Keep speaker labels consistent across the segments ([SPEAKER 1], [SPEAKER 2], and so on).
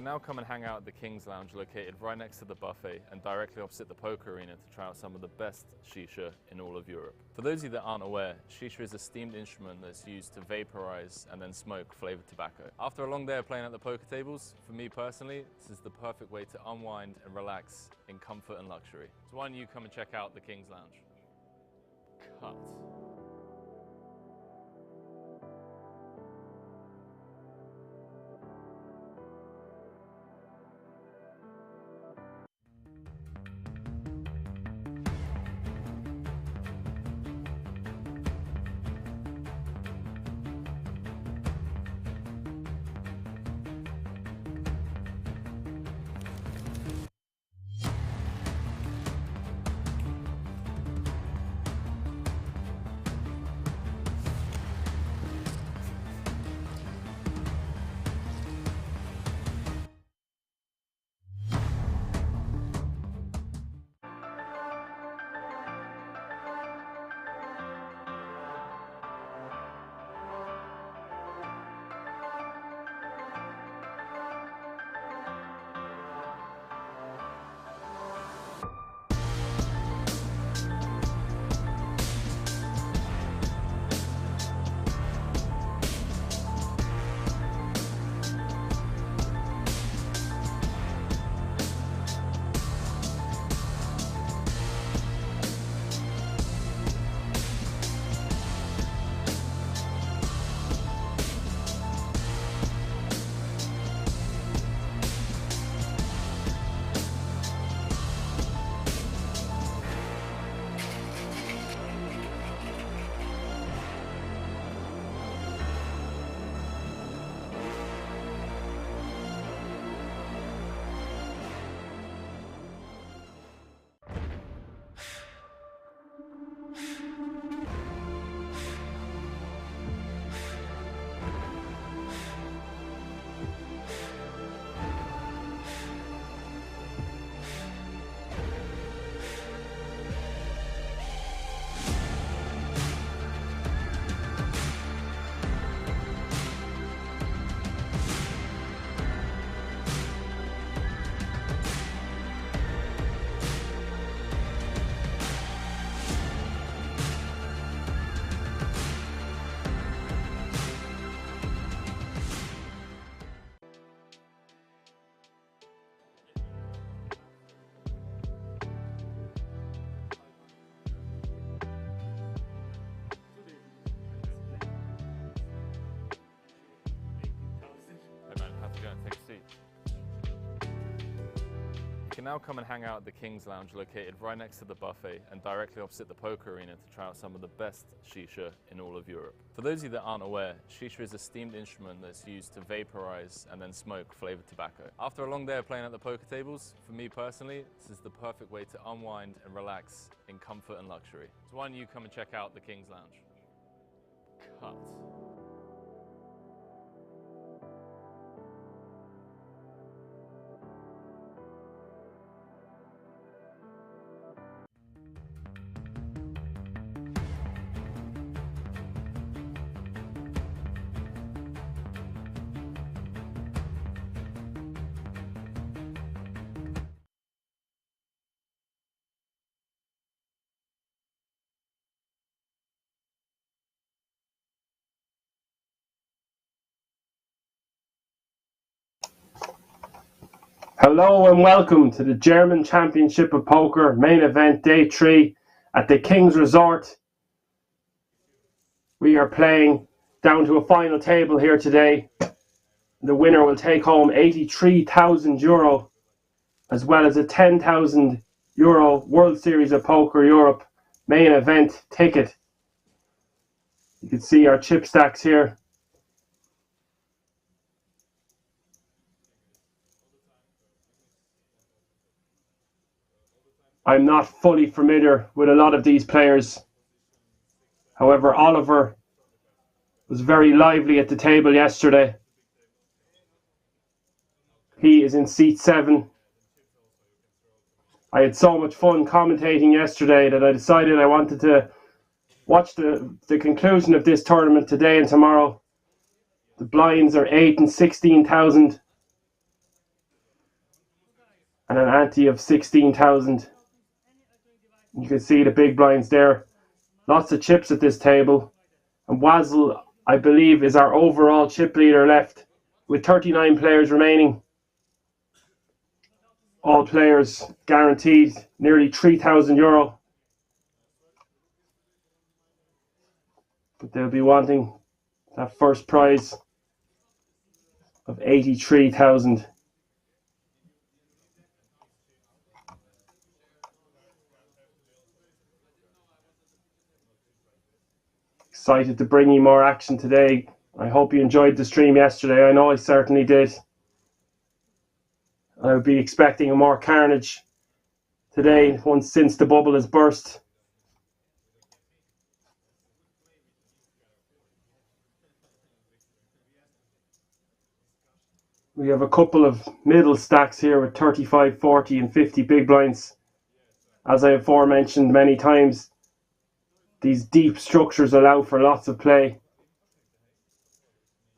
[SPEAKER 1] now come and hang out at the King's Lounge located right next to the buffet and directly opposite the poker arena to try out some of the best shisha in all of Europe. For those of you that aren't aware, shisha is a steamed instrument that's used to vaporize and then smoke flavored tobacco. After a long day of playing at the poker tables, for me personally, this is the perfect way to unwind and relax in comfort and luxury. So why don't you come and check out the King's Lounge? Cut. Take a seat. You can now come and hang out at the King's Lounge located right next to the buffet and directly opposite the poker arena to try out some of the best shisha in all of Europe. For those of you that aren't aware, shisha is a steamed instrument that's used to vaporize and then smoke flavored tobacco. After a long day of playing at the poker tables, for me personally, this is the perfect way to unwind and relax in comfort and luxury. So why don't you come and check out the King's Lounge? Cut.
[SPEAKER 2] Hello and welcome to the German Championship of Poker Main Event Day 3 at the King's Resort. We are playing down to a final table here today. The winner will take home €83,000 as well as a €10,000 World Series of Poker Europe Main Event ticket. You can see our chip stacks here. I'm not fully familiar with a lot of these players. However, Oliver was very lively at the table yesterday. He is in seat 7. I had so much fun commentating yesterday that I decided I wanted to watch the conclusion of this tournament today and tomorrow. The blinds are 8 and 16,000. and an ante of 16,000. You can see the big blinds there. Lots of chips at this table. And Wazel, I believe, is our overall chip leader left with 39 players remaining. All players guaranteed nearly €3,000. But they'll be wanting that first prize of 83,000. Excited to bring you more action today. I hope you enjoyed the stream yesterday. I know I certainly did. I'll be expecting more carnage today since the bubble has burst. We have a couple of middle stacks here with 35, 40 and 50 big blinds. As I have aforementioned many times, these deep structures allow for lots of play.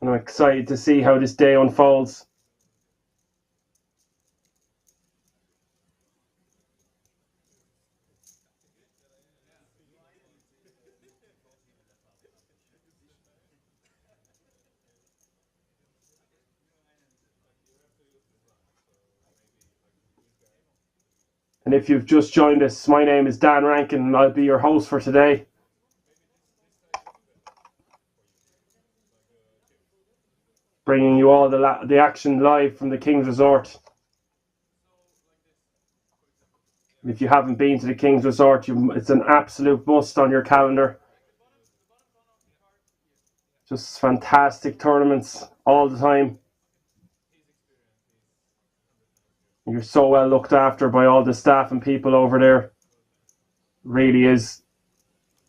[SPEAKER 2] And I'm excited to see how this day unfolds. And if you've just joined us, my name is Dan Rankin and I'll be your host for today. Bringing you all the action live from the King's Resort. If you haven't been to the King's Resort, it's an absolute must on your calendar. Just fantastic tournaments all the time. You're so well looked after by all the staff and people over there. Really is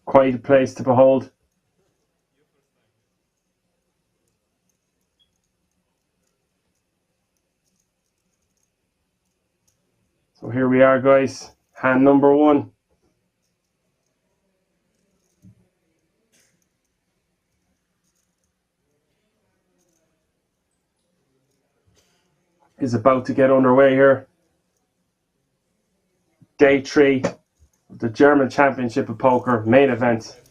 [SPEAKER 2] quite a place to behold. So here we are, guys. Hand number one. Is about to get underway here. Day 3 of the German Championship of Poker main event.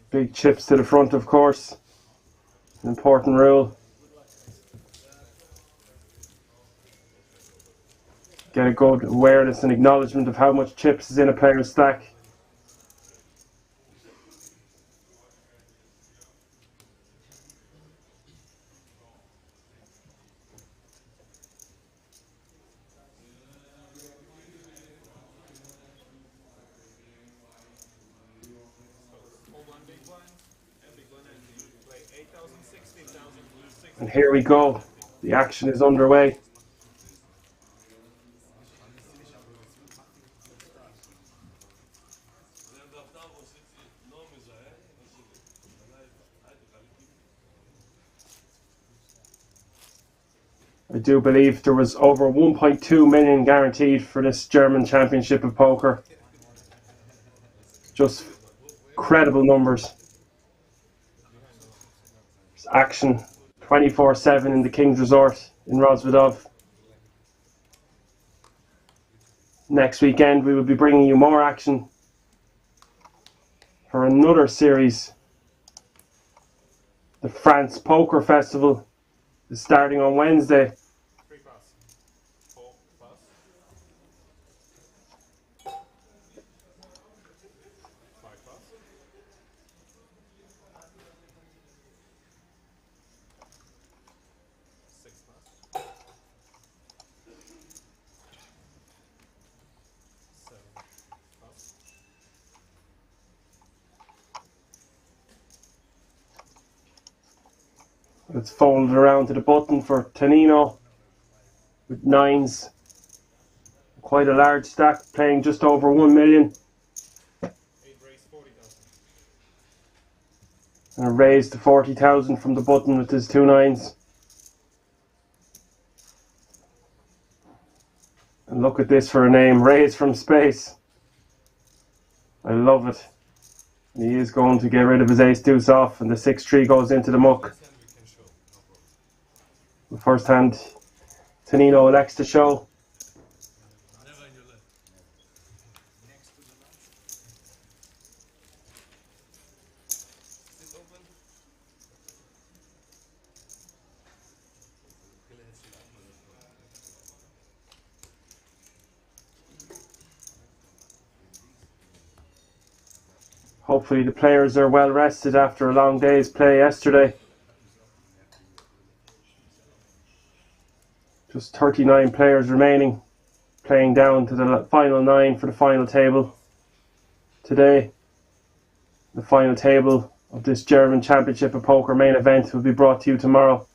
[SPEAKER 2] Big chips to the front, of course. An important rule. Get a good awareness and acknowledgement of how much chips is in a player's stack. And here we go. The action is underway. I do believe there was over 1.2 million guaranteed for this German Championship of Poker. Just credible numbers. There's action 24/7 in the King's Resort in Rozvadov. Next weekend we will be bringing you more action for another series. The France Poker Festival is starting on Wednesday. It's folded around to the button for Tonino with 9s. Quite a large stack, playing just over 1 million. And a raise to 40,000 from the button with his 2 9s. And look at this for a name, raise from space. I love it. He is going to get rid of his ace deuce off, and the 6-3 goes into the muck. The first hand, Tonino elects to show. Hopefully the players are well rested after a long day's play yesterday. Just 39 players remaining, playing down to the final 9 for the final table today. The final table of this German Championship of Poker main event will be brought to you tomorrow.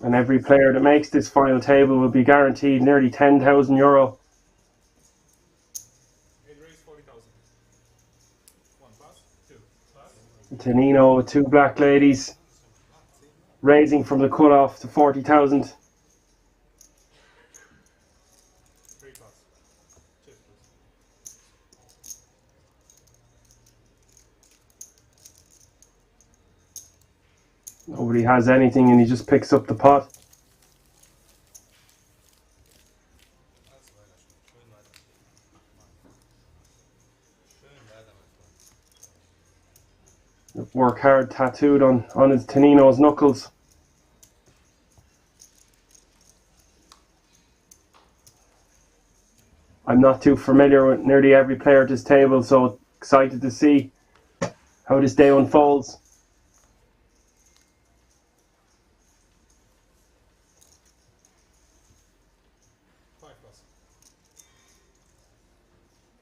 [SPEAKER 2] And every player that makes this final table will be guaranteed nearly €10,000. Tonino with 2 black ladies, raising from the cutoff to 40,000. Nobody has anything and he just picks up the pot. Work hard tattooed on his Tonino's knuckles. I'm not too familiar with nearly every player at this table, so excited to see how this day unfolds.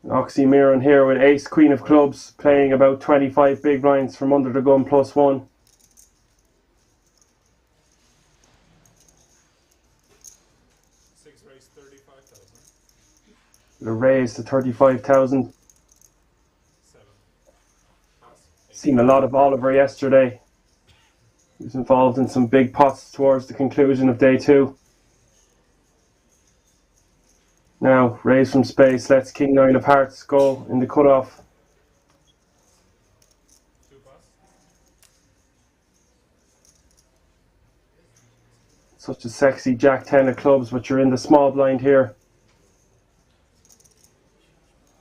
[SPEAKER 2] Oxymiron here with ace queen of clubs, playing about 25 big blinds from under the gun +1. The raise to 35,000. Seen a lot of Oliver yesterday. He was involved in some big pots towards the conclusion of day 2. Now, raise from space, lets King 9 of hearts go in the cutoff. Such a sexy Jack 10 of clubs, but you're in the small blind here.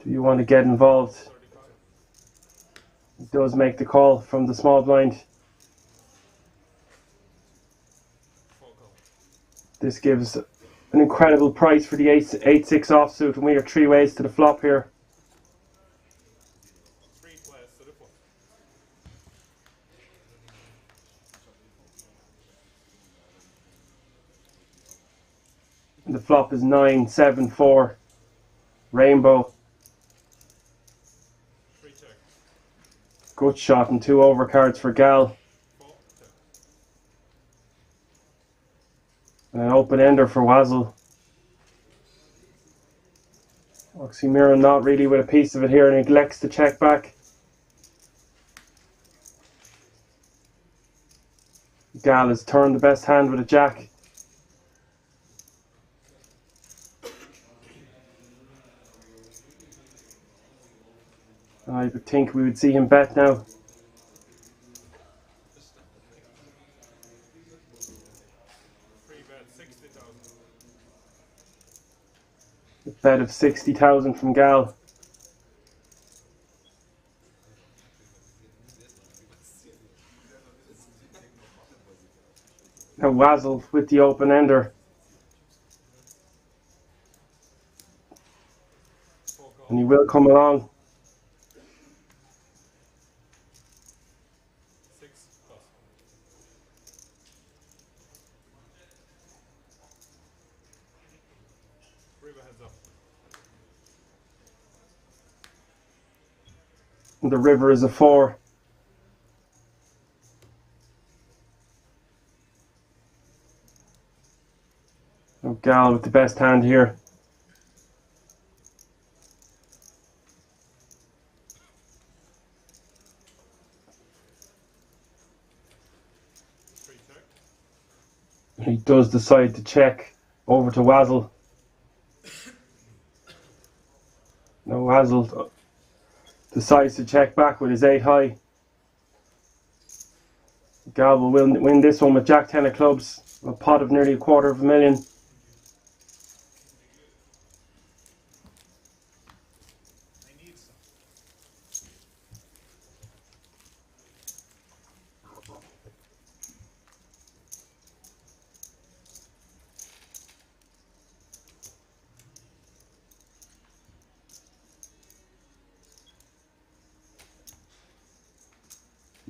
[SPEAKER 2] Do you want to get involved? It does make the call from the small blind. This gives an incredible price for the 8-6 offsuit, and we are 3 ways to the flop here. And the flop is 9-7-4 rainbow. Good shot and 2 overcards for Gal. And an open ender for Wazzle. Oxymiron not really with a piece of it here, and neglects to check back. Gal has turned the best hand with a jack. I would think we would see him bet now. A bet of 60,000 from Gal. Now Wazzle with the open ender. And he will come along. And the river is a 4. Oh, Gal with the best hand here. He does decide to check over to Wazzle. No, Wazzle decides to check back with his 8 high. Gal will win this one with Jack 10 of clubs, a pot of nearly $250,000.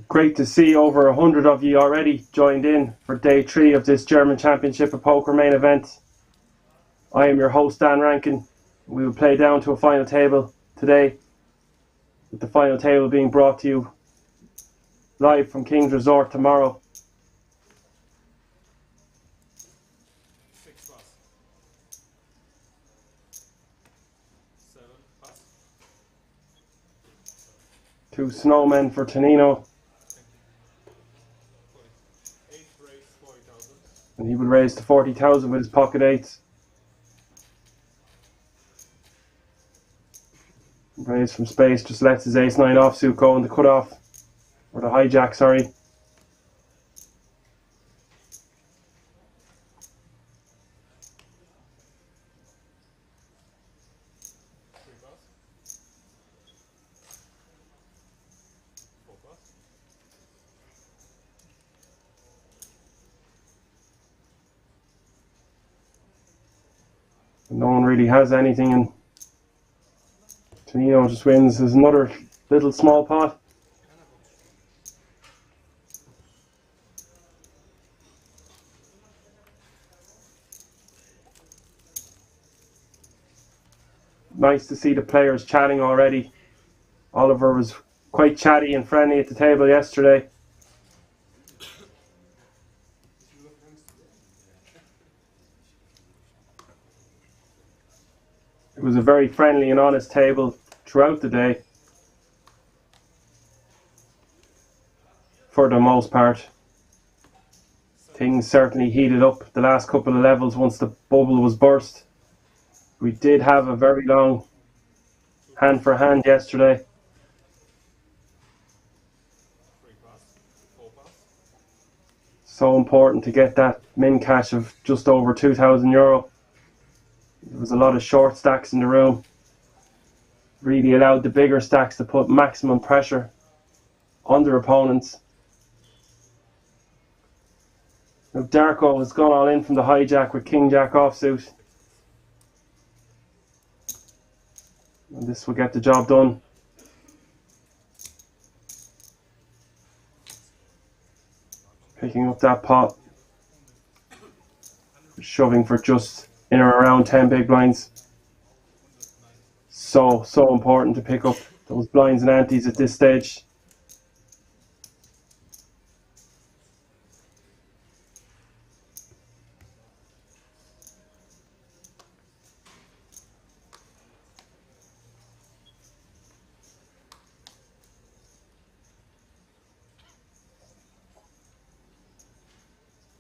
[SPEAKER 2] Great to see over 100 of you already joined in for day 3 of this German Championship of Poker main event. I am your host, Dan Rankin. We will play down to a final table today, with the final table being brought to you live from King's Resort tomorrow.
[SPEAKER 1] 6 plus. 7 plus.
[SPEAKER 2] 2 snowmen for Tonino. And he would raise to 40,000 with his pocket 8s. Raise from space, just lets his ace-9 offsuit go in the cutoff. Or the hijack, sorry. No one really has anything, and Tonino just wins. There's another little small pot. Nice to see the players chatting already. Oliver was quite chatty and friendly at the table yesterday. It was a very friendly and honest table throughout the day, for the most part. Things certainly heated up the last couple of levels once the bubble was burst. We did have a very long hand for hand yesterday. So important to get that min cash of just over €2,000. There was a lot of short stacks in the room. Really allowed the bigger stacks to put maximum pressure on their opponents. Now Darko has gone all in from the hijack with King Jack offsuit. And this will get the job done. Picking up that pot. Shoving for just in or around 10 big blinds. So important to pick up those blinds and antes at this stage.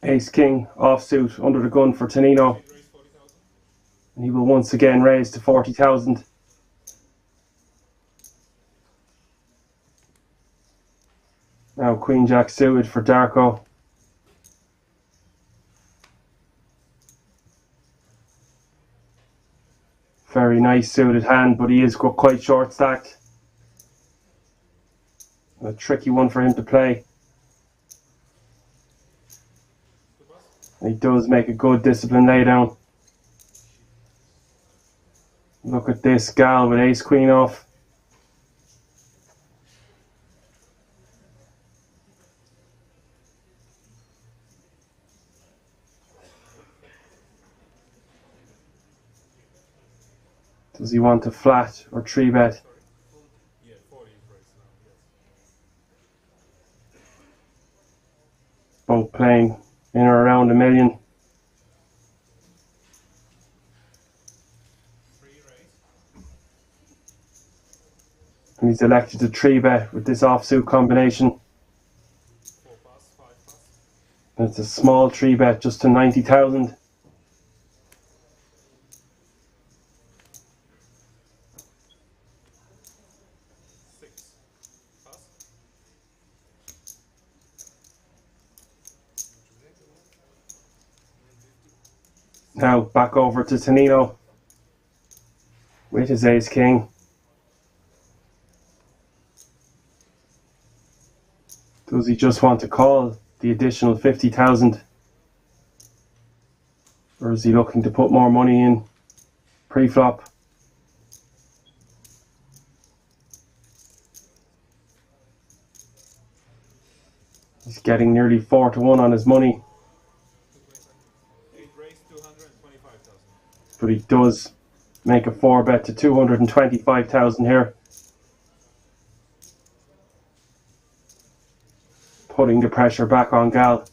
[SPEAKER 2] Ace King offsuit under the gun for Tonino. And he will once again raise to 40,000. Now Queen Jack suited for Darko. Very nice suited hand, but he is quite short stacked. A tricky one for him to play. And he does make a good disciplined laydown. Look at this gal with ace queen off. Does he want to flat or 3-bet? Both playing in or around $1 million. And he's elected to 3-bet with this offsuit combination. It's a small 3-bet just to 90,000. Now back over to Tonino with his ace king. Does he just want to call the additional 50,000? Or is he looking to put more money in pre-flop? He's getting nearly 4-1 on his money. But he does make a 4-bet to 225,000 here. Putting the pressure back on Gal.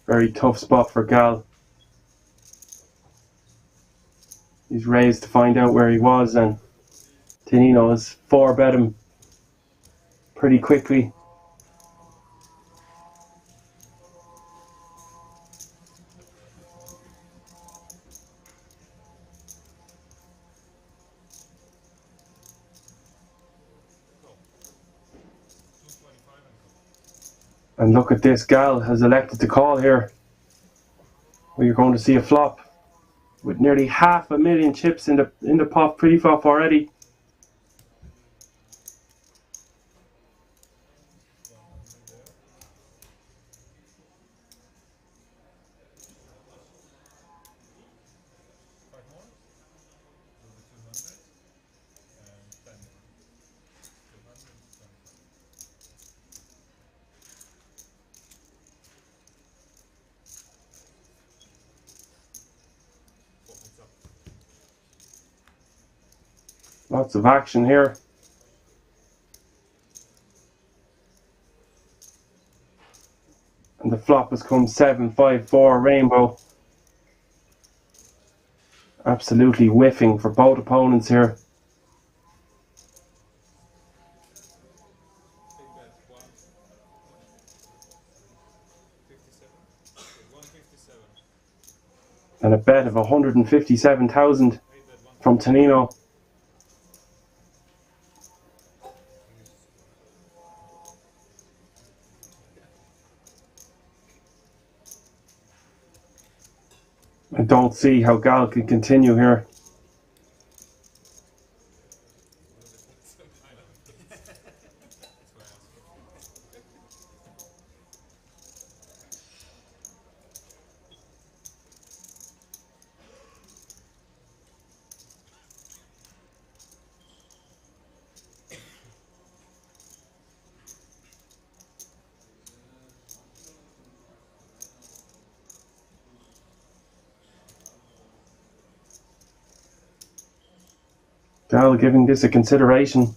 [SPEAKER 2] Very tough spot for Gal. He's raised to find out where he was, and Tonino has 4-bet him pretty quickly. And look at this, Gal has elected to call here. We're going to see a flop with nearly 500,000 chips in the pot pre-flop already. Lots of action here. And the flop has come 7-5-4 rainbow. Absolutely whiffing for both opponents here. And a bet of 157,000 from Tonino. I don't see how Gal can continue here. Gal giving this a consideration.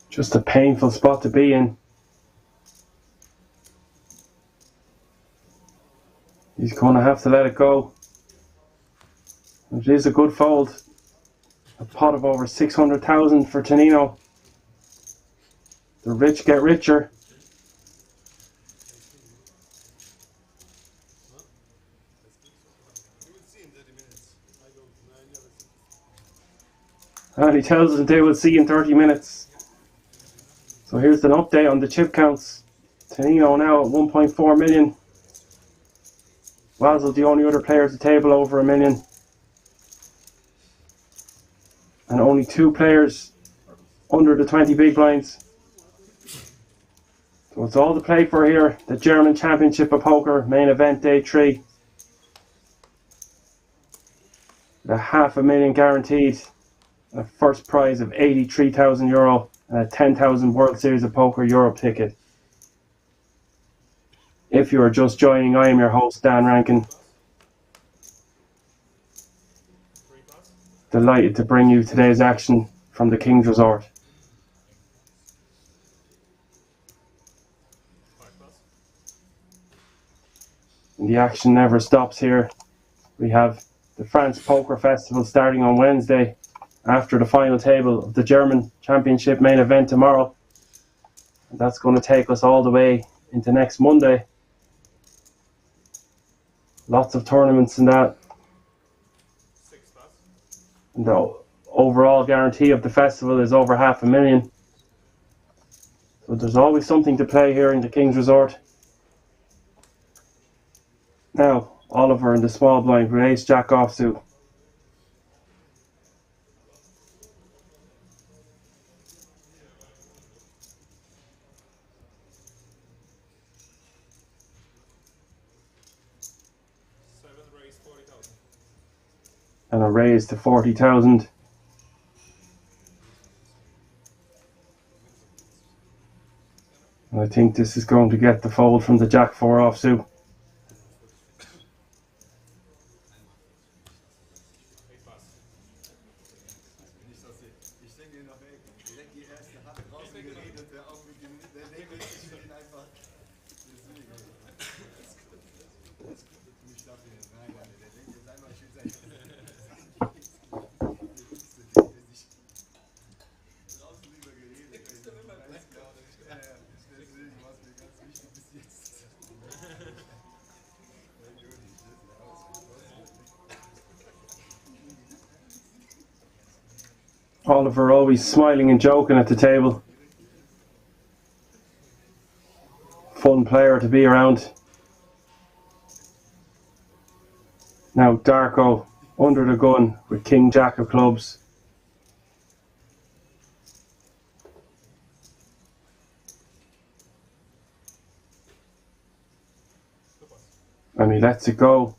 [SPEAKER 2] Just a painful spot to be in. He's going to have to let it go. It is a good fold. A pot of over 600,000 for Tonino. The rich get richer. And he tells us they will see in 30 minutes. So here's an update on the chip counts. Tonino now at 1.4 million. Wazzel the only other player at the table over $1 million. And only 2 players under the 20 big blinds. So it's all to play for here. The German Championship of Poker Main Event Day 3. The $500,000 guaranteed. A first prize of €83,000 and a 10,000 World Series of Poker Europe ticket. If you are just joining, I am your host, Dan Rankin. Delighted to bring you today's action from the King's Resort. And the action never stops here. We have the France Poker Festival starting on Wednesday after the final table of the German Championship Main Event tomorrow. And that's going to take us all the way into next Monday. Lots of tournaments in that. And the overall guarantee of the festival is over $500,000. So there's always something to play here in the King's Resort. Now, Oliver in the small blind with ace jack offsuit. And a raise to 40,000. And I think this is going to get the fold from the jack 4 offsuit. Oliver always smiling and joking at the table. Fun player to be around. Now Darko under the gun with King Jack of clubs. And he lets it go.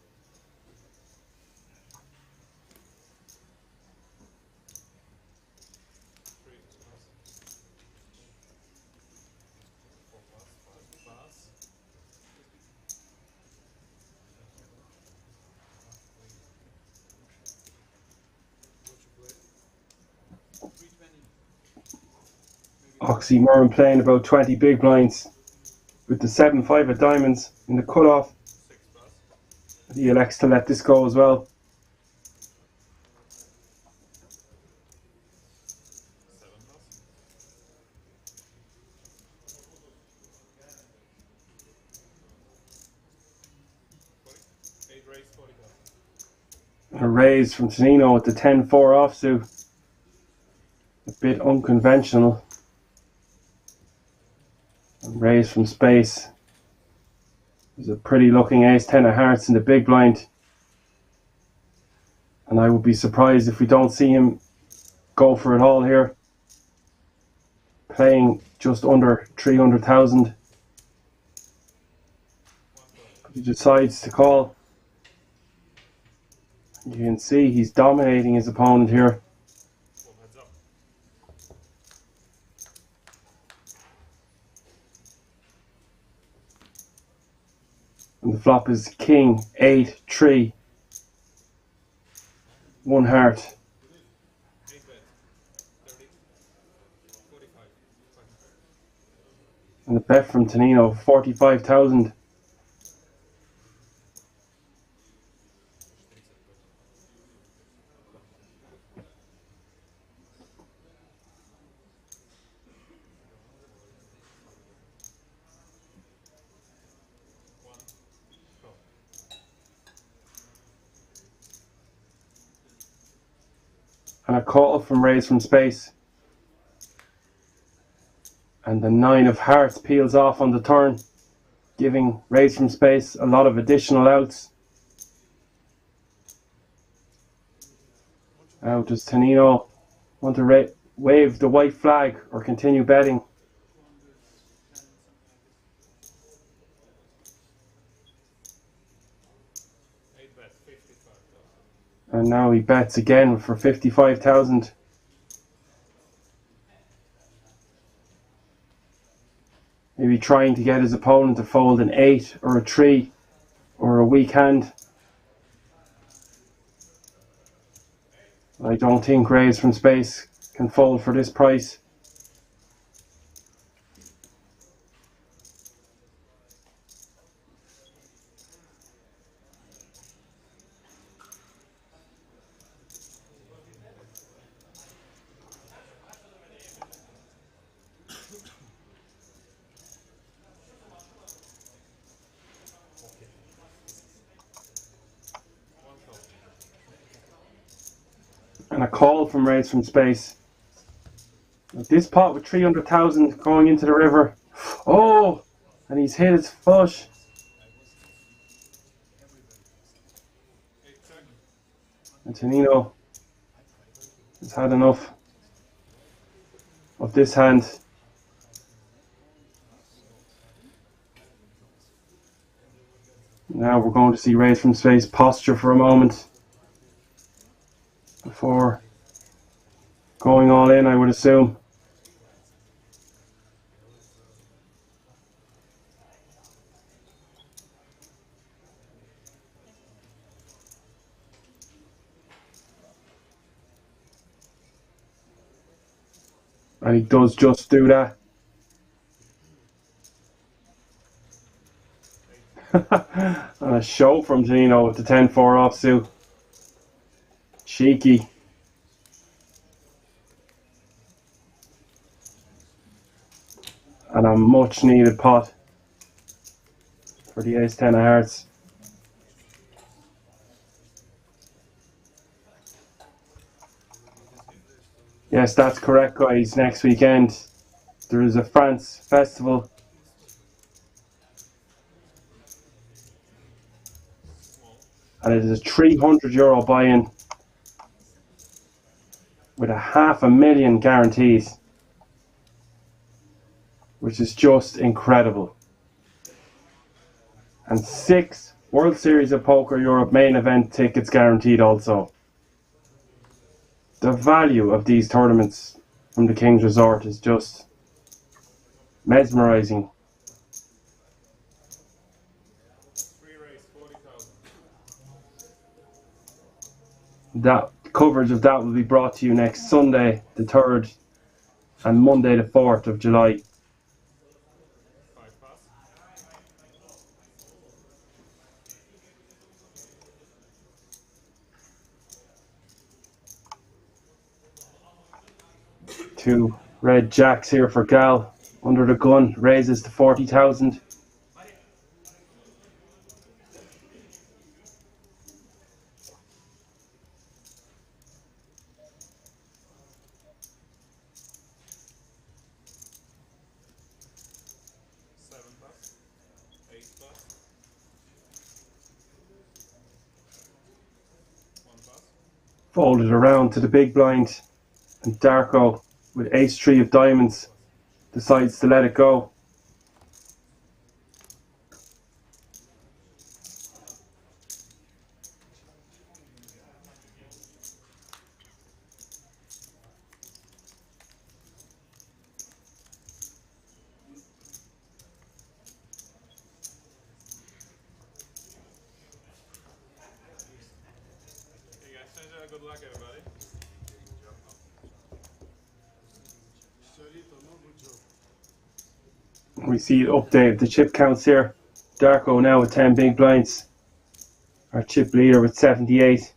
[SPEAKER 2] Oxymoron playing about 20 big blinds with the 7-5 of diamonds in the cutoff. He elects to let this go as well. A raise from Tonino with the 10-4 offsuit. A bit unconventional. And raise from space. There's a pretty looking ace-10 of hearts in the big blind. And I would be surprised if we don't see him go for it all here. Playing just under 300,000. He decides to call. You can see he's dominating his opponent here. And the flop is King 8-3. 1 heart. And the bet from Tonino 45,000. And a call from raise from space. And the 9 of hearts peels off on the turn, giving raise from space a lot of additional outs. Now does Tonino want to wave the white flag or continue betting? And now he bets again for 55,000. Maybe trying to get his opponent to fold an 8 or a 3 or a weak hand. I don't think Rays from Space can fold for this price. And a call from Rays from Space. This pot with 300,000 going into the river. Oh, and he's hit his flush. And Tonino has had enough of this hand. Now we're going to see Rays from Space posture for a moment before going all in, I would assume. And he does just do that. And a show from Tonino with the 10-4 offsuit. Cheeky. And a much needed pot for the ace-10 of hearts. Yes, that's correct, guys. Next weekend there is a France festival. And it is a €300 buy-in with a $500,000 guarantees, which is just incredible. And 6 World Series of Poker Europe main event tickets guaranteed also. The value of these tournaments from the King's Resort is just mesmerizing. That coverage of that will be brought to you next Sunday, the 3rd, and Monday, the 4th of July. Two red jacks here for Gal. Under the gun, raises to 40,000. Folded around to the big blind, and Darko with ace-3 of diamonds decides to let it go.
[SPEAKER 1] Good luck, everybody.
[SPEAKER 2] We see update the chip counts here. Darko now with 10 big blinds. Our chip leader with 78.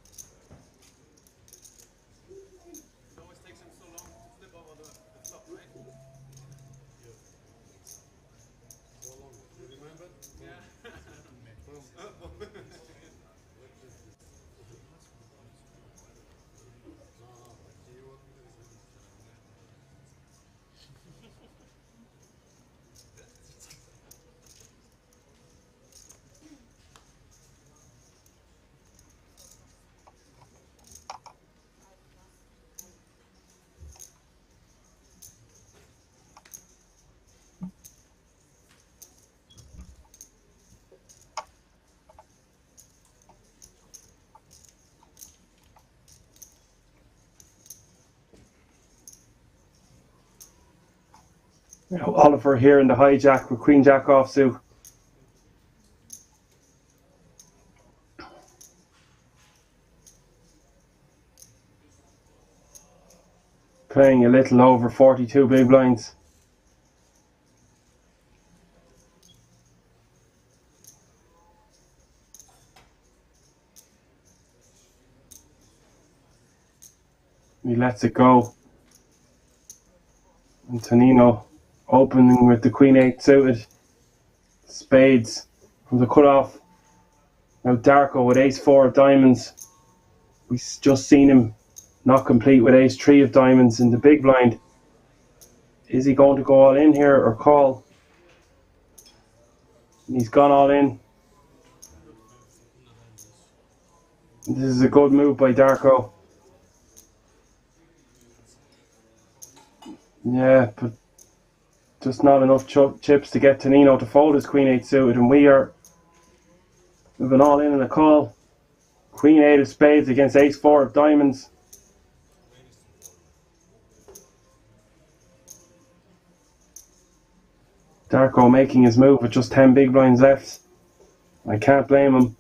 [SPEAKER 2] Oliver here in the hijack with Queen Jack offsuit. Playing a little over 42 big blinds. He lets it go. And Tonino opening with the Queen 8 suited. Spades from the cutoff. Now Darko with Ace 4 of diamonds. We just seen him not complete with Ace 3 of diamonds in the big blind. Is he going to go all in here or call? And he's gone all in. This is a good move by Darko. Yeah, but just not enough chips to get Tonino to fold his Queen 8 suited, and we are moving all in a call. Queen 8 of spades against Ace 4 of diamonds. Darko making his move with just 10 big blinds left. I can't blame him.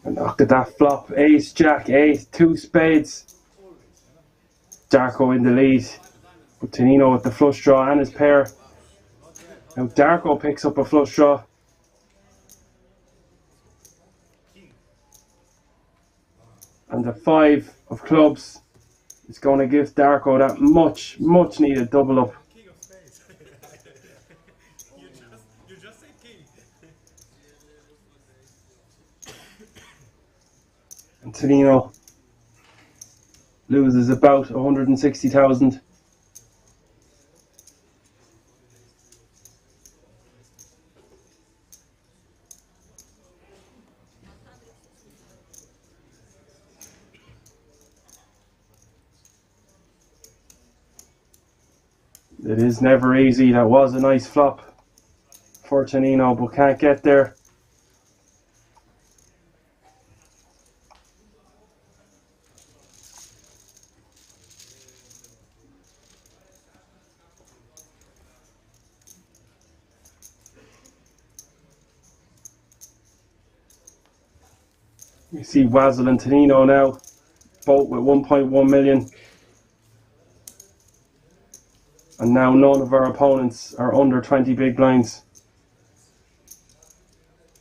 [SPEAKER 2] And look at that flop. Ace, Jack, Ace, 2 spades. Darko in the lead. But Tonino with the flush draw and his pair. Now Darko picks up a flush draw. And the 5 of clubs is going to give Darko that much needed double up.
[SPEAKER 3] You just say king.
[SPEAKER 2] And Tonino loses about 160,000. It is never easy. That was a nice flop for Tonino, but can't get there. You see Wazzle and Tonino now, both with 1.1 million. And now none of our opponents are under 20 big blinds.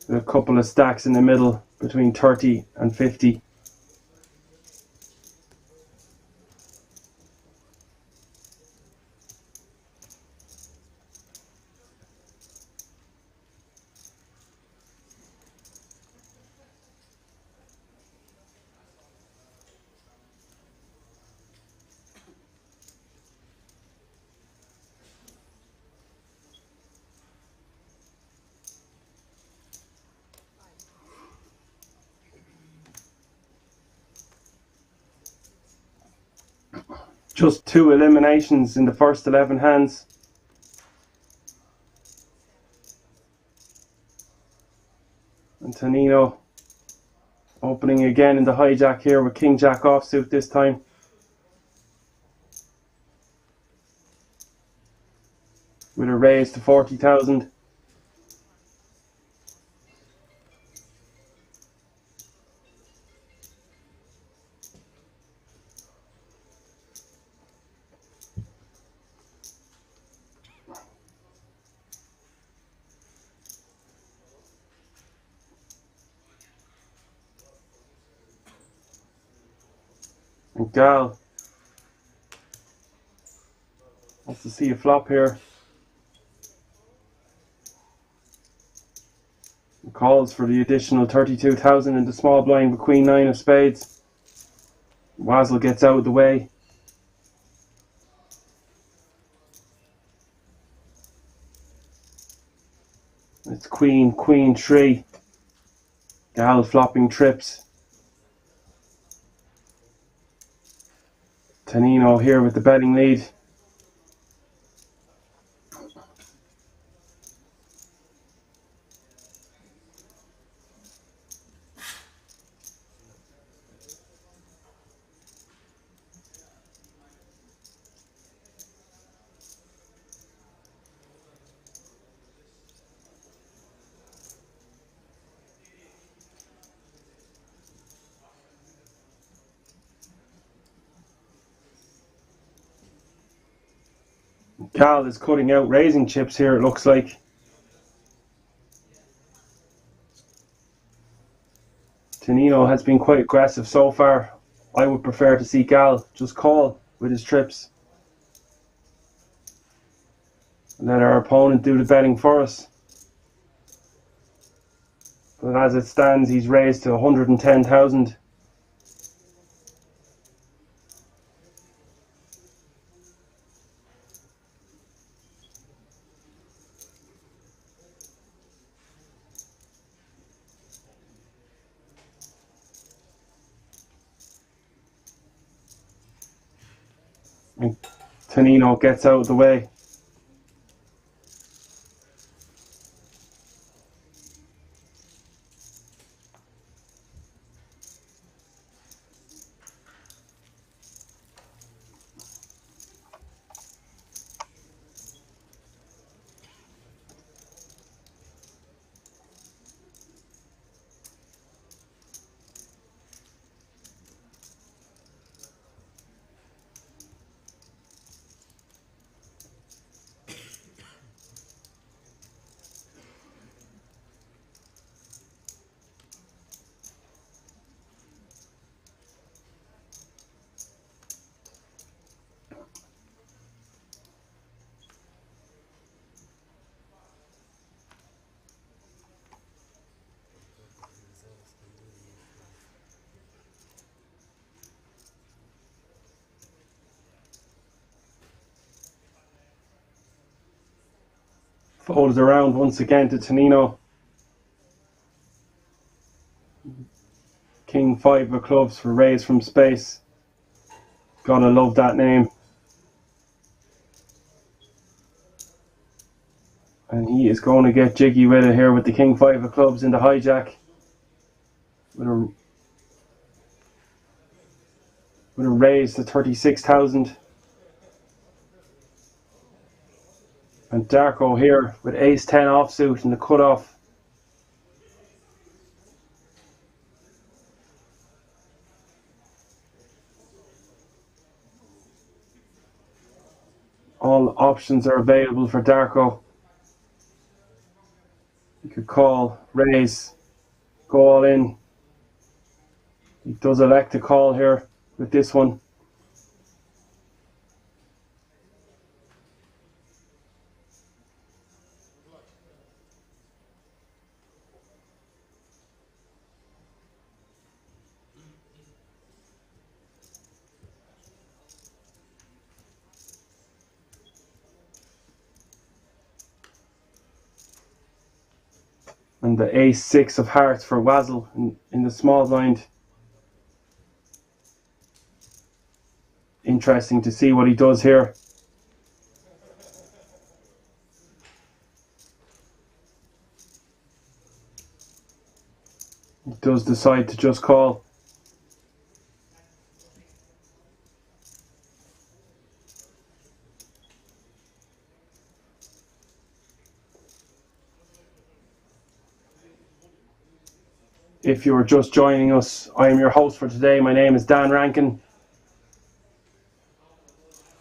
[SPEAKER 2] There's a couple of stacks in the middle between 30 and 50. Just 2 eliminations in the first 11 hands. And Tonino opening again in the hijack here with King Jack offsuit this time. With a raise to 40,000. And Gal wants to see a flop here. And calls for the additional 32,000 in the small blind with Queen 9 of spades. Wazzle gets out of the way. It's Queen, Queen 3. Gal flopping trips. Tonino here with the betting lead. Cal is cutting out raising chips here, it looks like. Tonino has been quite aggressive so far. I would prefer to see Gal just call with his trips. And let our opponent do the betting for us. But as it stands, he's raised to 110,000. And Tonino gets out of the way. Folds around once again to Tonino. King 5 of clubs for raise from space. Gotta love that name. And he is going to get jiggy with it here with the King 5 of clubs in the hijack. With a raise to 36,000. And Darko here with ace 10 offsuit in the cutoff. All options are available for Darko. He could call, raise, go all in. He does elect to call here with this one. And the ace 6 of hearts for Wazzle in the small blind. Interesting to see what he does here. He does decide to just call. If you are just joining us, I am your host for today. My name is Dan Rankin.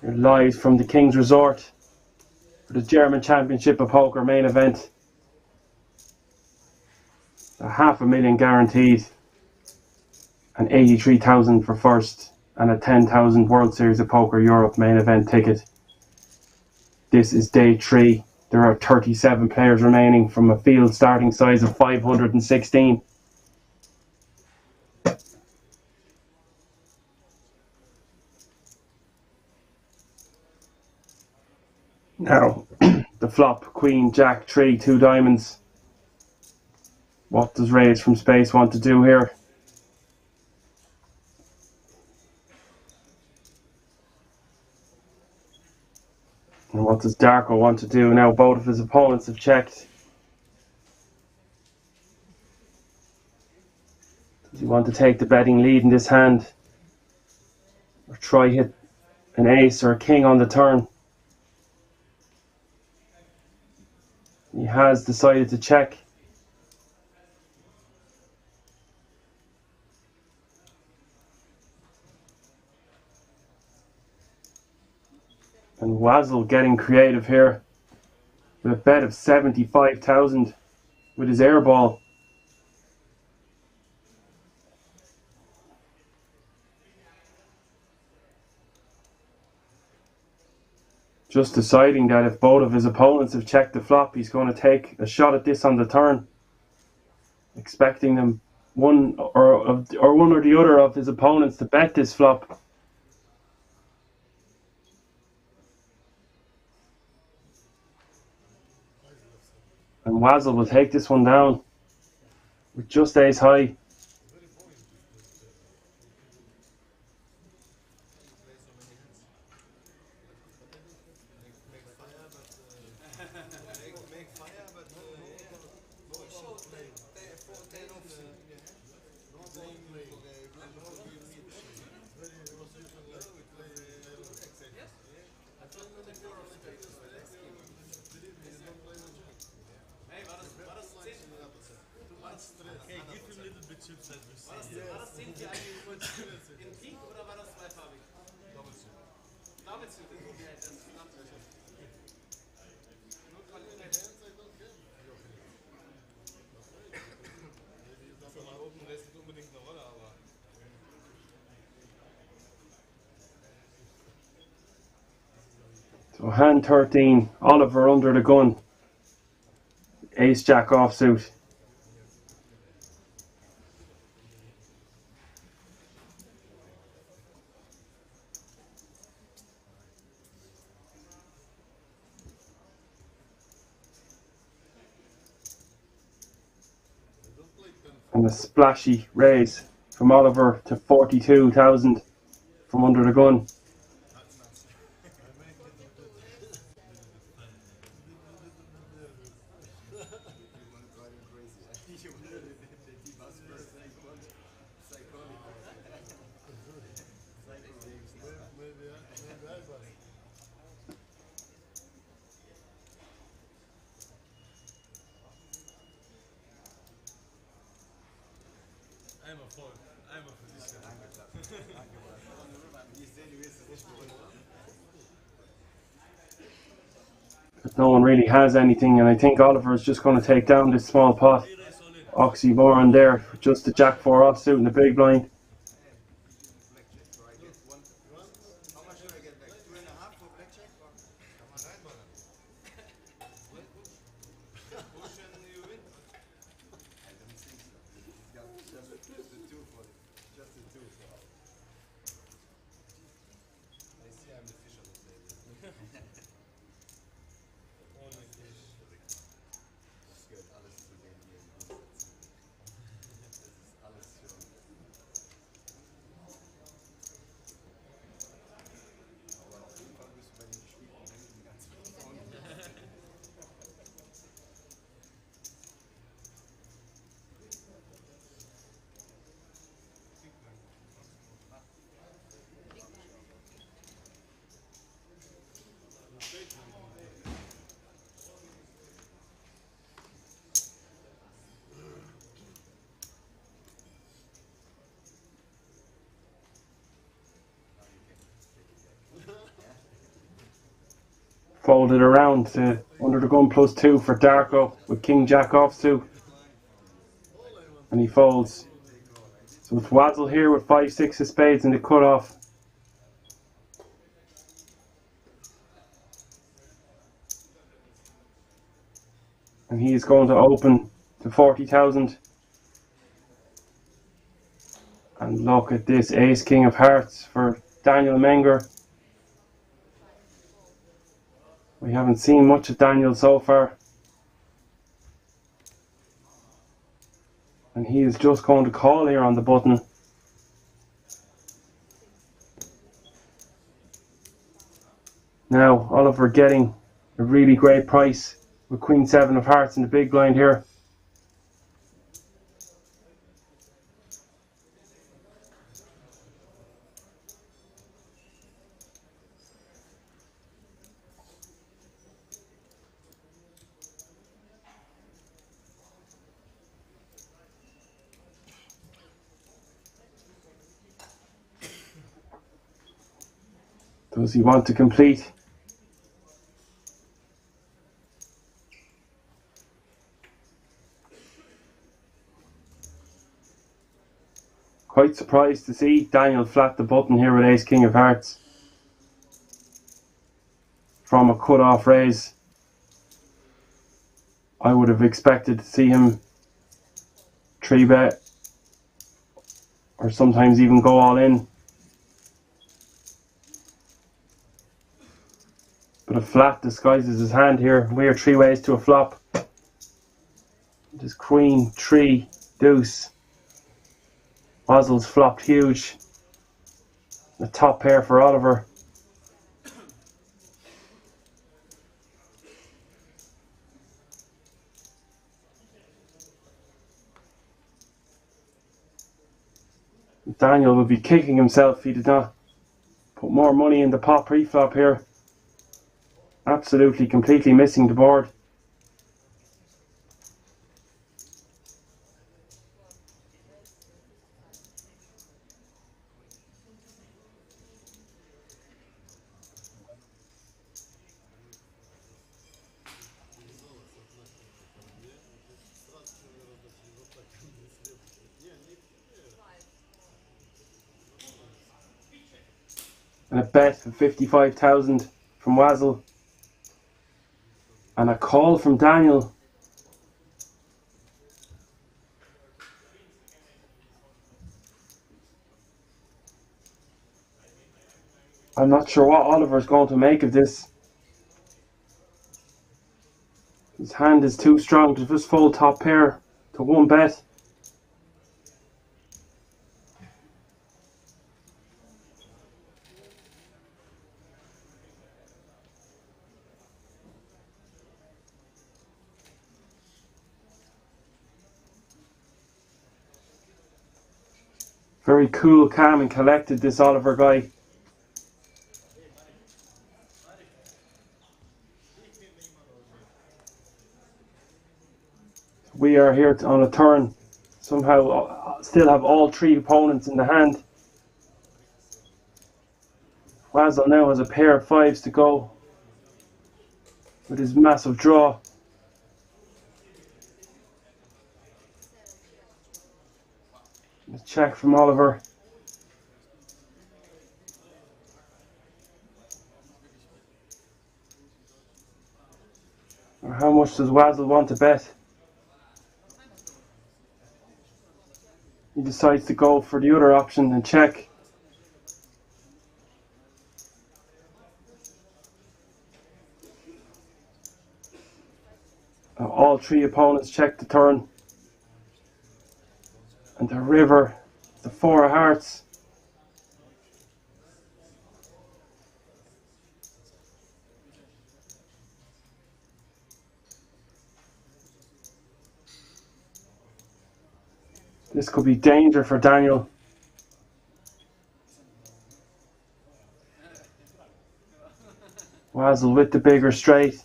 [SPEAKER 2] You're live from the King's Resort for the German Championship of Poker main event. $500,000 guaranteed, and 83,000 for first, and a 10,000 World Series of Poker Europe main event ticket. This is day 3. There are 37 players remaining from a field starting size of 516. Now, the flop, Queen, Jack, 3, 2 diamonds. What does Raise from Space want to do here? And what does Darko want to do? Now both of his opponents have checked. Does he want to take the betting lead in this hand? Or try hit an ace or a king on the turn? He has decided to check. And Wazzle getting creative here with a bet of 75,000 with his air ball. Just deciding that if both of his opponents have checked the flop, he's going to take a shot at this on the turn. Expecting them one or the other of his opponents to bet this flop. And Wazzle will take this one down with just ace high.
[SPEAKER 3] War das 10 hier eigentlich in Pink oder war das zweifarbig? Doppelzug. Okay, das ist nur Qualität. Davon mal oben, das spielt unbedingt eine Rolle, aber.
[SPEAKER 2] So hand 13, Oliver under the gun. Ace jack offsuit. And a splashy raise from Oliver to 42,000 from under the gun.
[SPEAKER 3] Einmal voll, einmal für dich. Ich sehe, du wirst es nicht beruhigt.
[SPEAKER 2] No one really has anything, and I think Oliver is just going to take down this small pot. Oxymoron there, just the jack 4 offsuit in the big blind.
[SPEAKER 3] How much should I get back? 2.5 for blackjack? Who should you win? I don't think so. Just the two for it. Just the two. I see I'm the fish on the table. Only fish. Das gehört alles zu dem hier. Das ist alles schon. Aber auf jeden Fall bist du bei den Spielen die ganze Zeit.
[SPEAKER 2] Folded around to under the gun +2 for Darko with King Jack offsuit. And he folds. So it's Wazzle here with 5-6 of spades in the cutoff. And he is going to open to 40,000. And look at this ace king of hearts for Daniel Menger. We haven't seen much of Daniel so far. And he is just going to call here on the button. Now Oliver getting a really great price with Queen 7 of hearts in the big blind here. Does he want to complete Quite surprised to see Daniel flat the button here with Ace King of Hearts from a cut-off raise. I would have expected to see him 3-bet or sometimes even go all in. But a flat disguises his hand here. We are 3 ways to a flop. It is Queen, 3, Deuce. Ozzel's flopped huge. The top pair for Oliver. Daniel would be kicking himself if he did not put more money in the pot pre-flop here. Absolutely, completely missing the board. And a bet of 55,000 from Wazzle. And a call from Daniel. I'm not sure what Oliver's going to make of this. His hand is too strong to just fold top pair to 1 bet. Very cool, calm and collected, this Oliver guy. We are here on a turn. Somehow still have all 3 opponents in the hand. Wazzle now has a pair of 5s to go with his massive draw. A check from Oliver. Or how much does Wazzle want to bet? He decides to go for the other option and check. All 3 opponents check the turn. And the river, the 4 of hearts. This could be danger for Daniel. Wazzle with the bigger straight.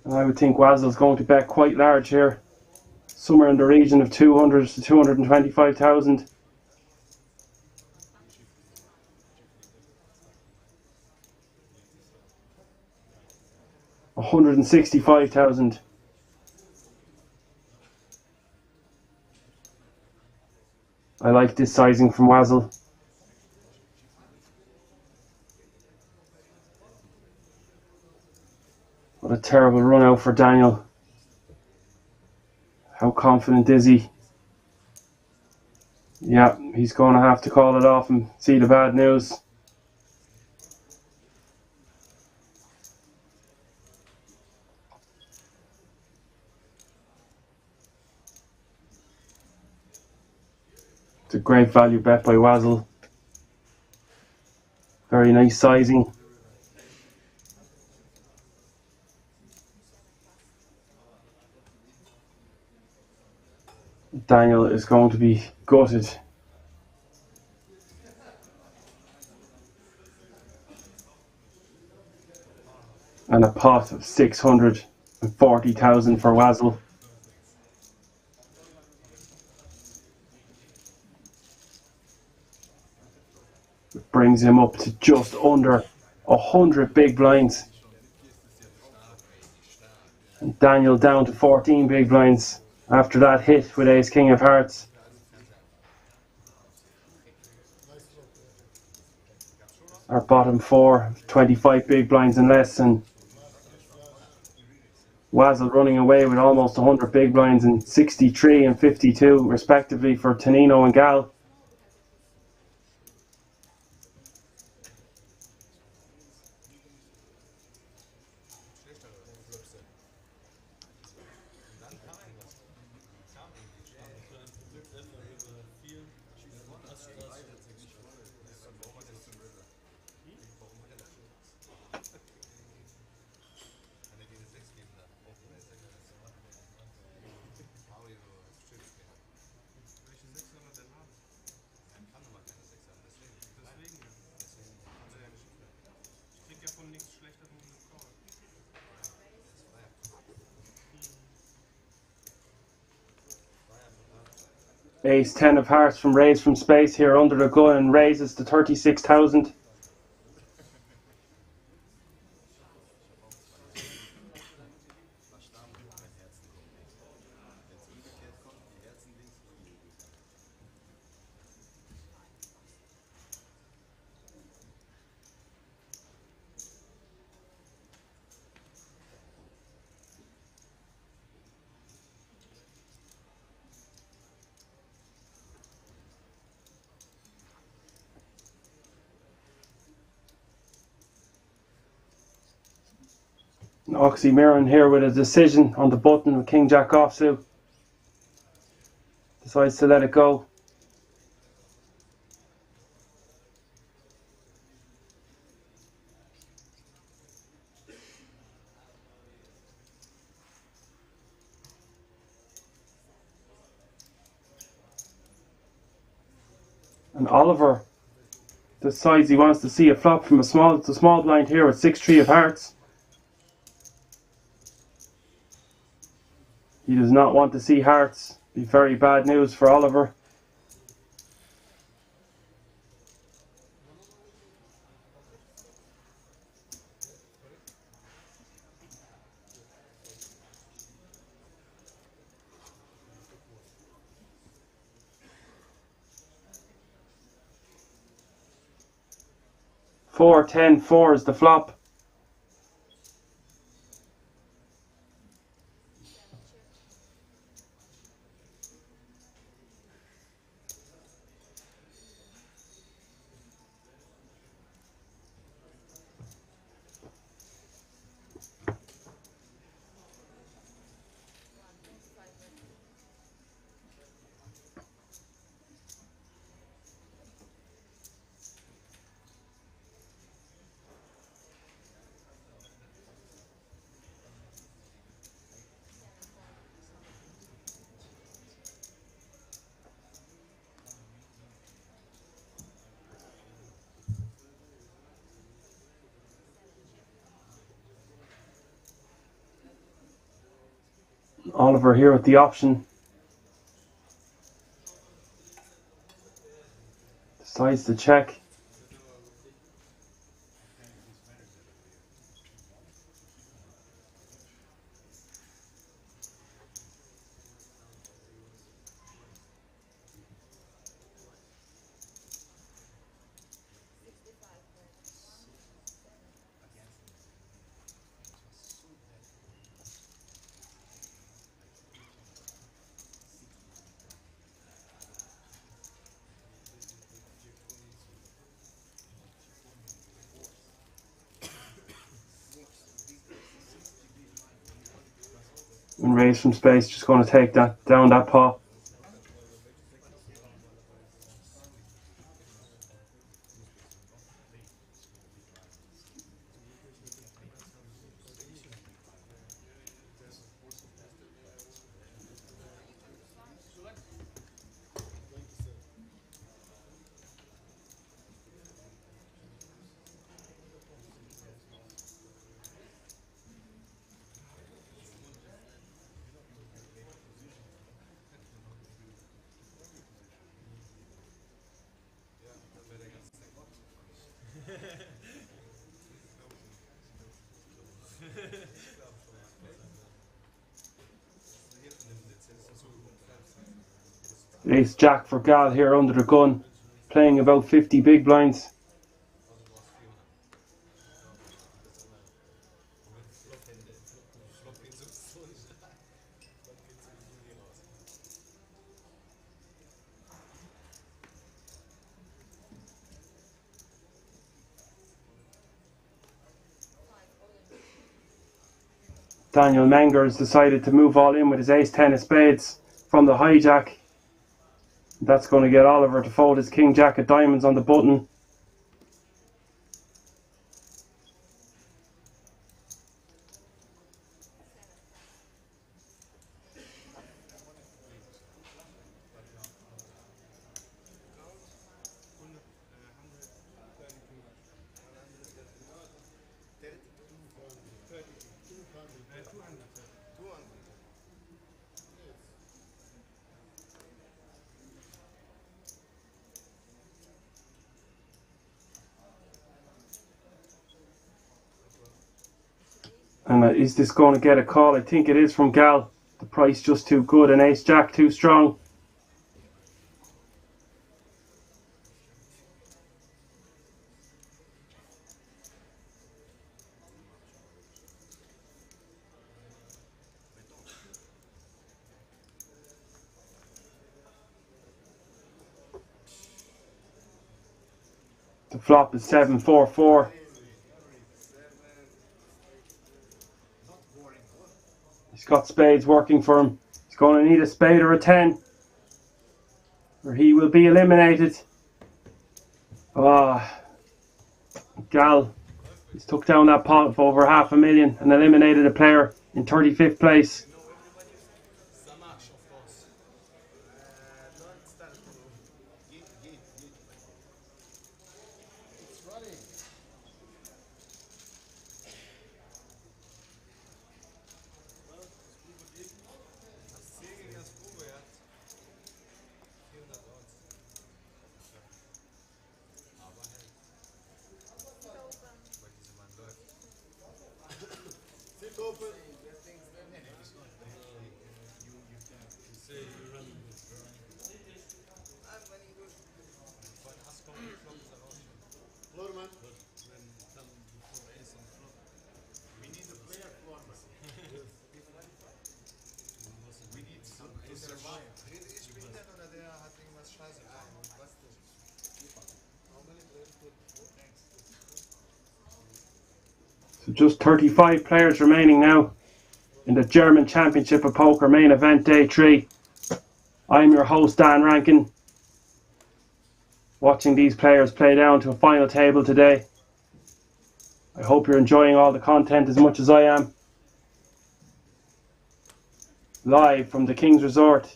[SPEAKER 2] And I would think Wazzle's going to bet quite large here. Somewhere in the region of 200 to 225,000. $165,000. I like this sizing from Wazzle. What a terrible run out for Daniel. How confident is he? Yeah, he's going to have to call it off and see the bad news. It's a great value bet by Wazzle. Very nice sizing. Daniel is going to be gutted. And a pot of 640,000 for Wazzle. It brings him up to just under 100 big blinds. And Daniel down to 14 big blinds after that hit with ace king of hearts. Our bottom four, 25 big blinds and less, and Wazzle running away with almost 100 big blinds and 63 and 52 respectively for Tonino and Gal. Ace 10 of hearts from Raise from Space here under the gun and raises to 36,000. Oxymiron here with a decision on the button with King Jack offsuit. Decides to let it go. And Oliver decides he wants to see a flop from a small blind here with 6-3 of hearts. He does not want to see hearts. Be very bad news for Oliver. Four, 10, 4 is the flop. Oliver here with the option. Decides to check. And Raise from Space just going to take that down that pot. Ace Jack for Gal here under the gun, playing about 50 big blinds. Daniel Menger has decided to move all in with his ace-10 of spades from the hijack. That's going to get Oliver to fold his king-jack of diamonds on the button. And is this going to get a call? I think it is from Gal. The price just too good and ace-jack too strong. The flop is 7-4-4. He's got spades working for him. He's going to need a spade or a 10, or he will be eliminated. Gal, he's took down that pot of over $500,000 and eliminated a player in 35th place. So just 35 players remaining now in the German Championship of Poker Main Event Day 3. I'm your host Dan Rankin, watching these players play down to a final table today. I hope you're enjoying all the content as much as I am. Live from the King's Resort.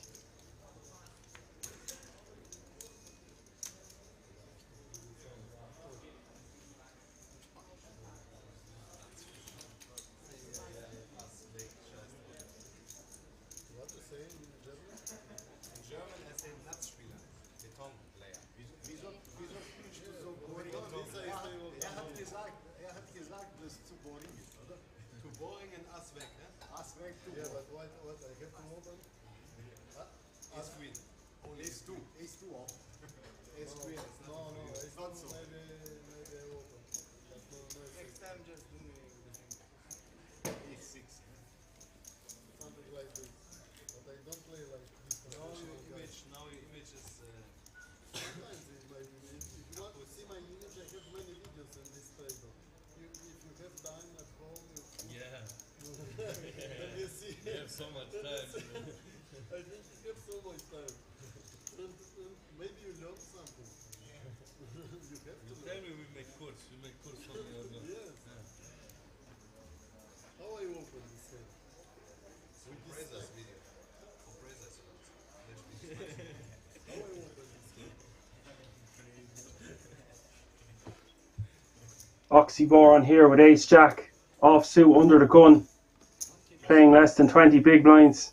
[SPEAKER 3] So much time. I think you have so much time. Maybe you learn something. You have to tell me we make course. We make course from the other. Yes. Yeah. How I open this thing? Surprise us video. Surprise us. How I open this thing?
[SPEAKER 2] Oxyboron here with ace jack, offsuit under the gun, playing less than 20 big blinds.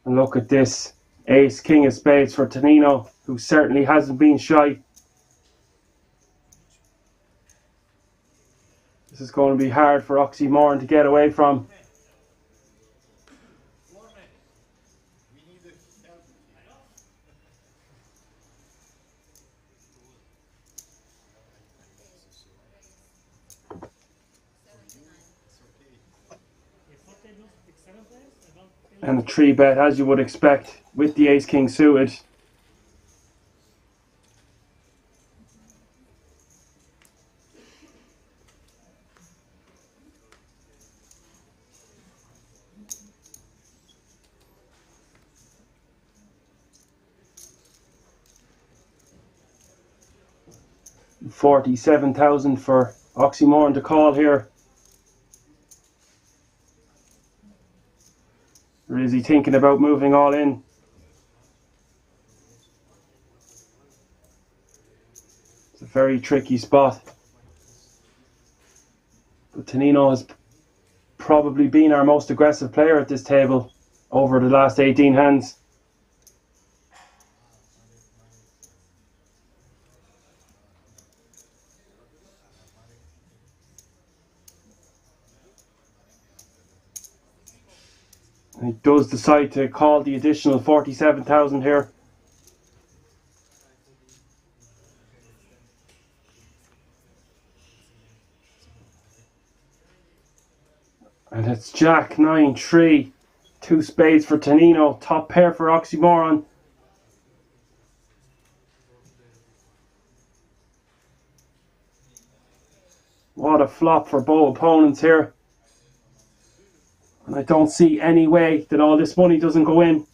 [SPEAKER 2] And look at this, ace king of spades for Tonino, who certainly hasn't been shy. This is going to be hard for Oxymoron to get away from. And a 3-bet, as you would expect, with the ace-king suited. $47,000 for Oxymoron to call here. Or is he thinking about moving all in? It's a very tricky spot. But Tonino has probably been our most aggressive player at this table over the last 18 hands. And he does decide to call the additional 47,000 here. And it's Jack 9-3, 2 spades for Tonino, top pair for Oxymoron. What a flop for both opponents here. And I don't see any way that all this money doesn't go in.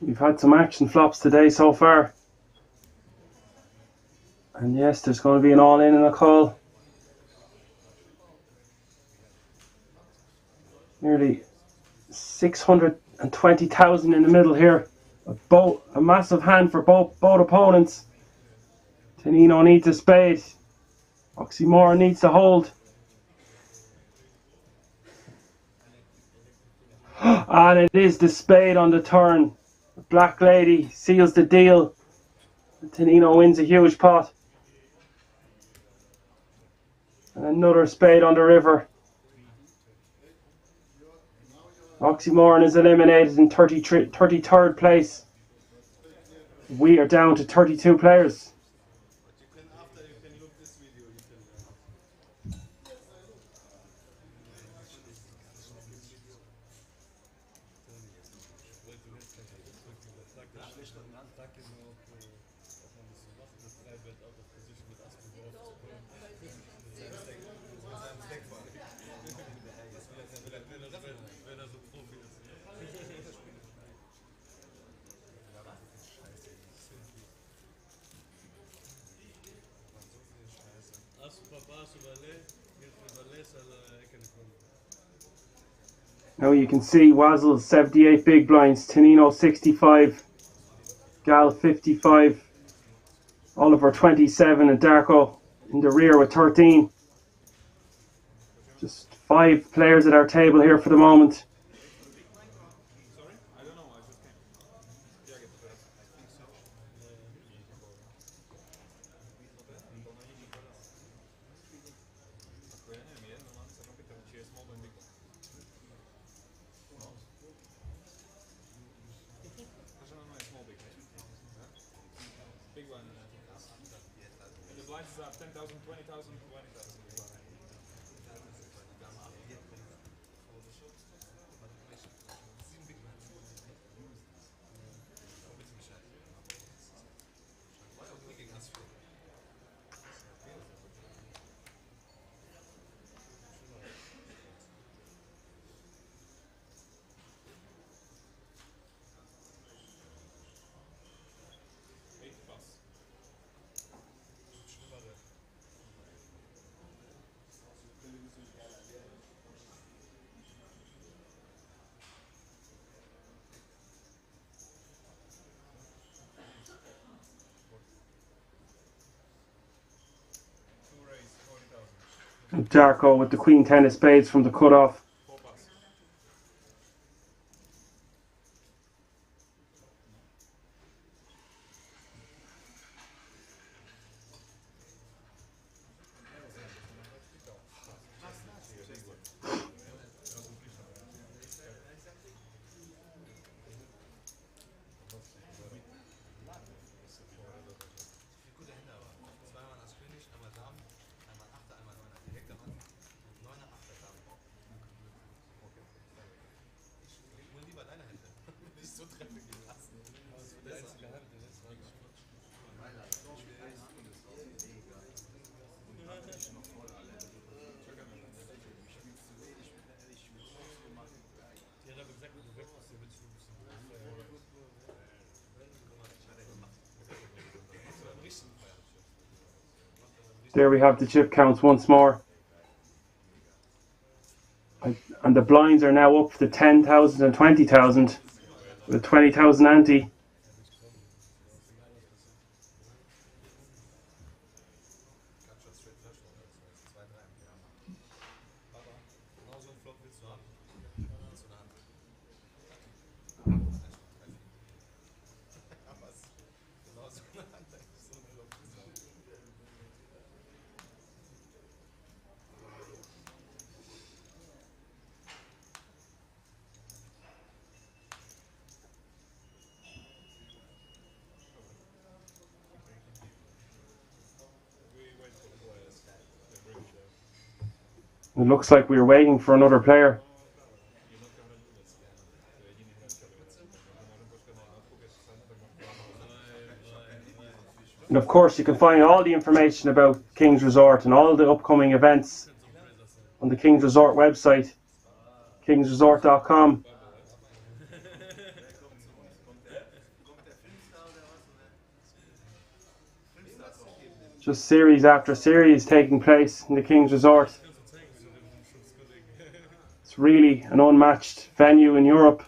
[SPEAKER 2] We've had some action flops today so far. And yes, there's going to be an all-in and a call. Nearly 620,000 in the middle here. A massive hand for both opponents. Tonino needs a spade. Oxymoron needs to hold. And it is the spade on the turn. The Black Lady seals the deal. Tonino wins a huge pot. And another spade on the river. Oxymoron is eliminated in 33rd place. We are down to 32 players. Now you can see Wazzle 78 big blinds, Tonino 65, Gal 55, Oliver 27 and Darko in the rear with 13. Just 5 players at our table here for the moment. And Darko with the Queen 10 of spades from the cutoff. There we have the chip counts once more. And the blinds are now up to 10,000 and 20,000 with 20,000 ante. It looks like we're waiting for another player. And of course you can find all the information about King's Resort and all the upcoming events on the King's Resort website, kingsresort.com. Just series after series taking place in the King's Resort. It's really an unmatched venue in Europe.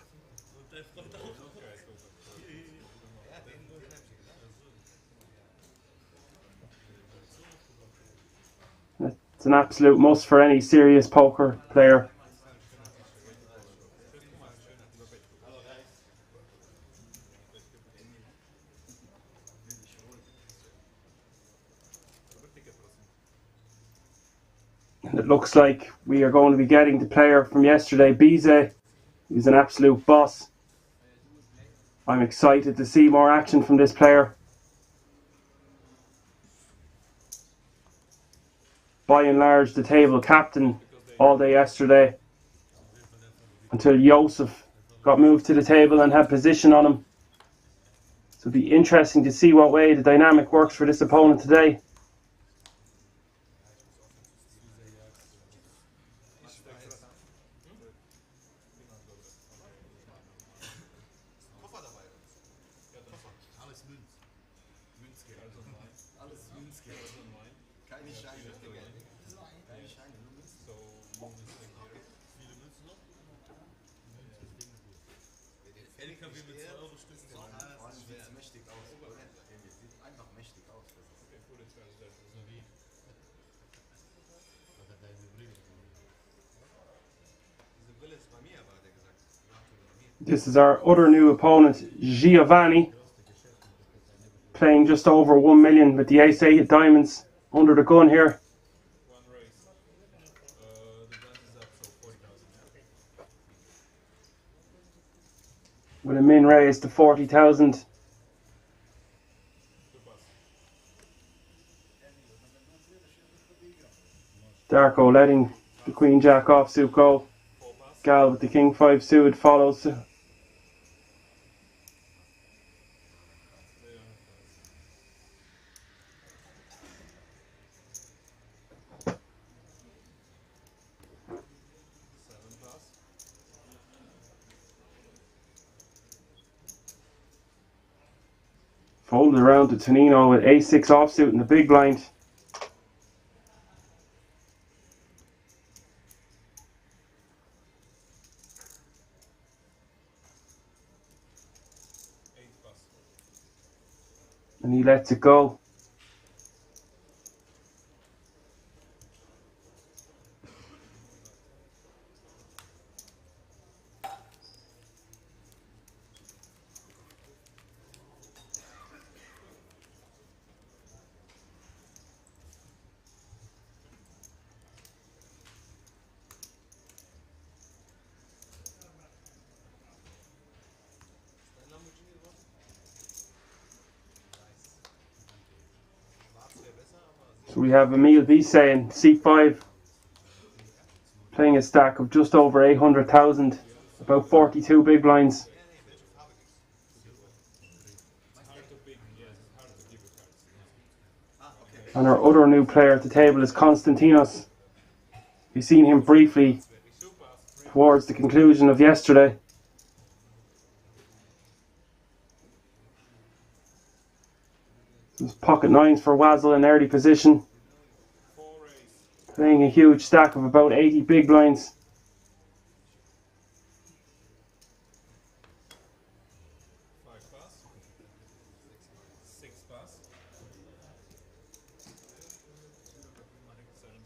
[SPEAKER 2] It's an absolute must for any serious poker player. And it looks like we are going to be getting the player from yesterday, Bize. He's an absolute boss. I'm excited to see more action from this player. By and large, the table captain all day yesterday until Josef got moved to the table and had position on him. So it'll be interesting to see what way the dynamic works for this opponent today. This is our other new opponent, Giovanni, playing just over 1 million with the ace-8 diamonds under the gun here. With a min raise to 40,000. Darko letting the Queen Jack offsuit go. Gal with the King 5 suited follows. Folded around to Tonino with a6 offsuit in the big blind. And he lets it go. So we have Emil Bize in C5 playing a stack of just over 800,000, about 42 big blinds. And our other new player at the table is Konstantinos. We've seen him briefly towards the conclusion of yesterday. There's pocket nines for Wazzle in early position. playing a huge stack of about 80 big blinds.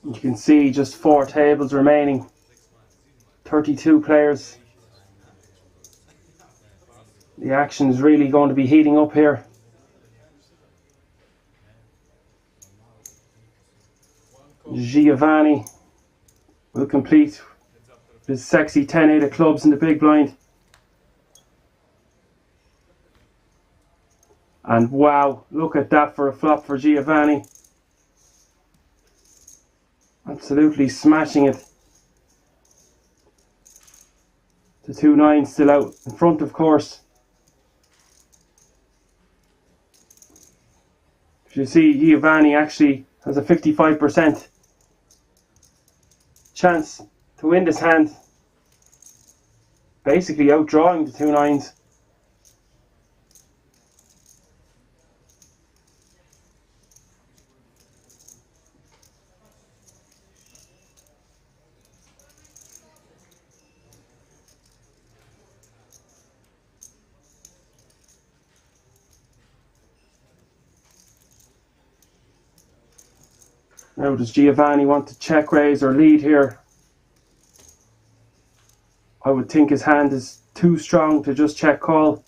[SPEAKER 2] You can see just 4 tables remaining. 32 players. The action is really going to be heating up here. Giovanni will complete his sexy 10-8 of clubs in the big blind. And wow, look at that for a flop for Giovanni. Absolutely smashing it. The 2-9 still out in front, of course. As you see, Giovanni actually has a 55% chance to win this hand. Basically outdrawing the 2-9s. Now, does Giovanni want to check raise or lead here? I would think his hand is too strong to just check call.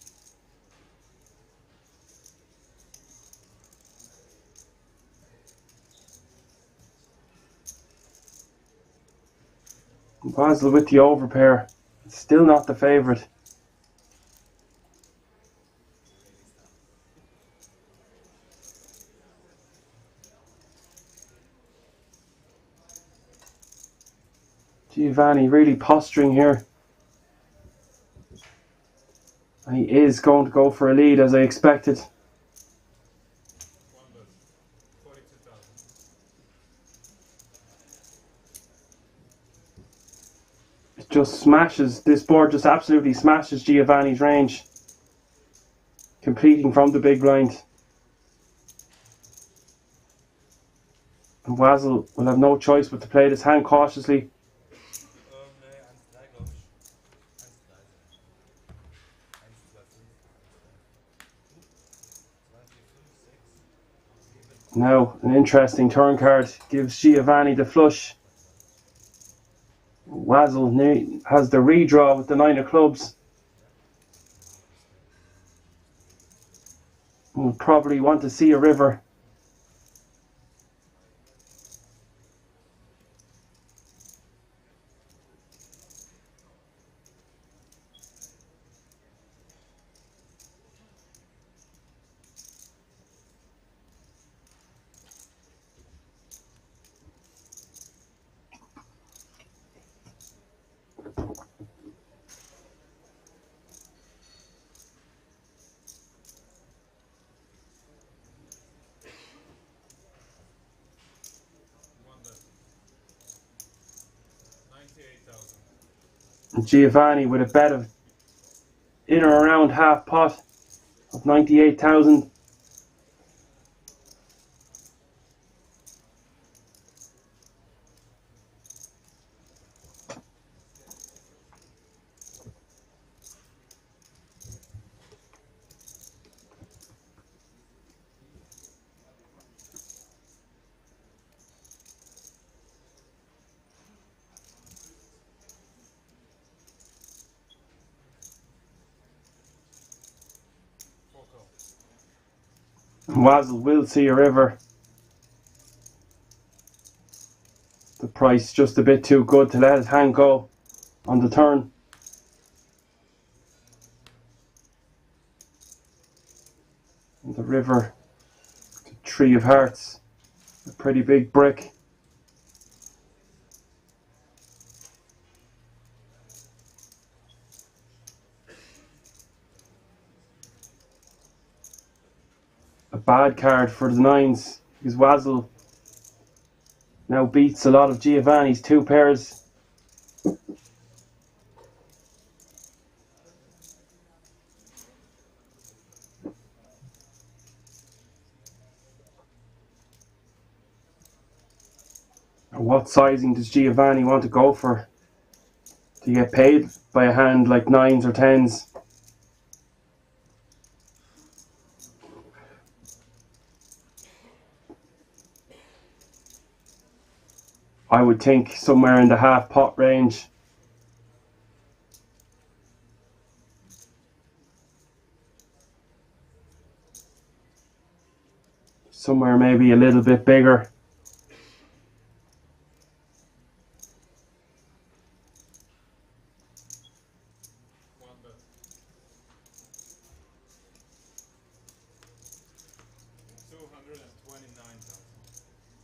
[SPEAKER 2] Basel with the overpair. Still not the favourite. Giovanni really posturing here. And he is going to go for a lead, as I expected. It just smashes, this board just absolutely smashes Giovanni's range. Completing from the big blind. And Wazel will have no choice but to play this hand cautiously. Now, an interesting turn card gives Giovanni the flush. Wazel has the redraw with the 9 of clubs. We'll probably want to see a river. Giovanni with a bet of in or around half pot of 98,000. Wazel will see a river. The price just a bit too good to let his hand go on the turn. And the river, the 3 of hearts, a pretty big brick. A bad card for the 9s, because Wazel now beats a lot of Giovanni's 2 pairs. What sizing does Giovanni want to go for? To get paid by a hand like 9s or 10s? I would think somewhere in the half pot range. Somewhere maybe a little bit bigger.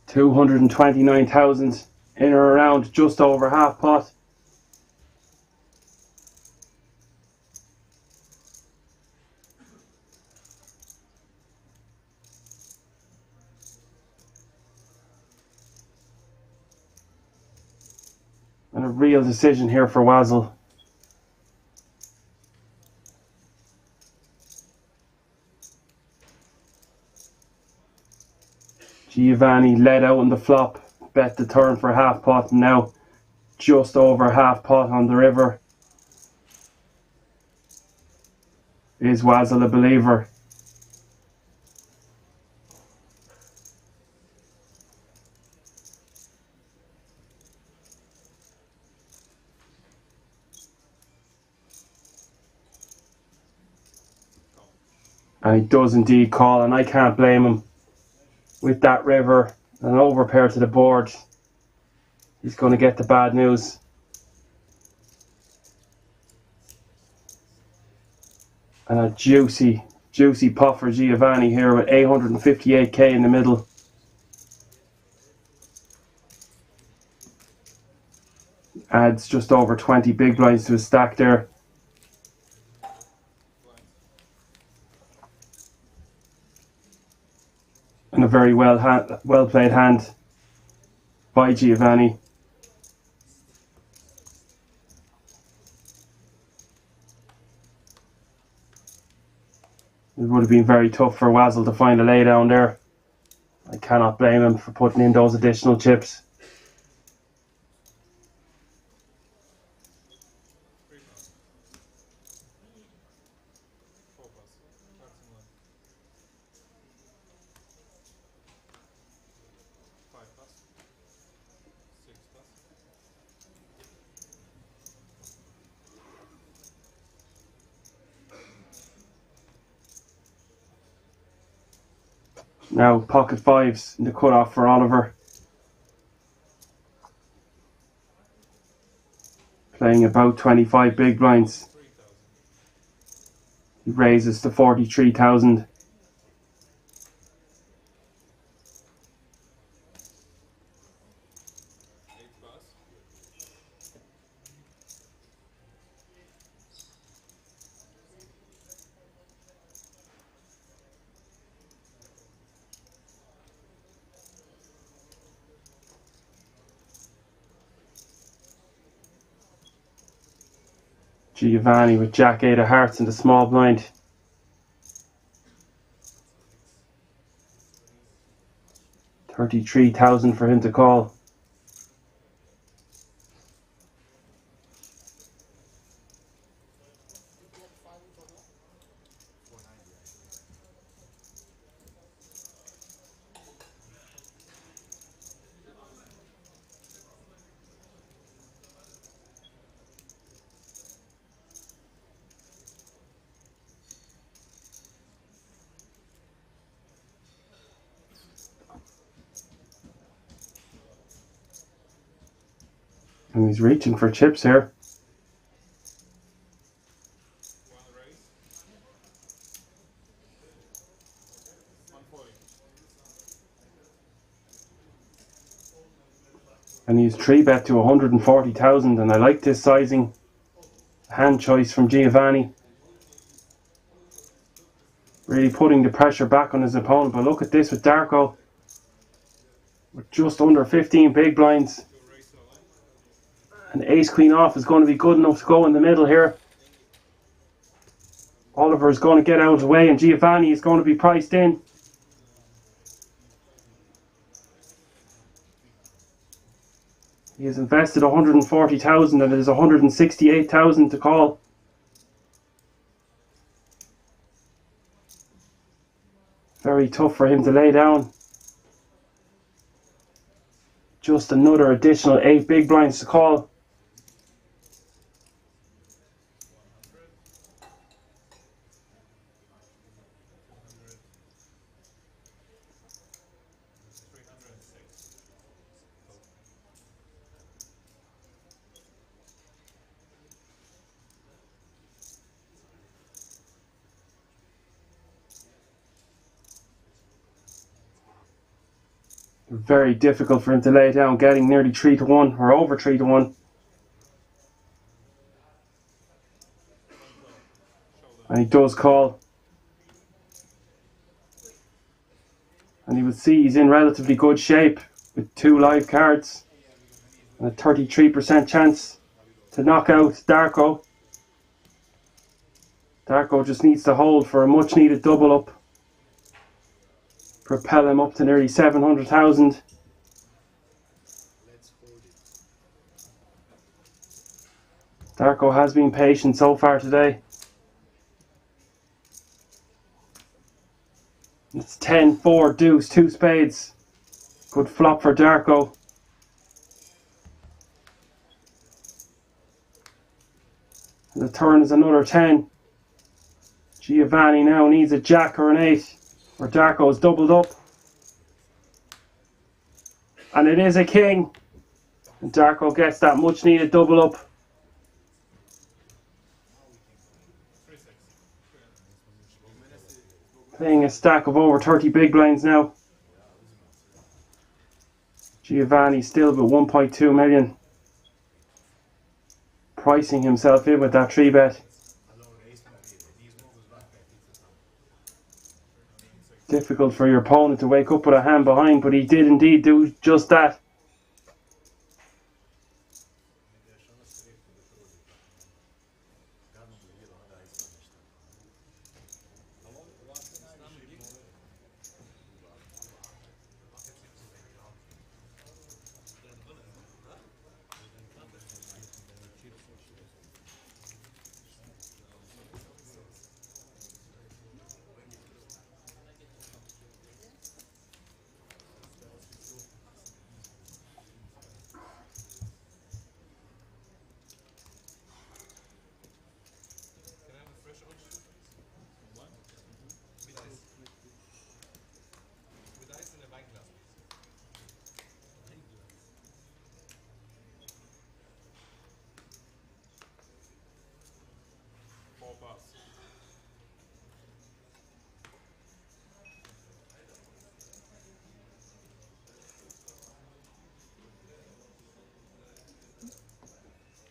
[SPEAKER 2] $229,000 in or around just over half pot. And a real decision here for Wazzle. Giovanni led out on the flop, bet the turn for half pot, and now just over half pot on the river. Is Wazzle a believer? And he does indeed call, and I can't blame him. With that river and an overpair to the board, he's going to get the bad news. And a juicy pot for Giovanni here with 858k in the middle. Adds just over 20 big blinds to his stack there. And a very well played hand by Giovanni. It would have been very tough for Wazzle to find a lay down there. I cannot blame him for putting in those additional chips. Now pocket fives in the cutoff for Oliver. Playing about 25 big blinds. He raises to 43,000. Giovanni with Jack 8 of hearts in the small blind. $33,000 for him to call. And he's reaching for chips here. And he's 3-bet to 140,000, and I like this sizing. Hand choice from Giovanni. Really putting the pressure back on his opponent. But look at this with Darko. With just under 15 big blinds. And ace queen off is going to be good enough to go in the middle here. Oliver is going to get out of the way, and Giovanni is going to be priced in. He has invested 140,000 and it is 168,000 to call. Very tough for him to lay down. Just another additional 8 big blinds to call. Very difficult for him to lay down, getting nearly 3 to 1 or over 3 to 1. And he does call. And you will see he's in relatively good shape with 2 live cards and a 33% chance to knock out Darko. Darko just needs to hold for a much needed double up. Propel him up to nearly 700,000. Darko has been patient so far today. It's 10, 4, deuce, 2 spades. Good flop for Darko. And the turn is another 10. Giovanni now needs a jack or an 8. Where Darko is doubled up. And it is a king. And Darko gets that much needed double up. Playing a stack of over 30 big blinds now. Giovanni still with 1.2 million. Pricing himself in with that 3-bet. Difficult for your opponent to wake up with a hand behind, but he did indeed do just that.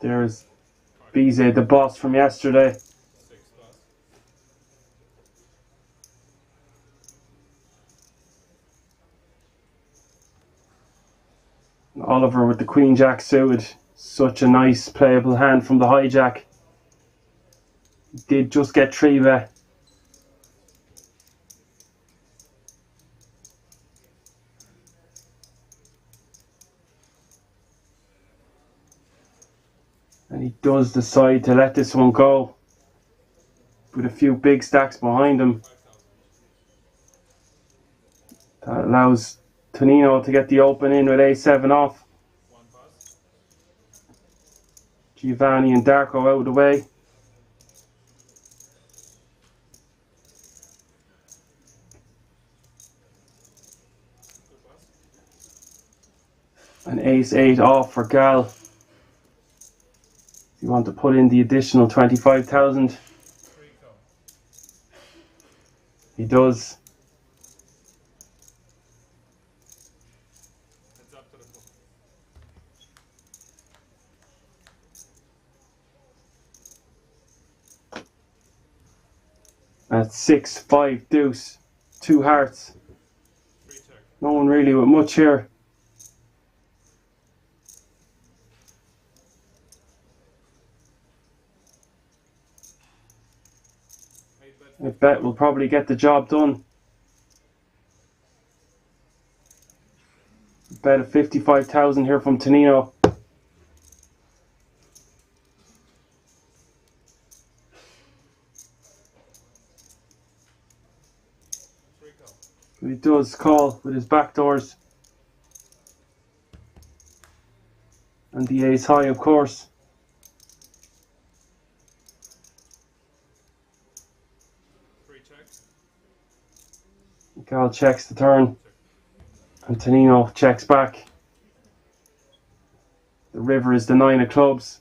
[SPEAKER 2] There's Bize, the boss from yesterday. Oliver with the Queen Jack suited. Such a nice playable hand from the hijack. He did just get 3-bet. And he does decide to let this one go with a few big stacks behind him. That allows Tonino to get the open in with A7 off. Giovanni and Darko out of the way. And Ace-8 off for Gal. You want to put in the additional 25,000. He does. At 6, 5, deuce, 2 hearts. No one really with much here. I bet we'll probably get the job done. Bet of 55,000 here from Tonino. But he does call with his back doors. And the ace high, of course. Gal checks the turn. And Tonino checks back. The river is the 9 of clubs.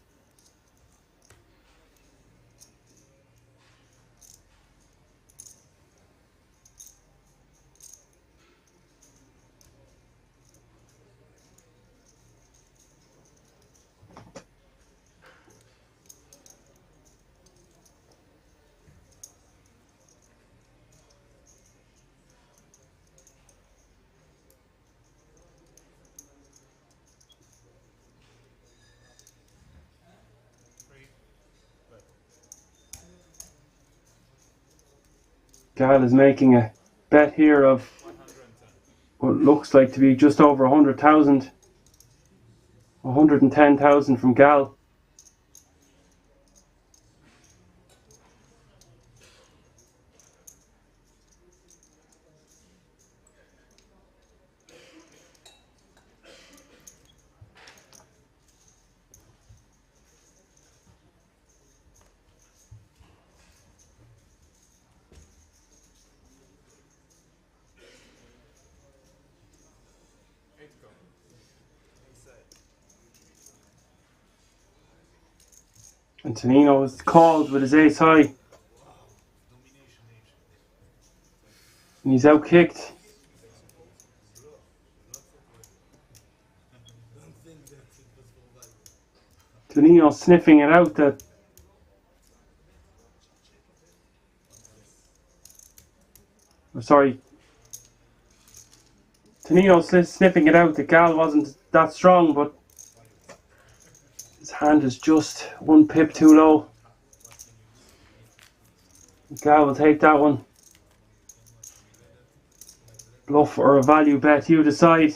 [SPEAKER 2] Gal is making a bet here of what looks like to be just over 100,000. 110,000 from Gal. And Tonino is called with his ace high. And he's out kicked. Tonino sniffing it out that Tonino sniffing it out that Gal wasn't that strong, but his hand is just 1 pip too low. Gal will take that one. Bluff or a value bet, you decide.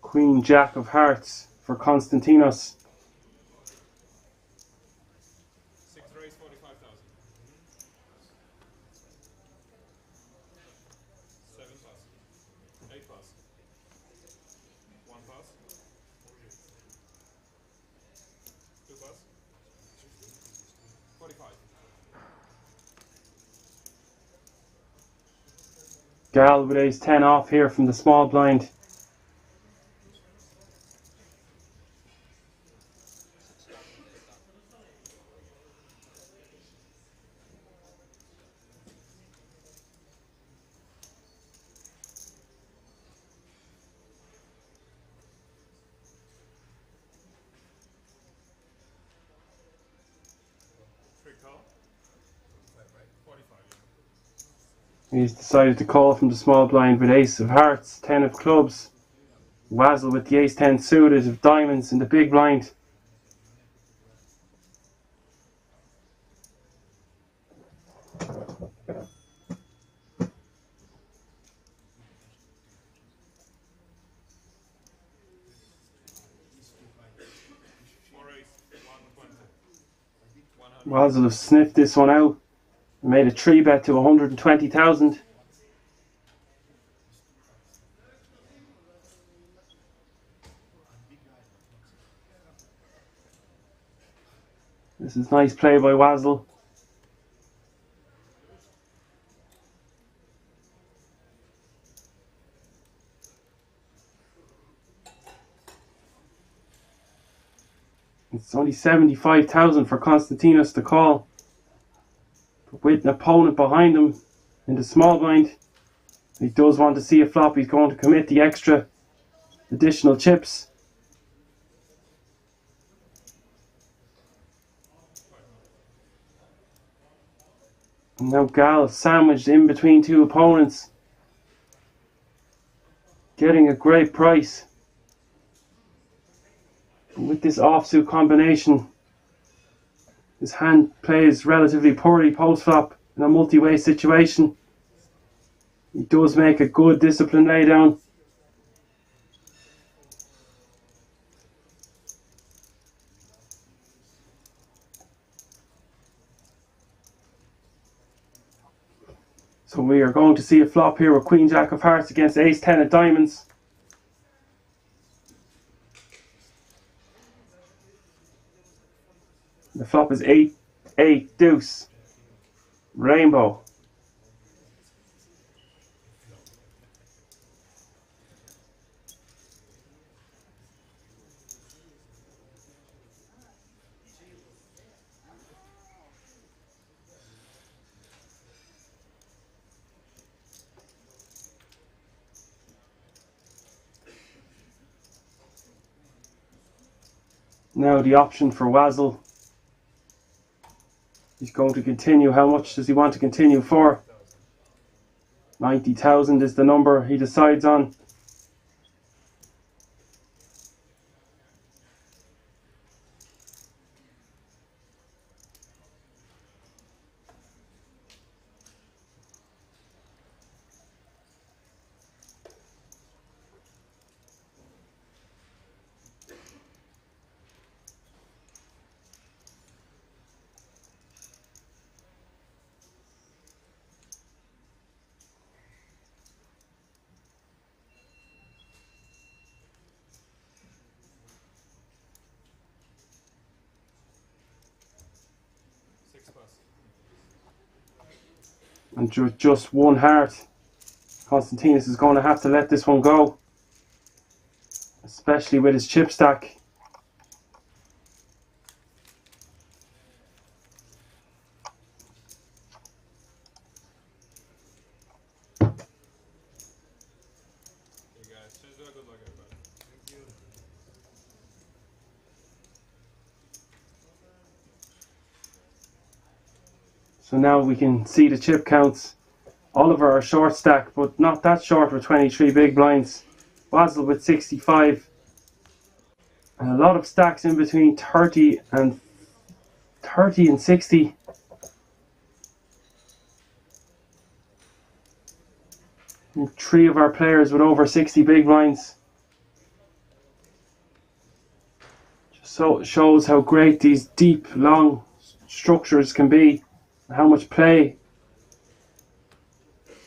[SPEAKER 2] Queen Jack of Hearts for Konstantinos.
[SPEAKER 1] 6 raise 45,000. 7 pass. 8 pass. 1 pass. 2 pass. 45.
[SPEAKER 2] Gal with ace 10 off here from the small blind. He's decided to call from the small blind with ace of hearts, 10 of clubs. Wazzle with the ace 10 suited of diamonds in the big blind. Wazzle have sniffed this one out. Made a 3 bet to 120,000. This is nice play by Wazzle. It's only 75,000 for Konstantinos to call. But with an opponent behind him in the small blind, he does want to see a flop. He's going to commit the extra additional chips. And now Gal sandwiched in between two opponents. getting a great price. And with this offsuit combination, his hand plays relatively poorly post-flop in a multi-way situation. He does make a good disciplined laydown. So we are going to see a flop here with Queen Jack of Hearts against Ace 10 of Diamonds. The flop is 8-8 deuce rainbow. Now the option for Wazzle. He's going to continue. How much does he want to continue for? 90,000 is the number he decides on. And just one heart. Konstantinos is going to have to let this one go, especially with his chip stack. So now we can see the chip counts. Oliver are short stack, but not that short with 23 big blinds. Wazzle with 65. And a lot of stacks in between 30 and 60. And 3 of our players with over 60 big blinds. So it shows how great these deep, long structures can be, and how much play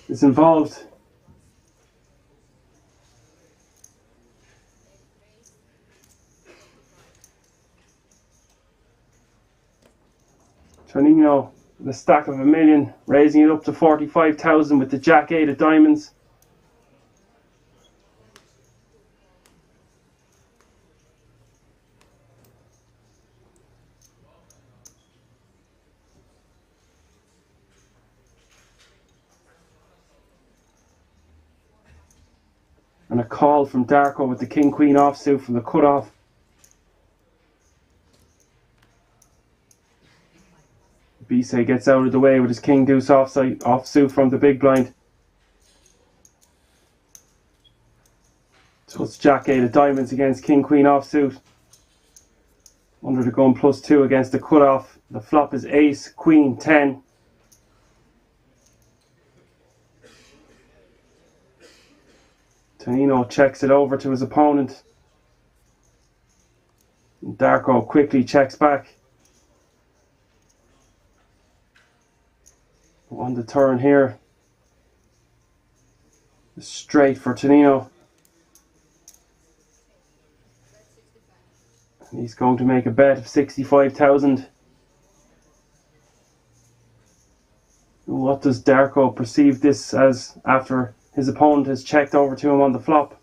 [SPEAKER 2] is involved. Tonino, the stack of $1 million, raising it up to 45,000 with the Jack 8 of Diamonds. And a call from Darko with the King Queen offsuit from the cutoff. Bisset gets out of the way with his King Deuce offsuit from the big blind. So it's Jack 8 of Diamonds against King Queen offsuit. Under the gun +2 against the cutoff. The flop is Ace Queen 10. Tonino checks it over to his opponent. Darko quickly checks back. On the turn here. Straight for Tonino. And he's going to make a bet of 65,000. What does Darko perceive this as after his opponent has checked over to him on the flop?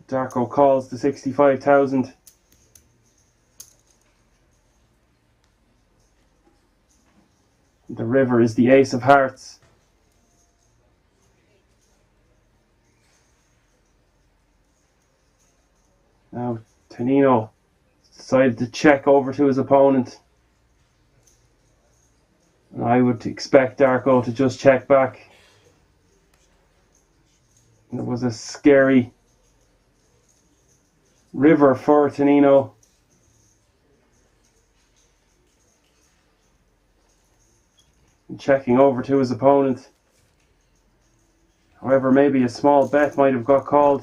[SPEAKER 2] Darko calls the 65,000. The river is the Ace of Hearts. Now Tonino decided to check over to his opponent. And I would expect Darko to just check back. It was a scary river for Tonino. And checking over to his opponent. However, maybe a small bet might have got called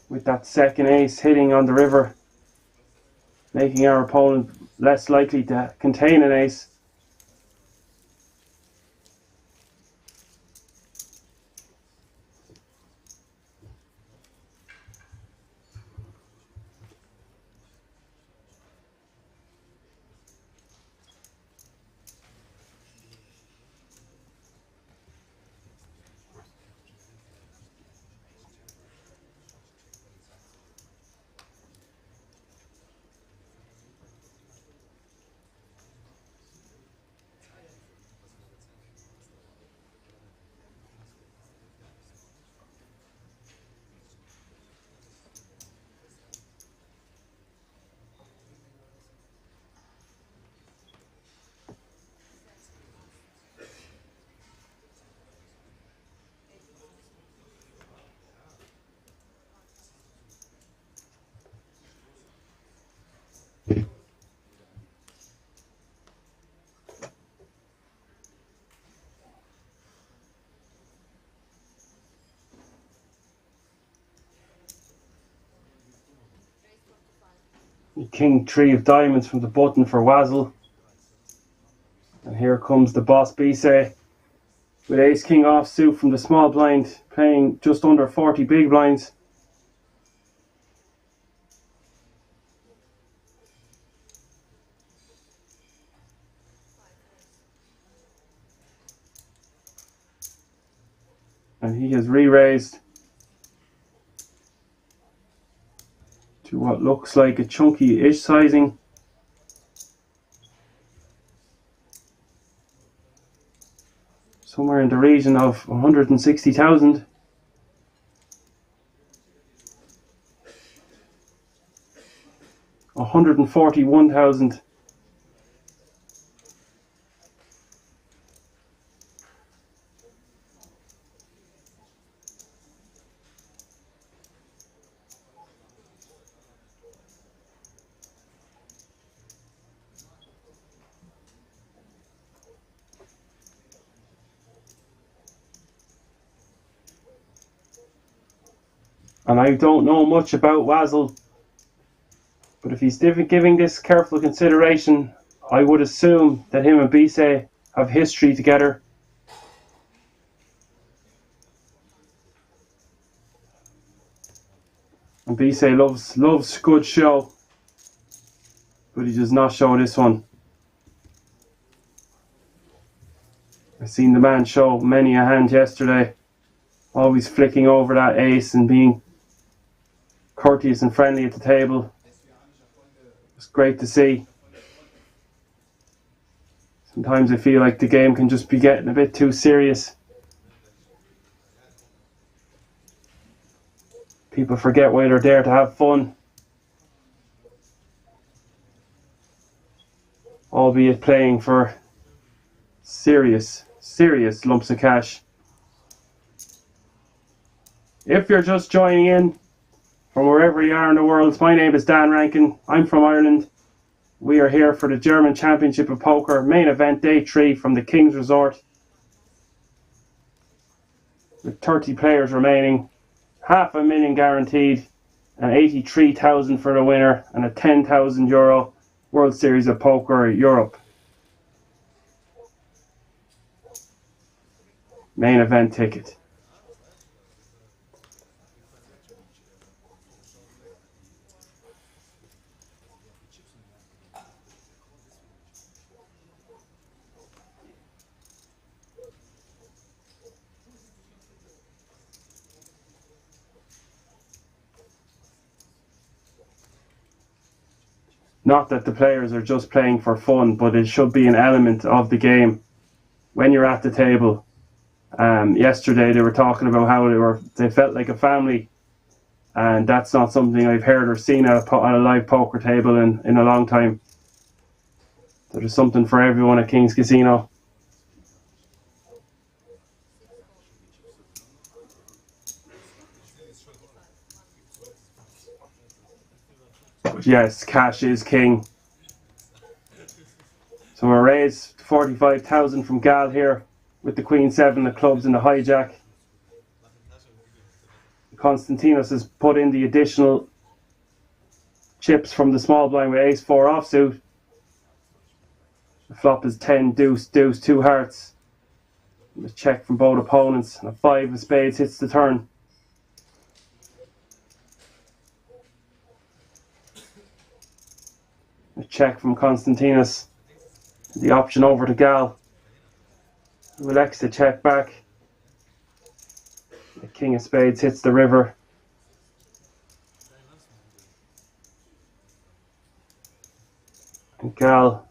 [SPEAKER 2] with that second ace hitting on the river, making our opponent less likely to contain an ace. King 3 of diamonds from the button for Wazzle. And here comes the boss Bise with ace king offsuit from the small blind, playing just under 40 big blinds. And he has re-raised to what looks like a chunky-ish sizing. Somewhere in the region of 160,000. $141,000. And I don't know much about Wazzle, but if he's giving this careful consideration, I would assume that him and Bise have history together. And Bise loves good show, but he does not show this one. I've seen the man show many a hand yesterday, always flicking over that ace and being courteous and friendly at the table. It's great to see. Sometimes I feel like the game can just be getting a bit too serious. People forget why they're there to have fun, albeit playing for serious lumps of cash. If you're just joining in from wherever you are in the world, my name is Dan Rankin. I'm from Ireland. We are here for the German Championship of Poker main event day 3 from the King's Resort. With 30 players remaining, $500,000 guaranteed, and 83,000 for the winner, and a €10,000 World Series of Poker Europe main event ticket. Not that the players are just playing for fun, but it should be an element of the game when you're at the table. Yesterday they were talking about how they felt like a family, and that's not something I've heard or seen at a live poker table in a long time. There's something for everyone at King's Casino. But yes, cash is king. So we'll raise 45,000 from Gal here with the Queen 7, the clubs and the hijack. Konstantinos has put in the additional chips from the small blind with ace 4 offsuit. The flop is 10, deuce, deuce, 2 hearts. A check from both opponents, and a 5 of spades hits the turn. A check from Konstantinos. The option over to Gal, who elects to check back. The king of spades hits the river. And Gal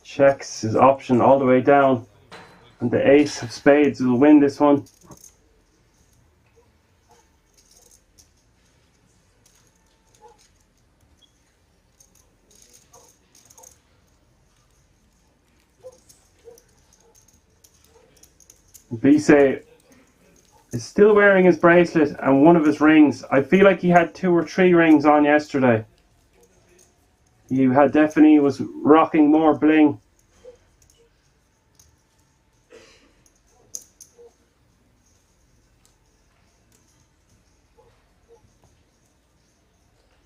[SPEAKER 2] checks his option all the way down, and the ace of spades will win this one. Bise is still wearing his bracelet and one of his rings. I feel like he had 2 or 3 rings on yesterday. He had definitely was rocking more bling.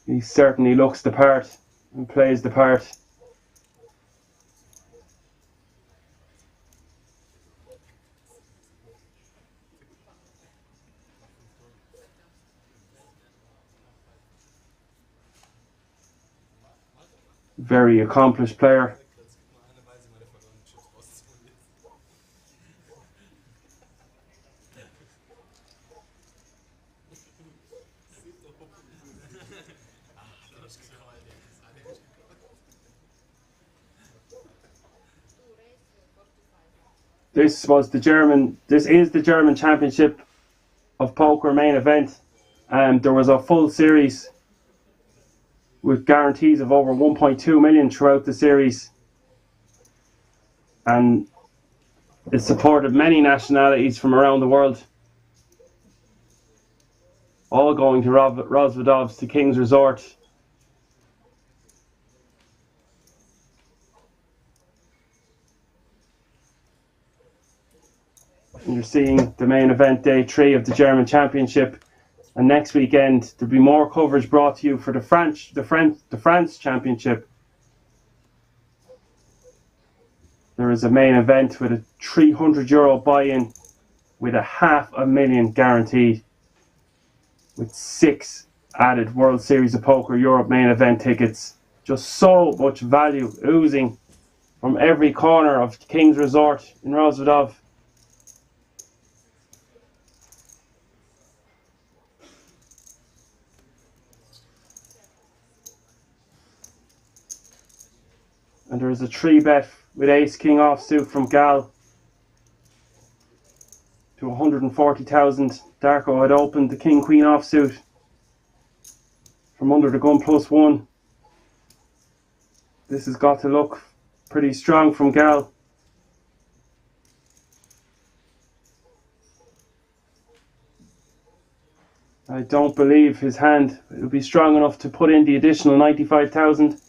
[SPEAKER 2] He certainly looks the part and plays the part. Very accomplished player. This is the German Championship of Poker main event. There was a full series with guarantees of over 1.2 million throughout the series, and it supported many nationalities from around the world, all going to Rozvadov's, the King's Resort. And you're seeing the main event day 3 of the German Championship. And next weekend there'll be more coverage brought to you for the France Championship. There is a main event with a €300 buy-in with a $500,000 guaranteed, with 6 added World Series of Poker Europe main event tickets. Just so much value oozing from every corner of King's Resort in Rozvadov. And there is a 3-bet with ace-king offsuit from Gal to 140,000. Darko had opened the king-queen offsuit from under the gun +1. This has got to look pretty strong from Gal. I don't believe his hand will be strong enough to put in the additional 95,000.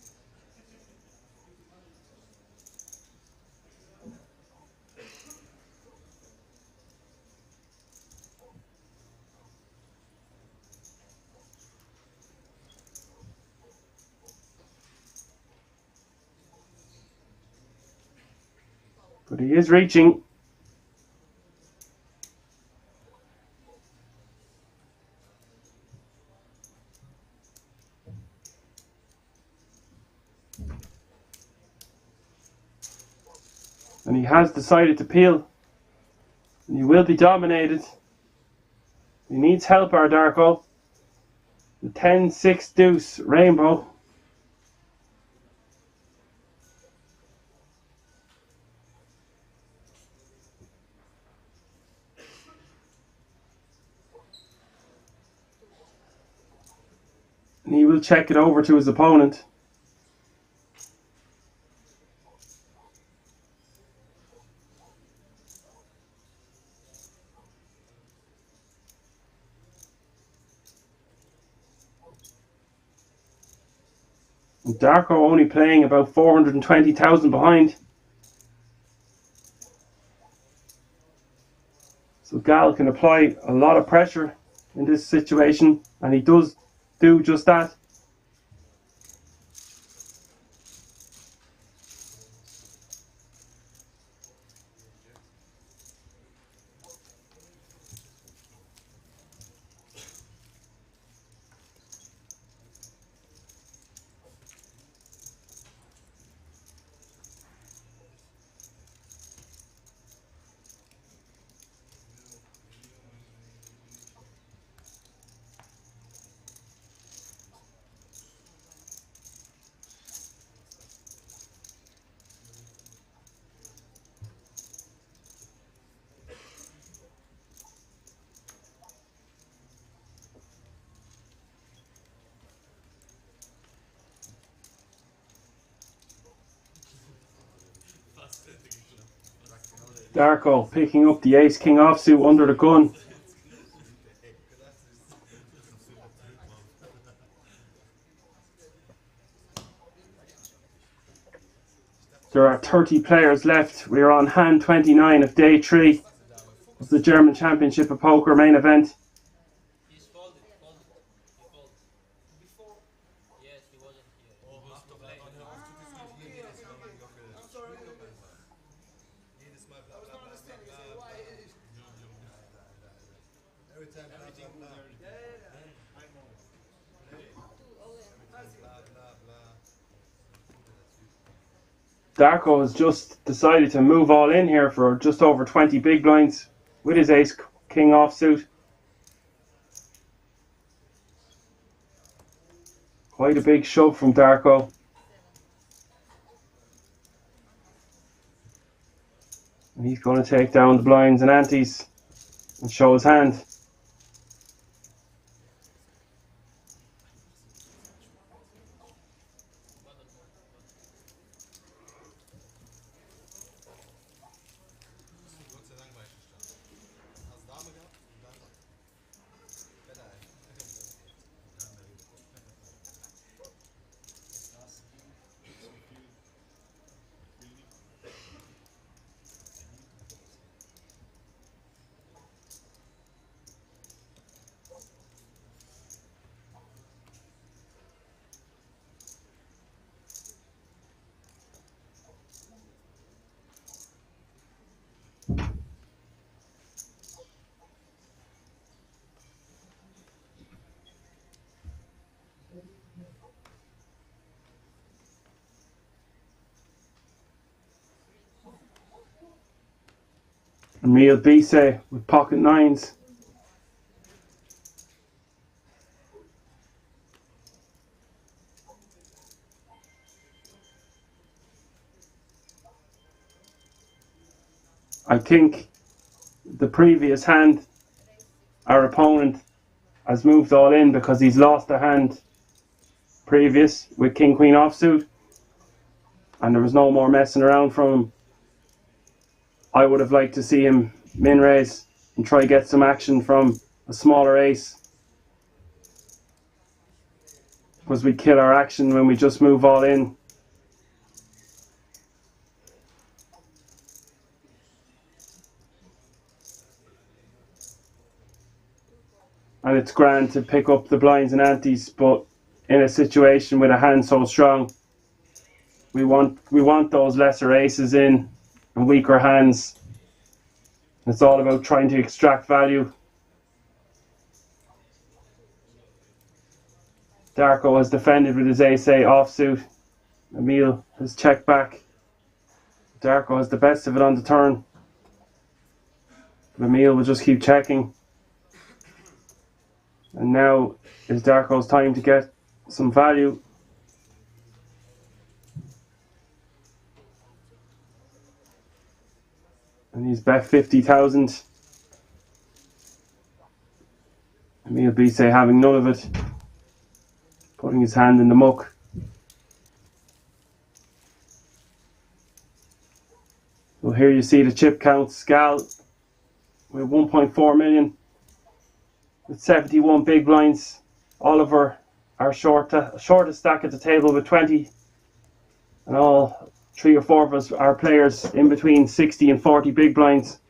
[SPEAKER 2] But he is reaching. And he has decided to peel. And he will be dominated. He needs help, our Darko. The 10-6 deuce rainbow. And he will check it over to his opponent. And Darko only playing about 420,000 behind. So Gal can apply a lot of pressure in this situation, and he does do just that. Darko picking up the ace-king offsuit under the gun. There are 30 players left. We are on hand 29 of day 3 of the German Championship of Poker main event.
[SPEAKER 4] He's folded. He folded. Before? Yes, he wasn't here.
[SPEAKER 3] I'm sorry. Every time, everything blah, blah. I know.
[SPEAKER 2] Darko has just decided to move all in here for just over 20 big blinds with his ace-king offsuit. Quite a big shove from Darko. And he's going to take down the blinds and antes and show his hand. Emil Bise with pocket nines. I think the previous hand, our opponent has moved all in because he's lost a hand previous with King Queen offsuit, and there was no more messing around from him. I would have liked to see him min raise and try get some action from a smaller ace, because we kill our action when we just move all in. And it's grand to pick up the blinds and antes, but in a situation with a hand so strong, we want those lesser aces in and weaker hands. It's all about trying to extract value. Darko has defended with his ace-8 offsuit. Emil has checked back. Darko has the best of it on the turn. Emil will just keep checking. And now is Darko's time to get some value. And he's bet 50,000. Emil Bise having none of it. Putting his hand in the muck. Well, here you see the chip counts. Gal with 1.4 million. With 71 big blinds. Oliver our shortest stack at the table with 20, and all 3 or 4 of us are players in between 60 and 40 big blinds.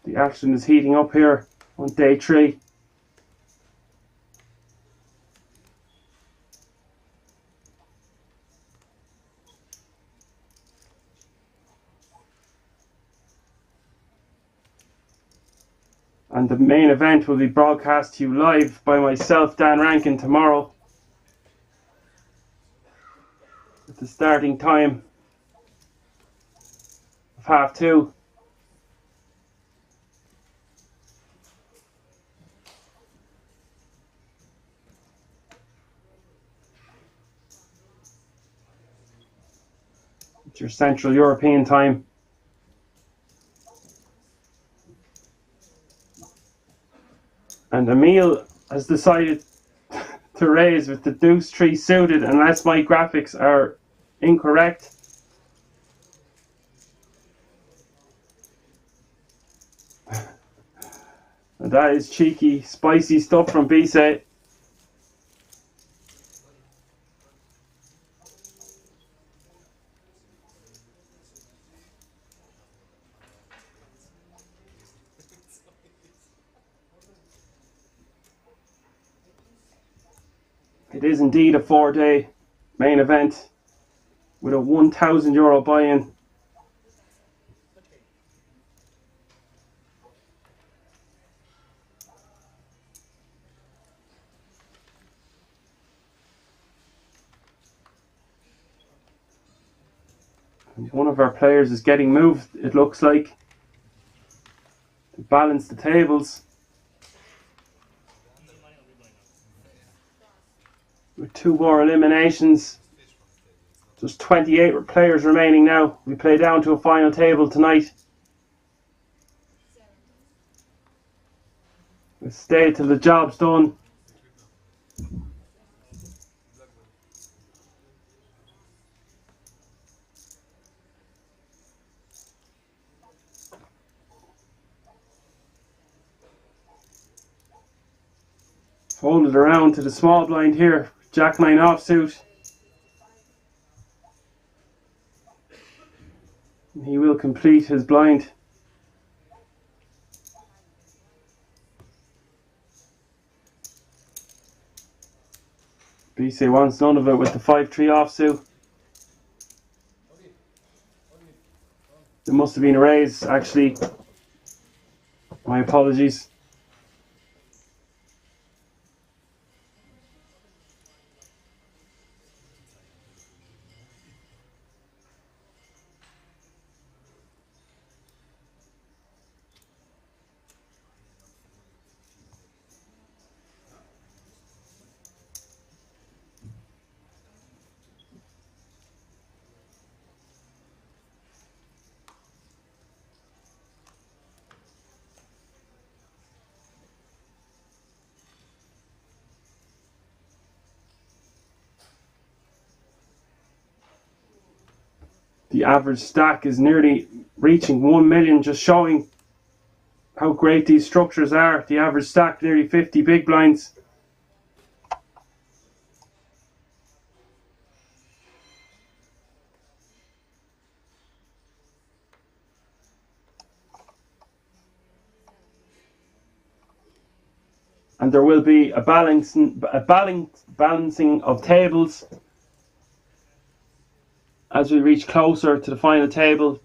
[SPEAKER 2] The action is heating up here on day 3. And the main event will be broadcast to you live by myself, Dan Rankin, tomorrow at the starting time of 2:30. It's your Central European time. And Emil has decided to raise with the deuce 3 suited, unless my graphics are incorrect. And that is cheeky, spicy stuff from Bisa. It is indeed a 4-day main event with a €1,000 buy-in. And one of our players is getting moved, it looks like, to balance the tables. With 2 more eliminations. Just 28 players remaining now. We play down to a final table tonight. We'll stay till the job's done. Fold it around to the small blind here. Jack 9 offsuit. He will complete his blind. BC wants none of it with the 5-3 offsuit. There must have been a raise, actually. My apologies. The average stack is nearly reaching 1 million, just showing how great these structures are. The average stack nearly 50 big blinds. And there will be a balancing of tables as we reach closer to the final table.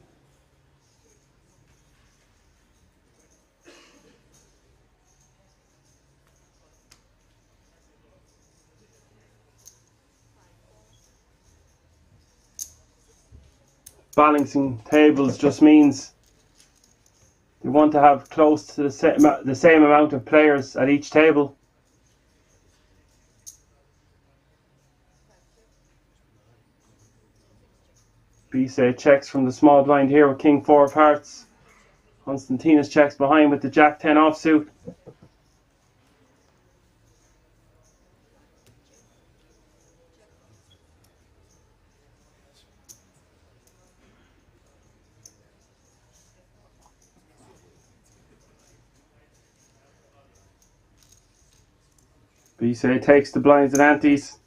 [SPEAKER 2] Balancing tables just means you want to have close to the same amount of players at each table. Bisa checks from the small blind here with King 4 of hearts. Constantinos checks behind with the Jack 10 offsuit. Bisset takes the blinds and antes.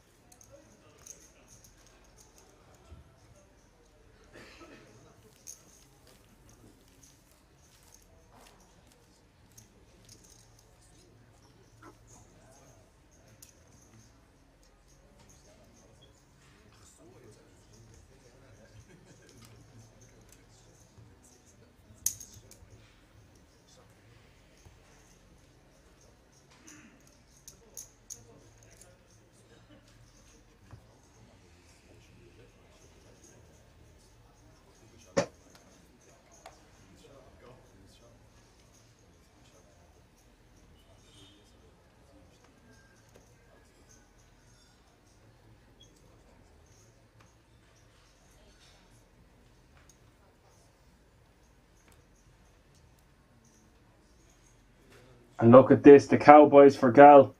[SPEAKER 2] And look at this, the Cowboys for Gal.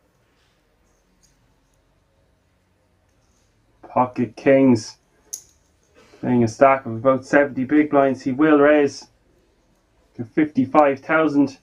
[SPEAKER 2] Pocket Kings. Playing a stack of about 70 big blinds. He will raise to 55,000.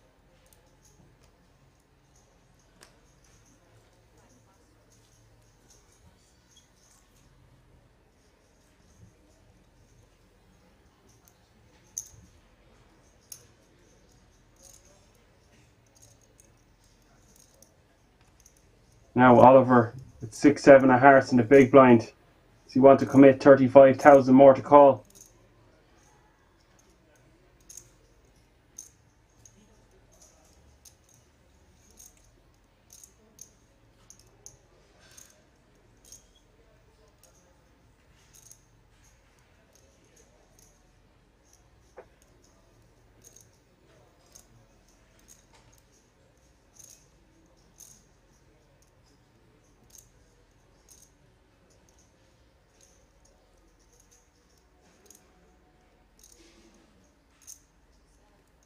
[SPEAKER 2] Now Oliver with 6-7 of hearts in the big blind. Does he want to commit 35,000 more to call?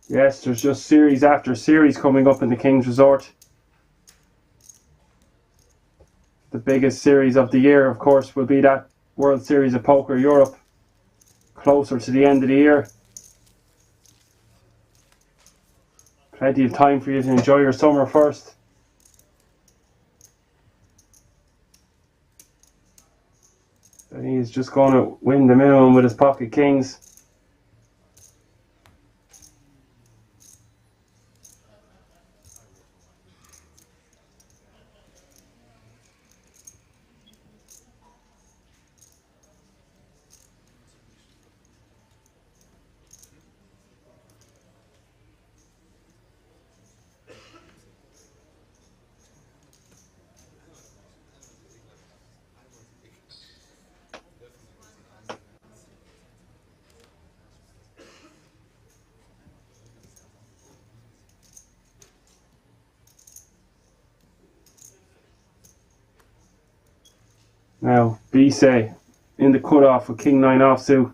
[SPEAKER 2] Yes, there's just series after series coming up in the King's Resort. The biggest series of the year, of course, will be that World Series of Poker Europe, closer to the end of the year. Plenty of time for you to enjoy your summer first. And he's just going to win the minimum with his pocket kings. Now, Bisset in the cutoff with King 9 offsuit.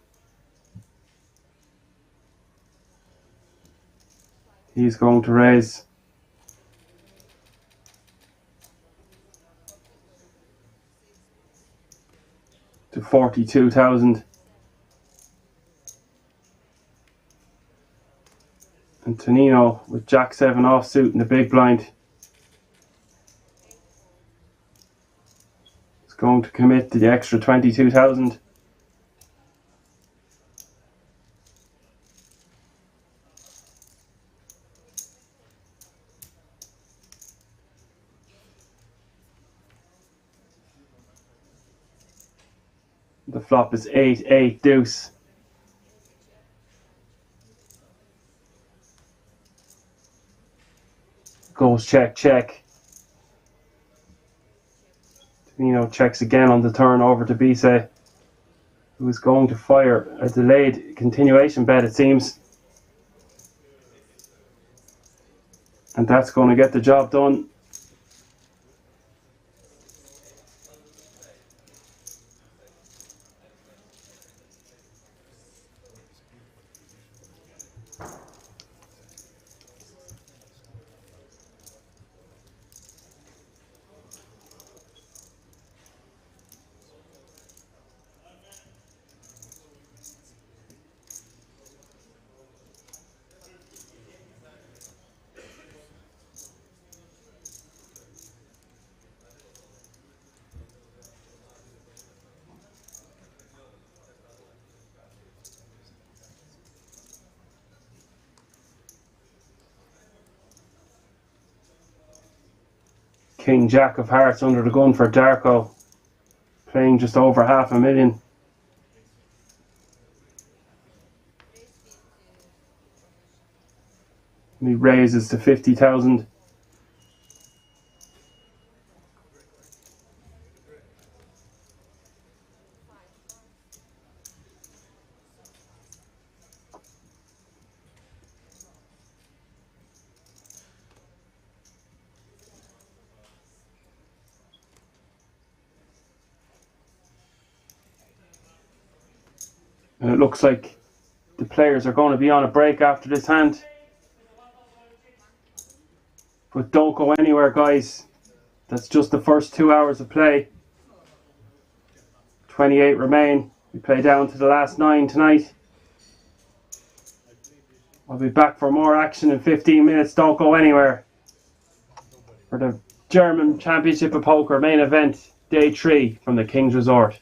[SPEAKER 2] He's going to raise to 42,000. And Tonino with Jack 7 offsuit in the big blind is going to commit to the extra 22,000. The flop is 8-8 deuce. Goes check, check. Tonino checks again on the turn over to Bisset, who is going to fire a delayed continuation bet, it seems. And that's going to get the job done. King Jack of Hearts under the gun for Darko, playing just over $500,000. And he raises to 50,000. And it looks like the players are going to be on a break after this hand. But don't go anywhere, guys. That's just the first 2 hours of play. 28 remain. We play down to the last 9 tonight. I'll be back for more action in 15 minutes. Don't go anywhere. For the German Championship of Poker main event, day 3 from the King's Resort.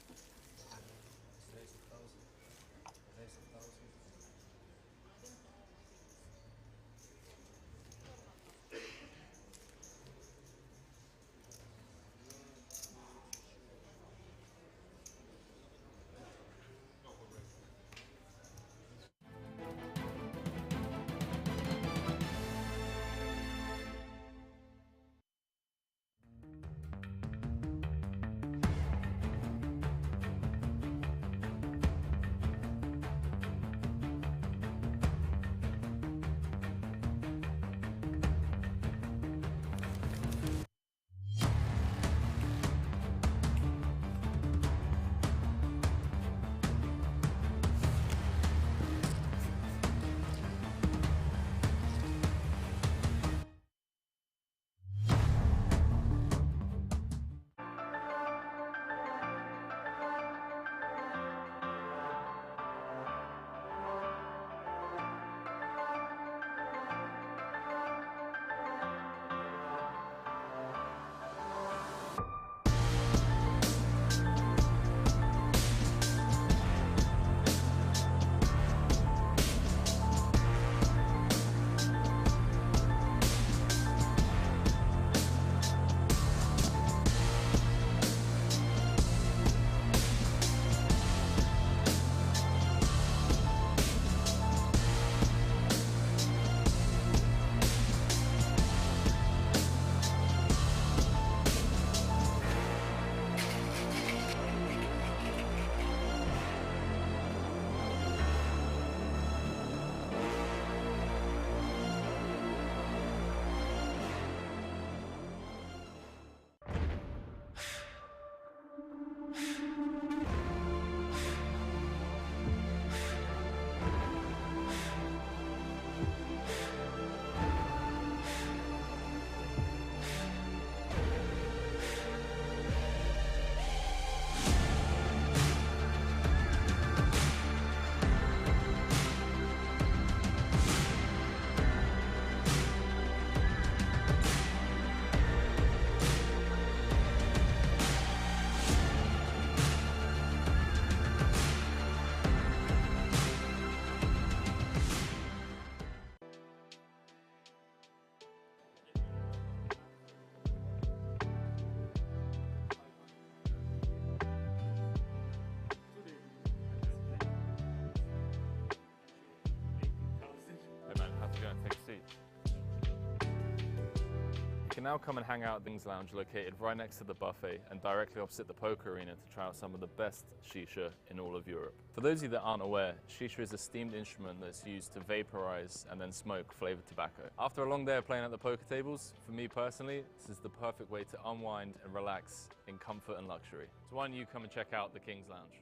[SPEAKER 1] You can now come and hang out at the King's Lounge, located right next to the buffet and directly opposite the poker arena, to try out some of the best shisha in all of Europe. For those of you that aren't aware, shisha is a steamed instrument that's used to vaporize and then smoke flavored tobacco. After a long day of playing at the poker tables, for me personally, this is the perfect way to unwind and relax in comfort and luxury. So why don't you come and check out the King's Lounge?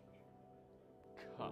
[SPEAKER 1] Cut.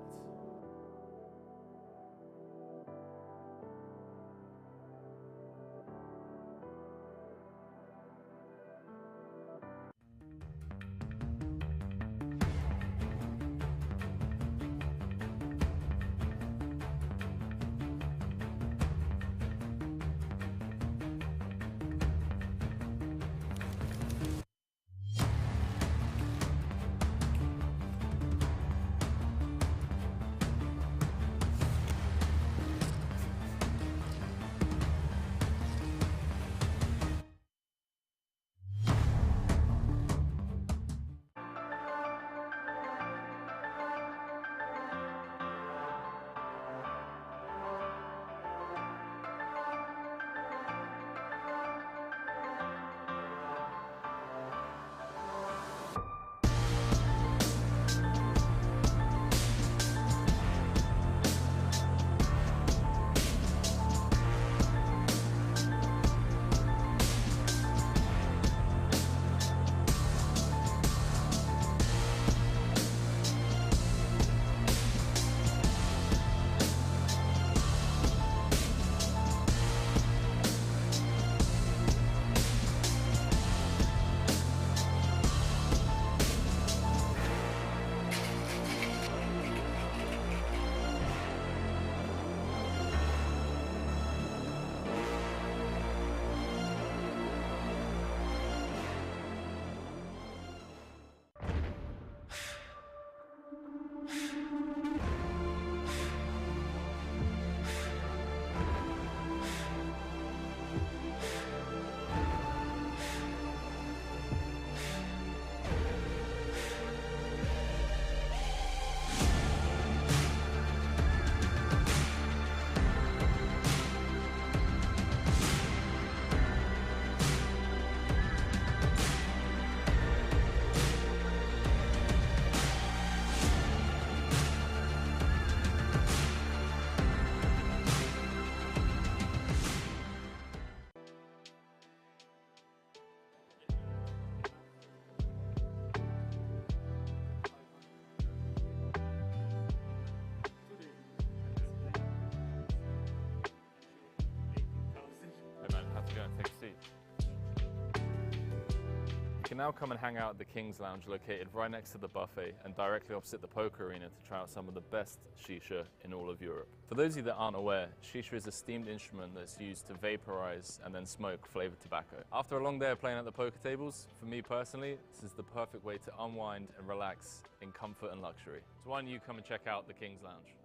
[SPEAKER 1] You can now come and hang out at the King's Lounge located right next to the buffet and directly opposite the poker arena to try out some of the best shisha in all of Europe. For those of you that aren't aware, shisha is a steamed instrument that's used to vaporize and then smoke flavored tobacco. After a long day of playing at the poker tables, for me personally, this is the perfect way to unwind and relax in comfort and luxury. So why don't you come and check out the King's Lounge?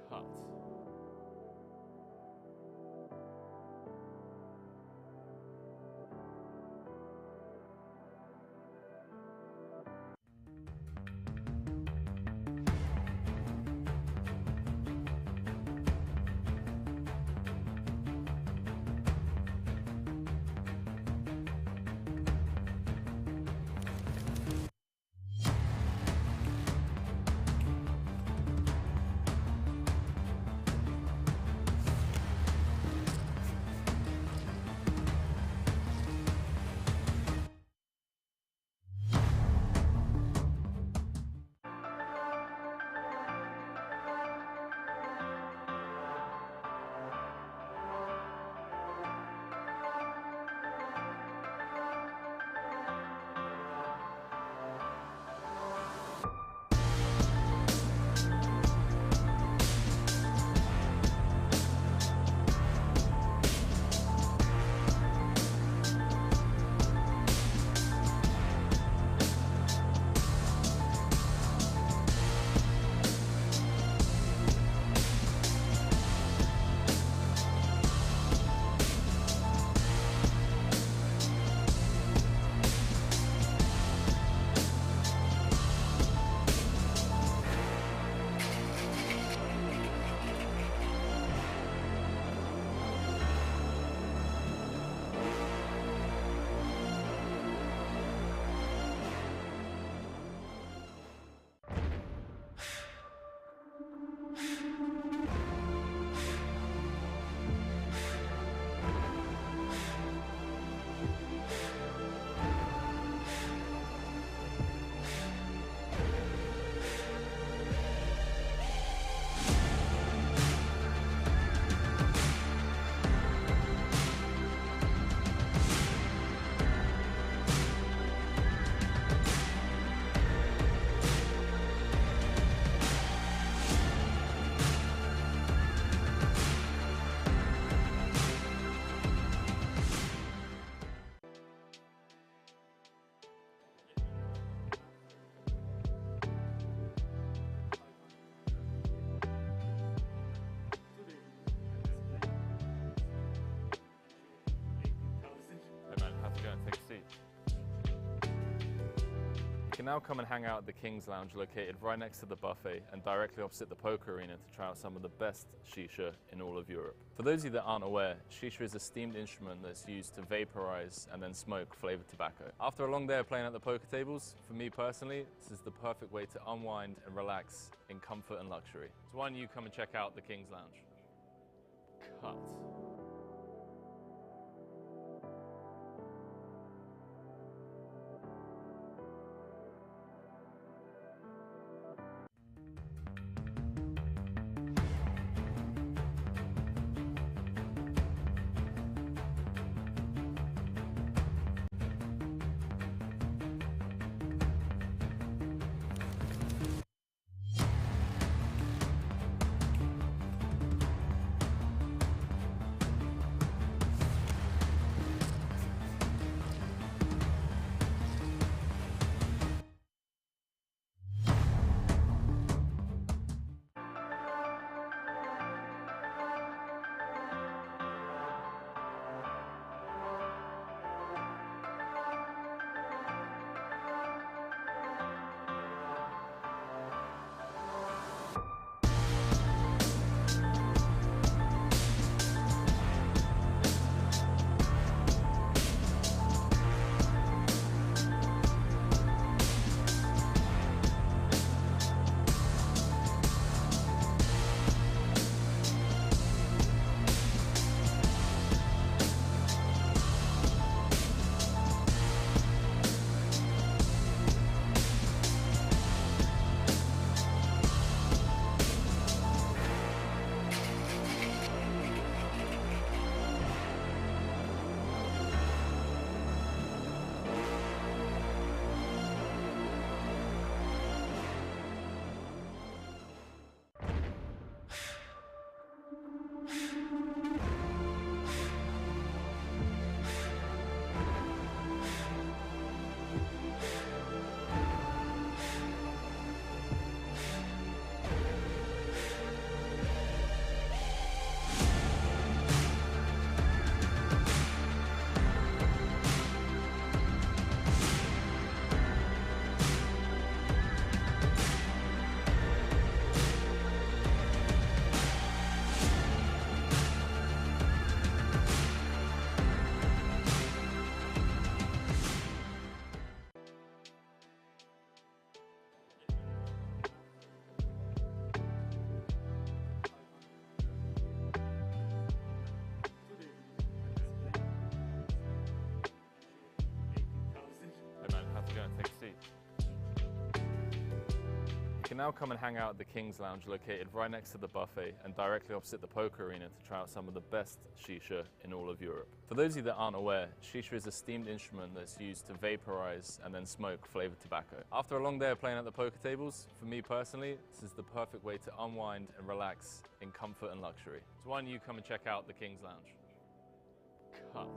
[SPEAKER 1] Cut. Take a seat. You can now come and hang out at the King's Lounge located right next to the buffet and directly opposite the poker arena to try out some of the best shisha in all of Europe. For those of you that aren't aware, shisha is a steamed instrument that's used to vaporize and then smoke flavored tobacco. After a long day of playing at the poker tables, for me personally, this is the perfect way to unwind and relax in comfort and luxury. So why don't you come and check out the King's Lounge? Cut. can now come and hang out at the King's Lounge located right next to the buffet and directly opposite the poker arena to try out some of the best shisha in all of Europe. For those of you that aren't aware, shisha is a steamed instrument that's used to vaporize and then smoke flavored tobacco. After a long day of playing at the poker tables, for me personally, this is the perfect way to unwind and relax in comfort and luxury. So why don't you come and check out the King's Lounge? Cut.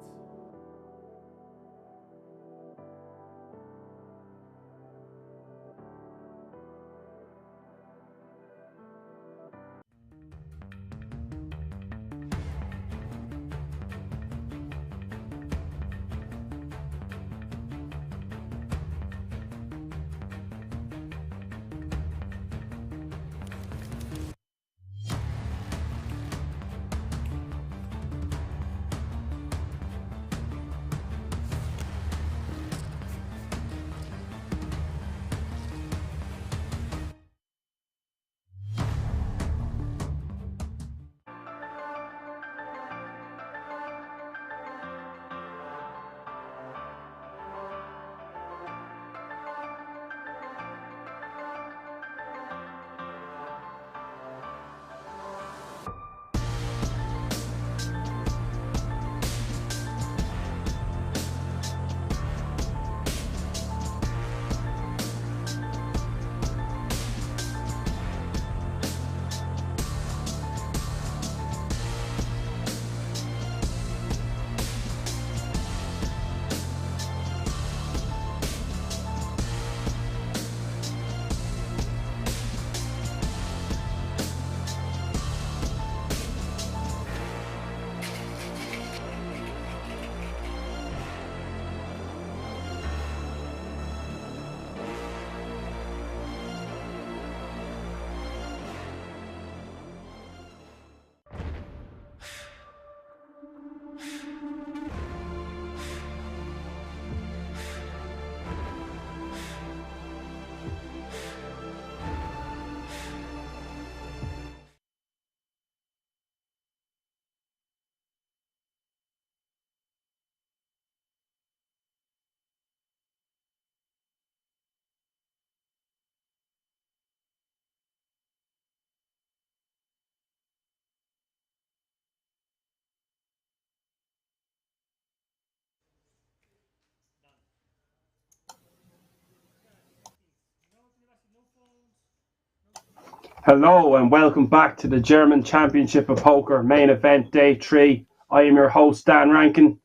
[SPEAKER 2] Hello and welcome back to the German Championship of Poker Main Event Day 3. I am your host Dan Rankin.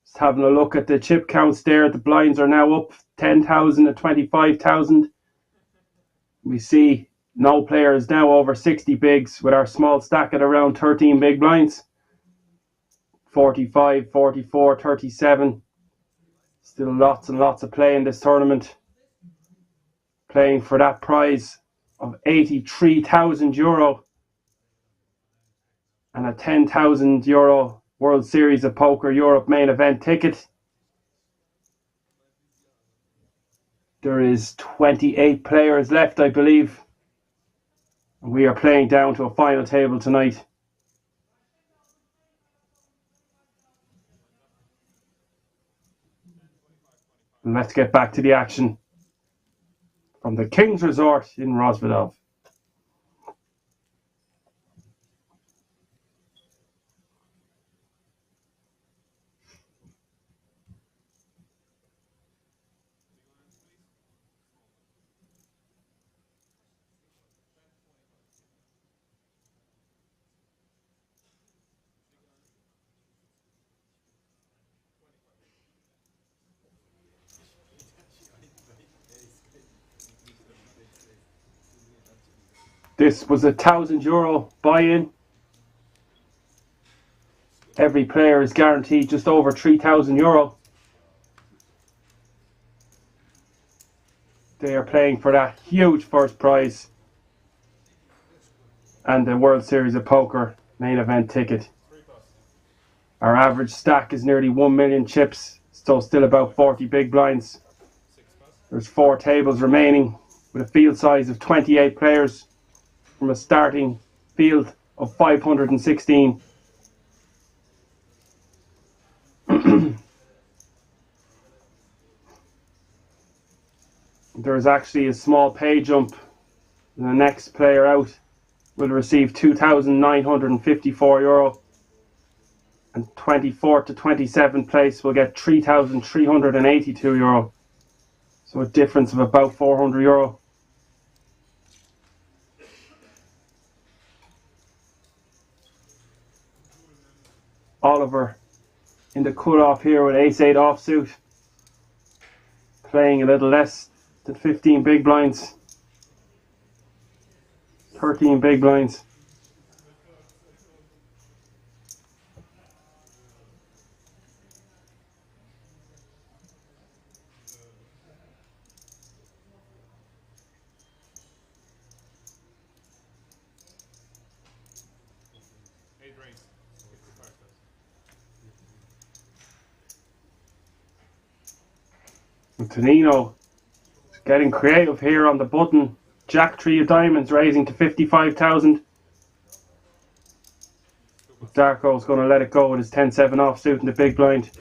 [SPEAKER 2] Just having a look at the chip counts there. The blinds are now up 10,000 and 25,000. We see no players now over 60 bigs with our small stack at around 13 big blinds. 45, 44, 37. Still lots and lots of play in this tournament. Playing for that prize of €83,000 and a €10,000 World Series of Poker Europe main event ticket. There is 28 players left, I believe. And we are playing down to a final table tonight. And let's get back to the action from the King's Resort in Rozvadov. This was a €1,000 buy-in. Every player is guaranteed just over €3,000. They are playing for that huge first prize and the World Series of Poker main event ticket. Our average stack is nearly 1 million chips, so still about 40 big blinds. There's 4 tables remaining with a field size of 28 players from a starting field of 516. There is actually a small pay jump And the next player out will receive €2,954. And 24th to 27th place will get €3,382. So a difference of about €400. Oliver in the cut-off here with ace-8 offsuit, playing a little less than 15 big blinds, 13 big blinds. And Tonino getting creative here on the button. Jack 3 of diamonds raising to 55,000. Darko's going to let it go with his 10-7 offsuit in the big blind.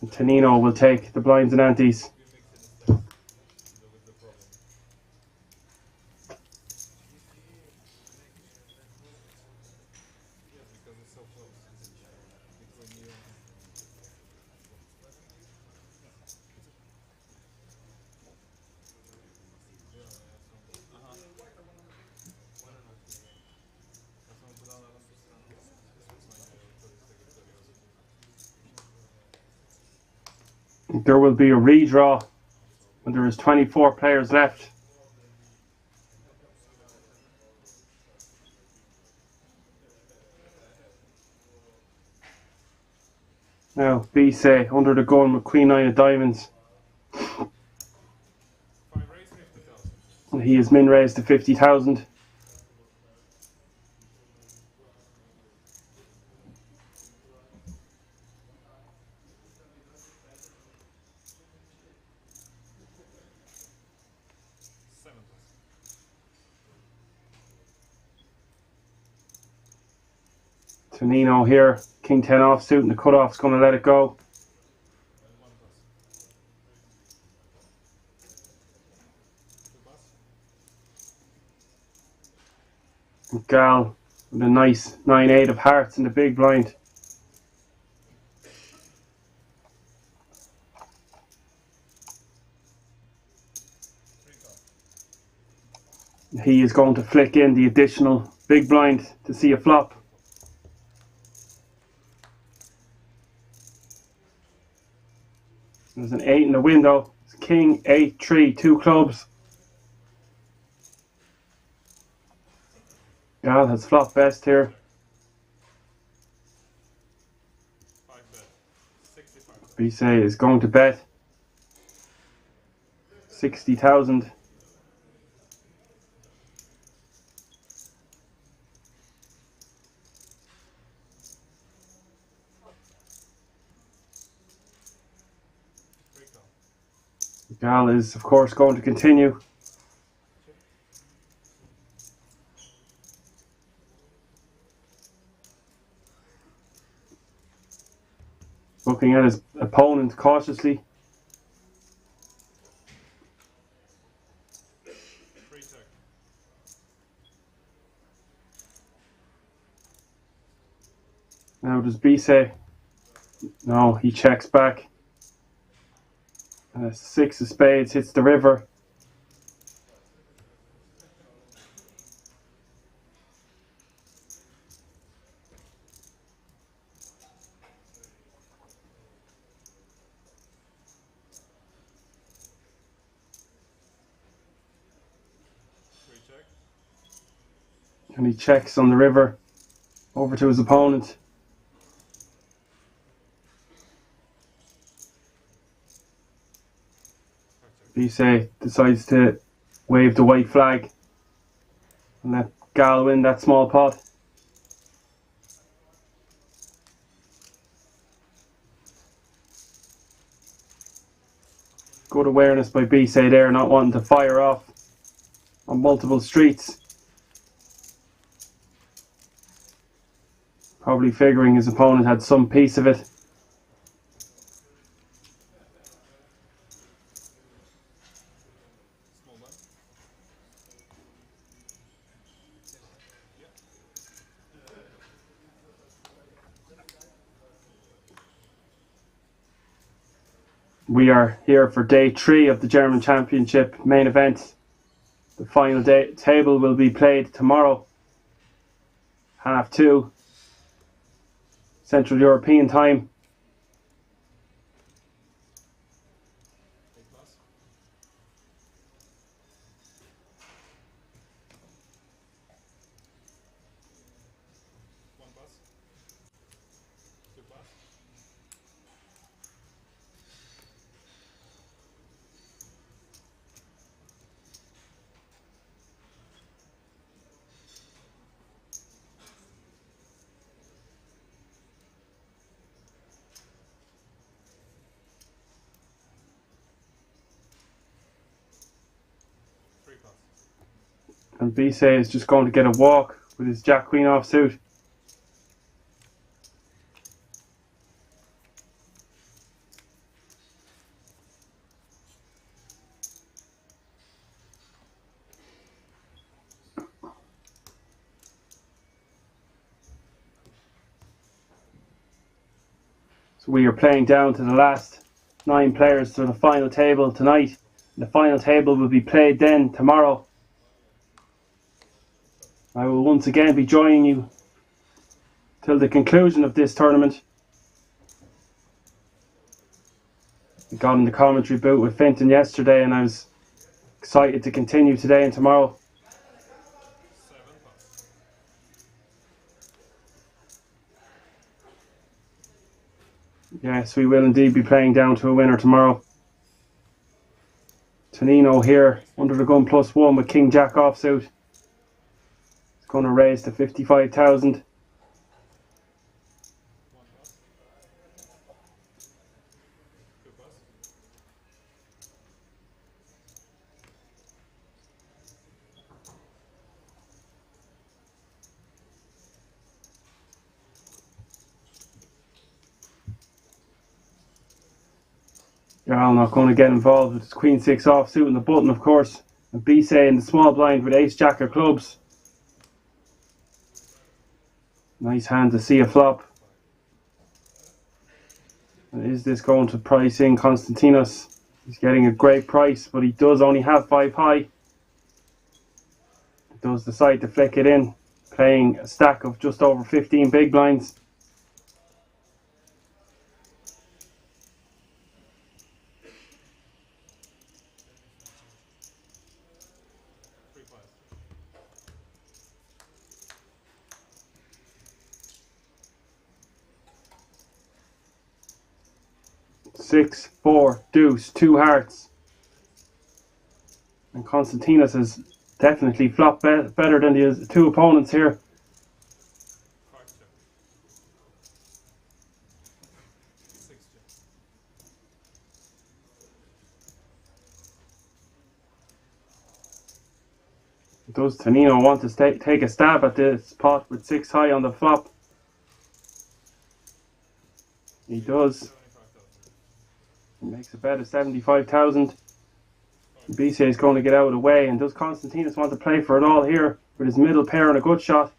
[SPEAKER 2] And Tonino will take the blinds and antes. There will be a redraw when there is 24 players left. Now Bise under the gun with Queen 9 of diamonds. And he is min raised to 50,000. Tonino here, King 10 offsuit, and the cutoff's going to let it go. And Gal with a nice 9-8 of hearts in the big blind. He is going to flick in the additional big blind to see a flop. There's an 8 in the window. It's King 8-3, 2 clubs. Gal has flop best here. Bise is going to bet 60,000. Gal is, of course, going to continue. Looking at his opponent cautiously. Now does Bise? No, he checks back. 6 of spades hits the river. And he checks on the river over to his opponent. Bise decides to wave the white flag and let Gal win that small pot. Good awareness by Bise there, not wanting to fire off on multiple streets. Probably figuring his opponent had some piece of it. We are here for day 3 of the German Championship main event. The final table will be played tomorrow, 2:30 Central European time. And Vise is just going to get a walk with his Jack Queen offsuit. So we are playing down to the last 9 players to the final table tonight. The final table will be played then tomorrow. I will once again be joining you till the conclusion of this tournament. I got in the commentary booth with Finton yesterday and I was excited to continue today and tomorrow. Yes, we will indeed be playing down to a winner tomorrow. Tonino here under the gun +1 with King Jack offsuit. It's going to raise to 55,000. Jarl not going to get involved with his Queen 6 offsuit and the button, of course. And Bisay in the small blind with Ace Jack of clubs. Nice hand to see a flop. And is this going to price in Konstantinos? He's getting a great price, but he does only have 5 high. He does decide to flick it in, playing a stack of just over 15 big blinds. Six, 4, deuce, 2 hearts. And Konstantinos has definitely flopped better than the 2 opponents here. Does Tonino want to take a stab at this pot with 6 high on the flop? He does. He makes a bet of 75,000. Bisay is going to get out of the way. And does Konstantinos want to play for it all here with his middle pair and a good shot?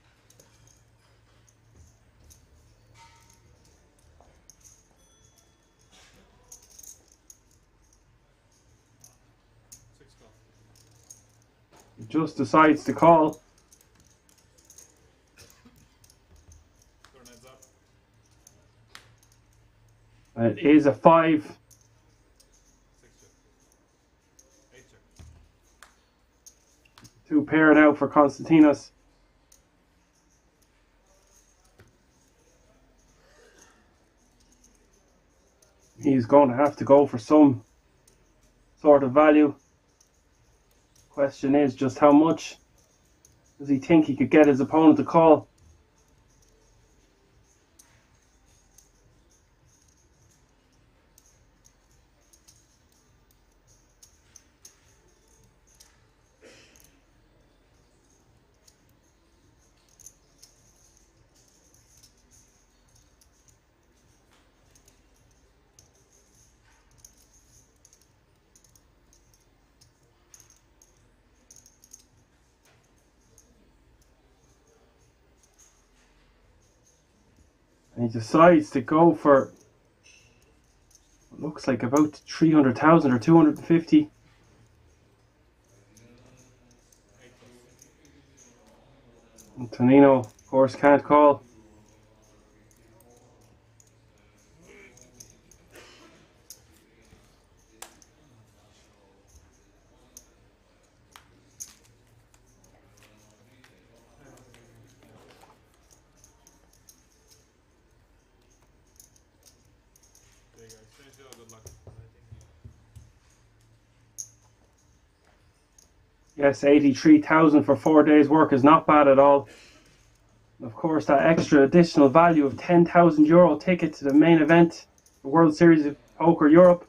[SPEAKER 2] He just decides to call. And it is a 5. Two pair now for Konstantinos. He's going to have to go for some sort of value. Question is just how much does he think he could get his opponent to call? And he decides to go for looks like about 300,000 or 250. And Tonino, of course, can't call. Yes, 83,000 for 4 days work is not bad at all. And of course, that extra additional value of €10,000 ticket to the main event, the World Series of Poker Europe.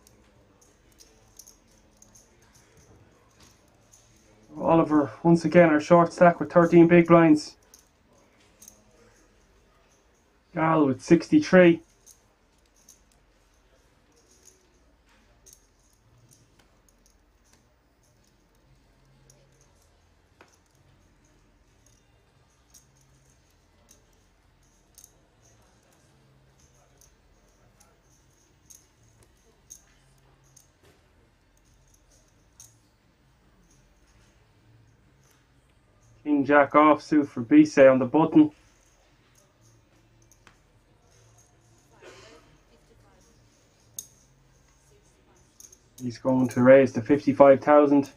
[SPEAKER 2] Oliver, once again, our short stack with 13 big blinds. Gal with 63. King Jack offsuit for Bise on the button. He's going to raise to 55,000.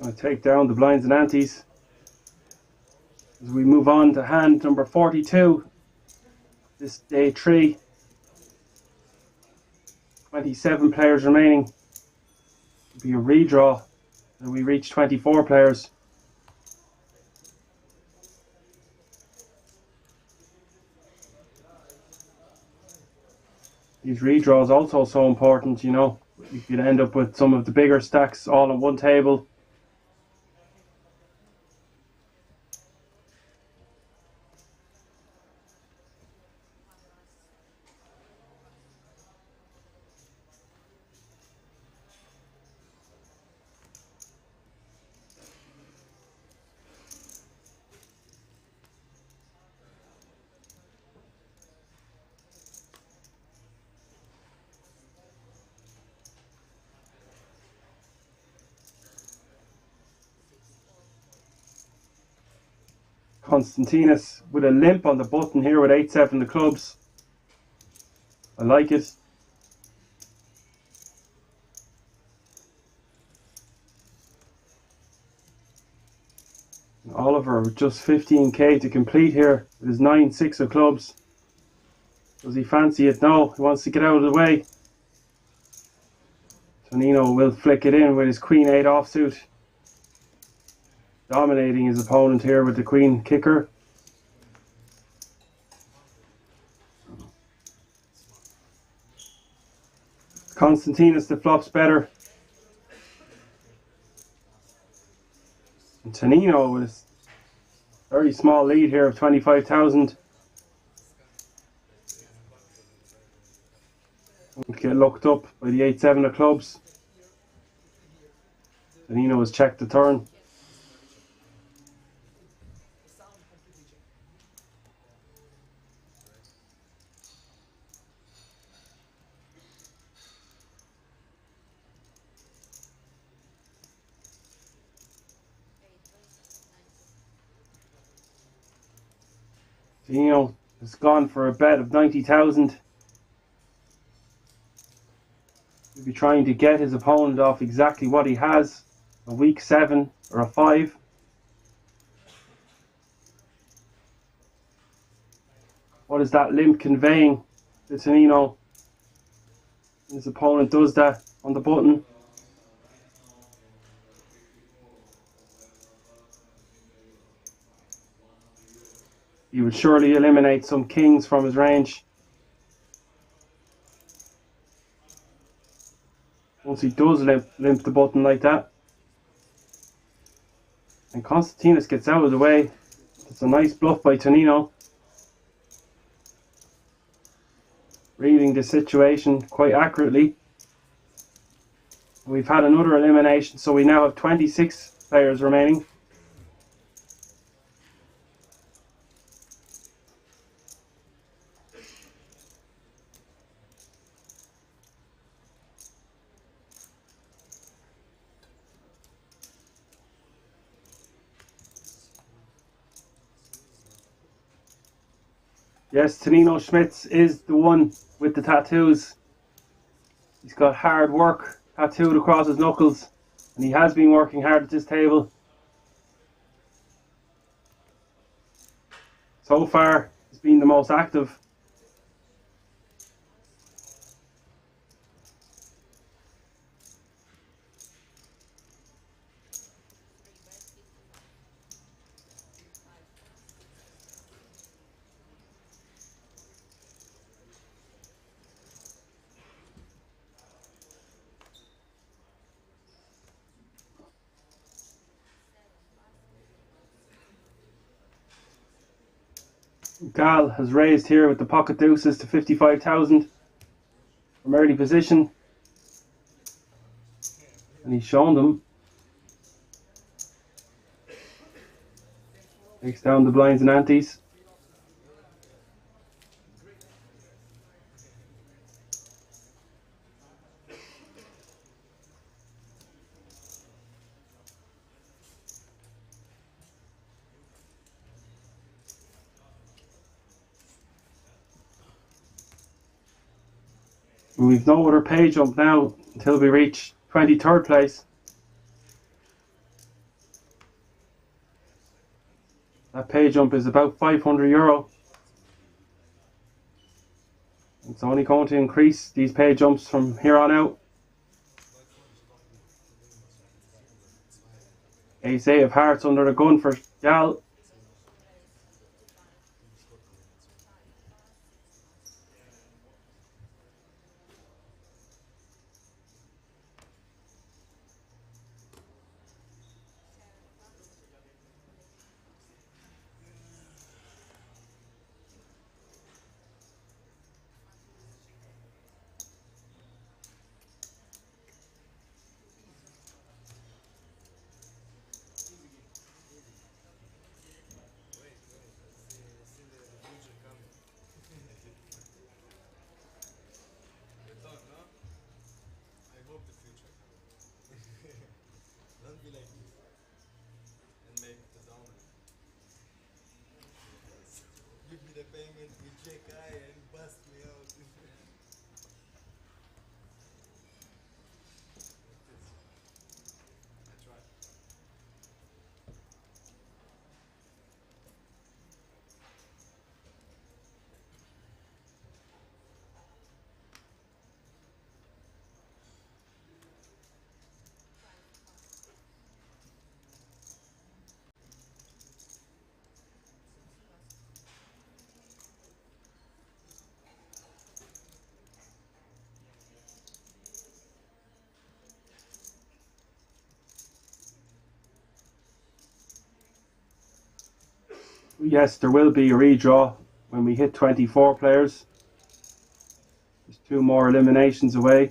[SPEAKER 2] I'll take down the blinds and antes as we move on to hand number 42. This day 3. 27 players remaining. It'll be a redraw and we reach 24 players. These redraws also so important, you know. You could end up with some of the bigger stacks all on one table. Konstantinos with a limp on the button here with 8-7 the clubs. I like it. And Oliver with just 15k to complete here with his 9-6 of clubs. Does he fancy it? No, he wants to get out of the way. Tonino will flick it in with his Queen 8 offsuit. Dominating his opponent here with the Queen kicker. Konstantinos the flops better. And Tonino with a very small lead here of 25,000. Get looked up by the 8-7 of clubs. Tonino has checked the turn. Tonino has gone for a bet of 90,000. He'll be trying to get his opponent off exactly what he has. A weak 7 or a 5. What is that limp conveying to Tonino? His opponent does that on the button. He would surely eliminate some kings from his range. Once he does limp the button like that. And Konstantinos gets out of the way. It's a nice bluff by Tonino. Reading the situation quite accurately. We've had another elimination, so we now have 26 players remaining. Yes, Tonino Schmitz is the one with the tattoos. He's got hard work tattooed across his knuckles, and he has been working hard at this table. So far, he's been the most active. Gal has raised here with the pocket deuces to 55,000 from early position, and he's shown them. Takes down the blinds and antes. We've no other pay jump now until we reach 23rd place. That pay jump is about €500. It's only going to increase these pay jumps from here on out. Ace-8 of hearts under the gun for Gal.
[SPEAKER 3] Payment with JKI and bust me out. I tried.
[SPEAKER 2] Yes, there will be a redraw when we hit 24 players. There's 2 more eliminations away.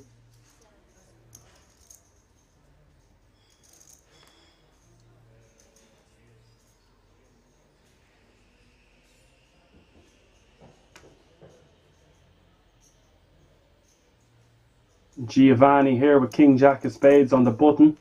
[SPEAKER 2] Giovanni here with King Jack of Spades on the button.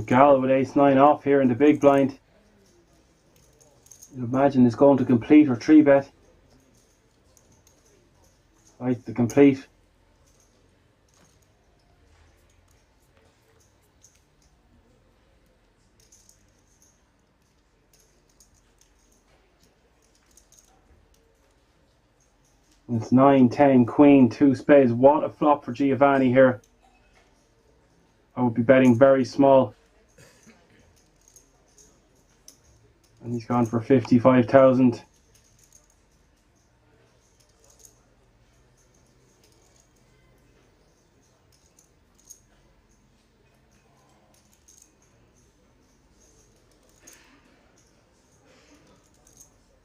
[SPEAKER 2] Gal with ace-9 off here in the big blind. You'd imagine is going to complete her 3-bet. Right, the complete. It's 9, 10, queen, 2 spades. What a flop for Giovanni here. I would be betting very small. And he's gone for 55,000.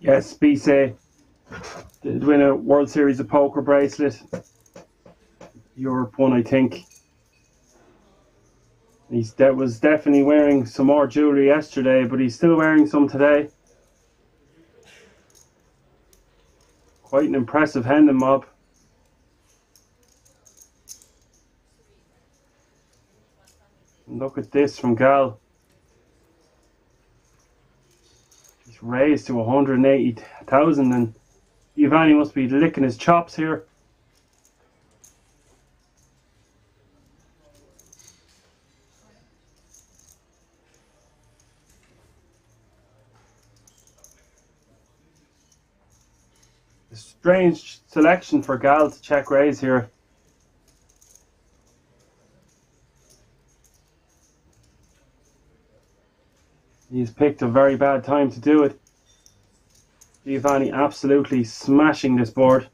[SPEAKER 2] Yes, Bise did win a World Series of Poker bracelet. Europe one, I think. That was definitely wearing some more jewellery yesterday, but he's still wearing some today. Quite an impressive Hendon mob. And look at this from Gal. He's raised to 180,000 and Giovanni must be licking his chops here. A strange selection for Gal to check raise here. He's picked a very bad time to do it. Giovanni absolutely smashing this board.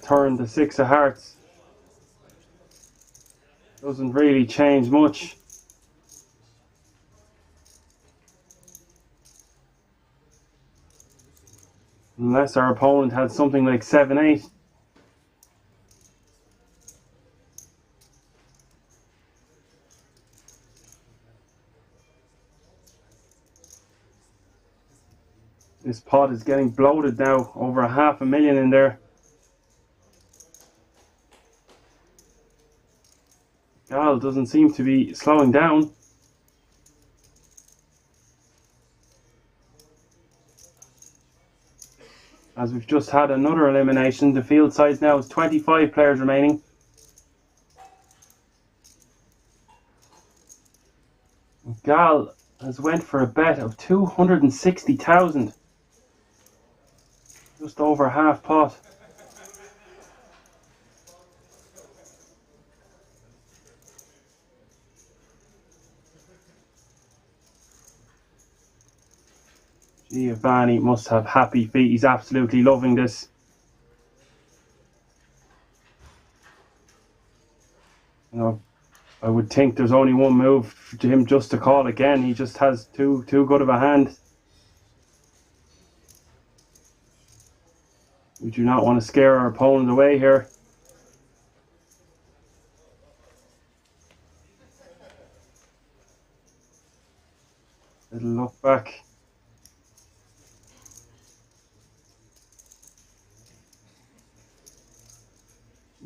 [SPEAKER 2] Turn the 6 of hearts. Doesn't really change much. Unless our opponent had something like 7-8. This pot is getting bloated now, over 500,000 in there. Gal doesn't seem to be slowing down. As we've just had another elimination, the field size now is 25 players remaining. Gal has went for a bet of 260,000. Just over half pot. Giovanni must have happy feet. He's absolutely loving this. You know, I would think there's only one move to him just to call again. He just has too good of a hand. We do not want to scare our opponent away here. Little look back.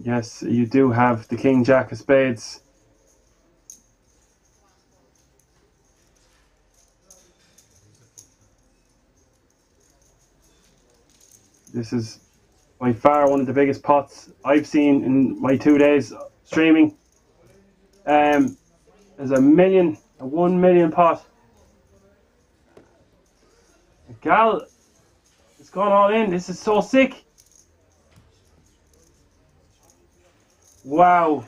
[SPEAKER 2] Yes, you do have the King Jack of Spades. This is by far one of the biggest pots I've seen in my 2 days streaming. There's a 1 million pot. Gal, it's gone all in. This is so sick. Wow,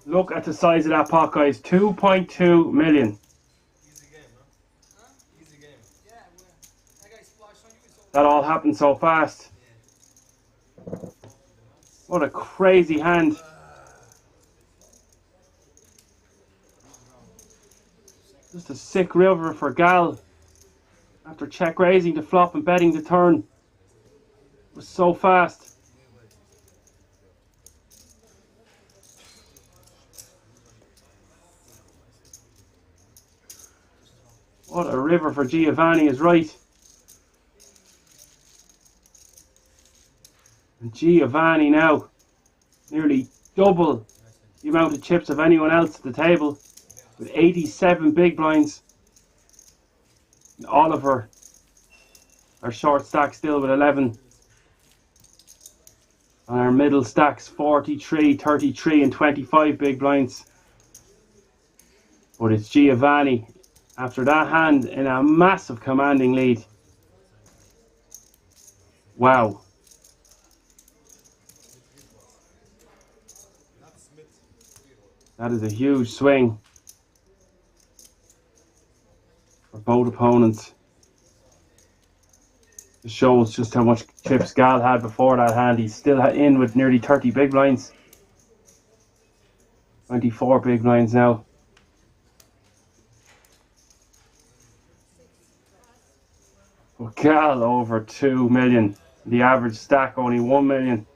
[SPEAKER 2] look at the size of that pot, guys. 2.2 million.
[SPEAKER 3] Easy game, huh? Easy game.
[SPEAKER 4] Yeah, I got splashed on you.
[SPEAKER 2] That all happened so fast. What a crazy hand. Just a sick river for Gal. After check raising the flop and betting the turn. It was so fast. What a river for Giovanni is right. And Giovanni now nearly double the amount of chips of anyone else at the table with 87 big blinds. And Oliver, our short stack, still with 11. And our middle stacks 43, 33 and 25 big blinds. But it's Giovanni after that hand in a massive commanding lead. Wow. That is a huge swing for both opponents. It shows just how much chips Gal had before that hand. He's still in with nearly 30 big blinds. 24 big blinds now. Gal over 2 million. The average stack only 1 million.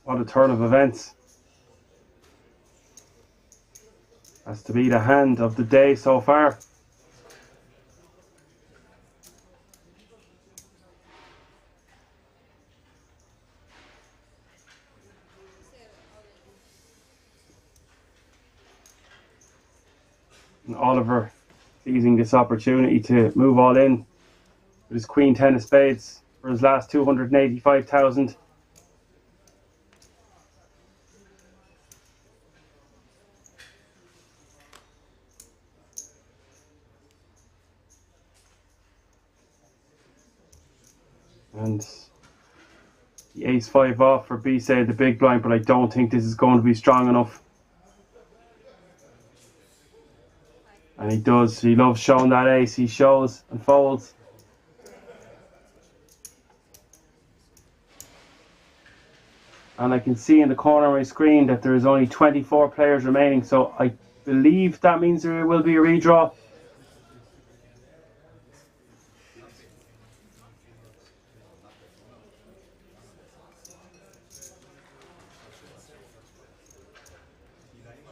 [SPEAKER 2] What a turn of events. Has to be the hand of the day so far. And Oliver seizing this opportunity to move all in with his Queen 10 of spades for his last 285,000. And the ace-5 off for B-side the big blind, but I don't think this is going to be strong enough. And he does. He loves showing that ace. He shows and folds. And I can see in the corner of my screen that there is only 24 players remaining, so I believe that means there will be a redraw.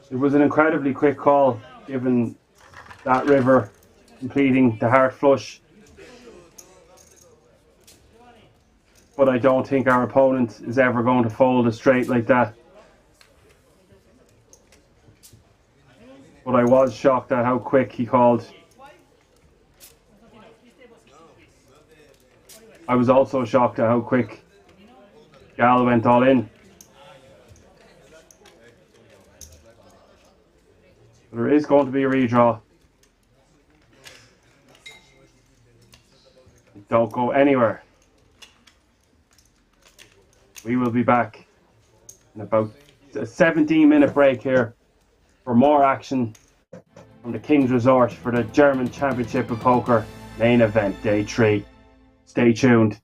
[SPEAKER 2] It was an incredibly quick call, given that river completing the heart flush. But I don't think our opponent is ever going to fold a straight like that. But I was shocked at how quick he called. I was also shocked at how quick Gal went all in. There is going to be a redraw. Don't go anywhere. We will be back in about a 17-minute break here for more action from the King's Resort for the German Championship of Poker main event, day 3. Stay tuned.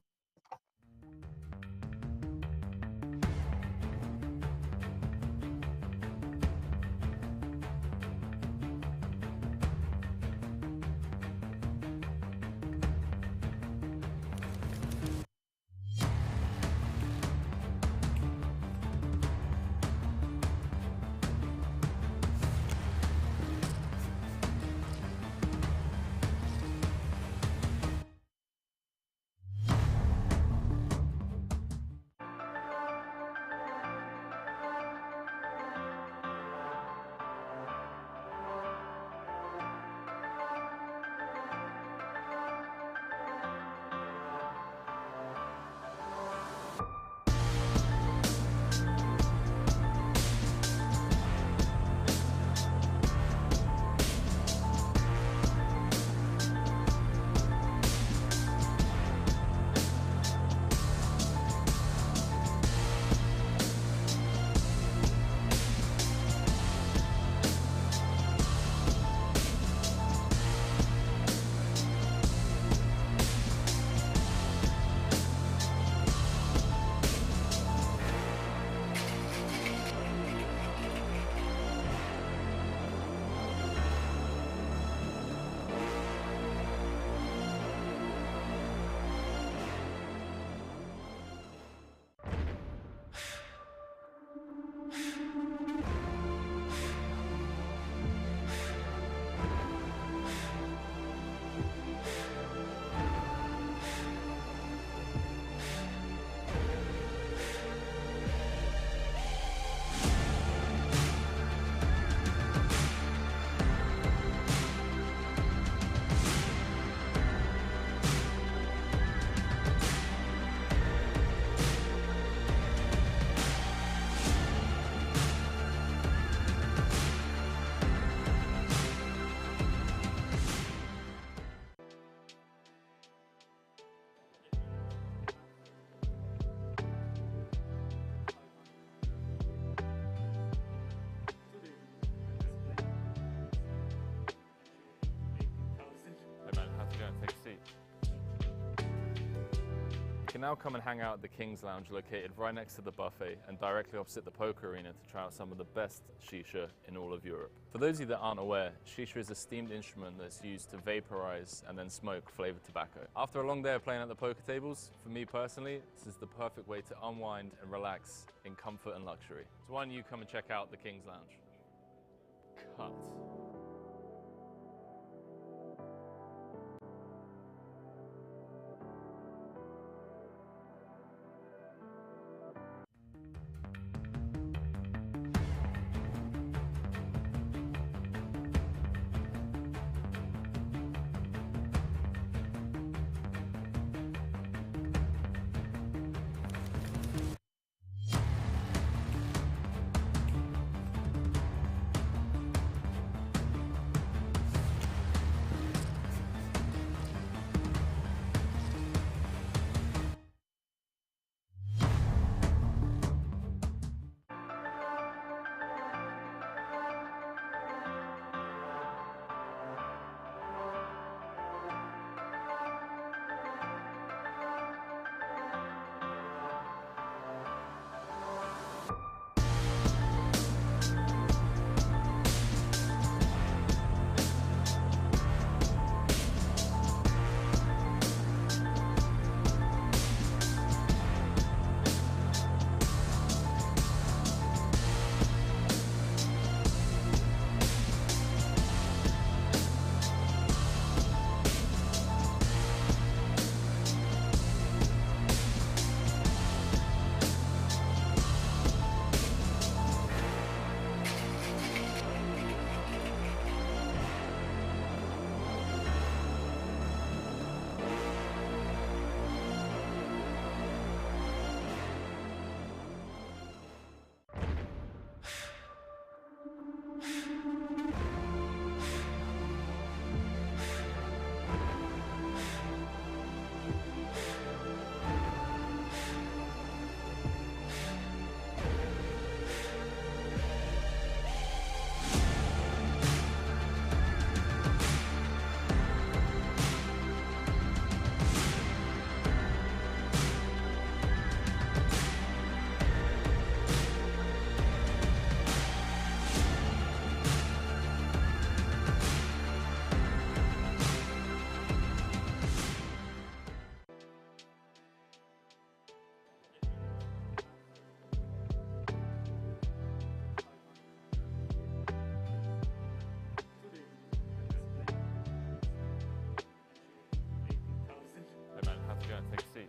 [SPEAKER 1] now come and hang out at the King's Lounge located right next to the buffet and directly opposite the poker arena to try out some of the best shisha in all of Europe. For those of you that aren't aware, shisha is a steamed instrument that's used to vaporize and then smoke flavored tobacco. After a long day of playing at the poker tables, for me personally, this is the perfect way to unwind and relax in comfort and luxury. So why don't you come and check out the King's Lounge? Cut. Take a seat.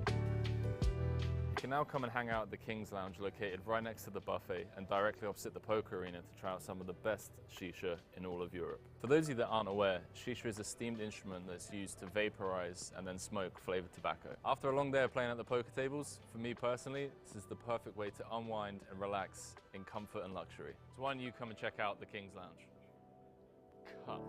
[SPEAKER 1] You can now come and hang out at the King's Lounge located right next to the buffet and directly opposite the poker arena to try out some of the best shisha in all of Europe. For those of you that aren't aware, shisha is a steamed instrument that's used to vaporize and then smoke flavored tobacco. After a long day of playing at the poker tables, for me personally, this is the perfect way to unwind and relax in comfort and luxury. So why don't you come and check out the King's Lounge? Cut.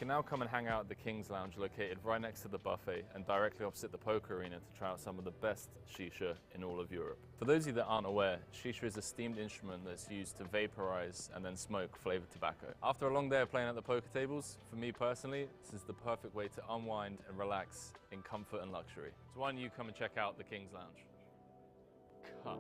[SPEAKER 1] now come and hang out at the King's Lounge located right next to the buffet and directly opposite the poker arena to try out some of the best shisha in all of Europe. For those of you that aren't aware, shisha is a steamed instrument that's used to vaporize and then smoke flavored tobacco. After a long day of playing at the poker tables, for me personally, this is the perfect way to unwind and relax in comfort and luxury. So why don't you come and check out the King's Lounge? Cut.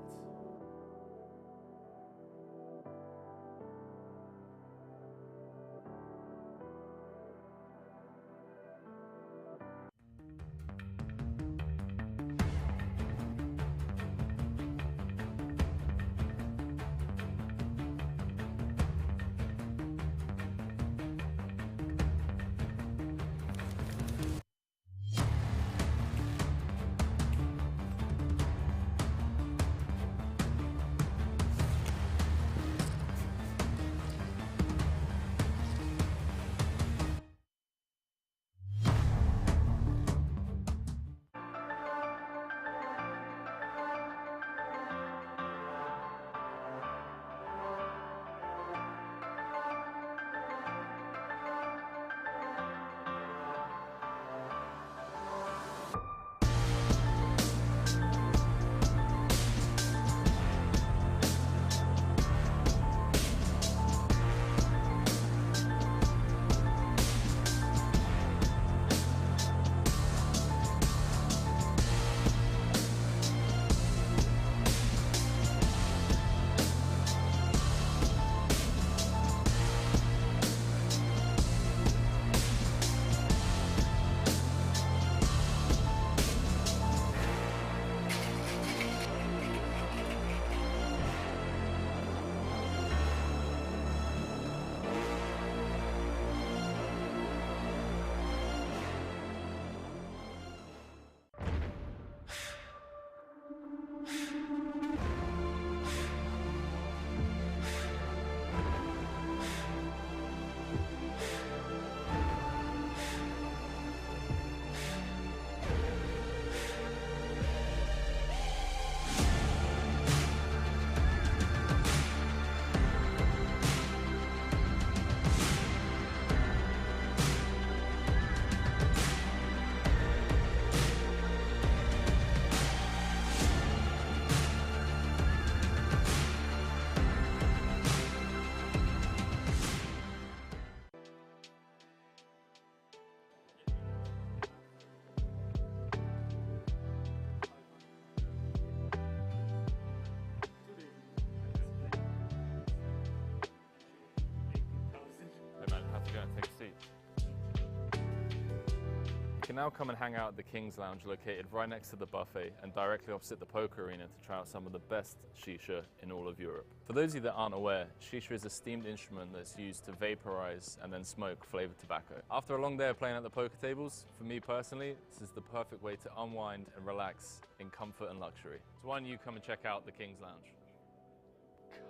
[SPEAKER 1] You can now come and hang out at the King's Lounge located right next to the buffet and directly opposite the poker arena to try out some of the best shisha in all of Europe. For those of you that aren't aware, shisha is a steamed instrument that's used to vaporize and then smoke flavored tobacco. After a long day of playing at the poker tables, for me personally, this is the perfect way to unwind and relax in comfort and luxury. So why don't you come and check out the King's Lounge?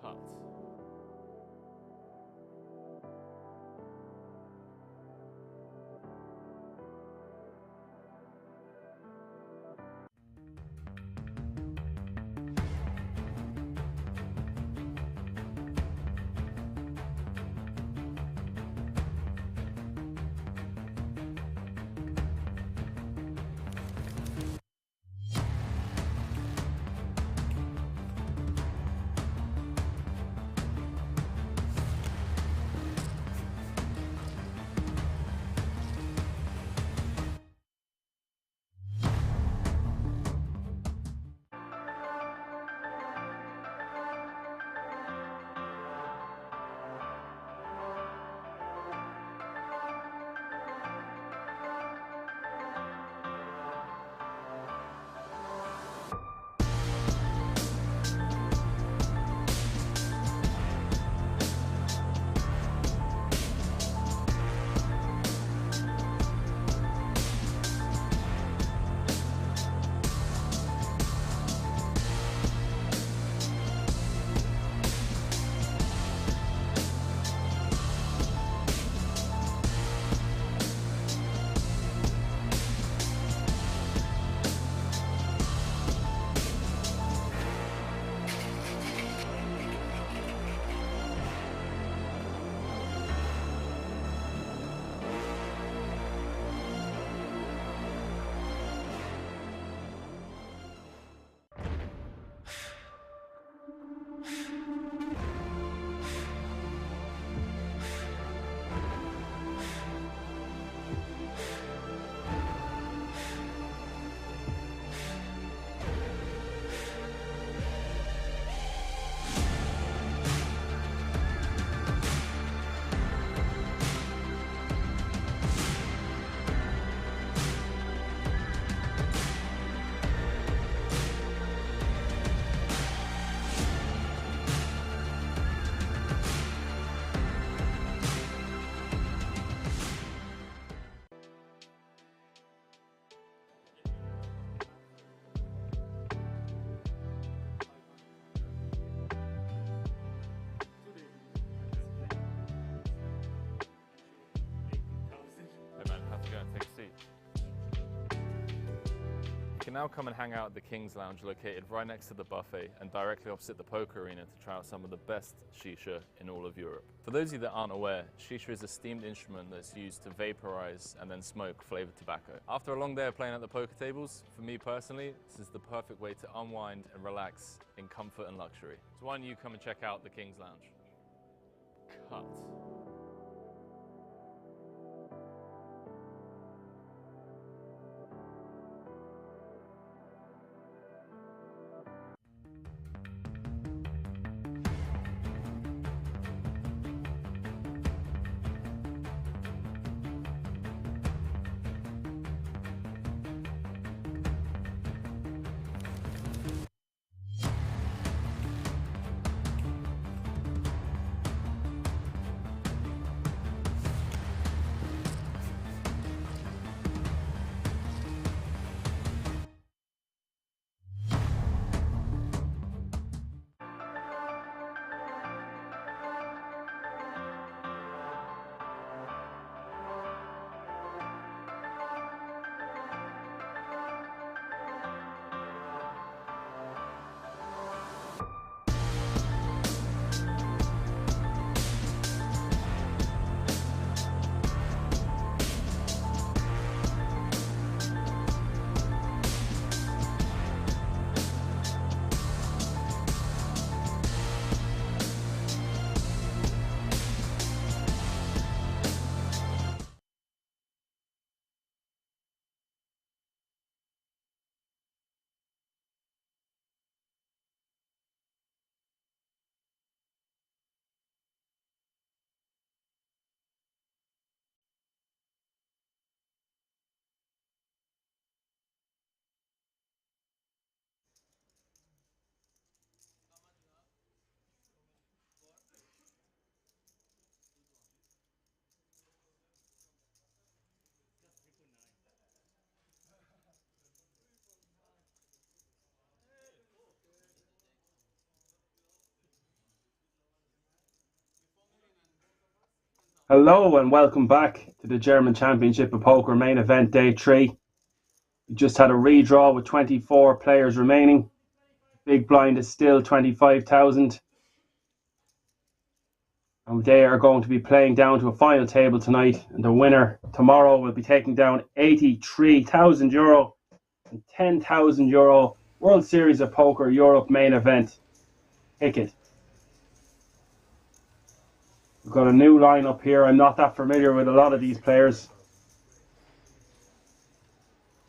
[SPEAKER 1] Cut. can now come and hang out at the King's Lounge located right next to the buffet and directly opposite the poker arena to try out some of the best shisha in all of Europe. For those of you that aren't aware, shisha is a steamed instrument that's used to vaporize and then smoke flavored tobacco. After a long day of playing at the poker tables, for me personally, this is the perfect way to unwind and relax in comfort and luxury. So why don't you come and check out the King's Lounge? Cut.
[SPEAKER 2] Hello and welcome back to the German Championship of Poker Main Event Day 3. We just had a redraw with 24 players remaining. Big blind is still 25,000. And they are going to be playing down to a final table tonight. And the winner tomorrow will be taking down €83,000 and €10,000 World Series of Poker Europe Main Event ticket. We've got a new lineup here. I'm not that familiar with a lot of these players.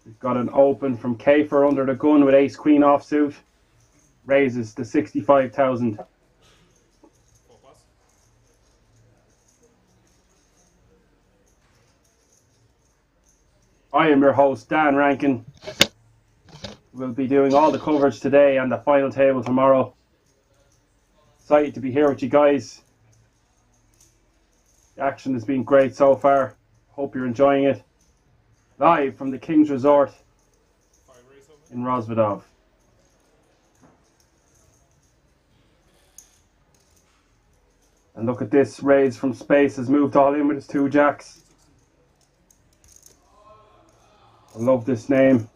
[SPEAKER 2] We've got an open from Kafer under the gun with ace queen offsuit. Raises to 65,000. I am your host, Dan Rankin. We'll be doing all the coverage today and the final table tomorrow. Excited to be here with you guys. The action has been great so far. Hope you're enjoying it. Live from the King's Resort in Rozvadov. And look at this, raise from space has moved all in with his two jacks. I love this name.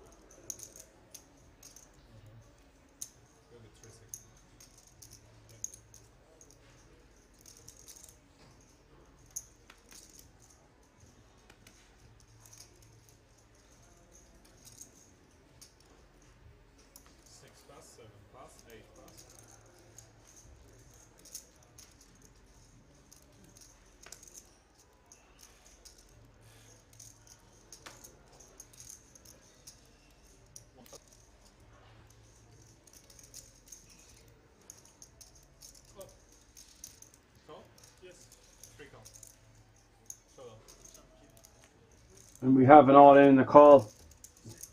[SPEAKER 2] And we have an all in the call.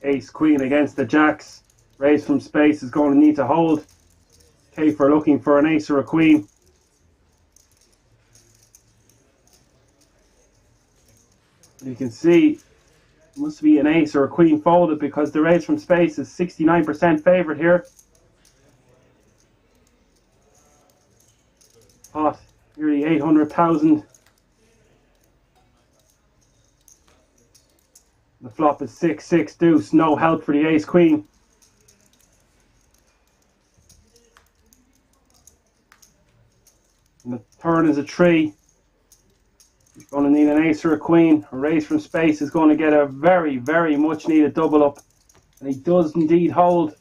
[SPEAKER 2] Ace queen against the jacks. Raise from space is going to need to hold. Kafer looking for an ace or a queen. You can see it must be an ace or a queen folded because the raise from space is 69% favourite here. Pot nearly 800,000. The flop is 6-6 deuce. No help for the ace queen. And the turn is a 3. He's going to need an ace or a queen. A raise from space is going to get a very, very much needed double up. And he does indeed hold.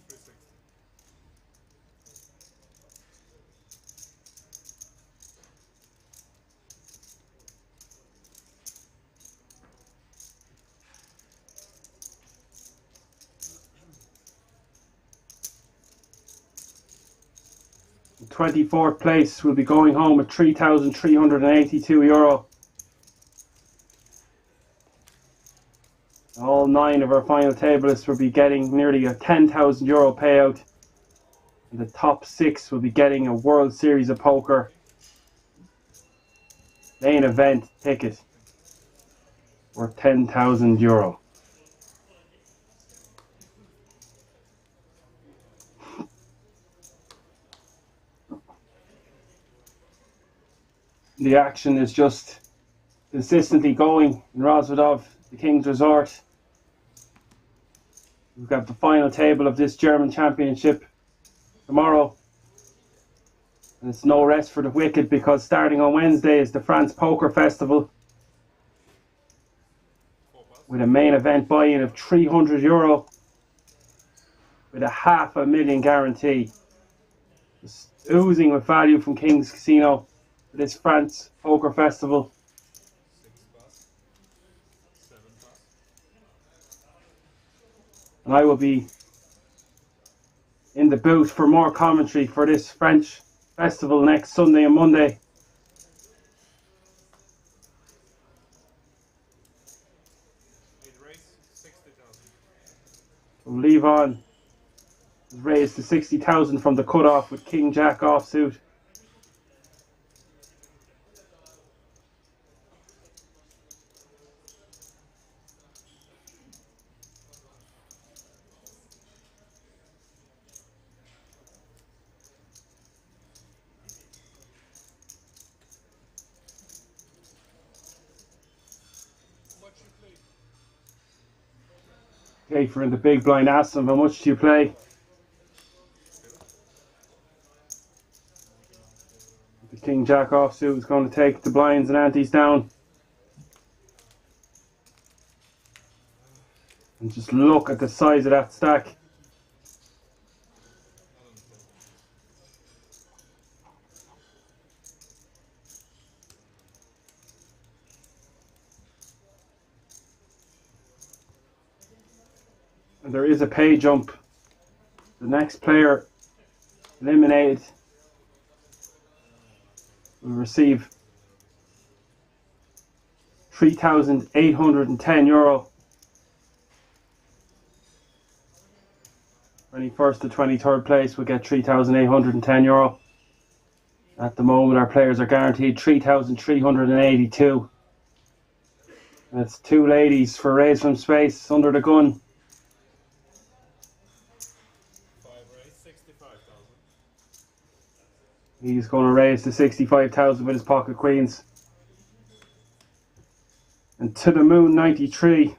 [SPEAKER 2] In 24th place will be going home with €3,382. All 9 of our final tablists will be getting nearly a €10,000 payout. And the top 6 will be getting a World Series of Poker main event ticket worth €10,000. The action is just consistently going in Rozvadov, the King's Resort. We've got the final table of this German Championship tomorrow. And it's no rest for the wicked, because starting on Wednesday is the France Poker Festival with a main event buy-in of €300 with a $500,000 guarantee. Just oozing with value from King's Casino for this France Poker Festival. And I will be in the booth for more commentary for this French festival next Sunday and Monday. So Levon has raised to 60,000 from the cutoff with King Jack offsuit. Okay, for in the big blind, asked him, how much do you play? The King Jack offsuit is going to take the blinds and antes down. And just look at the size of that stack. And there is a pay jump. The next player eliminated will receive €3,810. 21st to 23rd place will get €3,810. At the moment our players are guaranteed €3,382. And it's 2 ladies for raise from space under the gun. He's going to raise to 65,000 with his pocket queens. And to the moon 93.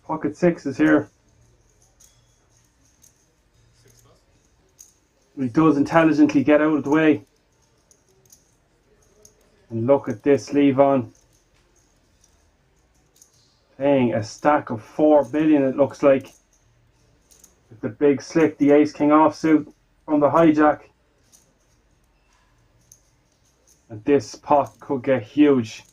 [SPEAKER 2] Pocket 6 is here. He does intelligently get out of the way. And look at this Levon. Paying a stack of 4 billion, it looks like. With the big slick, the ace king offsuit from the hijack. And this pot could get huge.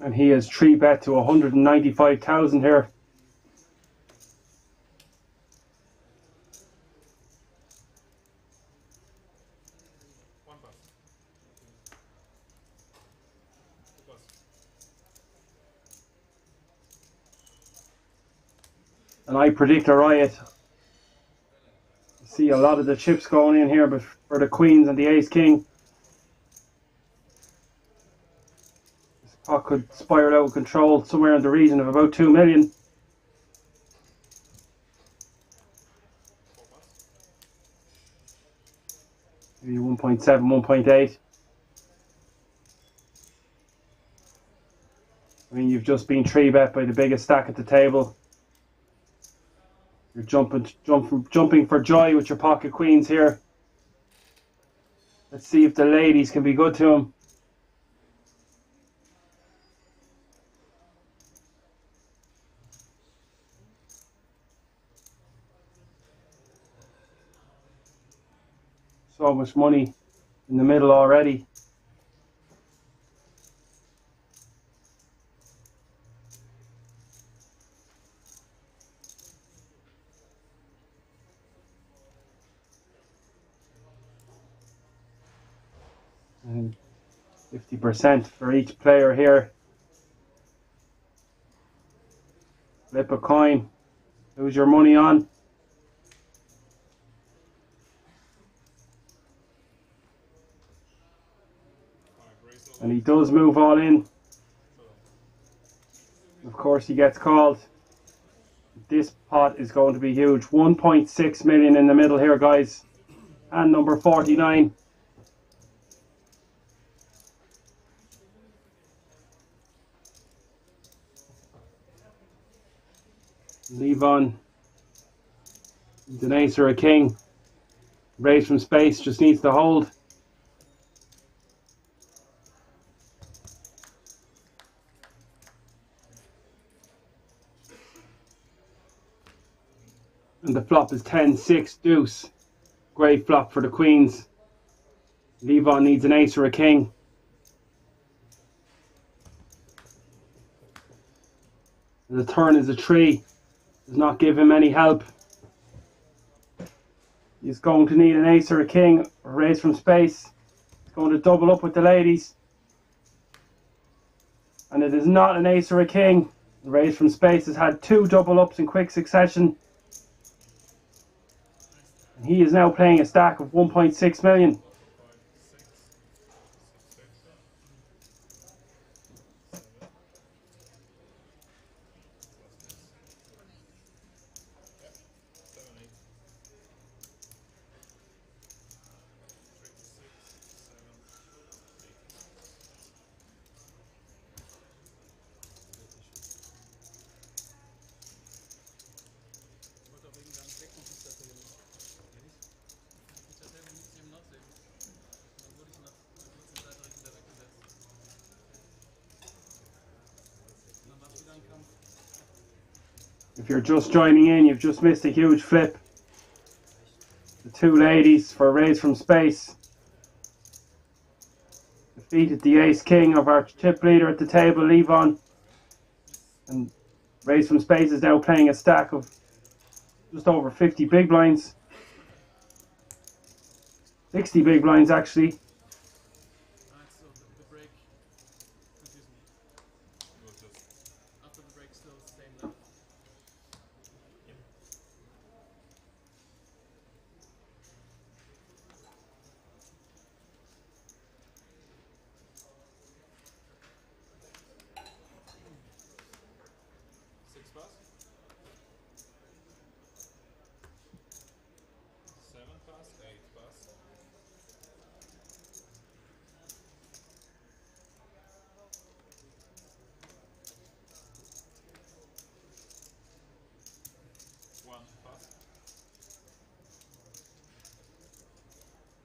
[SPEAKER 2] And he has 3-bet to 195,000 here. And I predict a riot. See a lot of the chips going in here, but for the queens and the ace king, this pot could spiral out of control somewhere in the region of about 2 million. Maybe 1.7, 1.8. I mean, you've just been 3-bet by the biggest stack at the table. You're jumping for joy with your pocket queens here. Let's see if the ladies can be good to him. So much money in the middle already. And 50% for each player here. Flip a coin. Who's your money on? And he does move all in. Of course he gets called. This pot is going to be huge. 1.6 million in the middle here, guys. And number 49. Levon. He's an ace or a king. Raise from space, just needs to hold. And the flop is 10-6 deuce. Great flop for the queens. Levon needs an ace or a king. The turn is a 3. Does not give him any help. He's going to need an ace or a king, or raise from space. He's going to double up with the ladies. And it is not an ace or a king. The raise from space has had 2 double ups in quick succession. And he is now playing a stack of 1.6 million. If you're just joining in, you've just missed a huge flip. The 2 ladies for a raise from space defeated the ace king of our chip leader at the table, Levon. And raise from space is now playing a stack of just over 50 big blinds. 60 big blinds actually.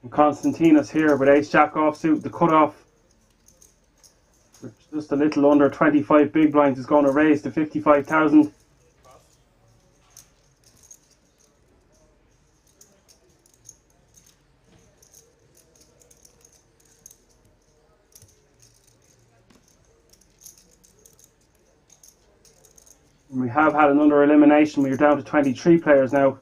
[SPEAKER 2] And Constantinos here with ace jack offsuit, the cutoff. Just a little under 25 big blinds is going to raise to 55,000. And we have had another elimination. We're down to 23 players now.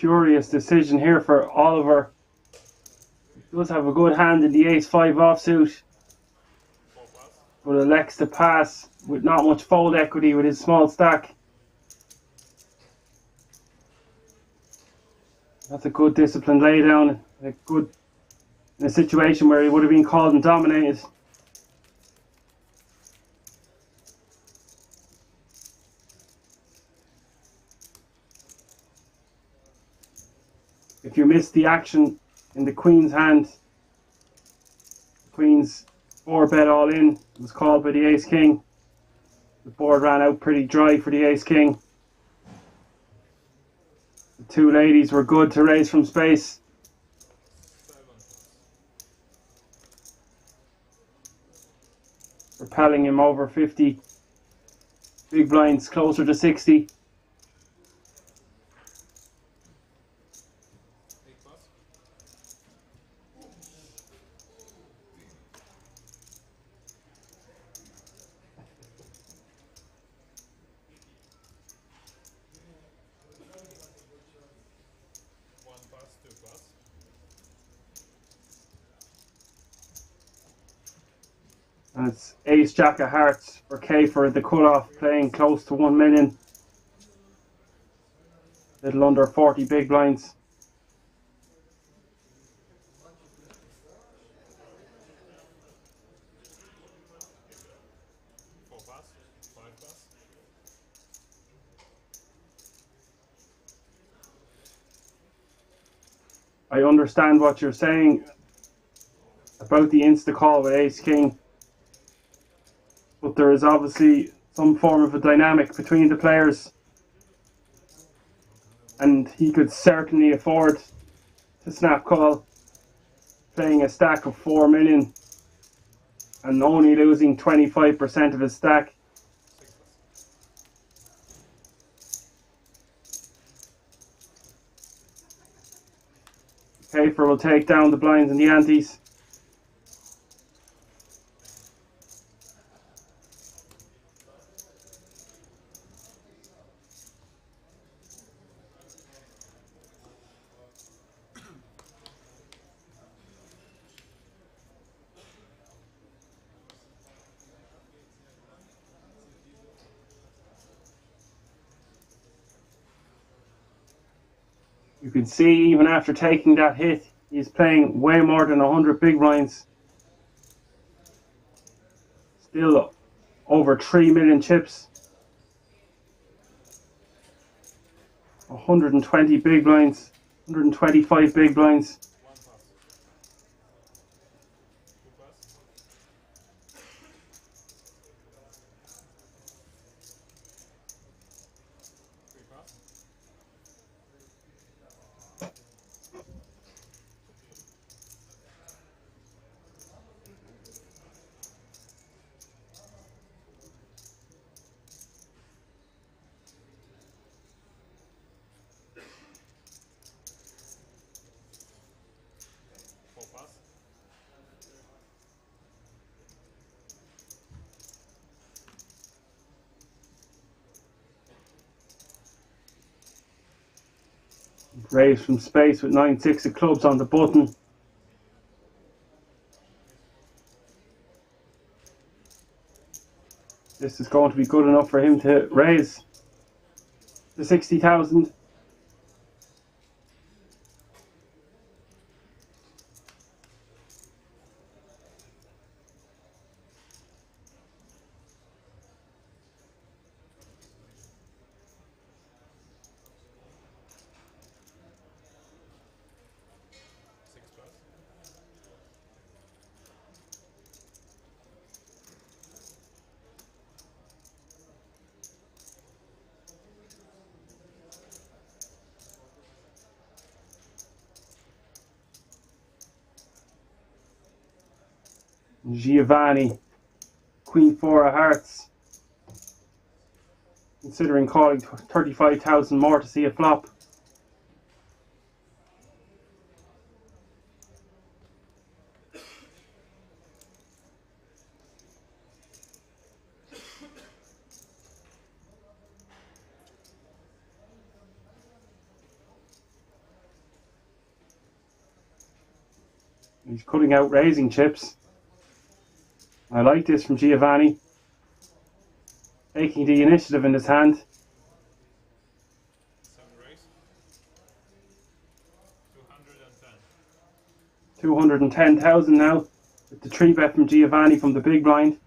[SPEAKER 2] curious decision here for Oliver. He does have a good hand in the ace-5 offsuit, but elects to pass with not much fold equity with his small stack. That's a good disciplined laydown, in a situation where he would have been called and dominated. If you missed the action in the Queen's hand, Queen's 4-bet all in was called by the ace-king. The board ran out pretty dry for the ace-king. The two ladies were good to raise from space. Repelling him over 50. Big blinds closer to 60. And it's ace jack of hearts for K for the cutoff, playing close to 1 million. Little under 40 big blinds. I understand what you're saying about the insta call with ace king, but there is obviously some form of a dynamic between the players, and he could certainly afford to snap call, playing a stack of 4 million and only losing 25% of his stack. Kafer will take down the blinds and the antes. You can see even after taking that hit, he's playing way more than 100 big blinds. Still over 3 million chips. 120 big blinds, 125 big blinds. Raise from space with 9-6 of clubs on the button. This is going to be good enough for him to raise the 60,000. Giovanni, Queen 4 of hearts, considering calling 35,000 more to see a flop. He's cutting out raising chips. I like this from Giovanni. Taking the initiative in his hand.
[SPEAKER 1] Some raise. 210.
[SPEAKER 2] 210,000 now. With the 3-bet from Giovanni from the big blind.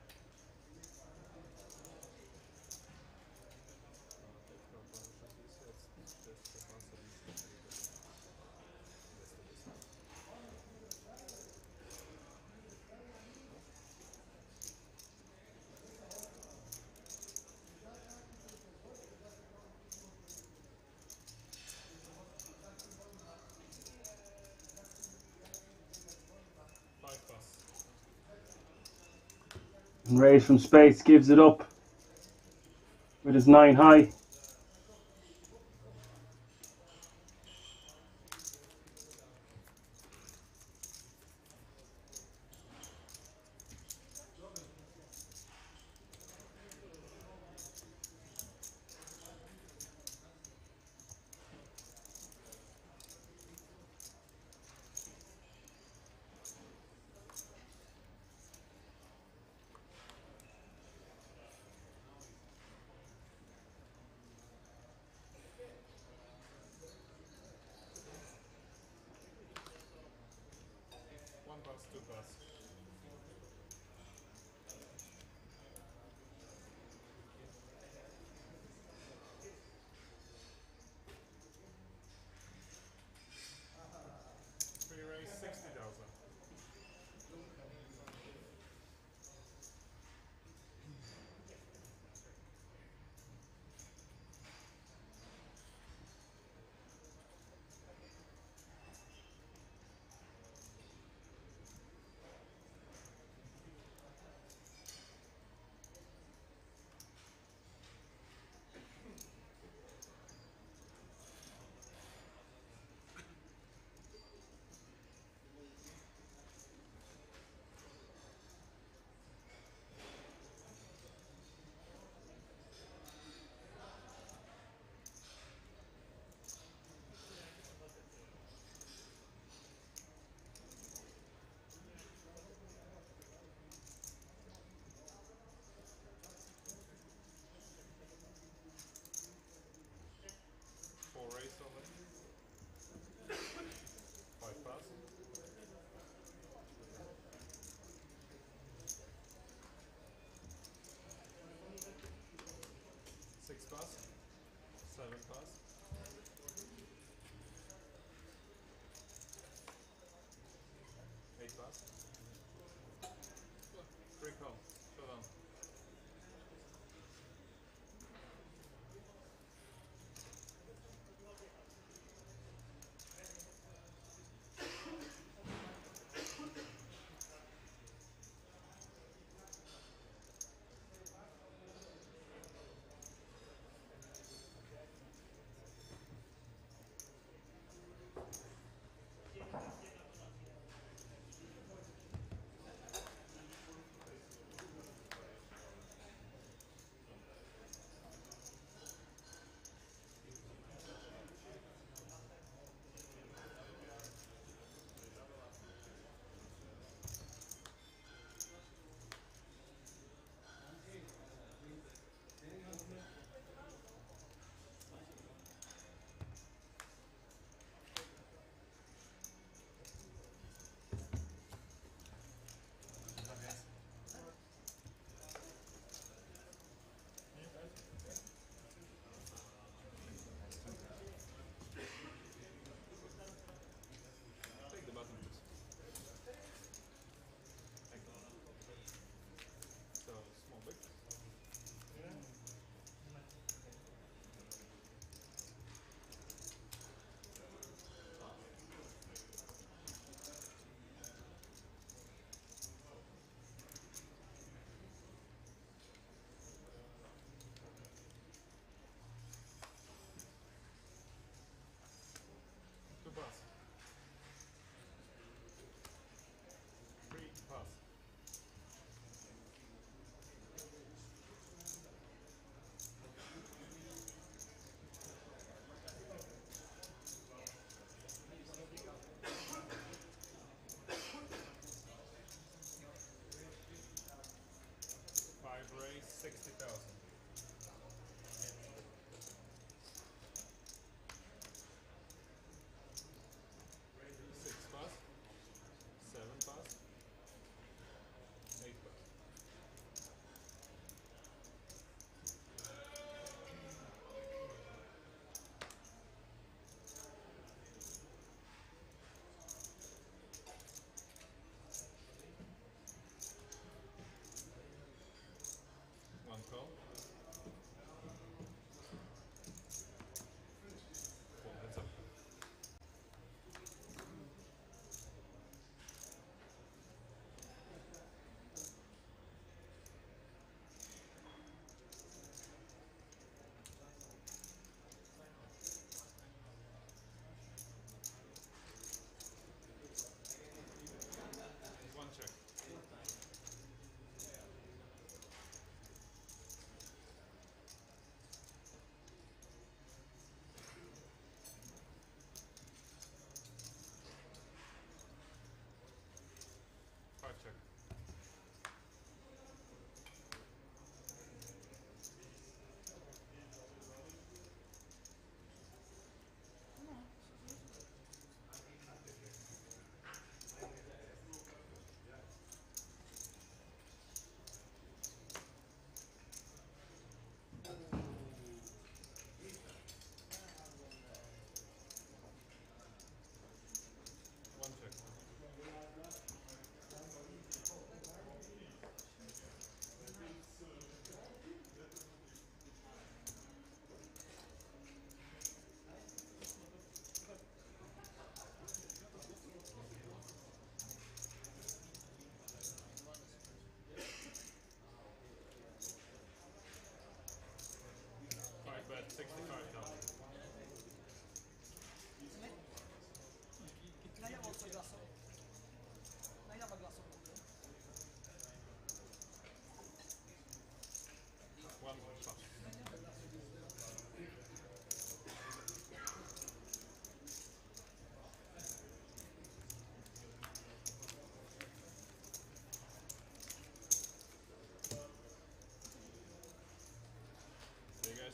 [SPEAKER 2] And raise from space gives it up with his 9 high.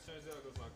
[SPEAKER 1] Exchange the good luck.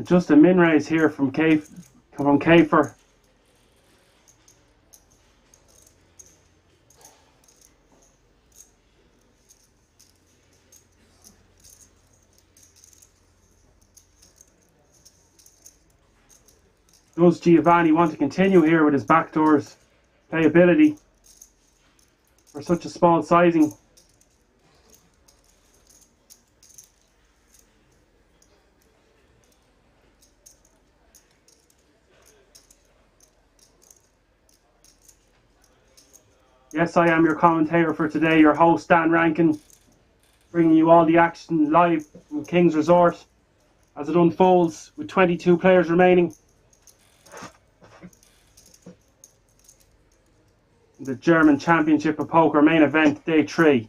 [SPEAKER 2] Just a min raise here from Kafer. Does Giovanni want to continue here with his backdoors playability for such a small sizing? Yes, I am your commentator for today, your host Dan Rankin, bringing you all the action live from King's Resort as it unfolds with 22 players remaining. The German Championship of Poker Main Event, Day 3.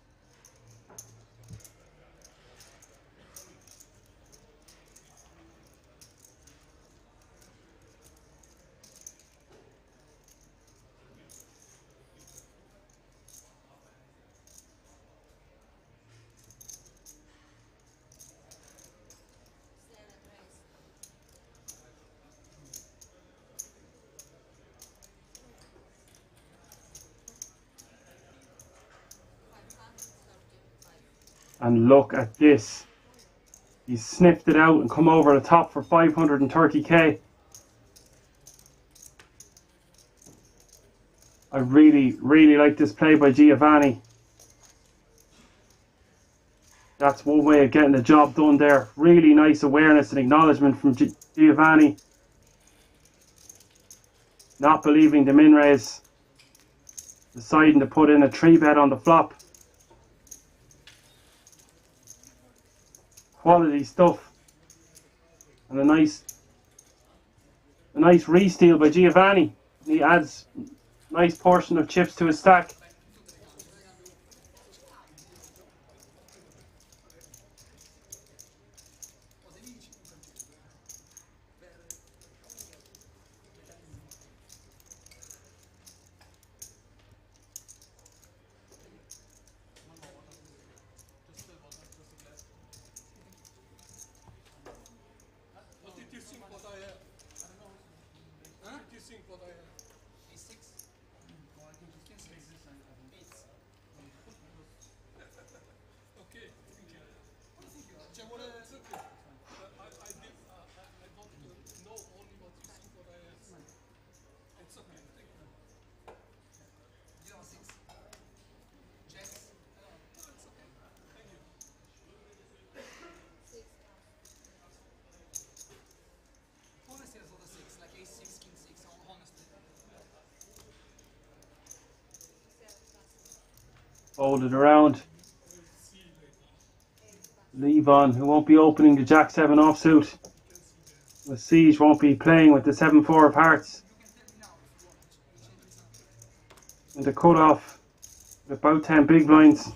[SPEAKER 2] And look at this. He's sniffed it out and come over the top for 530k. I really like this play by Giovanni. That's one way of getting the job done there. Really nice awareness and acknowledgement from Giovanni. Not believing the min raise. Deciding to put in a 3-bet on the flop. Quality stuff. And a nice re-steal by Giovanni. He adds a nice portion of chips to his stack.
[SPEAKER 3] What did you think what I have? Huh? Did you think what I have?
[SPEAKER 4] A6.
[SPEAKER 3] Okay. It's okay. I don't know only what you think what I have. It's okay. Thank you.
[SPEAKER 4] Zero 6. Jacks.
[SPEAKER 3] No, it's okay. Thank you.
[SPEAKER 4] Honestly, I thought a 6, like A6, King 6, honestly.
[SPEAKER 2] Fold it around. Levon, who won't be opening the Jack 7 offsuit. The Siege won't be playing with the 7-4 of hearts. And the cutoff, about 10 big blinds.
[SPEAKER 3] I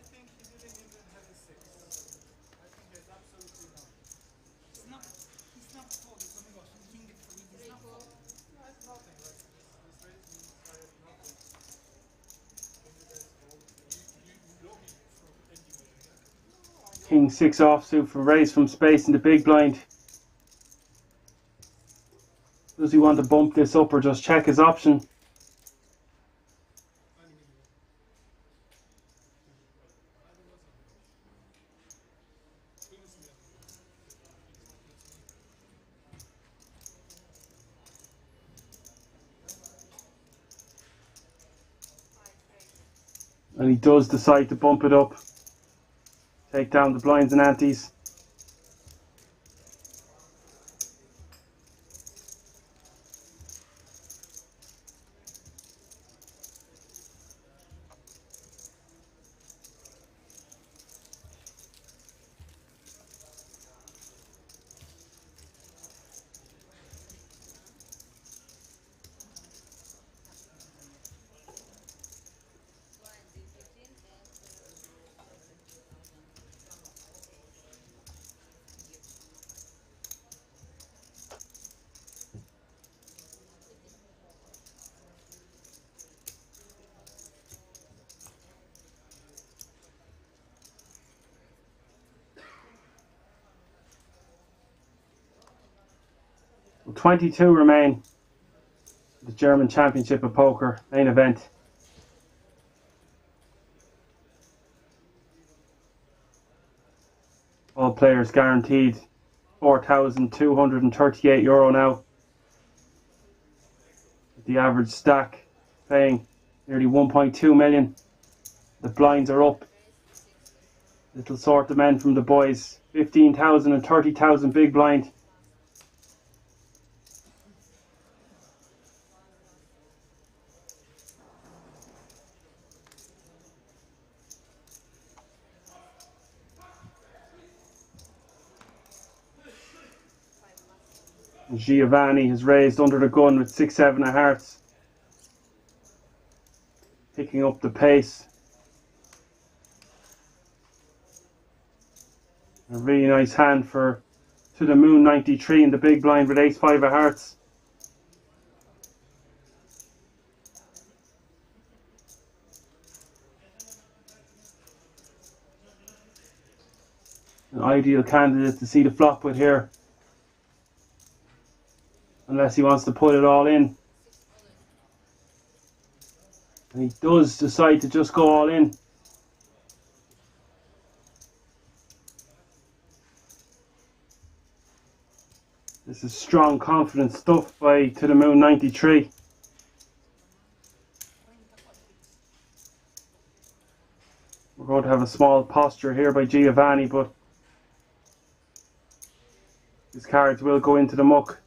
[SPEAKER 3] think he didn't even have a 6. I think there's absolutely none.
[SPEAKER 4] It's not folding. Oh my gosh, I'm king it for me. It's not folding.
[SPEAKER 3] No, it's nothing. Like this raise means I have nothing. Maybe there's gold. You know me from anywhere.
[SPEAKER 2] King 6 offsuit for raise from space in the big blind. Does he want to bump this up or just check his option? And he does decide to bump it up. Take down the blinds and antes. 22 remain. The German Championship of Poker main event. All players guaranteed €4,238 now. The average stack paying nearly 1.2 million. The blinds are up. Little sort of men from the boys. 15,000 and 30,000 big blind. Giovanni has raised under the gun with 6-7 of hearts. Picking up the pace. A really nice hand for To the Moon 93 in the big blind with ace-5 of hearts. An ideal candidate to see the flop with here. Unless he wants to put it all in. And he does decide to just go all in. This is strong, confident stuff by To the Moon 93. We're going to have a small posture here by Giovanni, but his cards will go into the muck.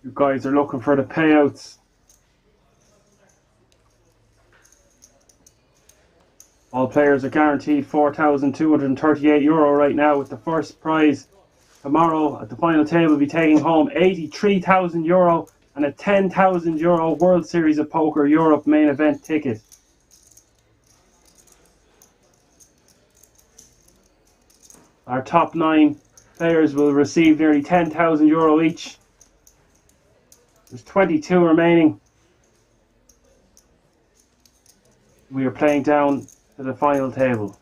[SPEAKER 2] You guys are looking for the payouts. All players are guaranteed €4,238 right now, with the first prize tomorrow at the final table will be taking home €83,000 and a €10,000 World Series of Poker Europe main event ticket. Our top 9 players will receive nearly €10,000 each. There's 22 remaining. We are playing down to the final table.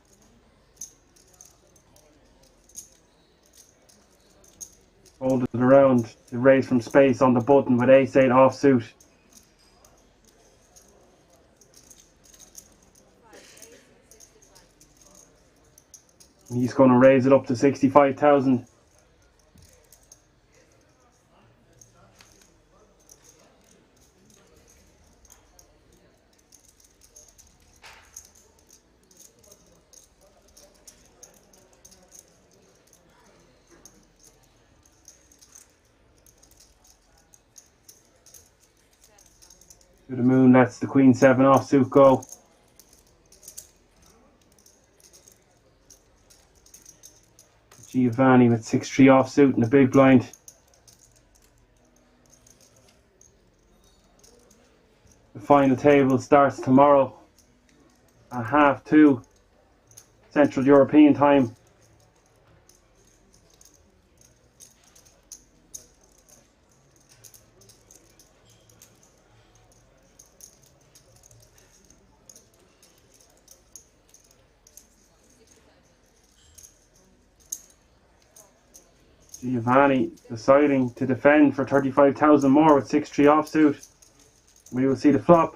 [SPEAKER 2] Hold it around to raise from space on the button with ace-8 offsuit. He's going to raise it up to 65,000. To the Moon lets the Queen-7 offsuit go. Giovanni with 6-3 offsuit in the big blind. The final table starts tomorrow at 2:30 Central European time. Giovanni deciding to defend for 35,000 more with 6-3 offsuit. We will see the flop.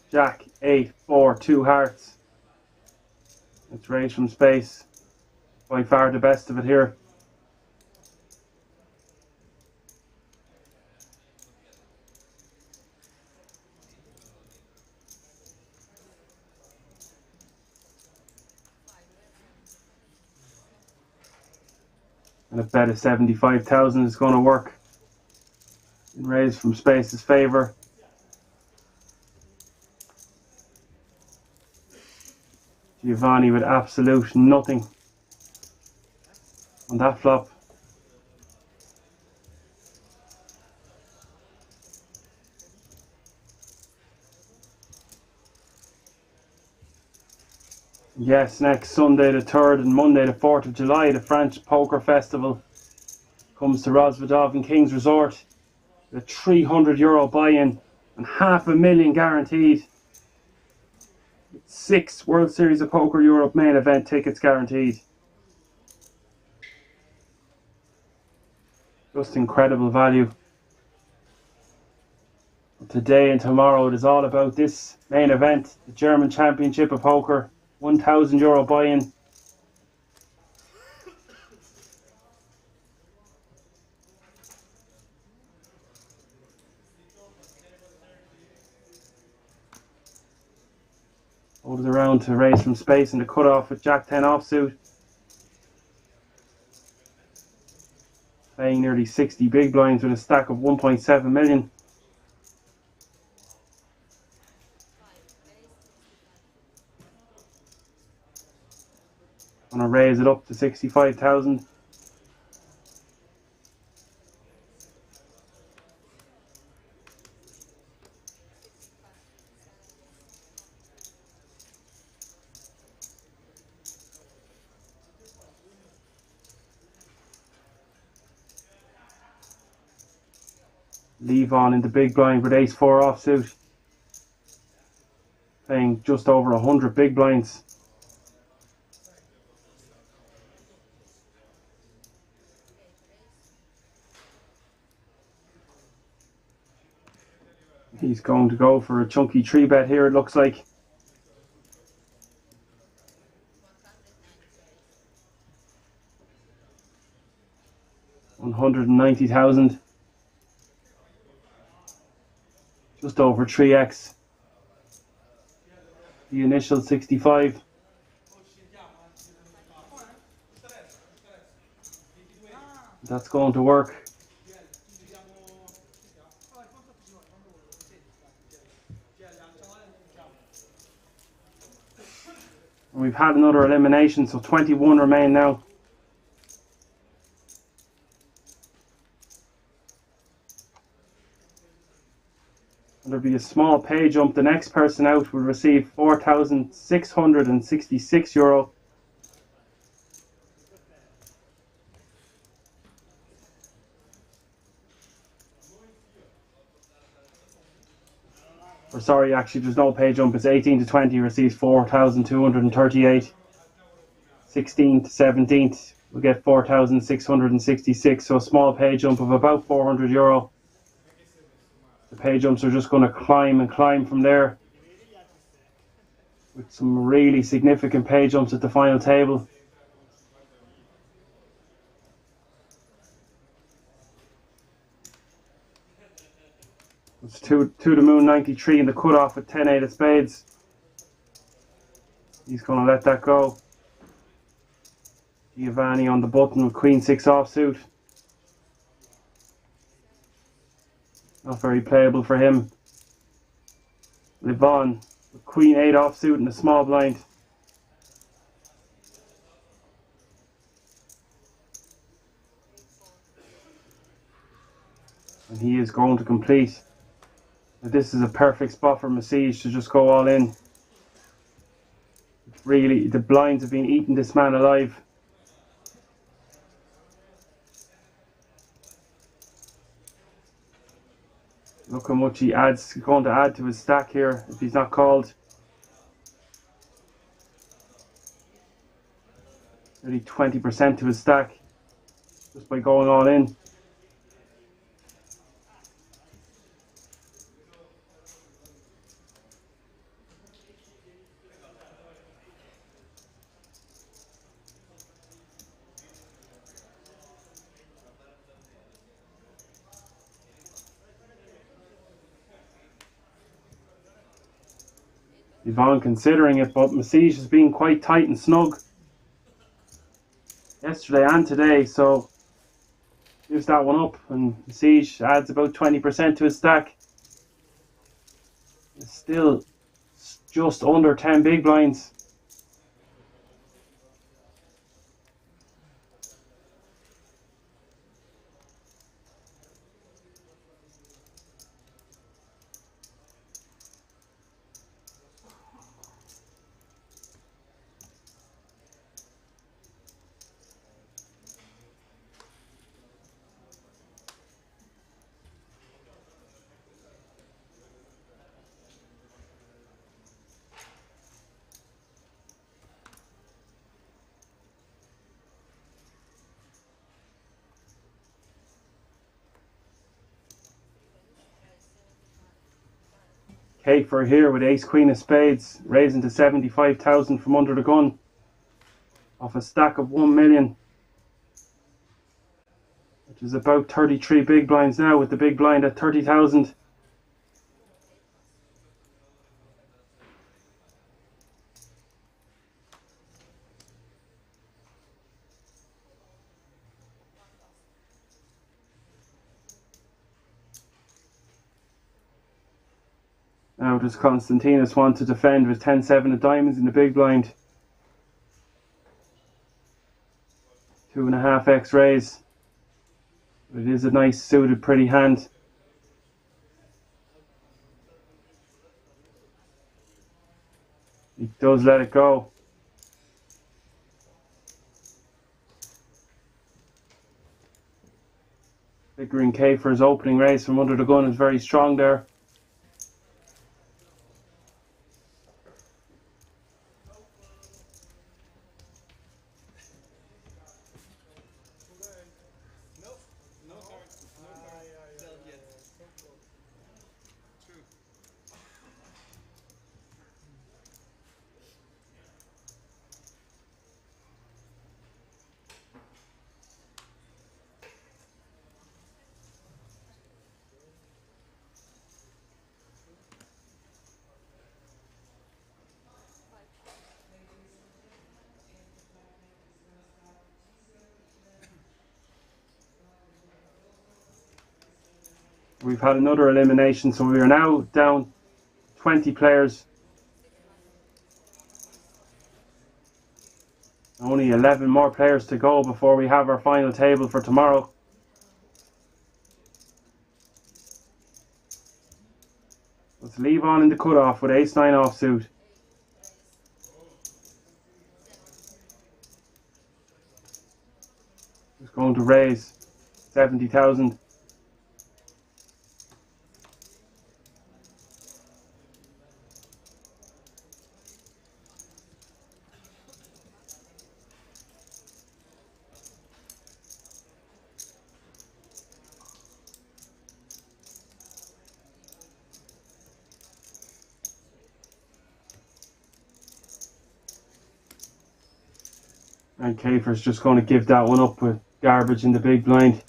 [SPEAKER 2] Jack, 8, 4, 2 hearts. Let's raise from space. by far the best of it here. And a bet of 75,000 is going to work and raise from Space's favour. Giovanni with absolute nothing on that flop. Yes, next Sunday the 3rd and Monday the 4th of July, the French Poker Festival comes to Rozvadov in King's Resort. A €300 buy-in and $500,000 guaranteed. 6 World Series of Poker Europe main event tickets guaranteed. Just incredible value. Today and tomorrow it is all about this main event, the German Championship of Poker, €1,000 buy-in. Holds around to raise from Space in the cutoff with Jack 10 offsuit. Playing nearly 60 big blinds with a stack of 1.7 million. Gonna raise it up to 65,000. Leave on in the big blind with ace-4 offsuit. Playing just over 100 big blinds. He's going to go for a chunky 3-bet here, it looks like. $190,000. Just over 3x. The initial 65. That's going to work. And we've had another elimination, so 21 remain now. There'll be a small pay jump. The next person out will receive €4,666. Or sorry, actually there's no pay jump. It's 18 to 20 receives 4,238. 16th to 17th will get 4,666. So a small pay jump of about €400. The pay jumps are just going to climb and climb from there, with some really significant pay jumps at the final table. It's to the moon 93 in the cutoff with 10-8 of spades. He's going to let that go. Giovanni on the button with Queen-6 offsuit. Not very playable for him. Levon with Queen-8 offsuit in the small blind. And he is going to complete. This is a perfect spot for Masij to just go all in. Really, the blinds have been eating this man alive. Look how much he adds, going to add to his stack here if he's not called. Nearly 20% to his stack just by going all in. Yvonne considering it, but Massage has been quite tight and snug yesterday and today, so gives that one up, and Massage adds about 20% to his stack. It's still just under 10 big blinds. Kate here with ace queen of spades, raising to 75,000 from under the gun off a stack of 1 million, which is about 33 big blinds now, with the big blind at 30,000. Now does Konstantinos want to defend with 10-7 of diamonds in the big blind? 2.5x raise. It is a nice suited pretty hand. He does let it go. Figuring Kiefer's opening raise from under the gun is very strong there. We've had another elimination, so we are now down 20 players. Only 11 more players to go before we have our final table for tomorrow. Let's leave on in the cutoff with ace-9 offsuit. Just going to raise 70,000. And Kiefer's just going to give that one up with garbage in the big blind.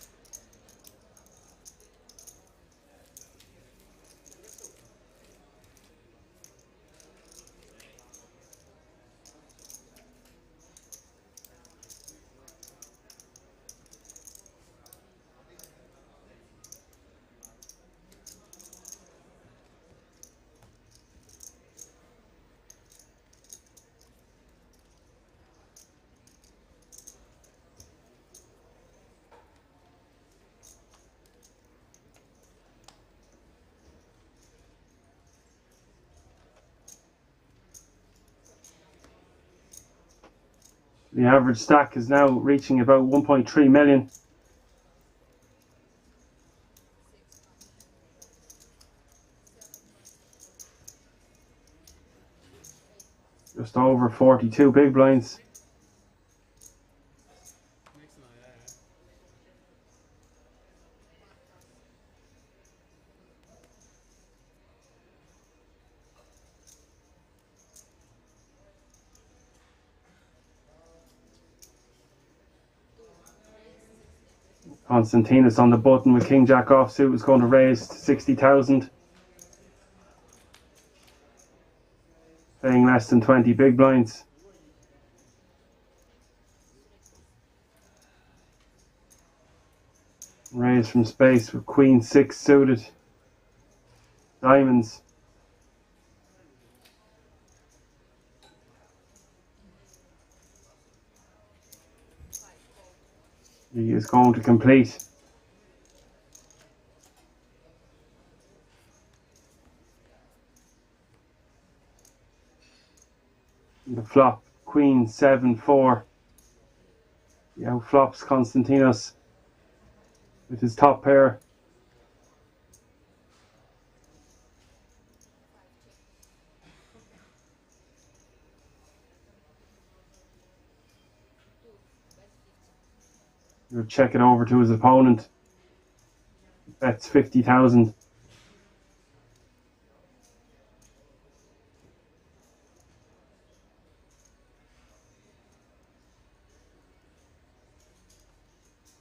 [SPEAKER 2] The average stack is now reaching about 1.3 million. Just over 42 big blinds. Konstantinos on the button with King Jack offsuit is going to raise to 60,000. playing less than 20 big blinds. Raise from space with Queen 6 suited. Diamonds. He is going to complete. The flop, Queen 7-4. He outflops Konstantinos with his top pair. He'll check it over to his opponent. Bets 50,000.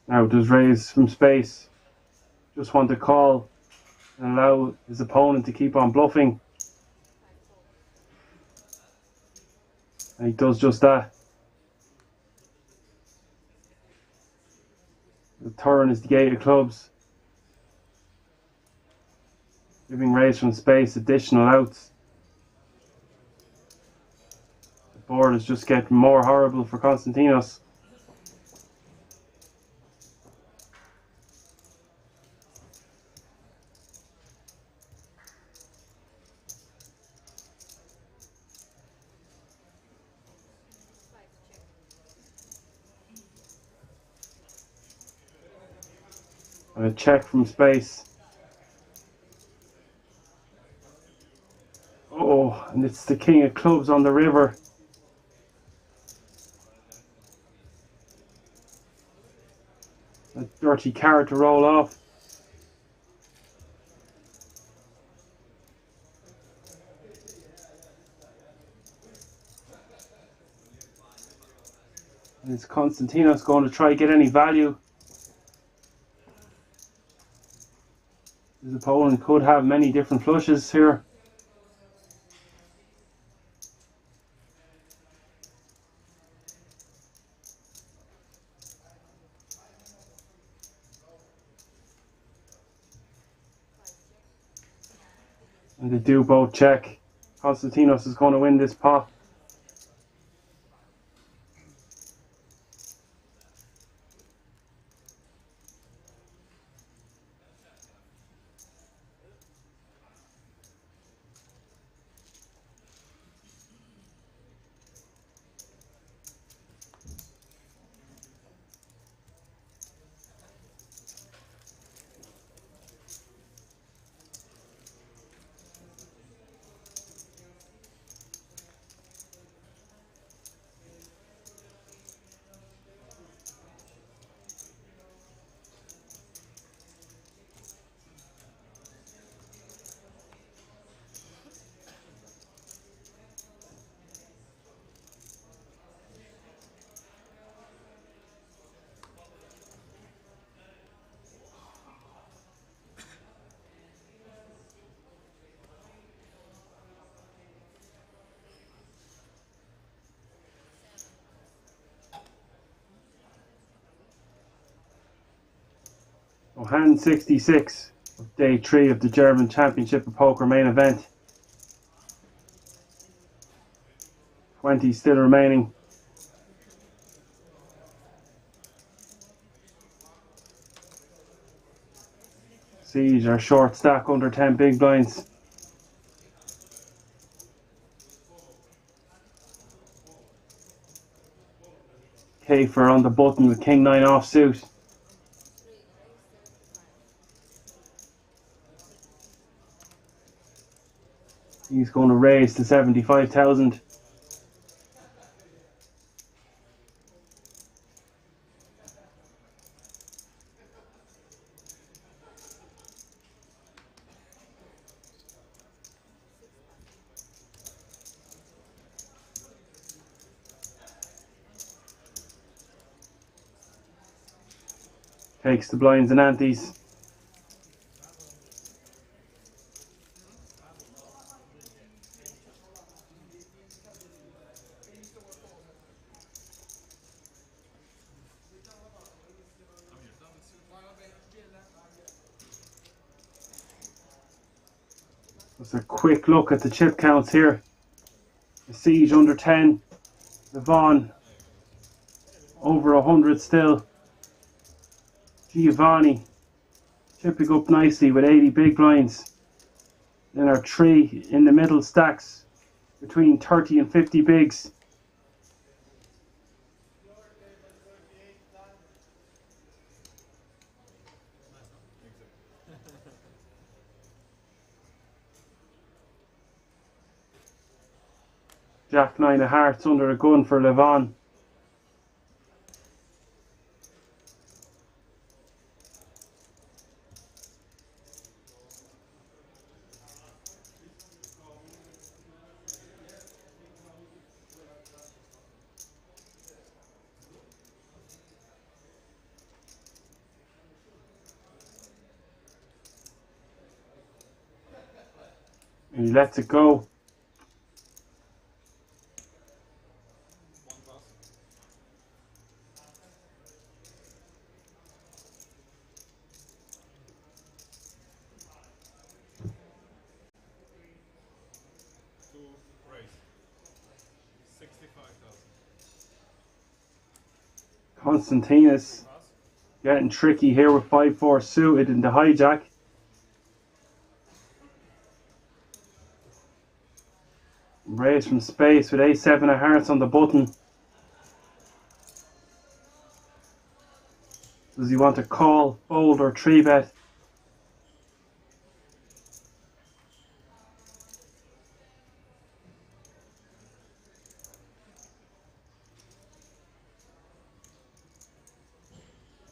[SPEAKER 2] Now does raise from space. Just want to call and allow his opponent to keep on bluffing. And he does just that. The turn is the gate of clubs. Giving raise from space additional outs. The board is just getting more horrible for Konstantinos. And a check from space. Oh, and it's the king of clubs on the river. A dirty card to roll off. And is Konstantinos going to try to get any value? His opponent could have many different flushes here. And they do both check. Konstantinos is going to win this pot. Hand 66 of day 3 of the German Championship of Poker main event. 20 still remaining. Siege or short stack under 10 big blinds. Kafer on the button with King 9 offsuit. He's going to raise to 75,000. Takes the blinds and antes. Just a quick look at the chip counts here. The Siege under 10. Levon over 100 still. Giovanni chipping up nicely with 80 big blinds. Then our three in the middle stacks between 30 and 50 bigs. Jack 9 of hearts under the gun for Levon. And he lets it go. Constantinos getting tricky here with 5-4 suited in the hijack. Raise from space with A7 of hearts on the button. Does he want to call, fold or 3-bet?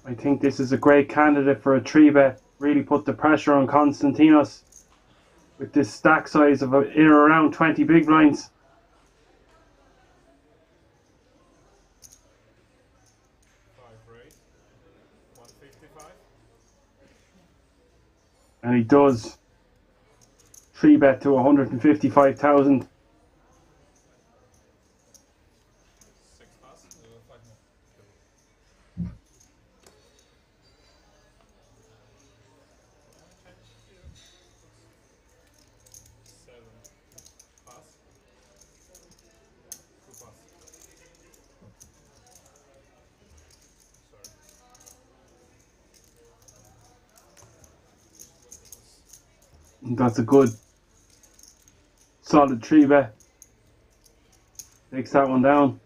[SPEAKER 2] I think this is a great candidate for a 3-bet. Really put the pressure on Constantinos with this stack size of in or around 20 big blinds. And he does 3-bet to 155,000. That's a good solid 3-bet. Takes that one down.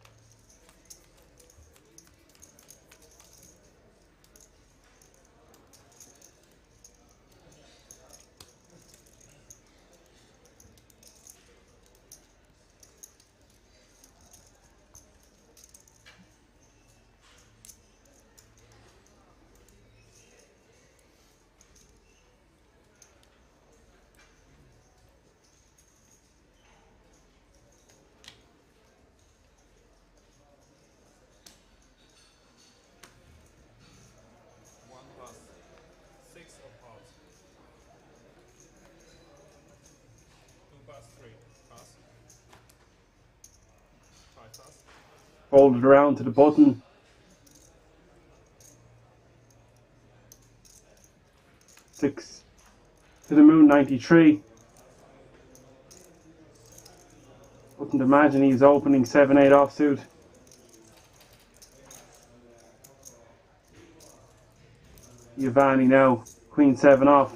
[SPEAKER 2] Fold it around to the button. Six to the moon 93. Wouldn't imagine he's opening 7-8 offsuit. Giovanni now, Queen 7 off.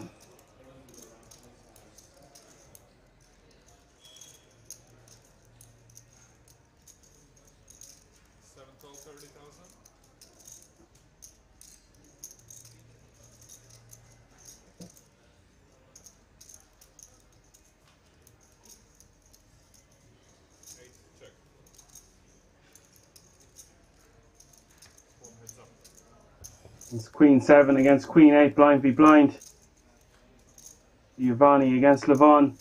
[SPEAKER 2] It's Queen 7 against Queen 8, blind v blind. Giovanni against Levon.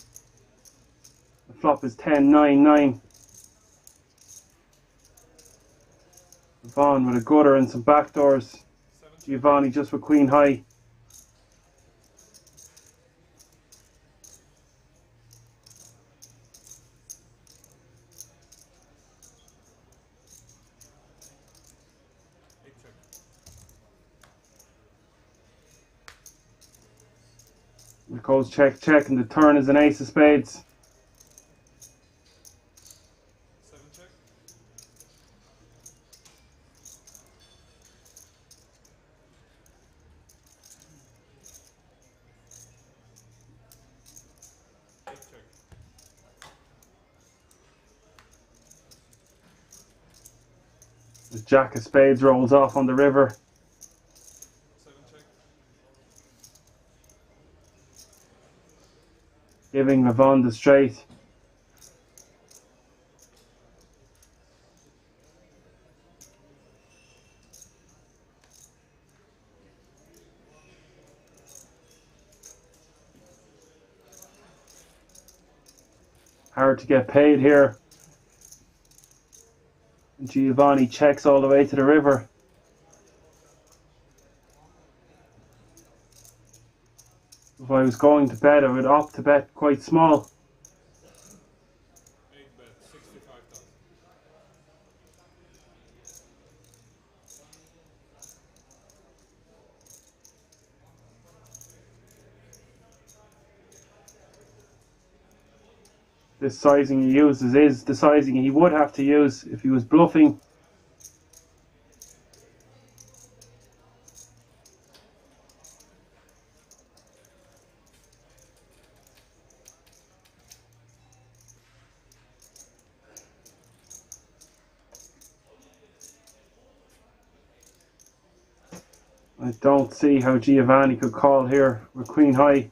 [SPEAKER 2] The flop is 10-9-9. Levon with a gutter and some backdoors. Giovanni just with Queen high. It goes check, check, and the turn is an ace of spades.
[SPEAKER 3] 7 check. Eight check.
[SPEAKER 2] The jack of spades rolls off on the river.
[SPEAKER 3] 7 check.
[SPEAKER 2] Giving Levon the straight. Hard to get paid here. And Giovanni checks all the way to the river. If I was going to bet, I would opt to bet quite small.
[SPEAKER 3] 8 bet. 65,000.
[SPEAKER 2] This sizing he uses is the sizing he would have to use if he was bluffing. I don't see how Giovanni could call here with Queen High.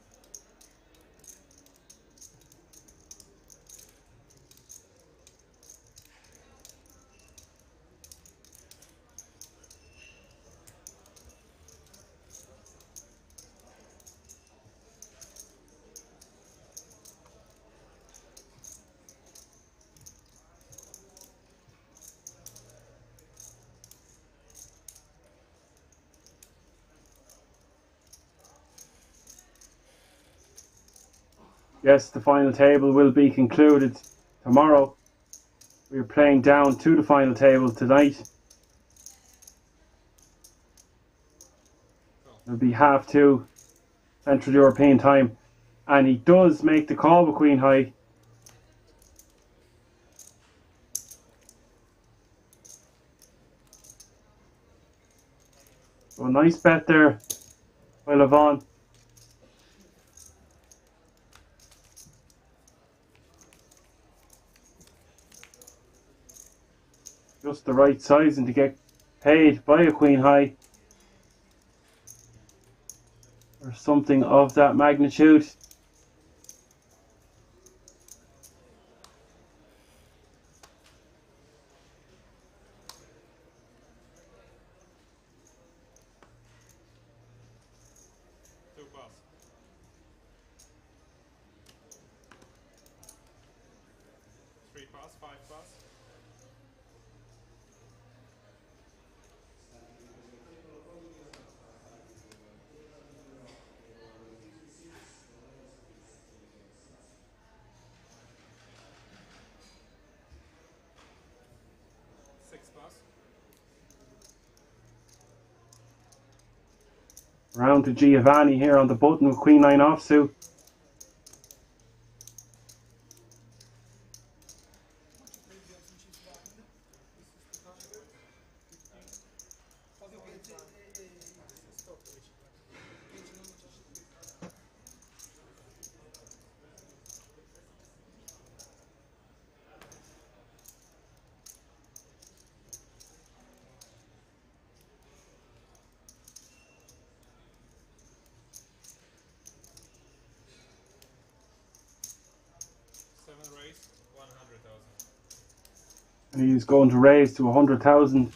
[SPEAKER 2] Yes, the final table will be concluded tomorrow. We are playing down to the final table tonight. It'll be 2:30 Central European time. And he does make the call with Queen High. So a nice bet there by Levon. Just the right sizing to get paid by a Queen High. Or something of that magnitude.
[SPEAKER 3] Two pass. 3 pass. 5 pass. Six pass.
[SPEAKER 2] Round to Giovanni here on the button with Queen 9 offsuit.
[SPEAKER 3] Raise 100,000.
[SPEAKER 2] And he's going to raise to 100,000.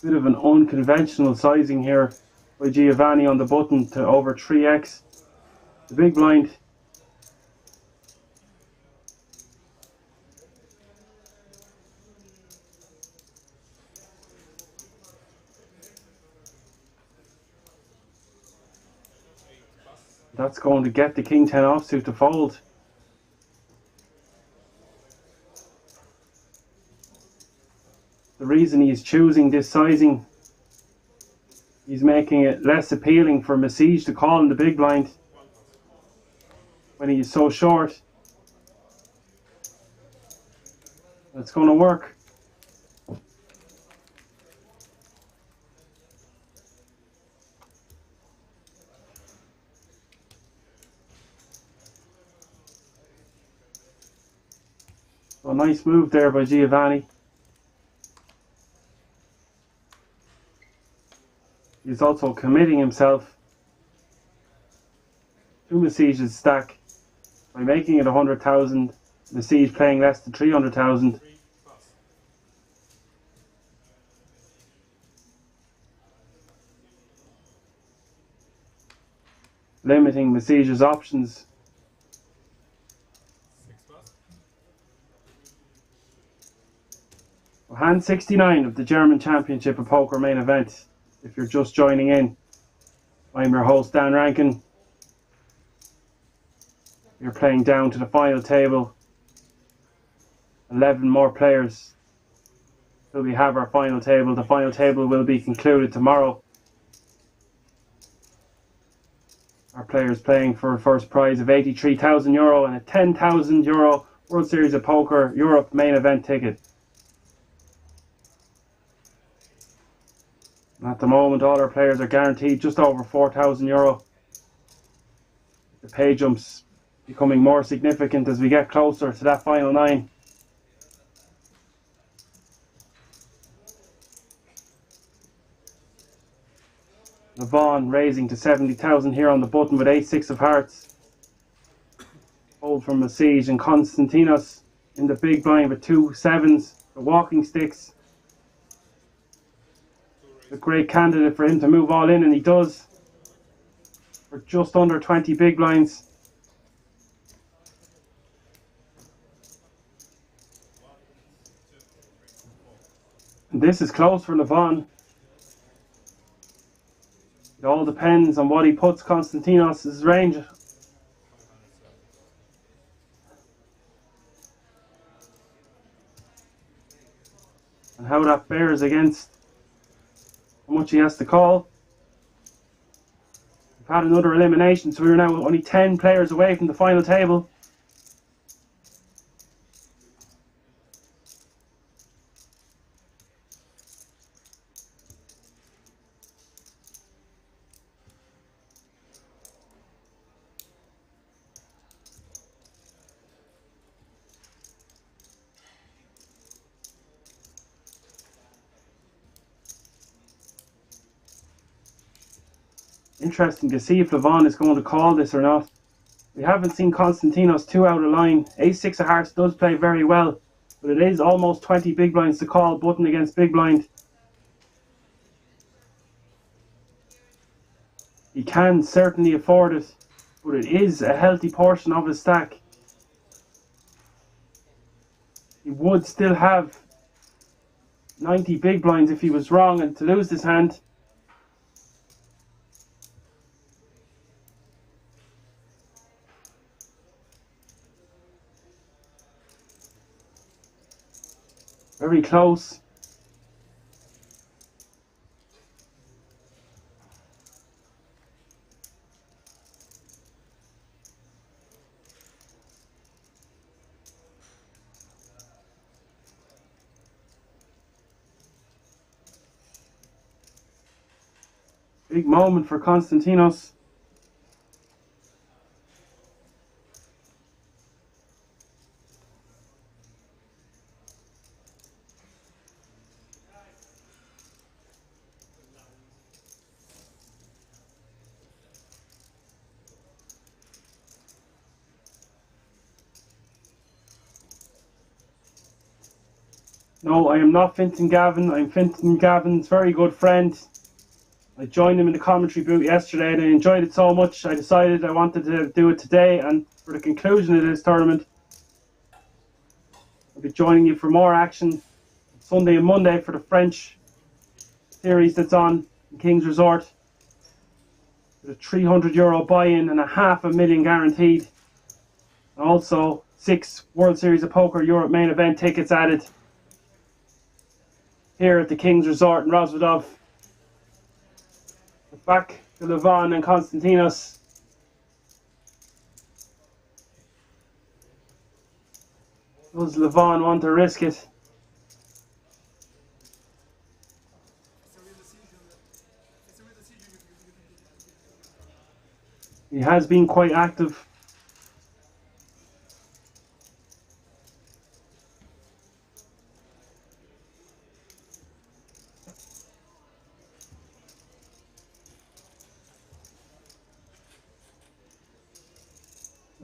[SPEAKER 2] Bit of an unconventional sizing here by Giovanni on the button to over 3x. The big blind. That's going to get the King 10 offsuit to fold. The reason he is choosing this sizing He's making it less appealing for Masij to call in the big blind when he's so short. It's going to work. So a nice move there by Giovanni. He's also committing himself to Masij's stack by making it 100,000. Masij playing less than 300,000. Limiting Masij's options. Hand 69 of the German Championship of Poker main event. If you're just joining in, I'm your host Dan Rankin. You're playing down to the final table. 11 more players till we have our final table. The final table will be concluded tomorrow. Our players playing for a first prize of €83,000 and a €10,000 World Series of Poker Europe main event ticket. At the moment, all our players are guaranteed just over €4,000. The pay jumps becoming more significant as we get closer to that final 9. Levon raising to 70,000 here on the button with 8-6 of hearts. Hold from Masij, and Konstantinos in the big blind with 2 sevens, the walking sticks. A great candidate for him to move all in, and he does. For just under 20 big blinds. And this is close for Levon. It all depends on what he puts Konstantinos' range. And how that bears against how much he has to call. We've had another elimination, so we're now only 10 players away from the final table. Interesting to see if Levon is going to call this or not. We haven't seen Konstantinos too out of line. Ace-6 of hearts does play very well, but it is almost 20 big blinds to call, button against big blind. He can certainly afford it, but it is a healthy portion of his stack. He would still have 90 big blinds if he was wrong and to lose this hand. Very close. Big moment for Konstantinos. No, I am not Fintan Gavin. I'm Fintan Gavin's very good friend. I joined him in the commentary booth yesterday and I enjoyed it so much I decided I wanted to do it today, and for the conclusion of this tournament I'll be joining you for more action Sunday and Monday for the French series that's on in King's Resort. With a €300 buy-in and a $500,000 guaranteed. And also 6 World Series of Poker Europe main event tickets added here at the King's Resort in Rozvadov. Back to Levon and Konstantinos. Does Levon want to risk it? He has been quite active.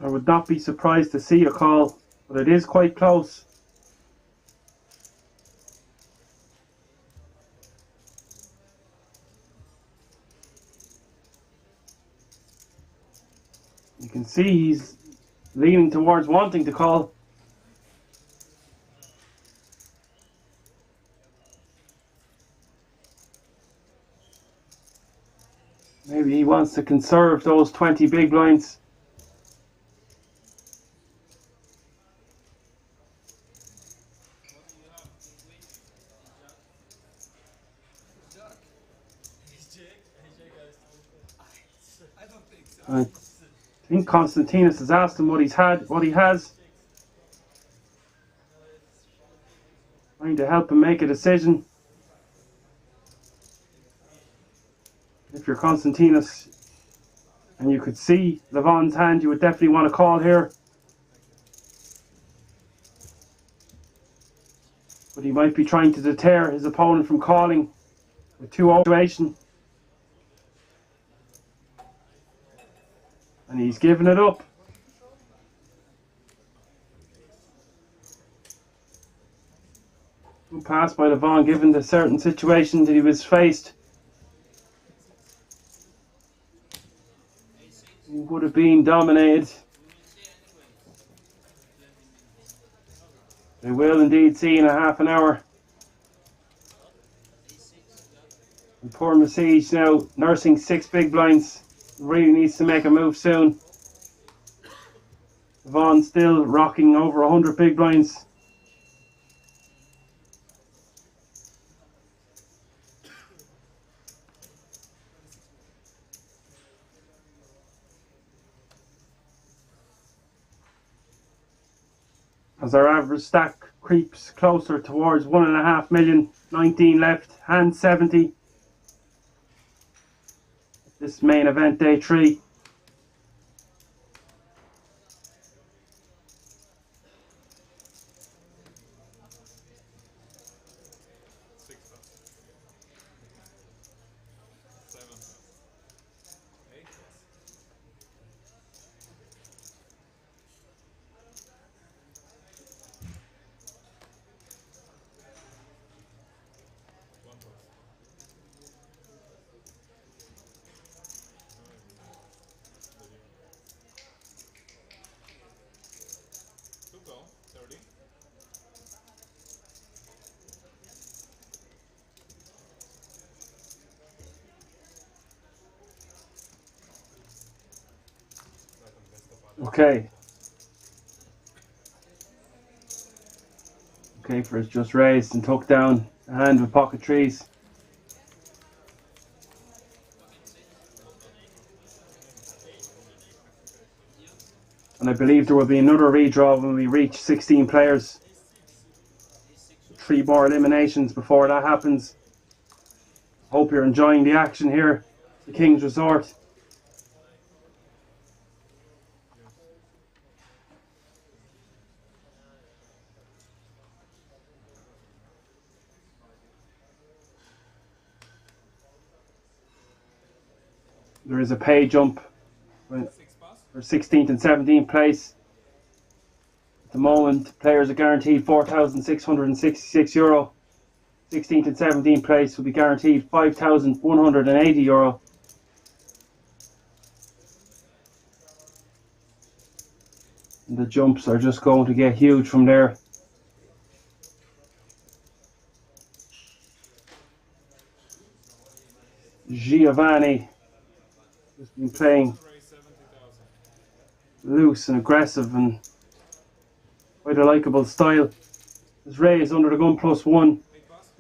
[SPEAKER 2] I would not be surprised to see a call, but it is quite close. You can see he's leaning towards wanting to call. Maybe he wants to conserve those 20 big blinds. I think Konstantinos has asked him what he has. Trying to help him make a decision. If you're Konstantinos and you could see Levon's hand, you would definitely want to call here. But he might be trying to deter his opponent from calling with 2-0 situation. And he's given it up. Good pass by Levon given the certain situation that he was faced. He would have been dominated. They will indeed see in a half an hour. And poor Masij now nursing 6 big blinds. Really needs to make a move soon. Levon still rocking over 100 big blinds. As our average stack creeps closer towards 1.5 million, 19 left, hand 70. This main event, day 3. Okay. Kafer has just raised and took down a hand with pocket trees. And I believe there will be another redraw when we reach 16 players. 3 more eliminations before that happens. Hope you're enjoying the action here at the King's Resort. There is a pay jump for 16th and 17th place. At the moment, players are guaranteed €4,666. 16th and 17th place will be guaranteed €5,180. And the jumps are just going to get huge from there. Giovanni has been playing loose and aggressive and quite a likeable style. His raise under the gun +1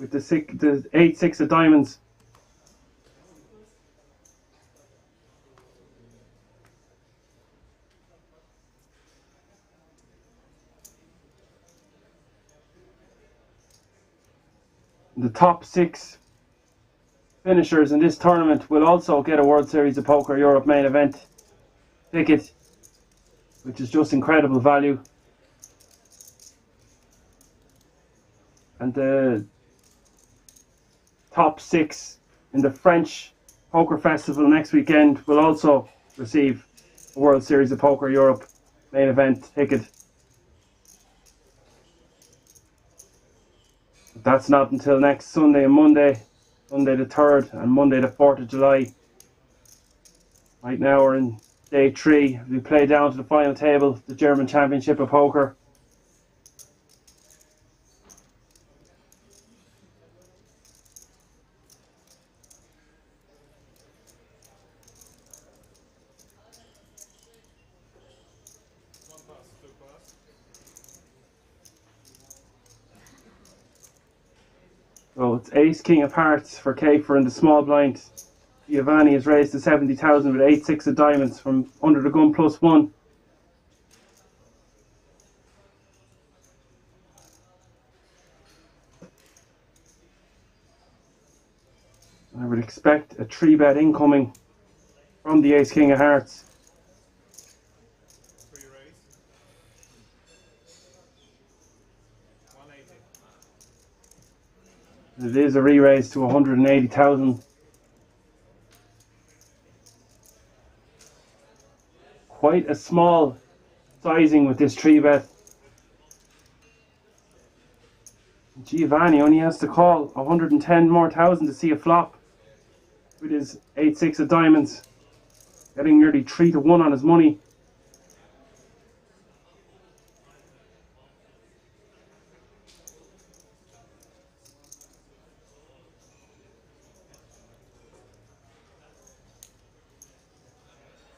[SPEAKER 2] with the 8-6 of diamonds. The top 6 finishers in this tournament will also get a World Series of Poker Europe main event ticket, which is just incredible value. And the top 6 in the French Poker Festival next weekend will also receive a World Series of Poker Europe main event ticket. But that's not until next Sunday and Monday, Sunday the 3rd and Monday the 4th of July. Right now we're in day 3. We play down to the final table, the German Championship of Poker. So it's Ace King of Hearts for Kafer in the small blind. Giovanni has raised to 70,000 with 8-6 of diamonds from under the gun +1. I would expect a 3-bet incoming from the Ace King of Hearts. It is a re-raise to 180,000. Quite a small sizing with this 3-bet. Giovanni only has to call 110 more thousand to see a flop with his 8-6 of diamonds, getting nearly 3-1 on his money.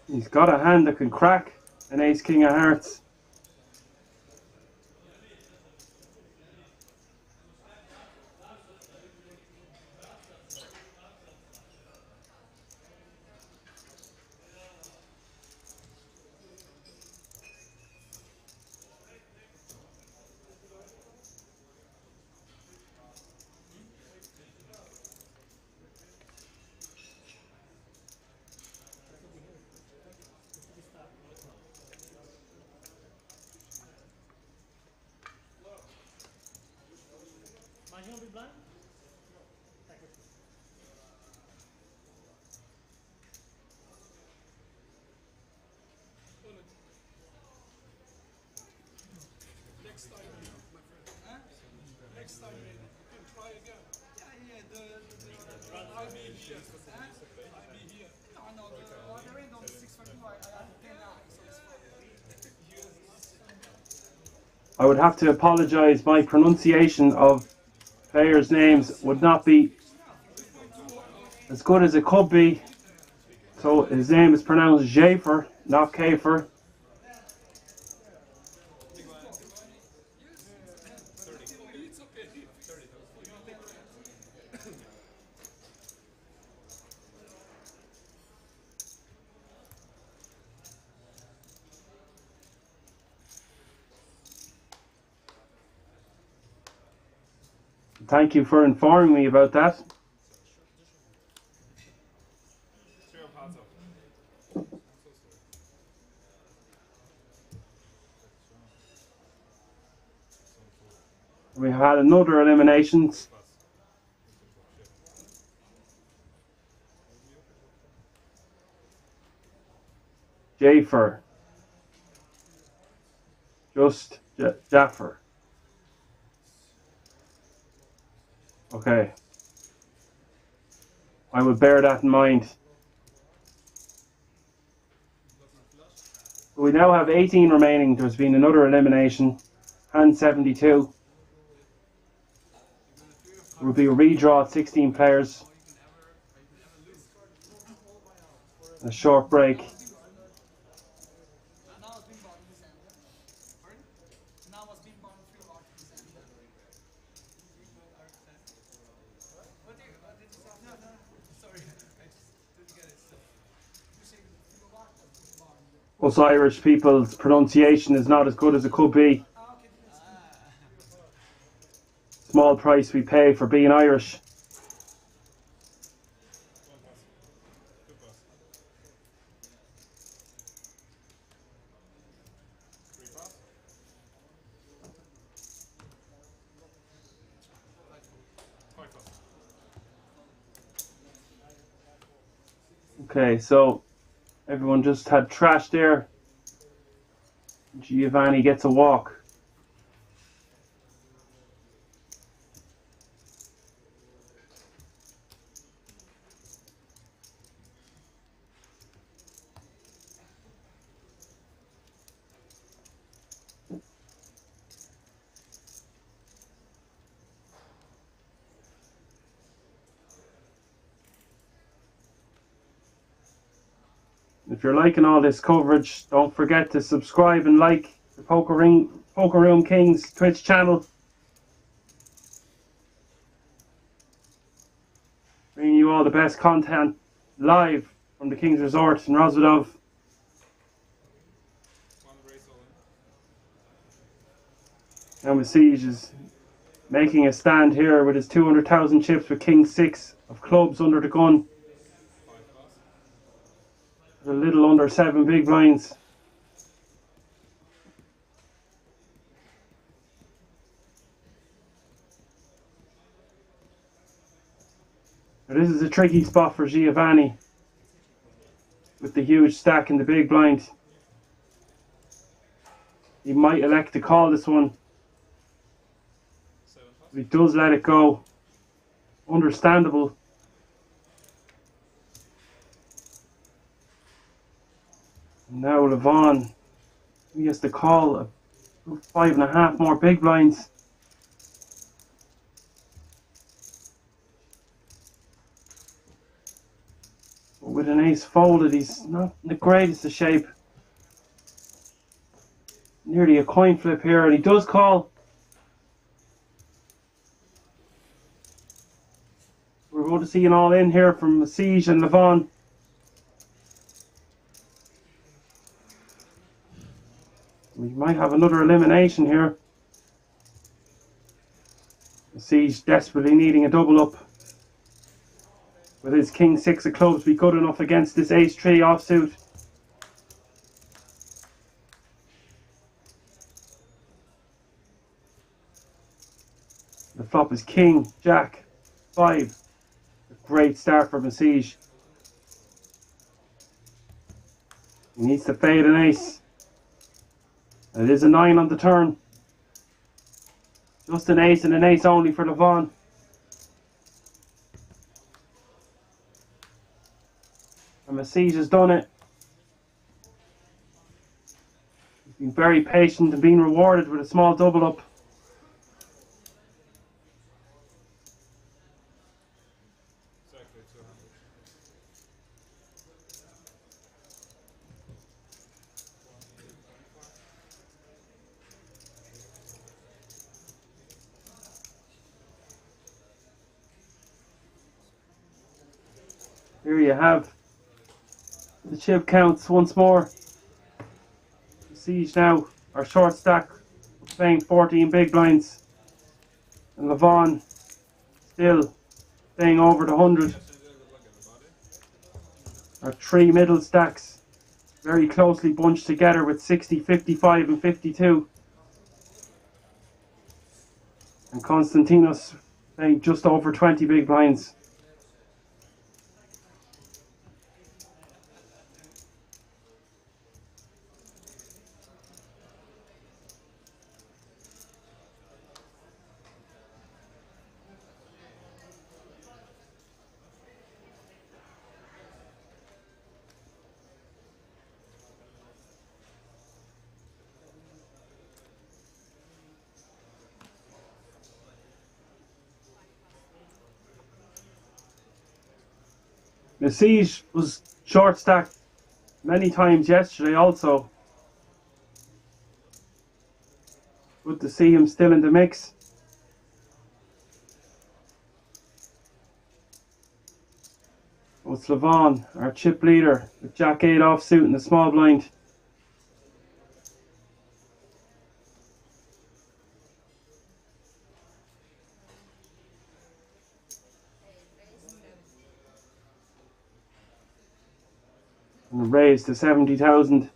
[SPEAKER 2] He's got a hand that can crack an Ace King of Hearts.
[SPEAKER 3] Next time, my friend. Next time, you can try again. I'll be here. I'll be here.
[SPEAKER 5] No, the other end on 652, I had 10 so it's fine.
[SPEAKER 2] I would have to apologise. My pronunciation of players' names would not be as good as it could be. So his name is pronounced Jafer, not Kafer. Thank you for informing me about that. We have had another elimination. Jafer. Just Jaffer. Okay. I will bear that in mind. We now have 18 remaining. There's been another elimination. Hand 72. There will be a redraw at 16 players. A short break. Us Irish people's pronunciation is not as good as it could be. small price we pay for being Irish. Okay, so everyone just had trash there. Giovanni gets a walk. If you're liking all this coverage, don't forget to subscribe and like the Poker Room Kings Twitch channel. Bringing you all the best content live from the King's Resort in Rozvadov. And Siege is making a stand here with his 200,000 chips with King 6 of clubs under the gun. A little under 7 big blinds. Now this is a tricky spot for Giovanni with the huge stack in the big blind. He might elect to call this one. But he does let it go. Understandable. Now Levon, he has to call 5.5 more big blinds. But with an ace folded, he's not in the greatest of shape. Nearly a coin flip here, and he does call. We're going to see an all-in here from Siege and Levon. We might have another elimination here. Siege desperately needing a double up. Will his King 6 of clubs be good enough against this Ace 3 offsuit? The flop is King, Jack, 5. A great start for Siege. He needs to fade an ace. It is a 9 on the turn. Just an ace and an ace only for Levon. And Siege has done it. He's been very patient and been rewarded with a small double up. Here you have the chip counts once more. Siege now, our short stack, playing 14 big blinds. And Levon still staying over the 100. Our 3 middle stacks very closely bunched together with 60, 55 and 52. And Konstantinos playing just over 20 big blinds. The Siege was short stacked many times yesterday also. Good to see him still in the mix. It's Levon, our chip leader, with Jack 8 offsuit in the small blind. And raised to 70,000.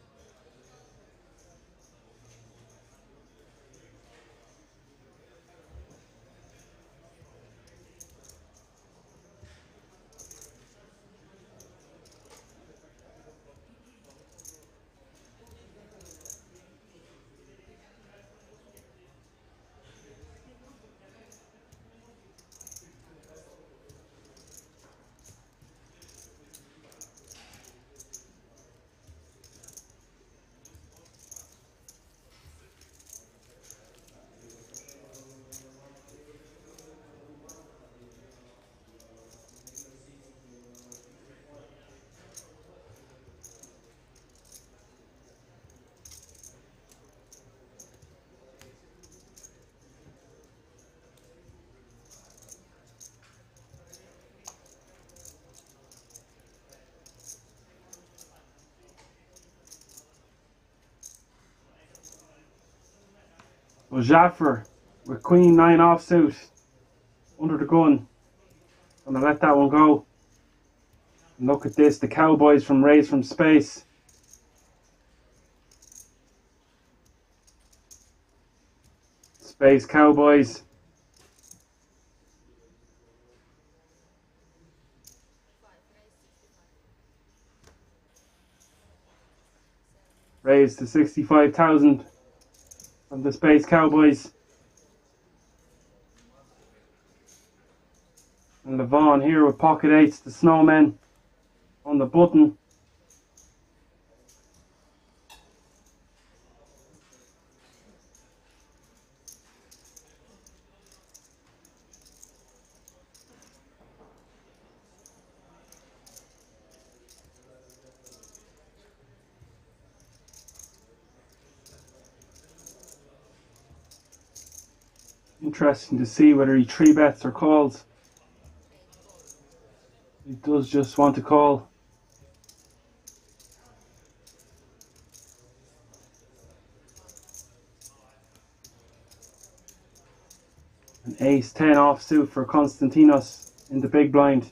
[SPEAKER 2] Well, Jaffer with Queen 9 offsuit under the gun. Gonna let that one go. And look at this, the Cowboys from Raised from Space. Space Cowboys. Raised to 65,000 from the Space Cowboys. And Levon here with pocket eights, the snowmen on the button. Interesting to see whether he 3-bets or calls. He does just want to call. An ace-10 offsuit for Konstantinos in the big blind.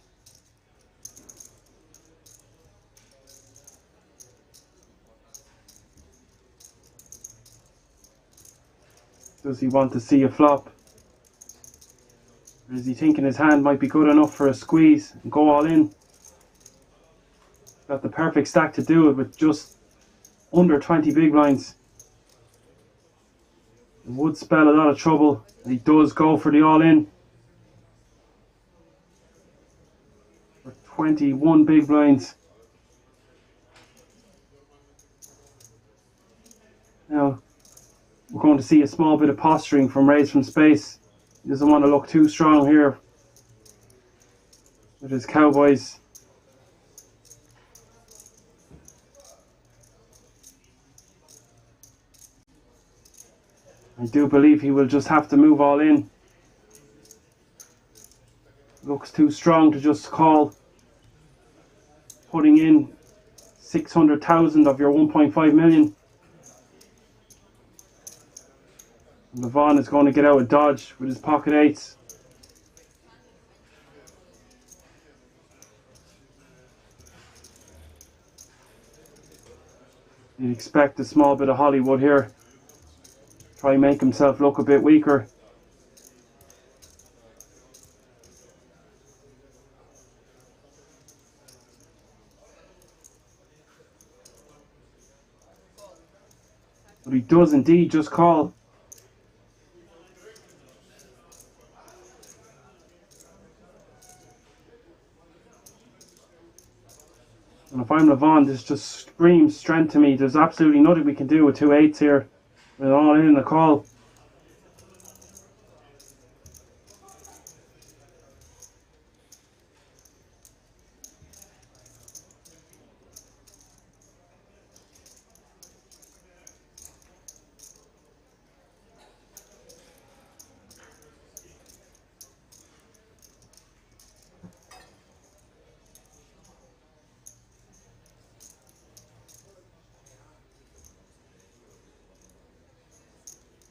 [SPEAKER 2] Does he want to see a flop? Or is he thinking his hand might be good enough for a squeeze and go all in? Got the perfect stack to do it with just under 20 big blinds. It would spell a lot of trouble. And he does go for the all in. For 21 big blinds. Now, we're going to see a small bit of posturing from Raised from Space. He doesn't want to look too strong here with his Cowboys. I do believe he will just have to move all in. Looks too strong to just call. Putting in 600,000 of your 1.5 million. Levon is going to get out of dodge with his pocket eights. You'd expect a small bit of Hollywood here. Try and make himself look a bit weaker. But he does indeed just call. And if I'm Levon, this just screams strength to me. There's absolutely nothing we can do with 2 8s here. We're all in the call.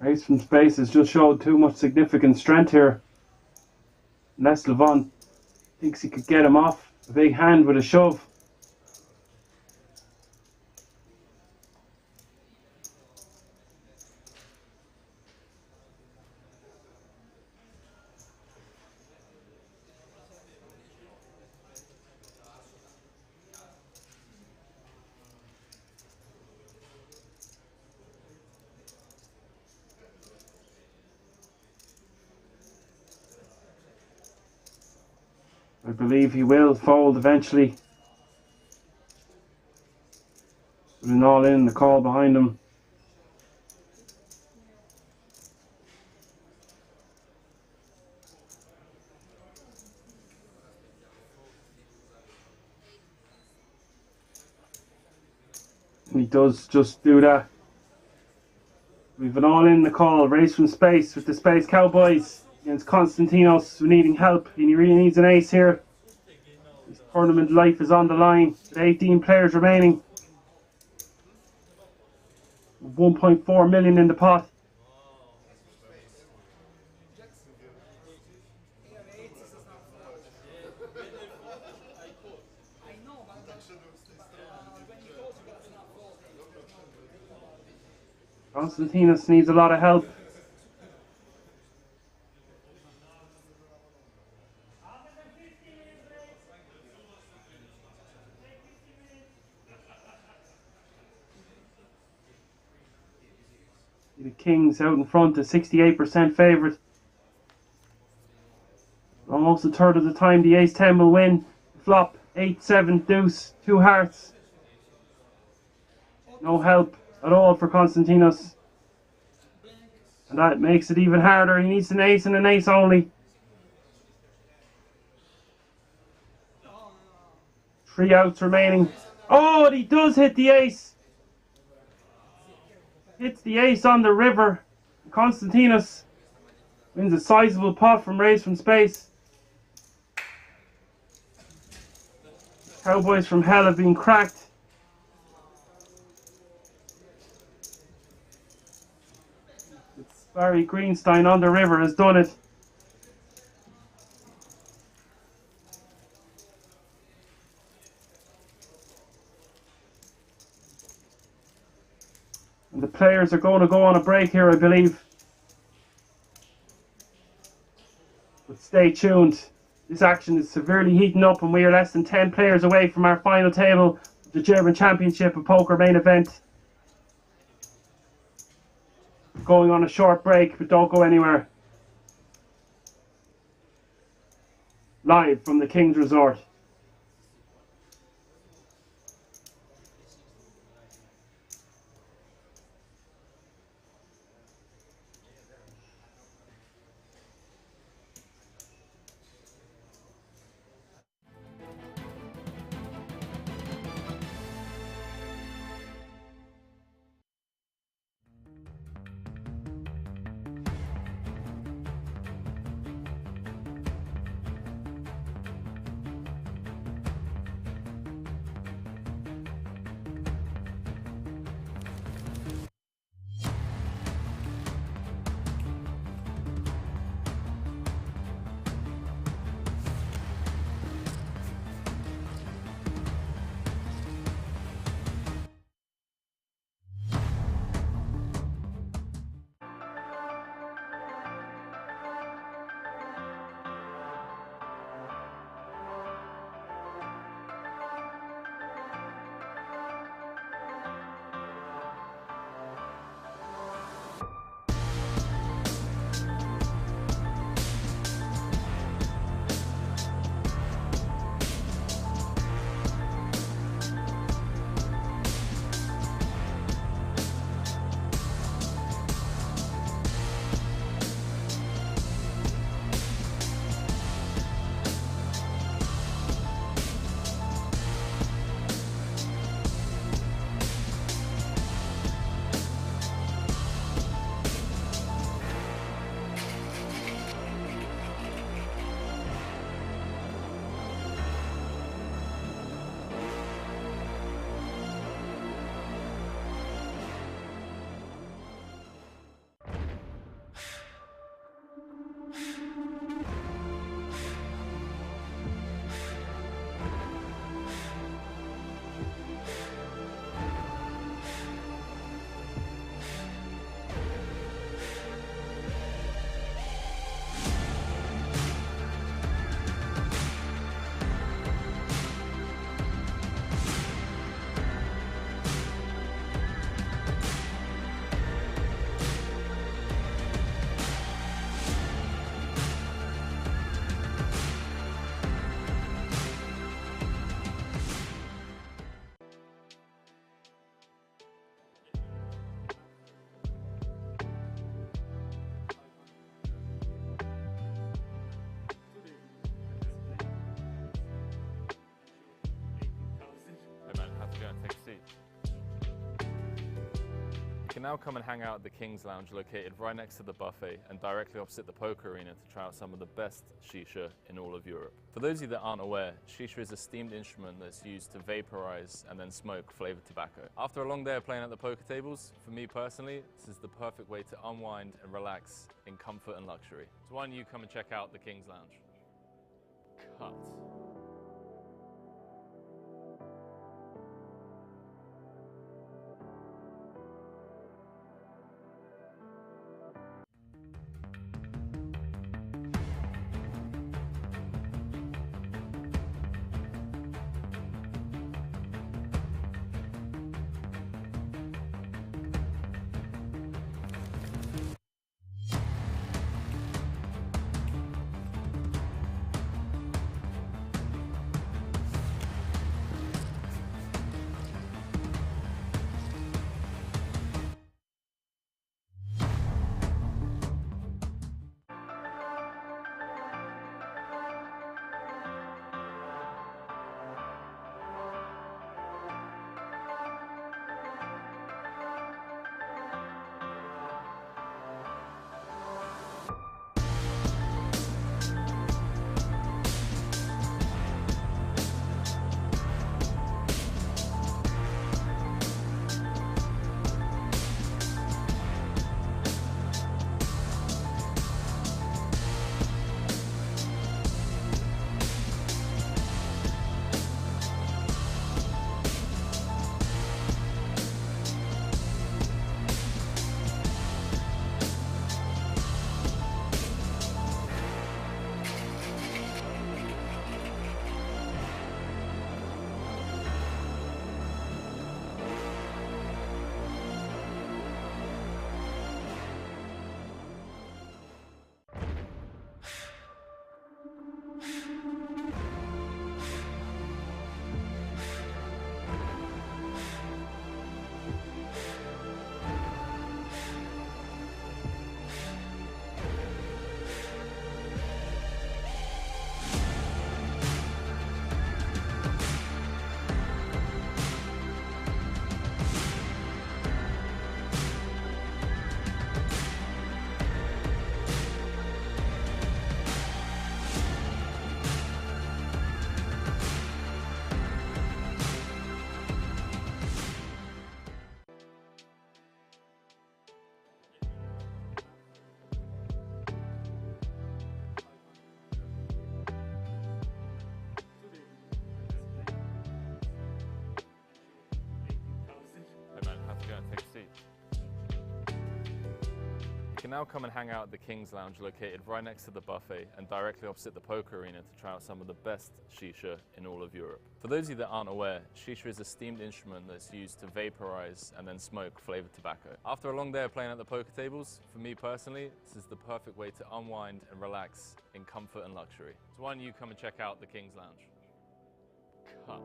[SPEAKER 2] Raised from Space has just showed too much significant strength here. Unless Levon thinks he could get him off a big hand with a shove. I believe he will fold eventually. With an all in, the call behind him. And he does just do that. We've an all in, the call. Race from space with the Space Cowboys against Konstantinos, who needing help. He really needs an ace here. His tournament life is on the line with 18 players remaining. 1.4 million in the pot. Konstantinos needs a lot of help. The Kings out in front, a 68% favourite. Almost a third of the time the ace-10 will win. Flop, 8-7 deuce, 2 hearts. No help at all for Konstantinos. And that makes it even harder. He needs an ace and an ace only. 3 outs remaining. Oh, and he does hit the ace. Hits the ace on the river. Konstantinos wins a sizable pot from Race from Space. Cowboys from Hell have been cracked. Barry Greenstein on the river has done it. And the players are going to go on a break here, I believe. But stay tuned. This action is severely heating up and we are less than 10 players away from our final table of the German Championship of Poker Main Event. Going on a short break, but don't go anywhere. Live from the King's Resort.
[SPEAKER 1] You can now come and hang out at the King's Lounge located right next to the buffet and directly opposite the poker arena to try out some of the best shisha in all of Europe. For those of you that aren't aware, shisha is a steamed instrument that's used to vaporize and then smoke flavored tobacco. After a long day of playing at the poker tables, for me personally, this is the perfect way to unwind and relax in comfort and luxury. So why don't you come and check out the King's Lounge? Cut. Go and take a seat. You can now come and hang out at the King's Lounge located right next to the buffet and directly opposite the poker arena to try out some of the best shisha in all of Europe. For those of you that aren't aware, shisha is a steamed instrument that's used to vaporize and then smoke flavored tobacco. After a long day of playing at the poker tables, for me personally, this is the perfect way to unwind and relax in comfort and luxury. So why don't you come and check out the King's Lounge? Cut.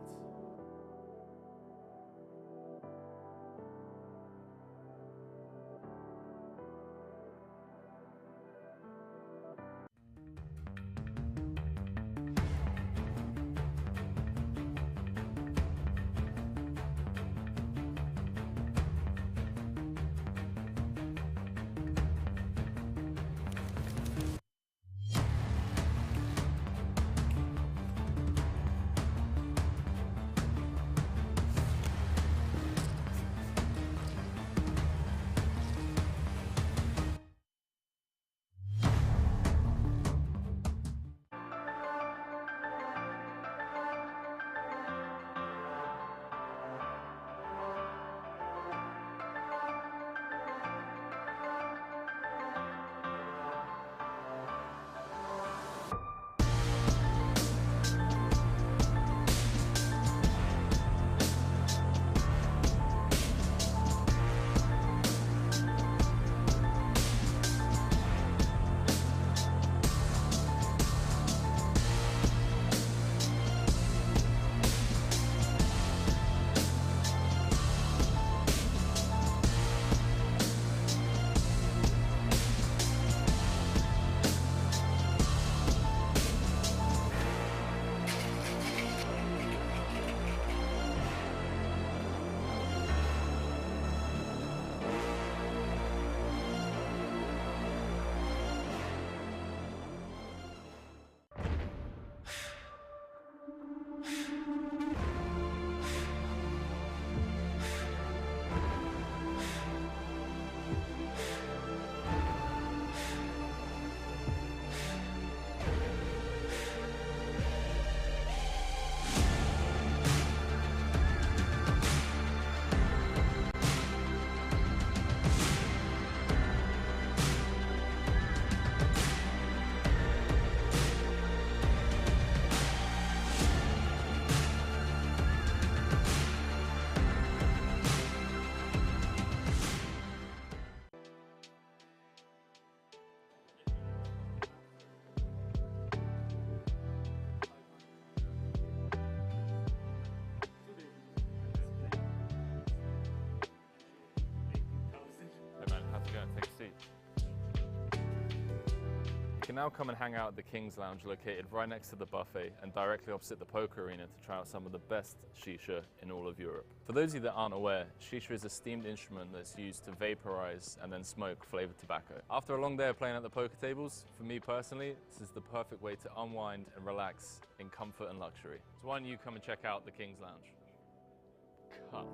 [SPEAKER 1] can now come and hang out at the King's Lounge located right next to the buffet and directly opposite the poker arena to try out some of the best shisha in all of Europe. For those of you that aren't aware, shisha is a steamed instrument that's used to vaporize and then smoke flavored tobacco. After a long day of playing at the poker tables, for me personally, this is the perfect way to unwind and relax in comfort and luxury. So why don't you come and check out the King's Lounge? Cut.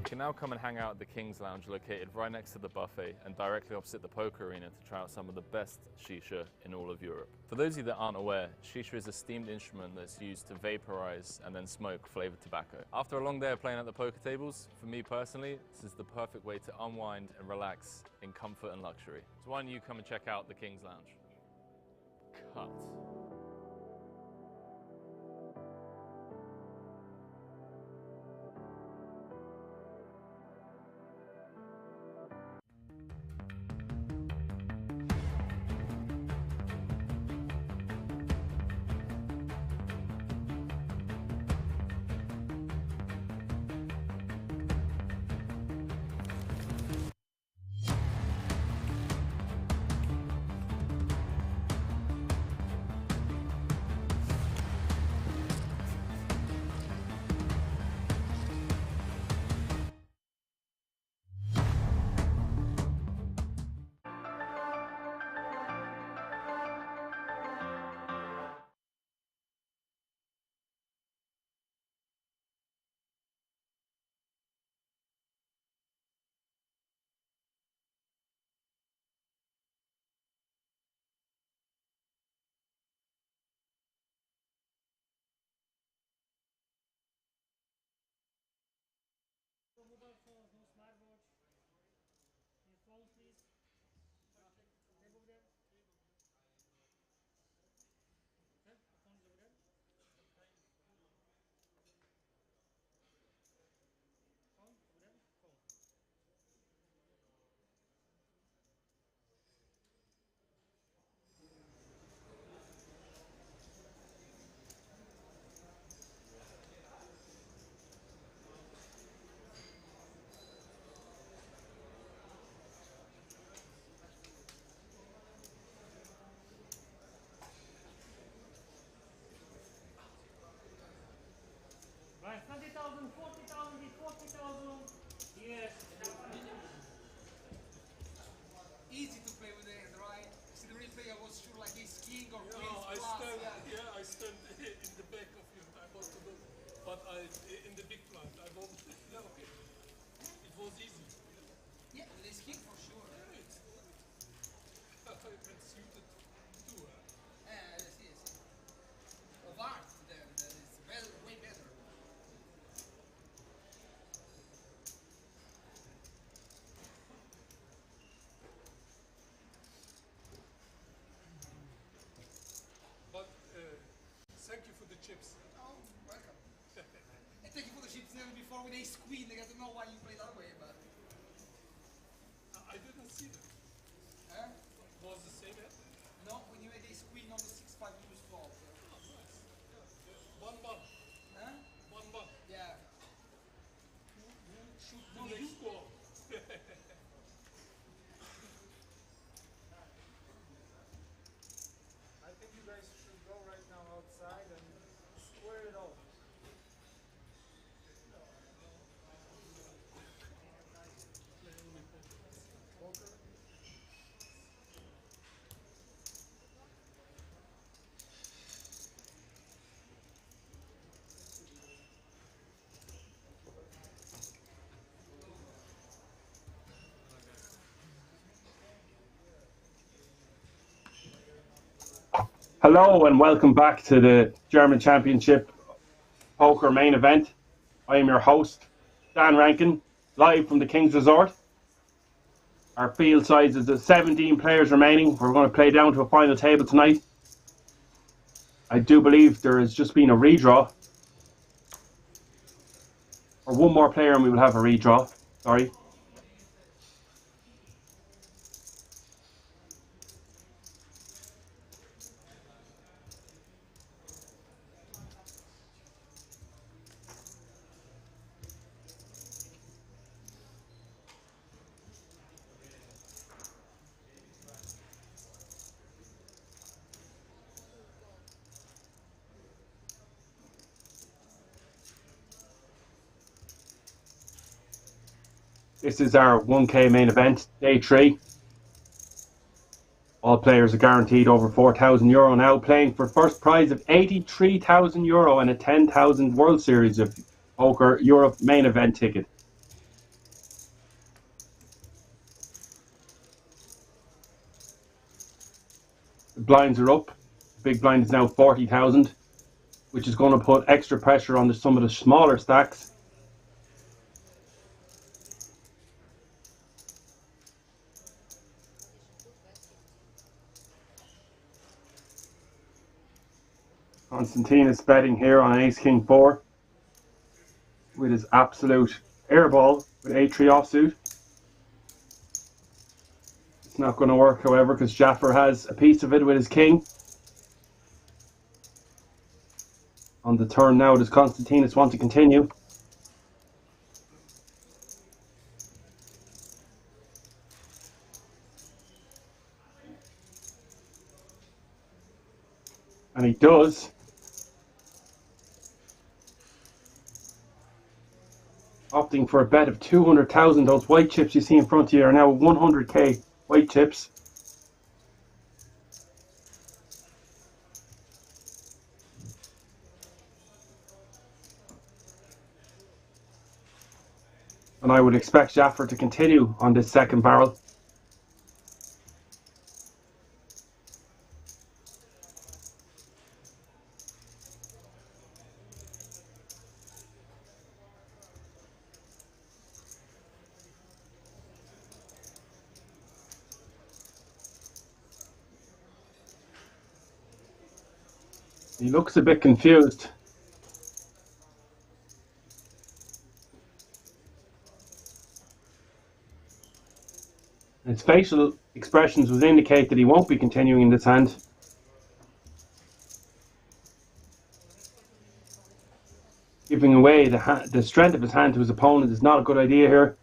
[SPEAKER 1] You can now come and hang out at the King's Lounge located right next to the buffet and directly opposite the poker arena to try out some of the best shisha in all of Europe. For those of you that aren't aware, shisha is a steamed instrument that's used to vaporize and then smoke flavored tobacco. After a long day of playing at the poker tables, for me personally, this is the perfect way to unwind and relax in comfort and luxury. So why don't you come and check out the King's Lounge? Cut.
[SPEAKER 5] 30,000, 40,000, 40,000. Yes. Easy to play with the hand, right? See the replay, I was sure like ace king or queen
[SPEAKER 3] I
[SPEAKER 5] plus.
[SPEAKER 3] stand. Yeah, I stand in the back of you. I want to do, but in the big blind. I don't. Yeah, okay. It was easy.
[SPEAKER 5] Yeah, with ace king for sure.
[SPEAKER 3] Yeah, it's. It's suited too.
[SPEAKER 5] Yeah, I see. Of art, that is better, way better.
[SPEAKER 3] But thank you for the chips.
[SPEAKER 5] Oh, welcome. And thank you for the chips never before with ace queen. I don't know why you played that way, but.
[SPEAKER 3] I didn't see that.
[SPEAKER 5] Huh?
[SPEAKER 3] Was the same hand?
[SPEAKER 5] No, when you had ace queen on the 6-5 use flop.
[SPEAKER 3] Oh, nice. Yeah. 1-1.
[SPEAKER 5] Huh?
[SPEAKER 3] 1-1.
[SPEAKER 5] Yeah.
[SPEAKER 3] Shoot
[SPEAKER 5] No,
[SPEAKER 3] the
[SPEAKER 5] you-
[SPEAKER 3] next score.
[SPEAKER 6] I think you guys should go right now outside and square it off. Poker.
[SPEAKER 2] Hello and welcome back to the German Championship Poker Main Event. I am your host, Dan Rankin, live from the King's Resort. Our field size is 17 players remaining. We're going to play down to a final table tonight. I do believe there has just been a redraw. Or one more player and we will have a redraw. Sorry. This is our 1K main event, day 3. All players are guaranteed over €4,000 now, playing for first prize of €83,000 and a 10,000 World Series of Poker Europe main event ticket. The blinds are up. The big blind is now 40,000, which is going to put extra pressure on some of the smaller stacks. Constantine is betting here on Ace King 4 with his absolute airball with A3 offsuit. It's not going to work, however, because Jaffer has a piece of it with his king. On the turn now, does Constantinus want to continue? And he does. Opting for a bet of 200,000. Those white chips you see in front of you are now 100k white chips. And I would expect Jaffer to continue on this second barrel. He looks a bit confused. His facial expressions would indicate that he won't be continuing in this hand. Giving away the strength of his hand to his opponent is not a good idea here.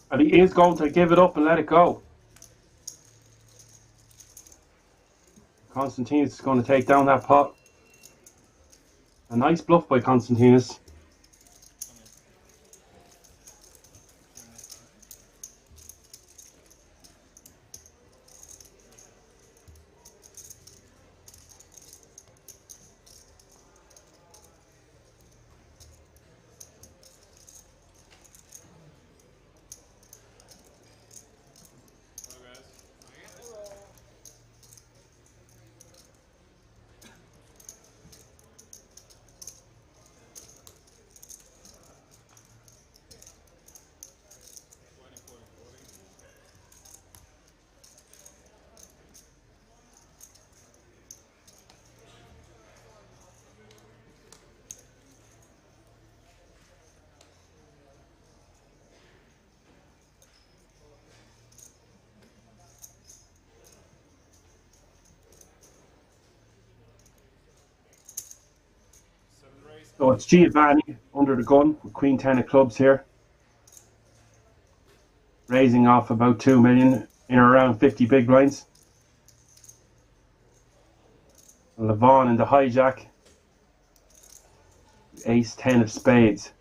[SPEAKER 2] And he is going to give it up and let it go. Constantinos is going to take down that pot. A nice bluff by Constantinos. So it's Giovanni under the gun with Queen 10 of clubs here. Raising off about 2 million in or around 50 big blinds. Levon in the hijack. Ace 10 of spades.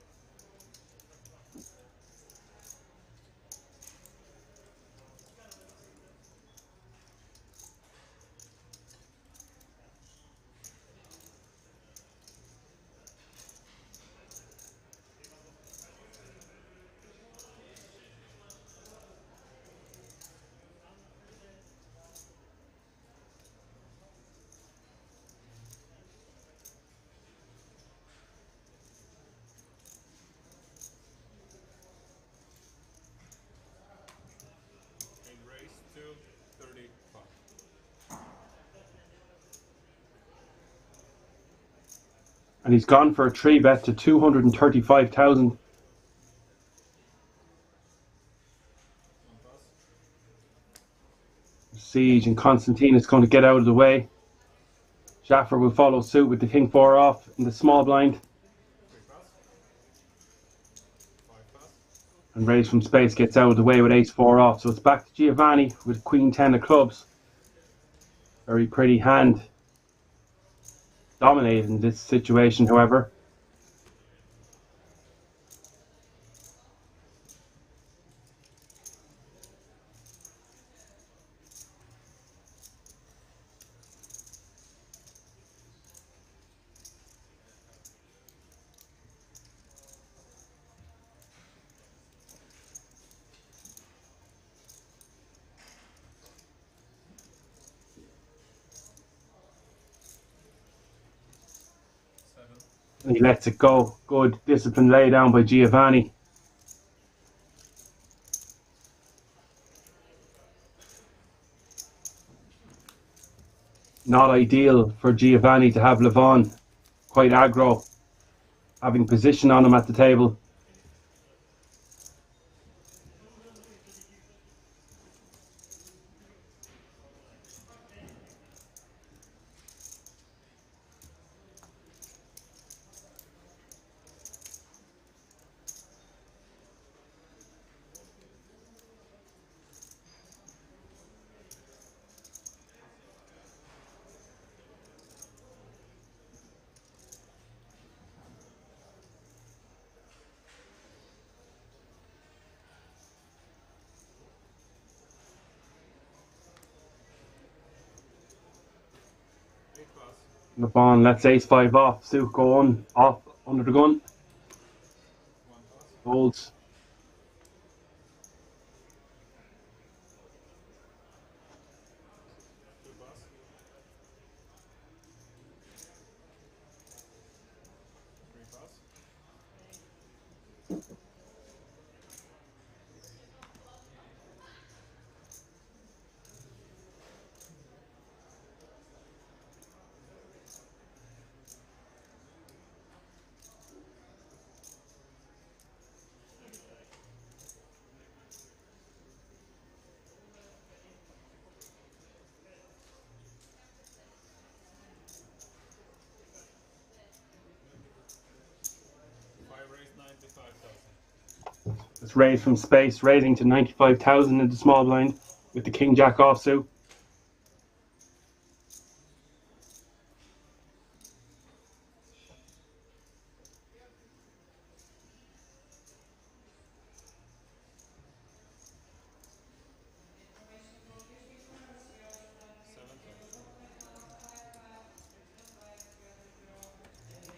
[SPEAKER 2] And he's gone for a 3-bet to 235,000. Siege and Constantine is going to get out of the way. Schaffer will follow suit with the king 4 off in the small blind. And raise from space gets out of the way with ace 4 off. So it's back to Giovanni with queen 10 of clubs. Very pretty hand. Dominated in this situation, however. And he lets it go. Good discipline lay down by Giovanni. Not ideal for Giovanni to have Levon quite aggro, having position on him at the table. Levon lets ace 5 off. Suit go on, off under the gun. Folds. It's raised from space, raising to 95,000 in the small blind with the King Jack offsuit.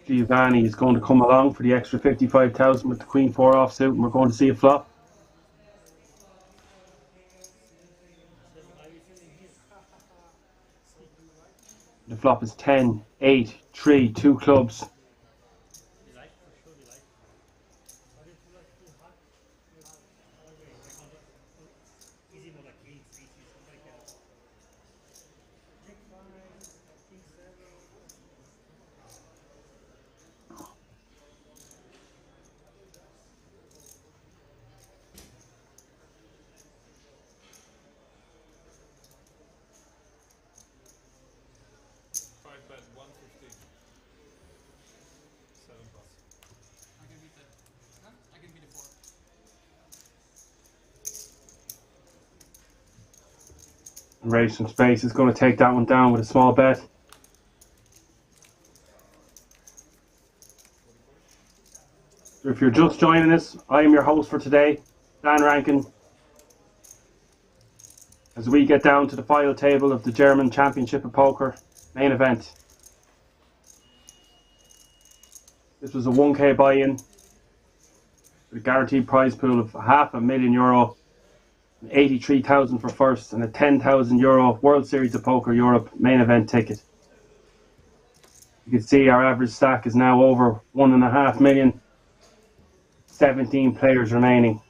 [SPEAKER 2] Giovanni is going to come along for the extra 55,000 with the Queen 4 offsuit, and we're going to see a flop. The flop is 10, 8, 3, 2 clubs.
[SPEAKER 1] Bet 150. 7 plus.
[SPEAKER 5] I can beat that. Huh? I can beat the 4.
[SPEAKER 2] Raise from space is going to take that one down with a small bet. So if you're just joining us, I am your host for today, Dan Rankin. As we get down to the final table of the German Championship of Poker main event. This was a 1k buy-in with a guaranteed prize pool of €500,000, 83,000 for first, and a €10,000 World Series of Poker Europe main event ticket. You can see our average stack is now over 1.5 million. 17 players remaining.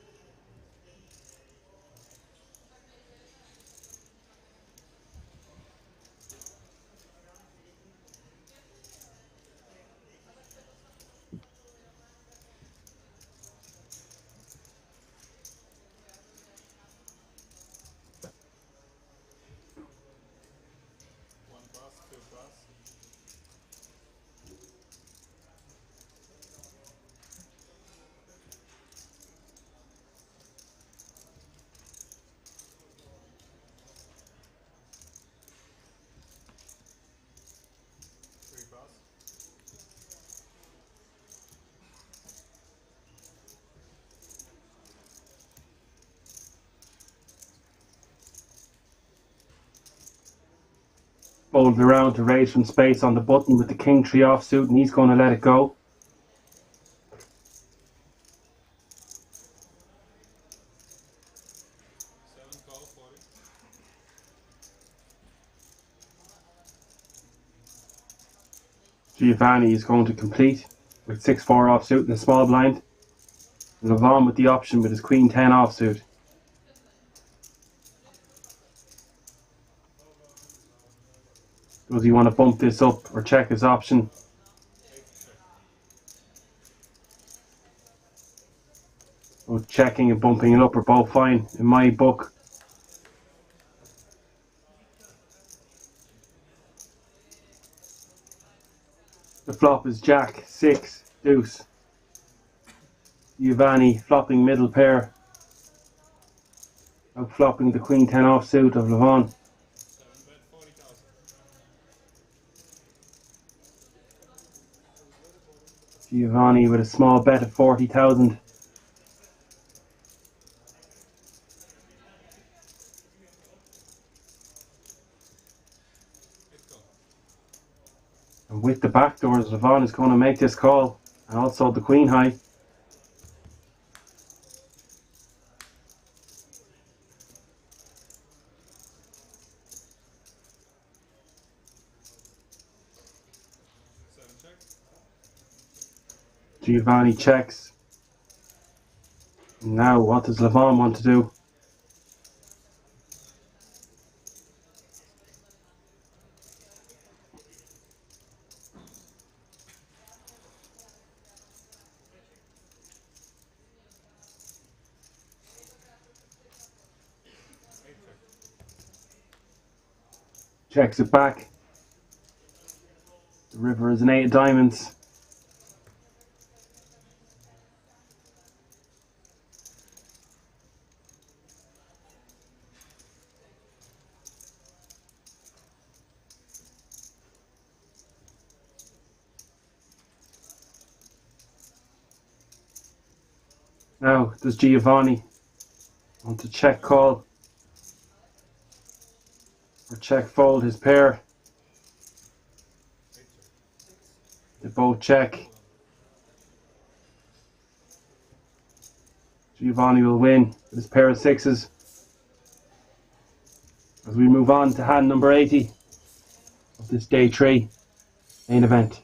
[SPEAKER 2] Folded around to raise from space on the button with the King 3 offsuit, and he's going to let it go. Giovanni is going to complete with 6-4 offsuit in the small blind. Levon with the option with his Queen 10 offsuit. Does he want to bump this up or check his option? Both checking and bumping it up are both fine in my book. The flop is Jack, 6, deuce. Giovanni flopping middle pair. Out flopping the Queen 10 offsuit of Levon. Giovanni with a small bet of 40,000. And with the backdoors, Levon is going to make this call, and also the Queen high. Giovanni checks. Now, what does Levon want to do? Checks it back. The river is an 8 of diamonds. Now, does Giovanni want to check call or check fold his pair? They both check. Giovanni will win with his pair of sixes. As we move on to hand number 80 of this day 3 main event.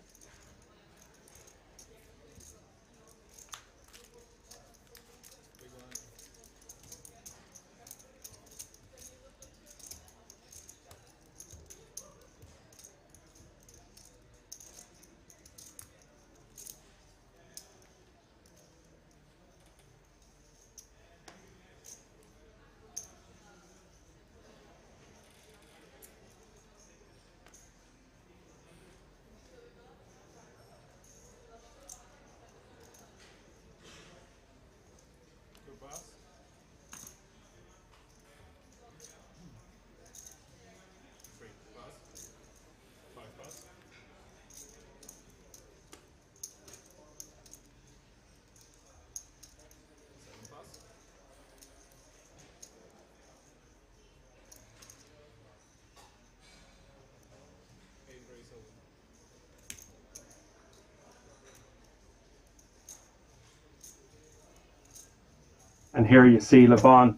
[SPEAKER 2] And here you see Levon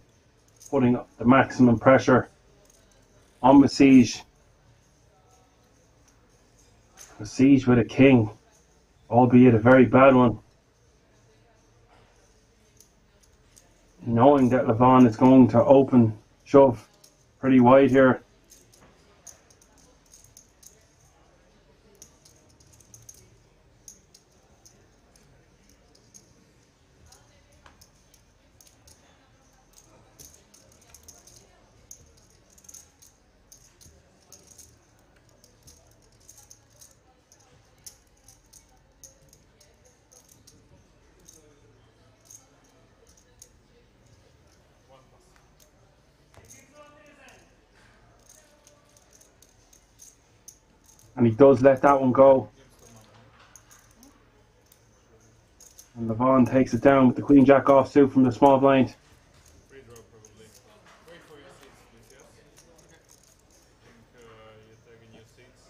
[SPEAKER 2] putting up the maximum pressure on Masij. Masij with a king, albeit a very bad one. Knowing that Levon is going to open shove pretty wide here. And he does let that one go. And Levon takes it down with the Queen Jack offsuit from the small blind.
[SPEAKER 1] Redraw probably. Wait for your seats, please, yes? I think you're taking your seats.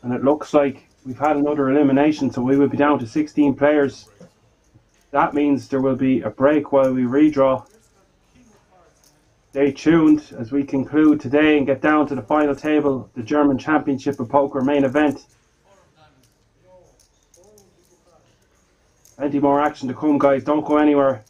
[SPEAKER 2] And it looks like we've had another elimination, so we will be down to 16 players. That means there will be a break while we redraw. Stay tuned as we conclude today and get down to the final table, the German Championship of Poker main event. Plenty more action to come, guys. Don't go anywhere.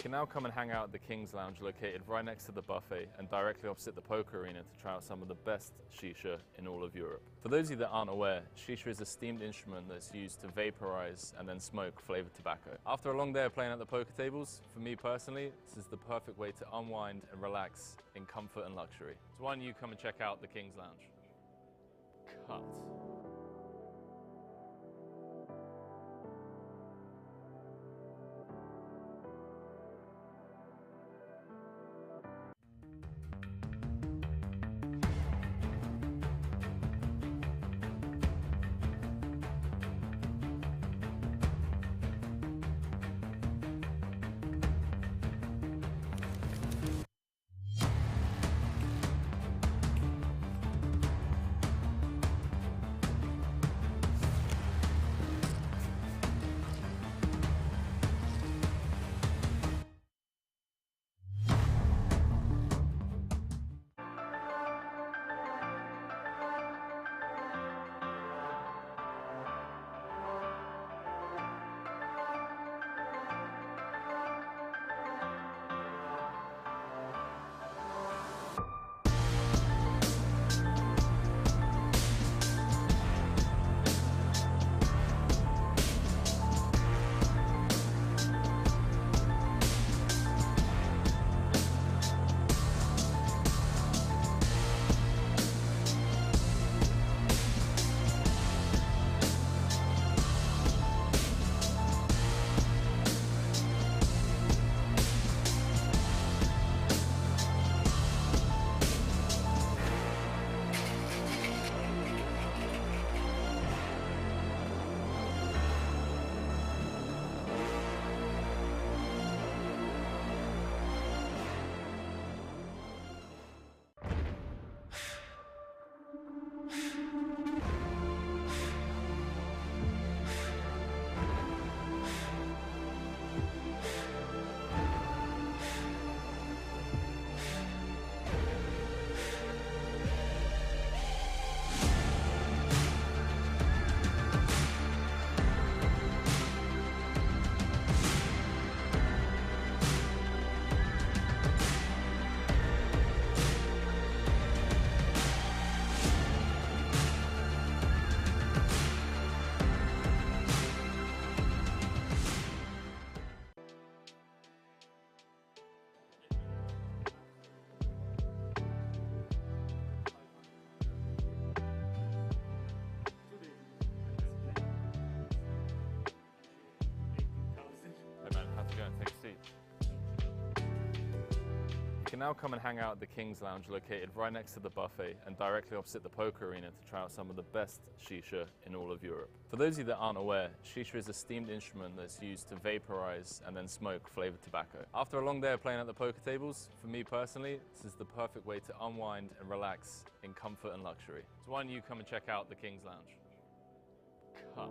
[SPEAKER 1] You can now come and hang out at the King's Lounge located right next to the buffet and directly opposite the poker arena to try out some of the best shisha in all of Europe. For those of you that aren't aware, shisha is a steamed instrument that's used to vaporize and then smoke flavored tobacco. After a long day of playing at the poker tables, for me personally, this is the perfect way to unwind and relax in comfort and luxury. So why don't you come and check out the King's Lounge? Cut. You can now come and hang out at the King's Lounge located right next to the buffet and directly opposite the poker arena to try out some of the best shisha in all of Europe. For those of you that aren't aware, shisha is a steamed instrument that's used to vaporize and then smoke flavored tobacco. After a long day of playing at the poker tables, for me personally, this is the perfect way to unwind and relax in comfort and luxury. So why don't you come and check out the King's Lounge? Cut.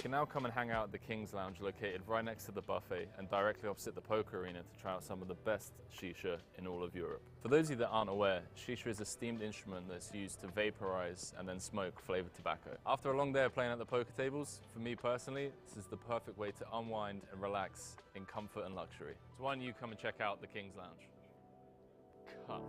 [SPEAKER 1] You can now come and hang out at the King's Lounge located right next to the buffet and directly opposite the poker arena to try out some of the best shisha in all of Europe. For those of you that aren't aware, shisha is a steamed instrument that's used to vaporize and then smoke flavored tobacco. After a long day of playing at the poker tables, for me personally, this is the perfect way to unwind and relax in comfort and luxury. So why don't you come and check out the King's Lounge? Cut.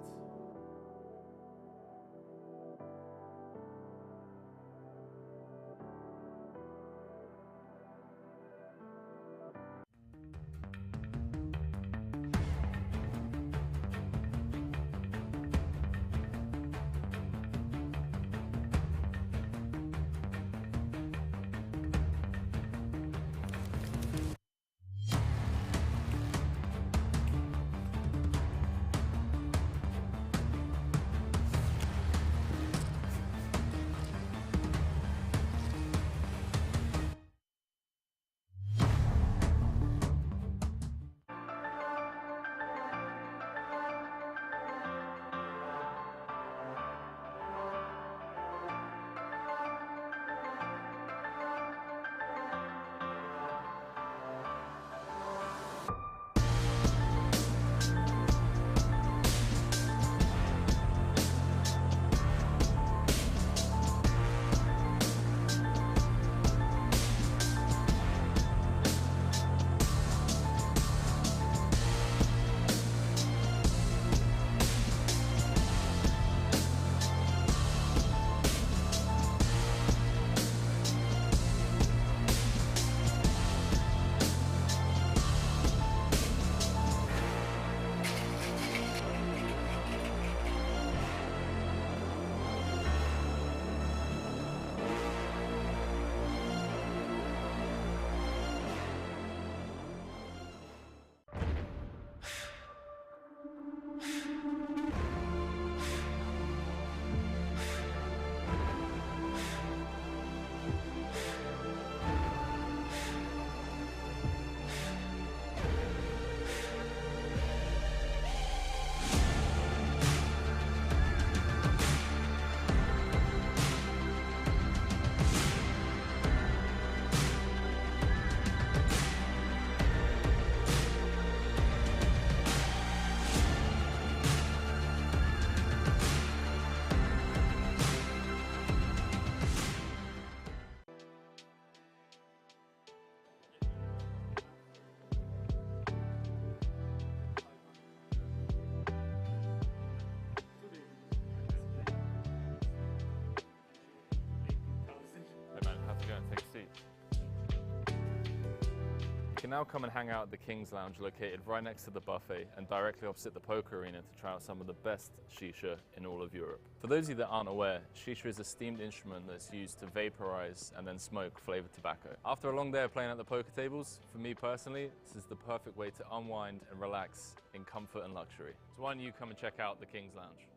[SPEAKER 1] You can now come and hang out at the King's Lounge located right next to the buffet and directly opposite the poker arena to try out some of the best shisha in all of Europe. For those of you that aren't aware, shisha is a steamed instrument that's used to vaporize and then smoke flavored tobacco. After a long day of playing at the poker tables, for me personally, this is the perfect way to unwind and relax in comfort and luxury. So why don't you come and check out the King's Lounge?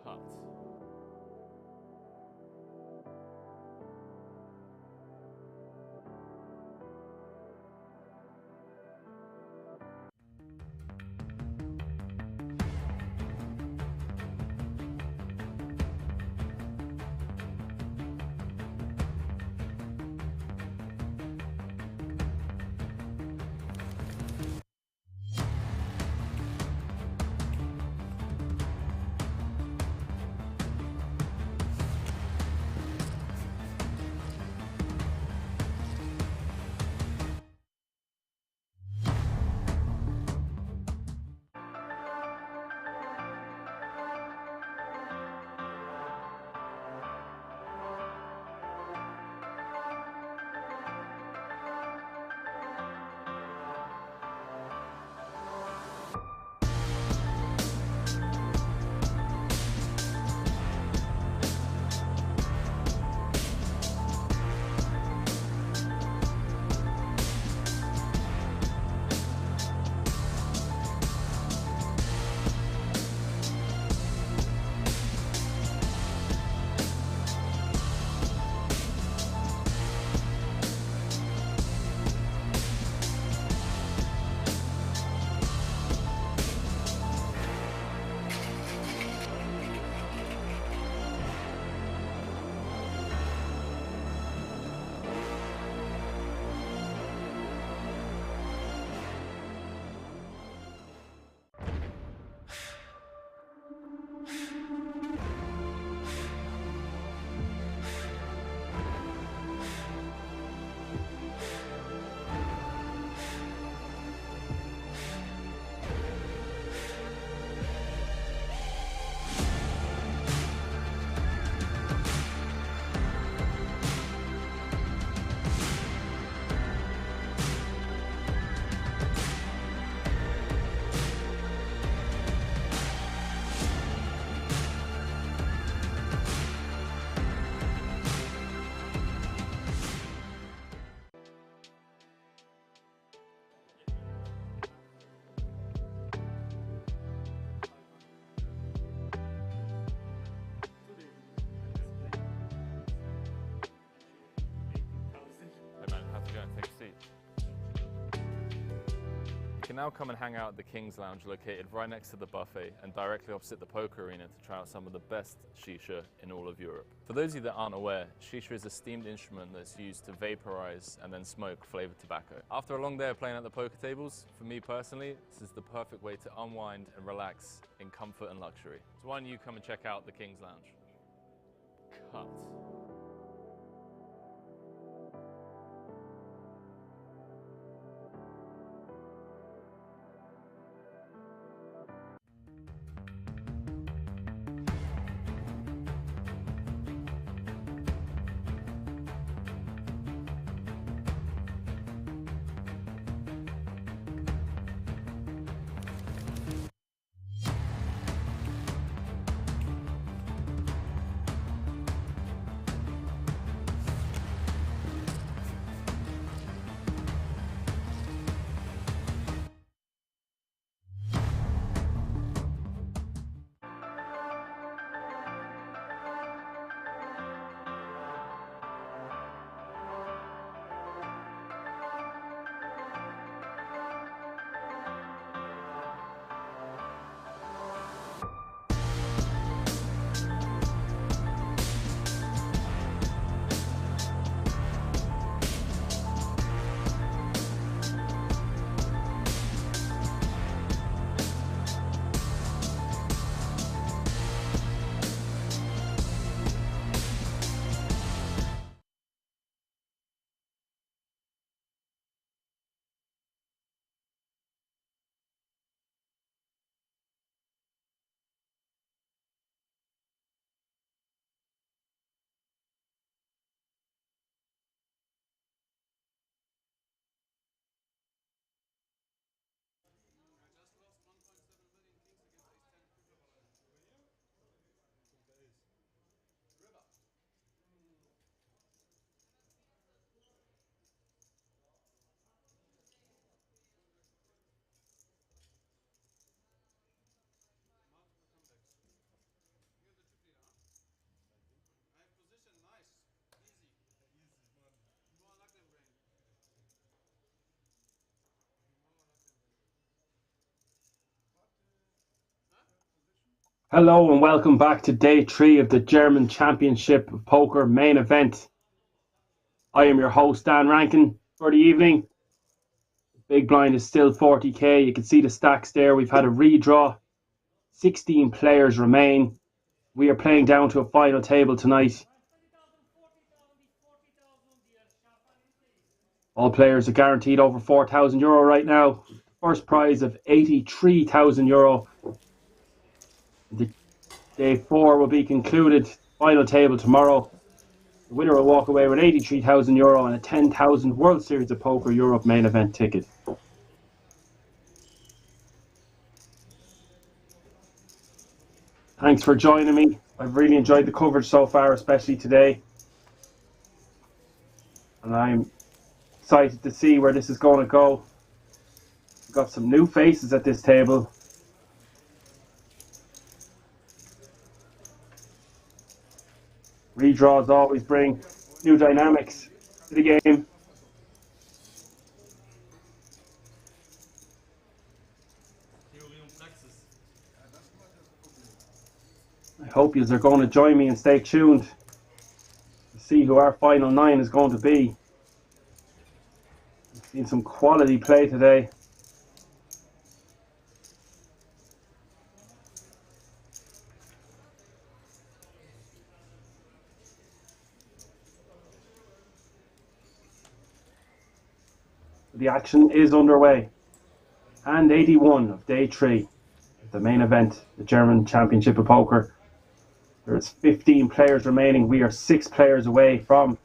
[SPEAKER 1] Cut. can now come and hang out at the King's Lounge located right next to the buffet and directly opposite the poker arena to try out some of the best shisha in all of Europe. For those of you that aren't aware, shisha is a steamed instrument that's used to vaporize and then smoke flavored tobacco. After a long day of playing at the poker tables, for me personally, this is the perfect way to unwind and relax in comfort and luxury. So why don't you come and check out the King's Lounge? Cut.
[SPEAKER 2] Hello and welcome back to day 3 of the German Championship of Poker main event. I am your host Dan Rankin for the evening. Big blind is still 40k. You can see the stacks there. We've had a redraw. 16 players remain. We are playing down to a final table tonight. All players are guaranteed over €4,000 right now. First prize of €83,000. Day 4 will be concluded. Final table tomorrow. The winner will walk away with €83,000 and a 10,000 World Series of Poker Europe main event ticket. Thanks for joining me. I've really enjoyed the coverage so far, especially today. And I'm excited to see where this is going to go. We've got some new faces at this table. Redraws always bring new dynamics to the game. I hope you are going to join me and stay tuned to see who our final 9 is going to be. We've seen some quality play today. The action is underway. Hand 81 of day 3, the main event, the German Championship of Poker. There's 15 players remaining. We are 6 players away from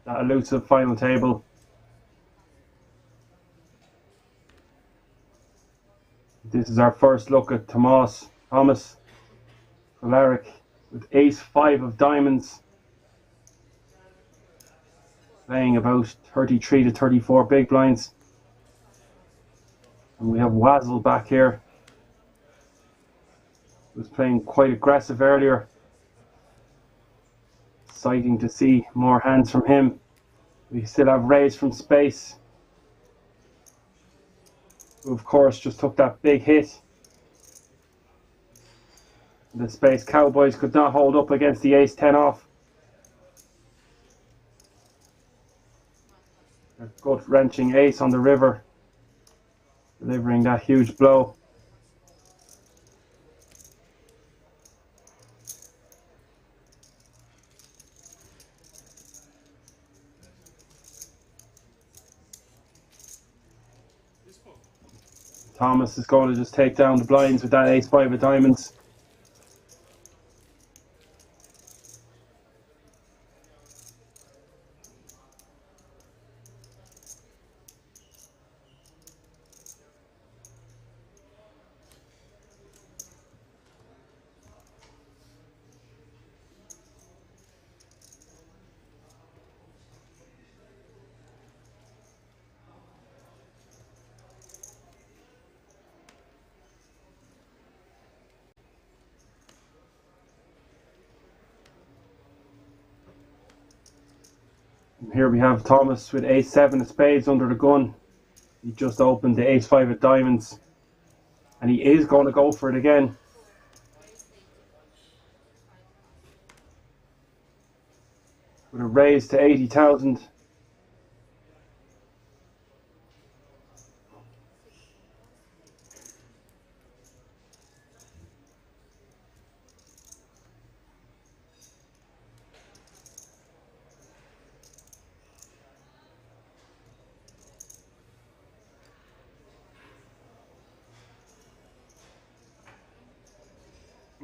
[SPEAKER 2] that elusive final table. This is our first look at Thomas Kolaric with ace-5 of diamonds, playing about 33 to 34 big blinds. And we have Wazzle back here, who's playing quite aggressive earlier. Exciting to see more hands from him. We still have raise from space. who of course just took that big hit. The Space Cowboys could not hold up against the ace-10 off. A gut-wrenching ace on the river, delivering that huge blow. Thomas is going to just take down the blinds with that ace-5 of diamonds. And here we have Thomas with ace-7 of spades under the gun. He just opened the ace-5 of diamonds, and he is going to go for it again. With a raise to 80,000.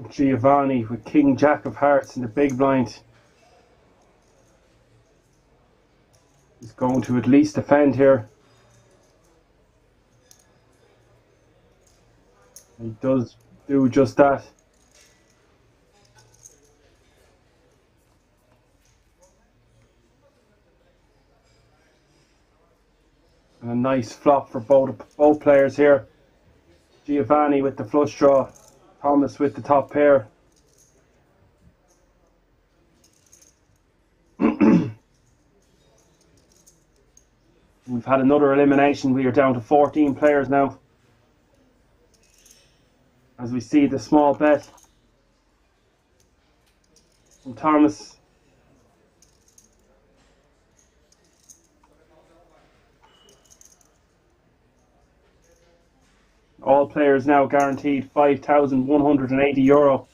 [SPEAKER 2] Giovanni with King Jack of Hearts in the big blind. He's going to at least defend here. He does do just that. And a nice flop for both players here. Giovanni with the flush draw, Thomas with the top pair. We've had another elimination. We are down to 14 players now. As we see the small bet from Thomas. All players now guaranteed €5,180.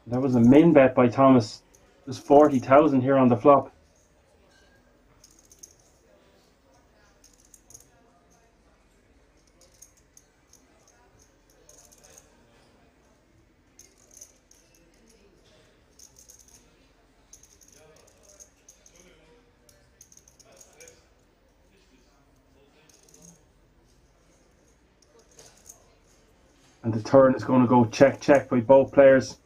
[SPEAKER 2] That was a min bet by Thomas. There's 40,000 here on the flop. And the turn is going to go check, check by both players.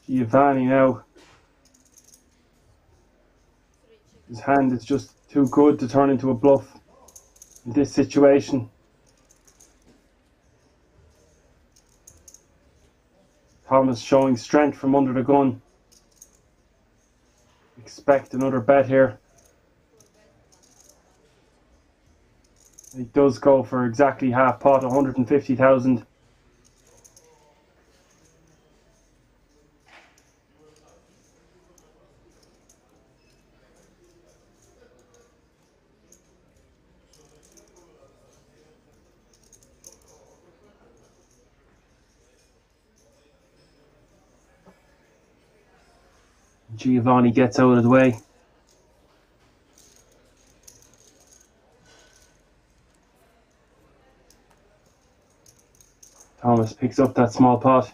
[SPEAKER 2] Giovanni now. His hand is just too good to turn into a bluff in this situation. Thomas showing strength from under the gun. Expect another bet here. He does go for exactly half pot, 150,000. Giovanni gets out of the way. Thomas picks up that small pot.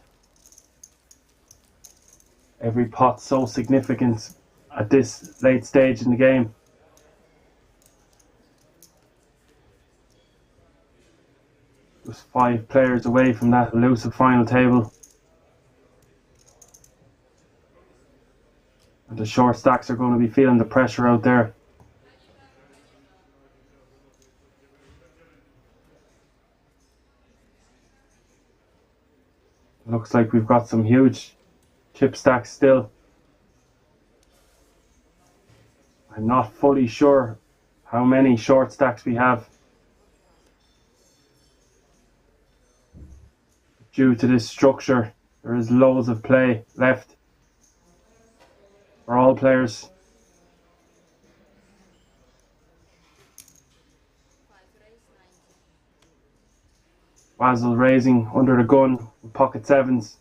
[SPEAKER 2] Every pot so significant at this late stage in the game. Just 5 players away from that elusive final table. And the short stacks are going to be feeling the pressure out there. Looks like we've got some huge chip stacks still. I'm not fully sure how many short stacks we have. Due to this structure, there is loads of play left for all players. Basil raising under the gun with pocket sevens.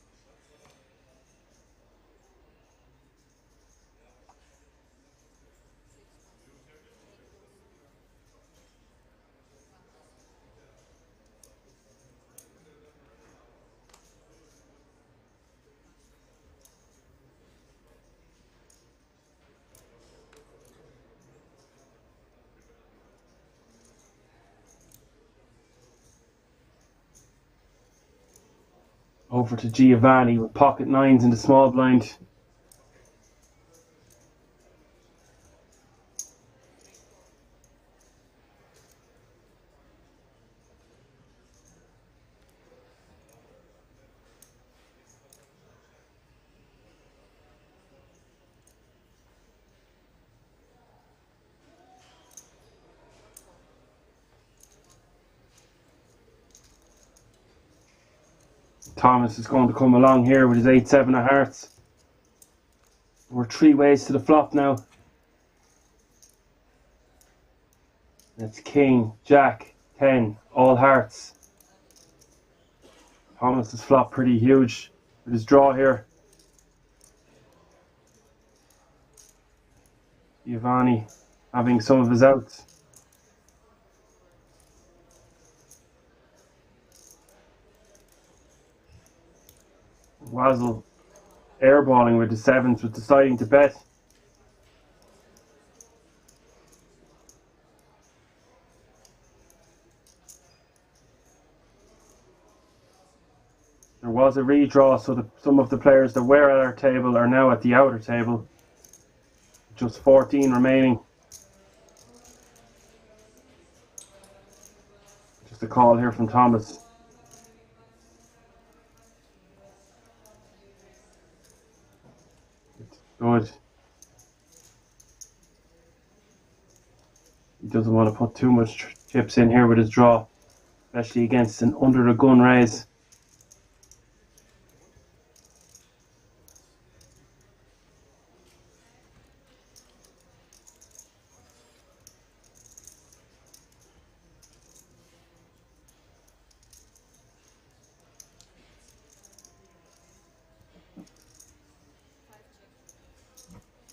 [SPEAKER 2] Over to Giovanni with pocket nines in the small blind. Thomas is going to come along here with his 8-7 of hearts. We're 3 ways to the flop now. It's King, Jack, 10, all hearts. Thomas has flopped pretty huge with his draw here. Giovanni having some of his outs. Wazzle airballing with the sevens, but deciding to bet. There was a redraw, so some of the players that were at our table are now at the outer table. Just 14 remaining. Just a call here from Thomas. Good. He doesn't want to put too much chips in here with his draw, especially against an under the gun raise.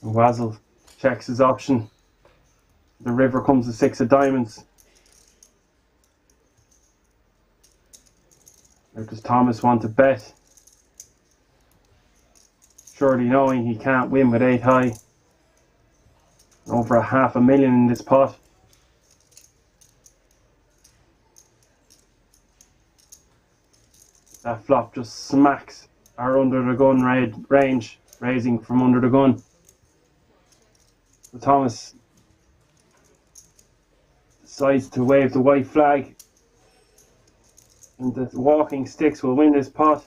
[SPEAKER 2] Wazzle checks his option. The river comes to 6 of diamonds. Or does Thomas want to bet? Surely knowing he can't win with 8 high. Over $500,000 in this pot. That flop just smacks our under the gun range, raising from under the gun. So Thomas decides to wave the white flag, and the walking sticks will win this pot.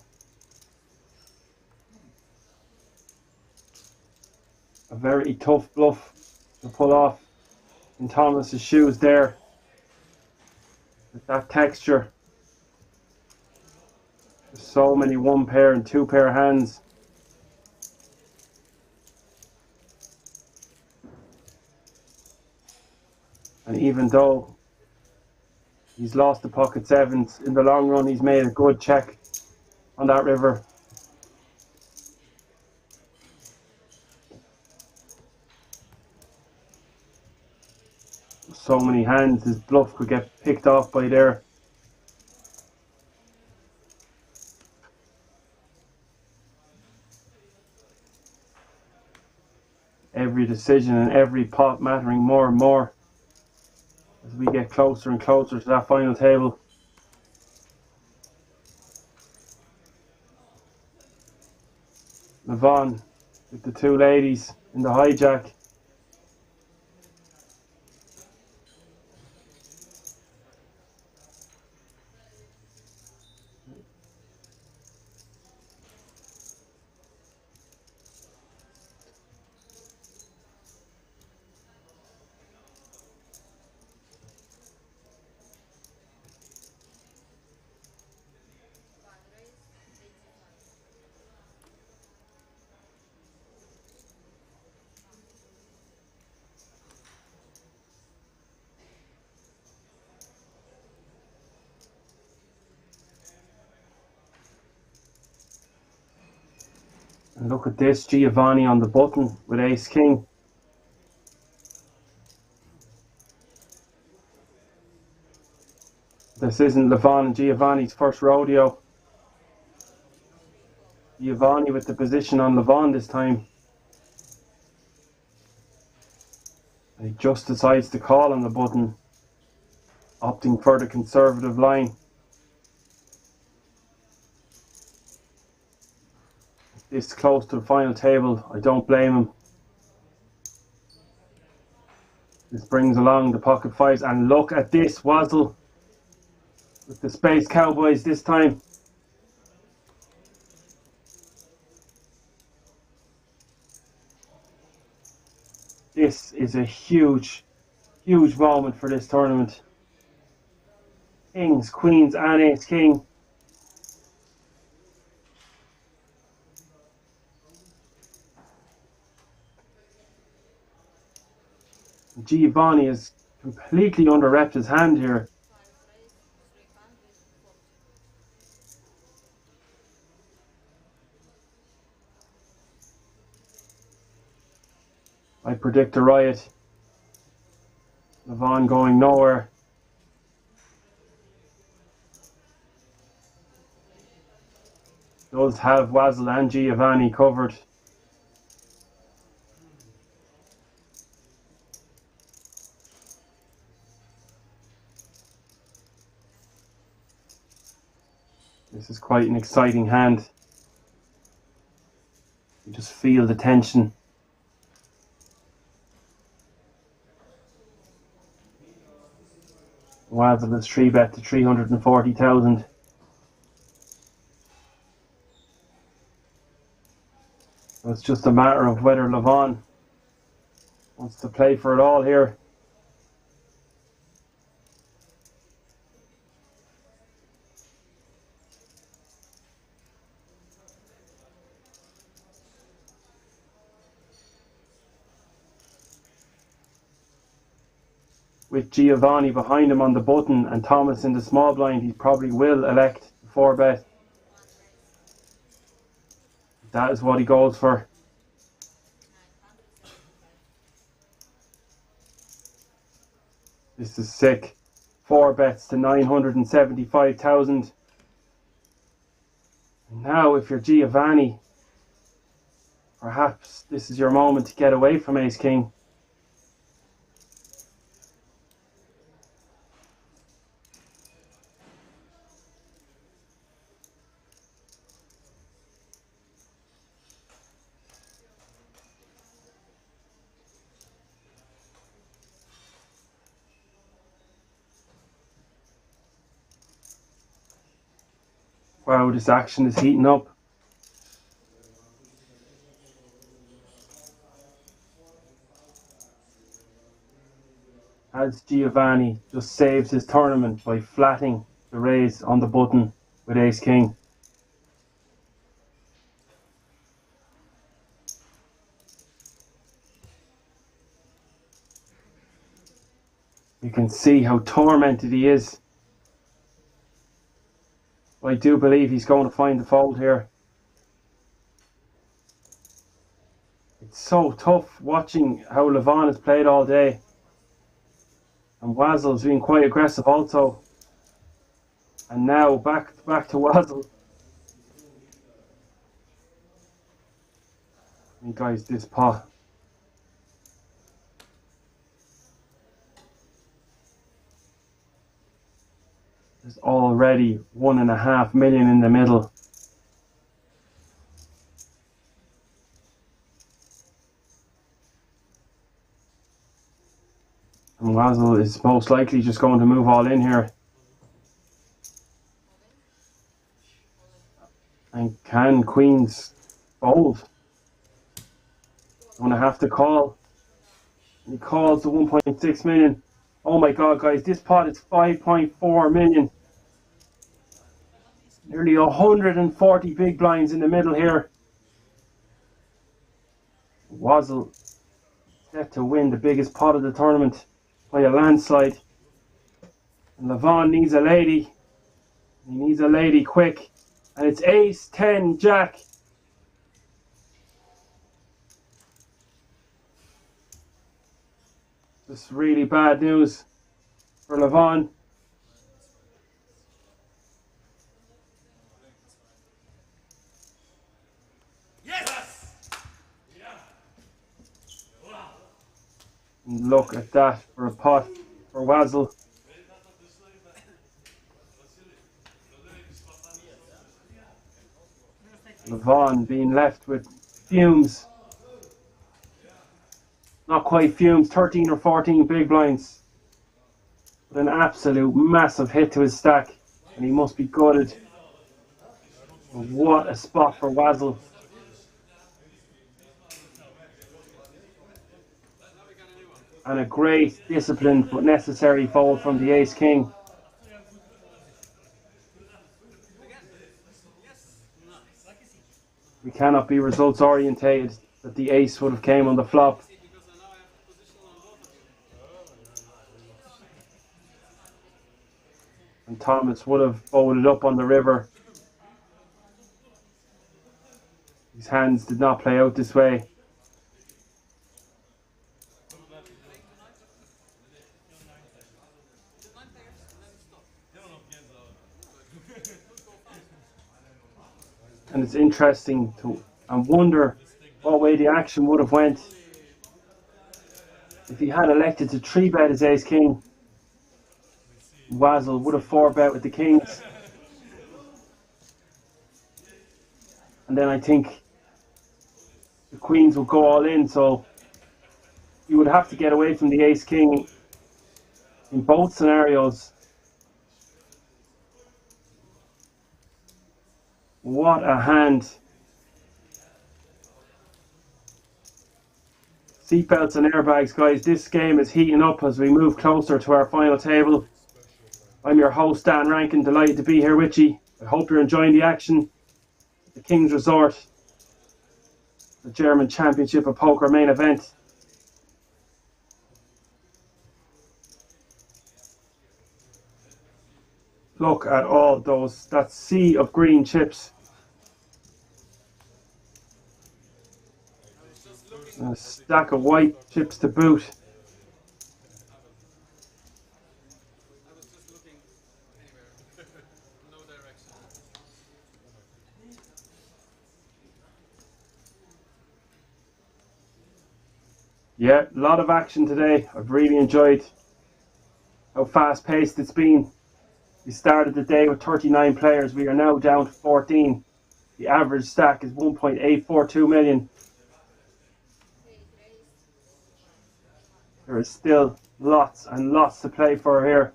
[SPEAKER 2] A very tough bluff to pull off in Thomas's shoes there, with that texture. There's so many 1 pair and 2 pair hands. And even though he's lost the pocket sevens, in the long run he's made a good check on that river. So many hands, his bluff could get picked off by there. Every decision and every pot mattering more and more as we get closer and closer to that final table. Levon with the 2 ladies in the hijack. And look at this, Giovanni on the button with ace king. This isn't Levon and Giovanni's first rodeo. Giovanni with the position on Levon this time. He just decides to call on the button, opting for the conservative line. This close to the final table, I don't blame him. This brings along the pocket fives, and look at this, Wazzle with the Space Cowboys this time. This is a huge, huge moment for this tournament. Kings, queens and ace king. Giovanni has completely underrepped his hand here. I predict a riot. Levon going nowhere. Does have Wazzle and Giovanni covered. This is quite an exciting hand. You just feel the tension. Wazzle is 3-bet to 340,000. So it's just a matter of whether Levon wants to play for it all here. With Giovanni behind him on the button and Thomas in the small blind, he probably will elect the 4-bet. That is what he goes for. This is sick. 4 bets to 975,000. Now if you're Giovanni, perhaps this is your moment to get away from ace king. Wow, this action is heating up. As Giovanni just saves his tournament by flatting the raise on the button with ace king. You can see how tormented he is. I do believe he's going to find the fold here. It's so tough watching how Levon has played all day. And Wazzle's been quite aggressive also. And now back to Wazzle. And guys, this pot. There's already 1.5 million in the middle. And Wazzle is most likely just going to move all in here. And can queens fold? Going to have to call. And he calls the 1.6 million. Oh my god, guys, this pot is 5.4 million. Nearly 140 big blinds in the middle here. Wazzle set to win the biggest pot of the tournament by a landslide. And Levon needs a lady. He needs a lady quick. And it's ace, 10, jack. This really bad news for Levon. And look at that for a pot for Wazzle. Levon being left with fumes. Not quite fumes, 13 or 14 big blinds. But an absolute massive hit to his stack. And he must be gutted. What a spot for Wazzle. And a great, disciplined but necessary fold from the ace-king. We cannot be results orientated that the ace would have came on the flop. And Thomas would have folded up on the river. His hands did not play out this way. And it's interesting to wonder what way the action would have went if he had elected to 3-bet his ace-king. Wazzle would have 4-bet with the kings. And then I think the queens would go all in, so you would have to get away from the ace-king in both scenarios. What a hand. Seatbelts and airbags, guys. This game is heating up as we move closer to our final table. I'm your host, Dan Rankin. Delighted to be here with you. I hope you're enjoying the action. The King's Resort, the German Championship of Poker main event. Look at all those, that sea of green chips. And a stack of white chips to boot.
[SPEAKER 5] I was just looking anywhere. No direction.
[SPEAKER 2] Yeah, a lot of action today. I've really enjoyed how fast paced it's been. We started the day with 39 players. We are now down to 14. The average stack is 1.842 million. There is still lots and lots to play for here.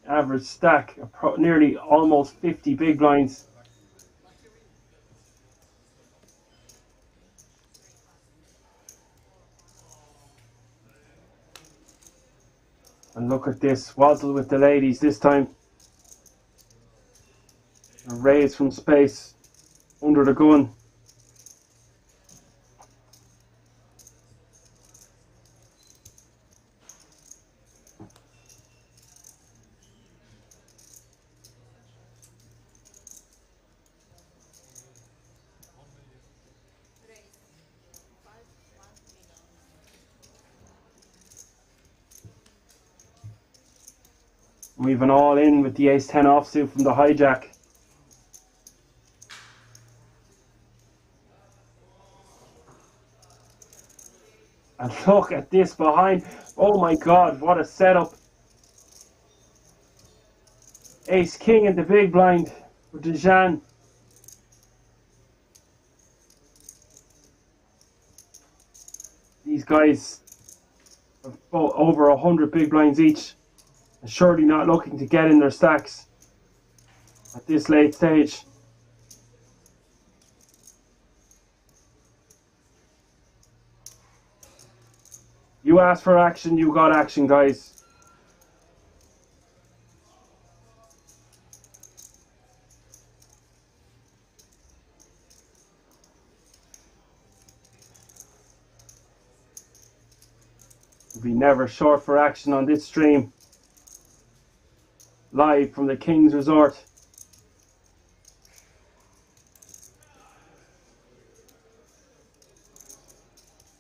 [SPEAKER 2] Average stack, nearly almost 50 big blinds. And look at this, Wazzle with the ladies this time. A raise from space, under the gun. We've an all in with the ace-10 offsuit from the hijack. And look at this behind. Oh my God, what a setup. Ace-king in the big blind for Dejan. These guys have over 100 big blinds each. And surely not looking to get in their stacks at this late stage. You asked for action, you got action, guys. We'll be never short for action on this stream. Live from the King's Resort.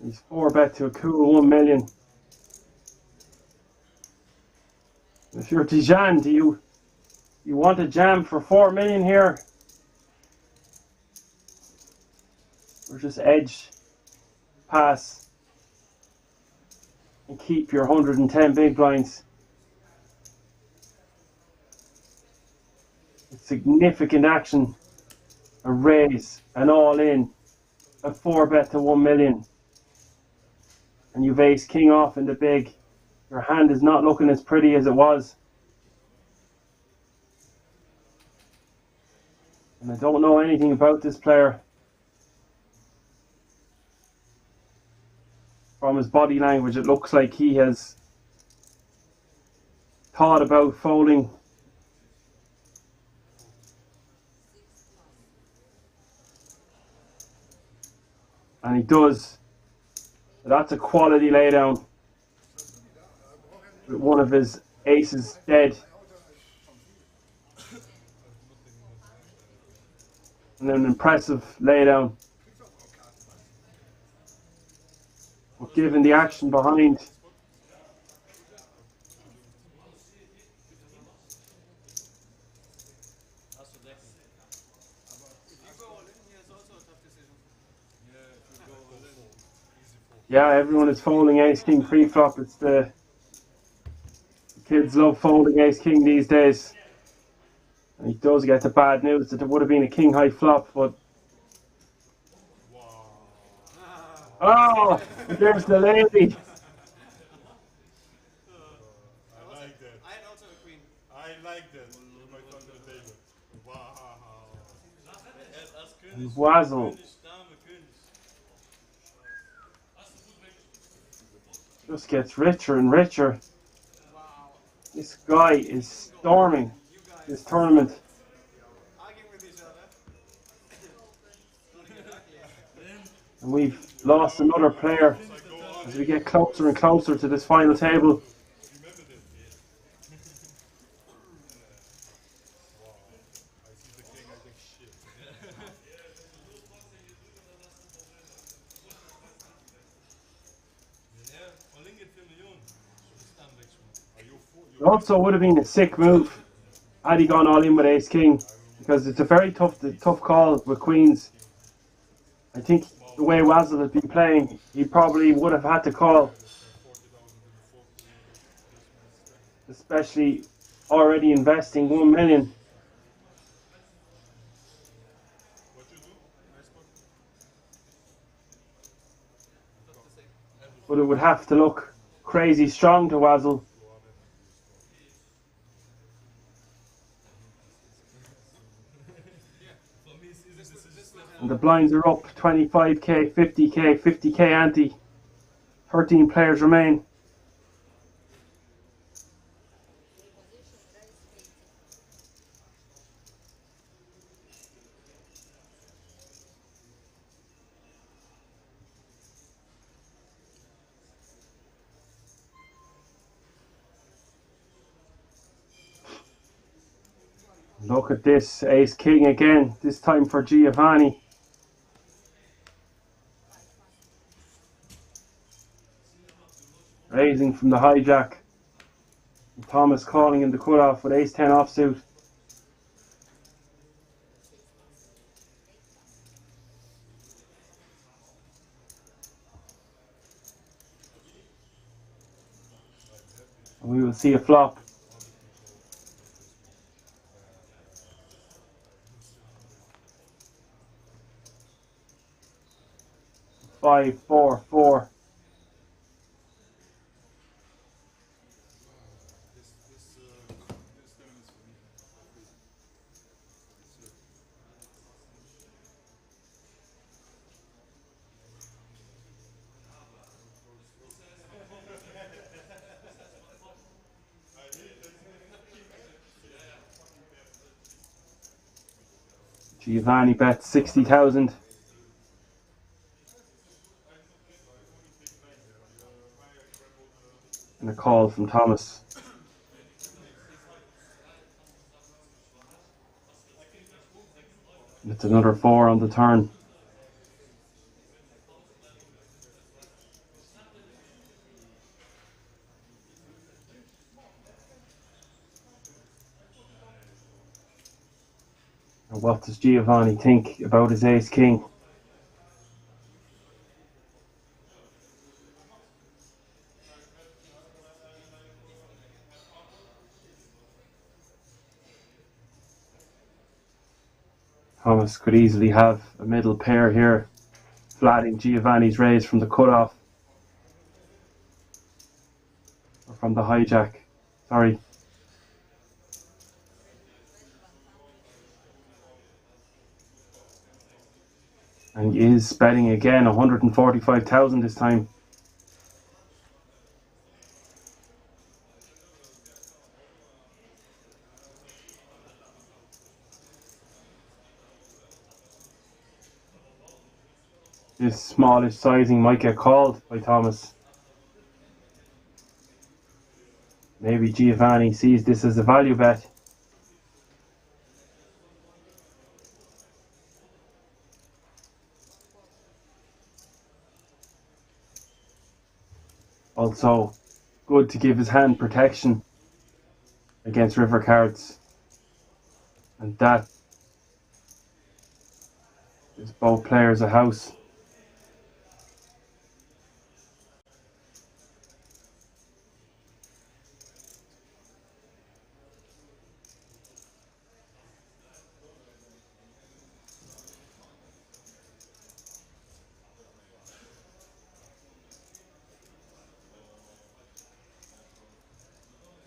[SPEAKER 2] These Four bet to a cool 1 million. If you're Dijon, do you want a jam for 4 million here? Or just edge, pass, and keep your 110 big blinds? Significant action, a raise, an all in, a 4 bet to 1 million. And you've ace king off in the big. Your hand is not looking as pretty as it was. And I don't know anything about this player. From his body language, it looks like he has thought about folding. And he does. That's a quality laydown. With one of his aces dead. And an impressive laydown. But given the action behind, yeah, everyone is folding ace king pre-flop. It's the kids love folding ace king these days. And he does get the bad news that there would have been a king high flop, but oh, there's the lady.
[SPEAKER 3] I like that.
[SPEAKER 5] I had also a queen.
[SPEAKER 3] I like that. My front of the table. Wow.
[SPEAKER 2] And Wazzle just gets richer and richer.
[SPEAKER 5] Wow.
[SPEAKER 2] This guy is storming this tournament.
[SPEAKER 5] Arguing with each other.
[SPEAKER 2] And we've lost another player as we get closer and closer to this final table.
[SPEAKER 3] Remember this? Wow. I see the king, I think shit.
[SPEAKER 2] It also would have been a sick move had he gone all in with ace king, because it's a very tough call with queens. I think the way Wazzle had been playing, he probably would have had to call, especially already investing 1 million. But it would have to look crazy strong to Wazzle. And the blinds are up 25k, 50k, 50k ante. 13 players remain. Look at this, ace king again, this time for Giovanni. Raising from the hijack. And Thomas calling in the cutoff with ace 10 offsuit. And we will see a flop. Five, four, four. Giovanni bets 60,000. And a call from Thomas. And it's another 4 on the turn. And what does Giovanni think about his ace king? Thomas could easily have a middle pair here, flatting Giovanni's raise from the cutoff. Or from the hijack. Sorry. And he is betting again, 145,000 this time. This smallish sizing might get called by Thomas. Maybe Giovanni sees this as a value bet. Also, good to give his hand protection against river cards. And that is both players a house.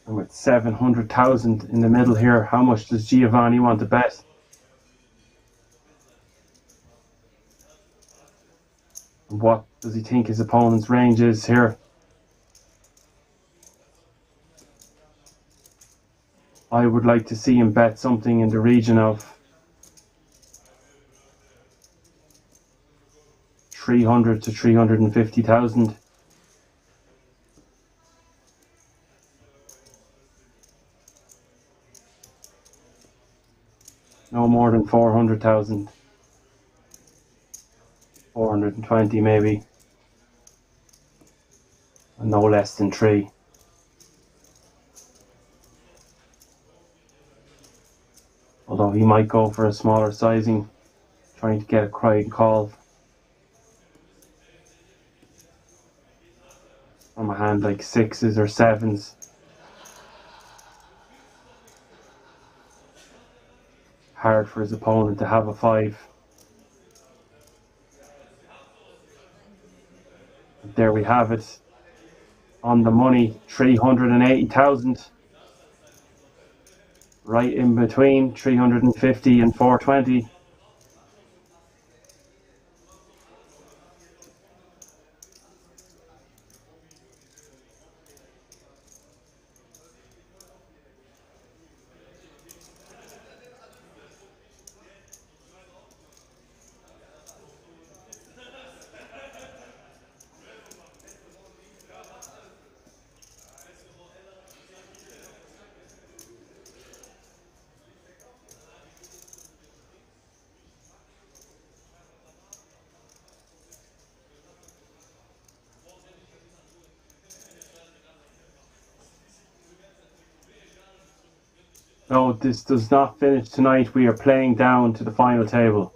[SPEAKER 2] And with 700,000 in the middle here, how much does Giovanni want to bet? And what does he think his opponent's range is here? I would like to see him bet something in the region of 300 to 350,000. No more than 400,000. 420 maybe. And no less than 3. Although he might go for a smaller sizing, trying to get a crying call from a hand like 6s or 7s. Hard for his opponent to have a 5. There we have it. On the money, 380,000. Right in between 350 and 420. No, this does not finish tonight. We are playing down to the final table.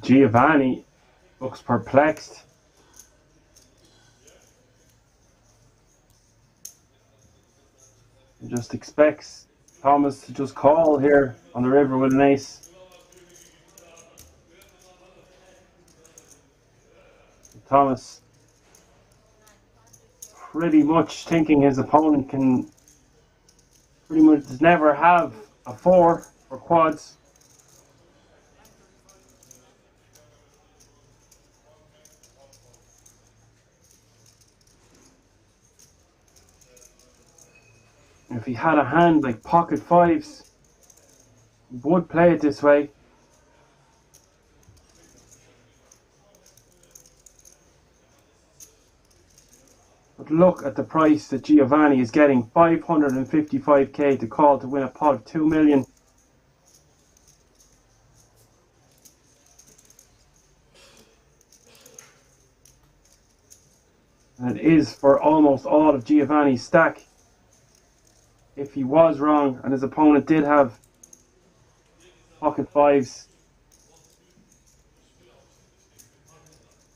[SPEAKER 2] Giovanni looks perplexed. He just expects Thomas to just call here on the river with an ace. Thomas pretty much thinking his opponent can pretty much never have a 4 for quads. If he had a hand like pocket 5s, he would play it this way. But look at the price that Giovanni is getting, 555k to call to win a pot of 2 million. And it is for almost all of Giovanni's stack. If he was wrong and his opponent did have pocket fives,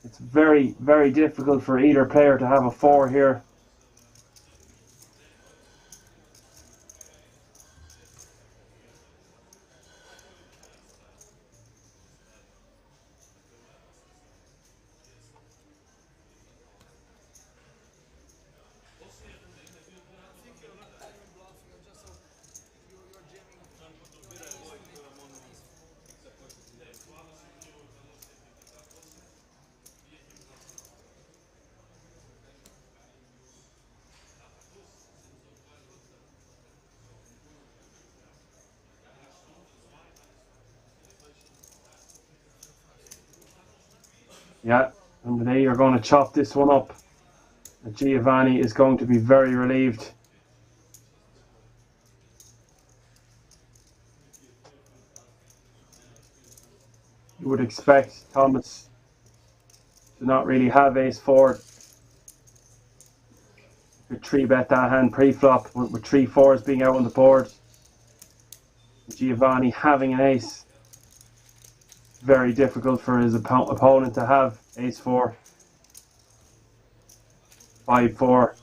[SPEAKER 2] it's very, very difficult for either player to have a 4 here. Yeah, and today you're going to chop this one up. And Giovanni is going to be very relieved. You would expect Thomas to not really have ace-4. You could 3-bet that hand pre-flop with 3 4s being out on the board. Giovanni having an ace. Very difficult for his opponent to have ace-4, 5-4,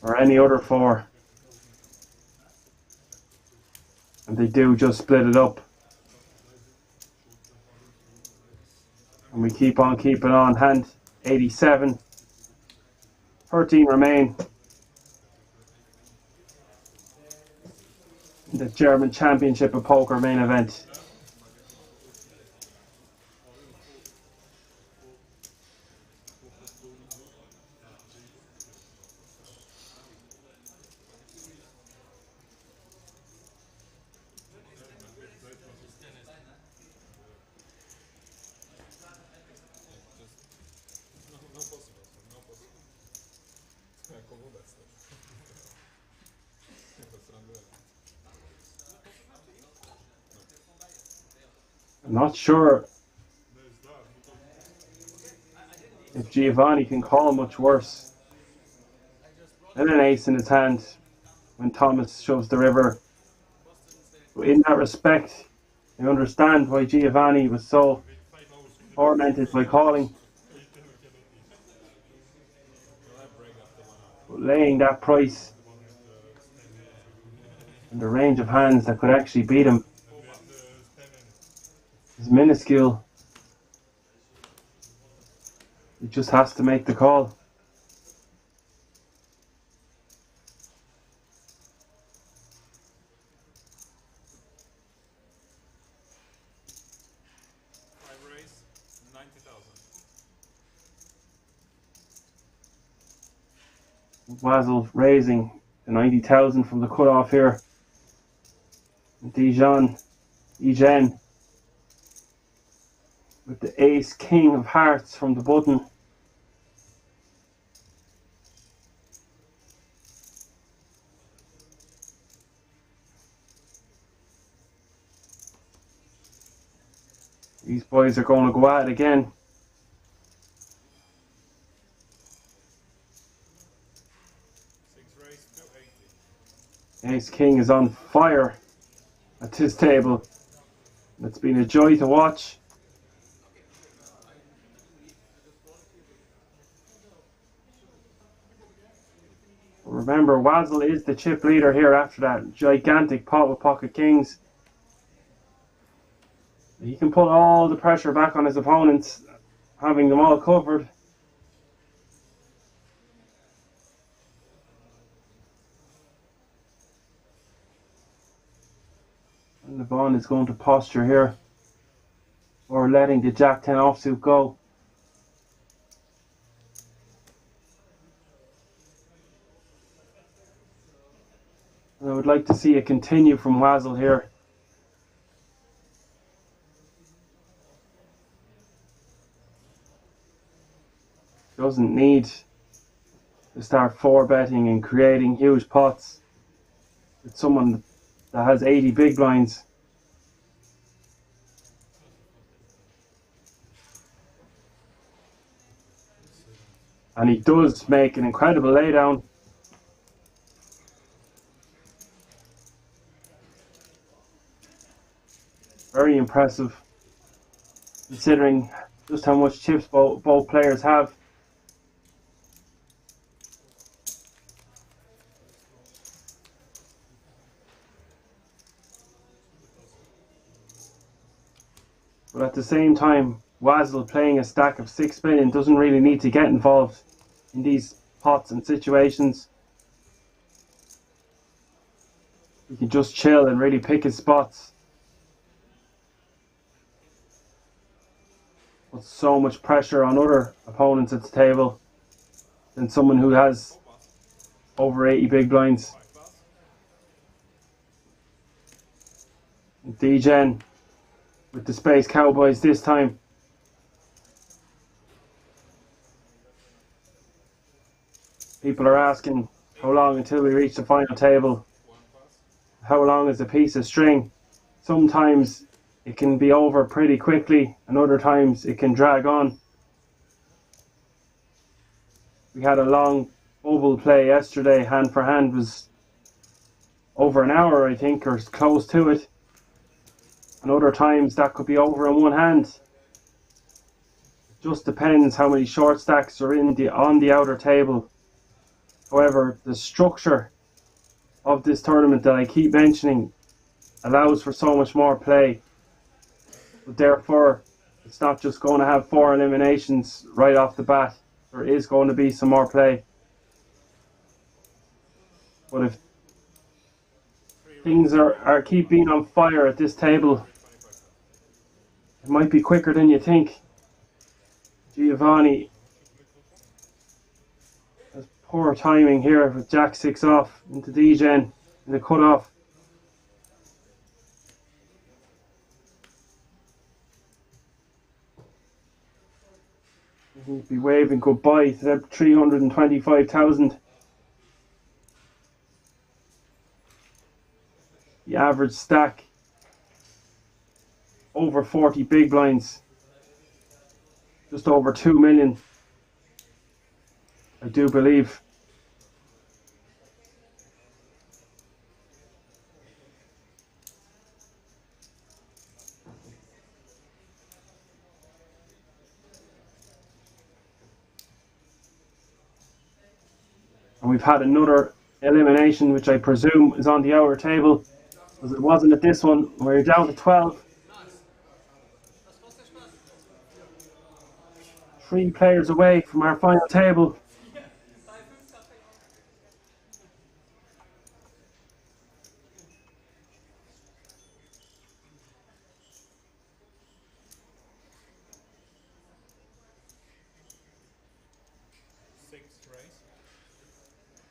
[SPEAKER 2] or any other 4. And they do just split it up. And we keep on keeping on. Hand 87. 13 remain. The German Championship of Poker main event. I'm not sure if Giovanni can call much worse than an ace in his hand when Thomas shoves the river. But in that respect, I understand why Giovanni was so tormented by calling. But laying that price and the range of hands that could actually beat him is minuscule. He just has to make the call.
[SPEAKER 7] Raise 90,000.
[SPEAKER 2] Wazel raising the 90,000 from the cutoff here. Dijon with the ace king of hearts from the button. These boys are going to go at it again. Ace king is on fire at this table. It's been a joy to watch. Remember, Wazel is the chip leader here after that gigantic pot with pocket kings. He can put all the pressure back on his opponents, having them all covered. And Levon is going to posture here, or letting the Jack 10 offsuit go. And I would like to see it continue from Wazel here. Doesn't need to start 4-betting and creating huge pots with someone that has 80 big blinds. And he does make an incredible laydown. Very impressive, considering just how much chips both players have. But at the same time, Wazzle playing a stack of 6 million doesn't really need to get involved in these pots and situations. He can just chill and really pick his spots. Put so much pressure on other opponents at the table than someone who has over 80 big blinds. D-Gen with the Space Cowboys this time. People are asking how long until we reach the final table. How long is a piece of string? Sometimes it can be over pretty quickly, and other times it can drag on. We had a long bubble play yesterday. Hand for hand was over an hour, I think, or close to it. And other times that could be over in one hand. Just depends how many short stacks are on the outer table. However, the structure of this tournament that I keep mentioning allows for so much more play. But therefore, it's not just going to have 4 eliminations right off the bat. There is going to be some more play. But if things are keep being on fire at this table, it might be quicker than you think. Giovanni has poor timing here with Jack 6 off into D-Gen in the cutoff. He'll be waving goodbye to that 325,000. The average stack over 40 big blinds, just over 2 million, I do believe. And we've had another elimination, which I presume is on the outer table, because it wasn't at this one. We're down to 12. 3 players away from our final table.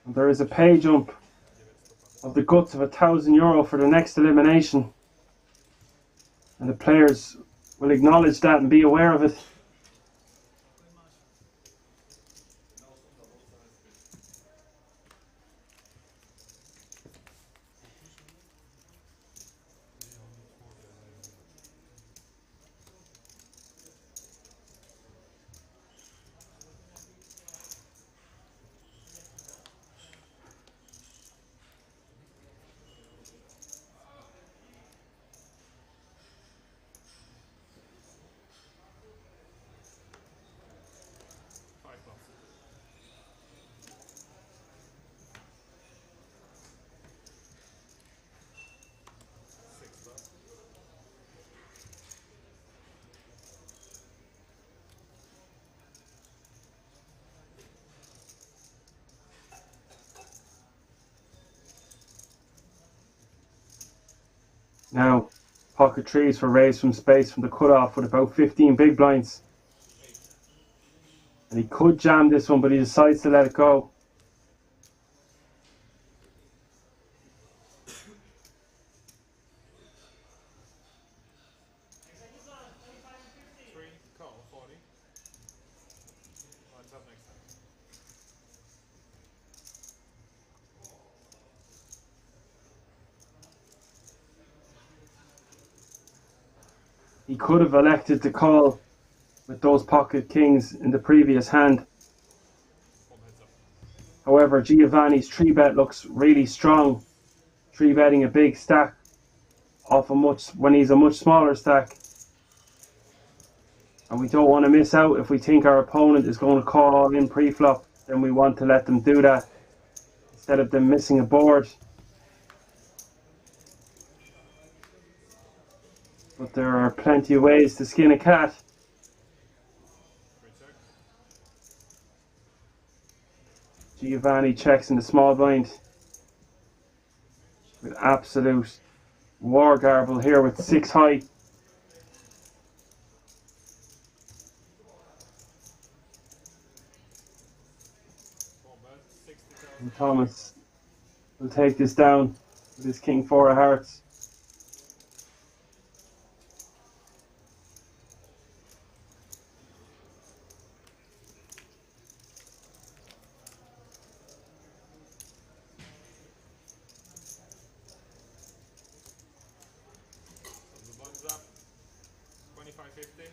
[SPEAKER 2] And there is a pay jump of the guts of €1,000 for the next elimination. And the players will acknowledge that and be aware of it. Now, pocket trees were raised from space from the cutoff with about 15 big blinds. And he could jam this one, but he decides to let it go. He could have elected to call with those pocket kings in the previous hand. However, Giovanni's 3-bet looks really strong. 3-betting a big stack off when he's a much smaller stack. And we don't want to miss out. If we think our opponent is going to call all in pre-flop, then we want to let them do that instead of them missing a board. But there are plenty of ways to skin a cat. Giovanni checks in the small blind with absolute war garble here with 6 high. And Thomas will take this down with his king 4 of hearts.
[SPEAKER 7] The blinds up. 25-50.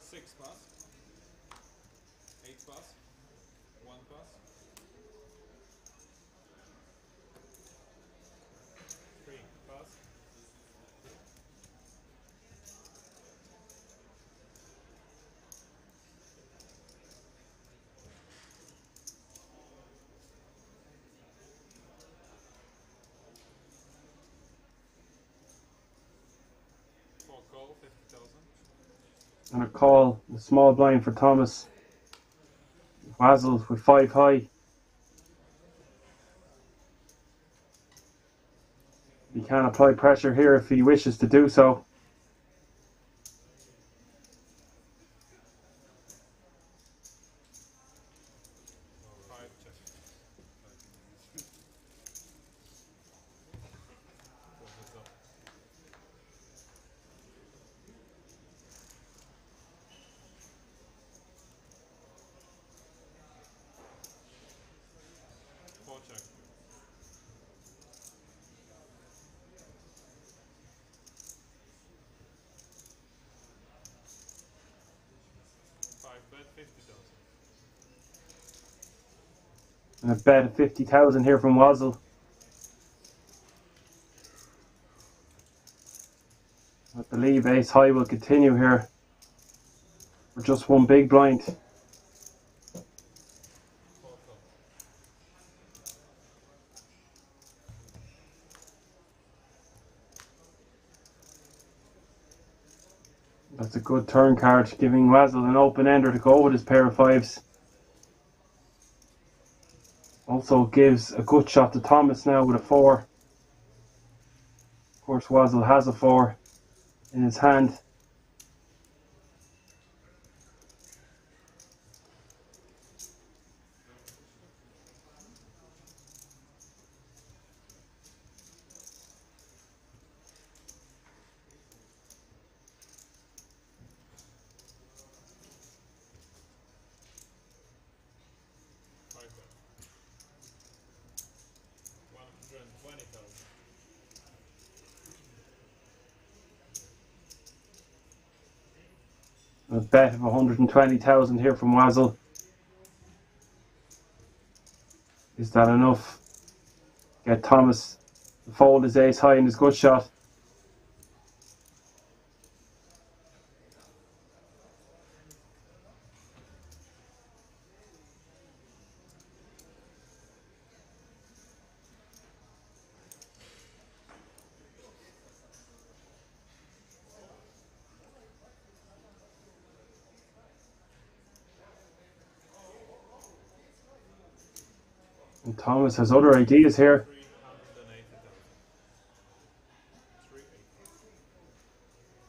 [SPEAKER 7] Six pass, 8 pass, 1 pass, 3 pass, 4 call, 50,000.
[SPEAKER 2] And a call, the small blind for Thomas. Basil with 5 high. He can apply pressure here if he wishes to do so.
[SPEAKER 7] Bet 50,000.
[SPEAKER 2] And a bet of 50,000 here from Wazzle. I believe ace high will continue here for just one big blind. That's a good turn card, giving Wazzle an open ender to go with his pair of 5s. Also gives a good shot to Thomas now with a 4. Of course, Wazzle has a 4 in his hand. A bet of 120,000 here from Wazzle. Is that enough? Get Thomas to fold his ace high in his good shot. And Thomas has other ideas here.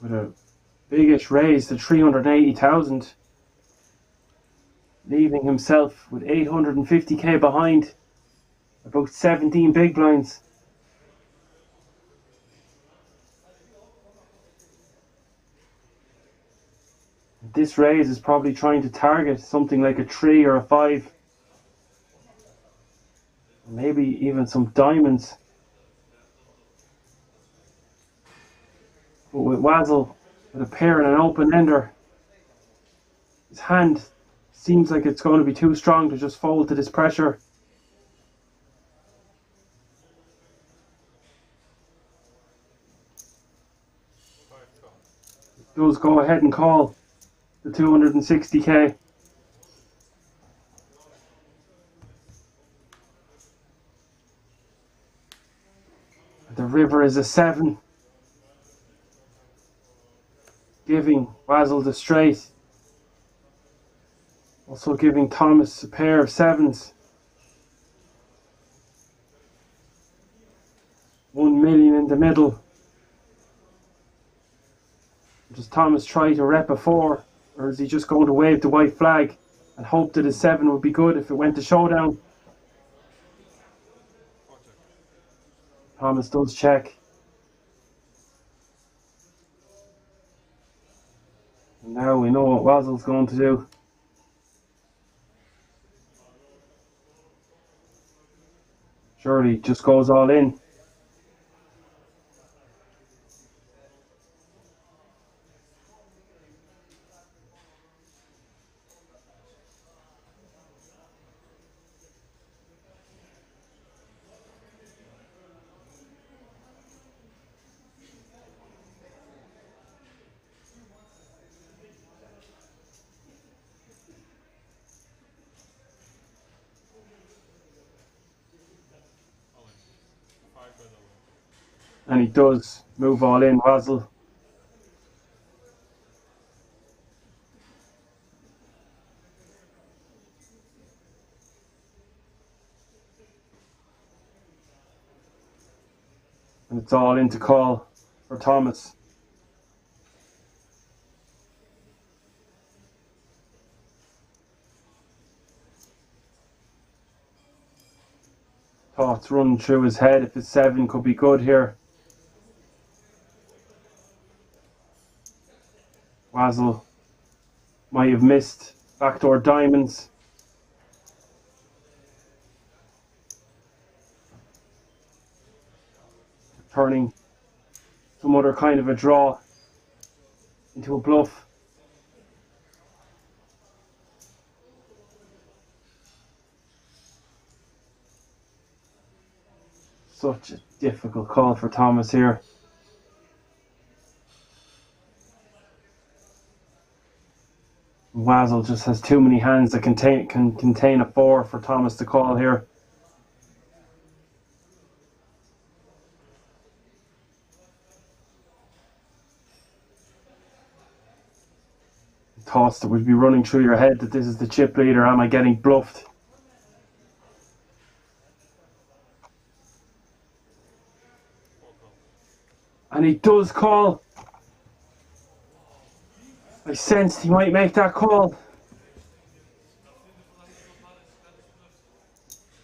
[SPEAKER 2] With a biggish raise to 380,000. Leaving himself with 850k behind. About 17 big blinds. And this raise is probably trying to target something like a 3 or a 5. Maybe even some diamonds. But with Wazzle, with a pair and an open ender, his hand seems like it's going to be too strong to just fold to this pressure. Does go ahead and call the 260k. The river is a 7, giving Wazzle the straight. Also giving Thomas a pair of 7s. 1 million in the middle. Does Thomas try to rep a 4, or is he just going to wave the white flag and hope that his 7 would be good if it went to showdown? Thomas does check. And now we know what Wazzle's going to do. Surely just goes all in. And he does move all in, Wazzle. And it's all into call for Thomas. Thoughts running through his head if his 7 could be good here. Wazzle might have missed backdoor diamonds. Turning some other kind of a draw into a bluff. Such a difficult call for Thomas here. Wazzle just has too many hands that can contain a 4 for Thomas to call here. Thoughts that would be running through your head that this is the chip leader. Am I getting bluffed? And he does call. I sensed he might make that call.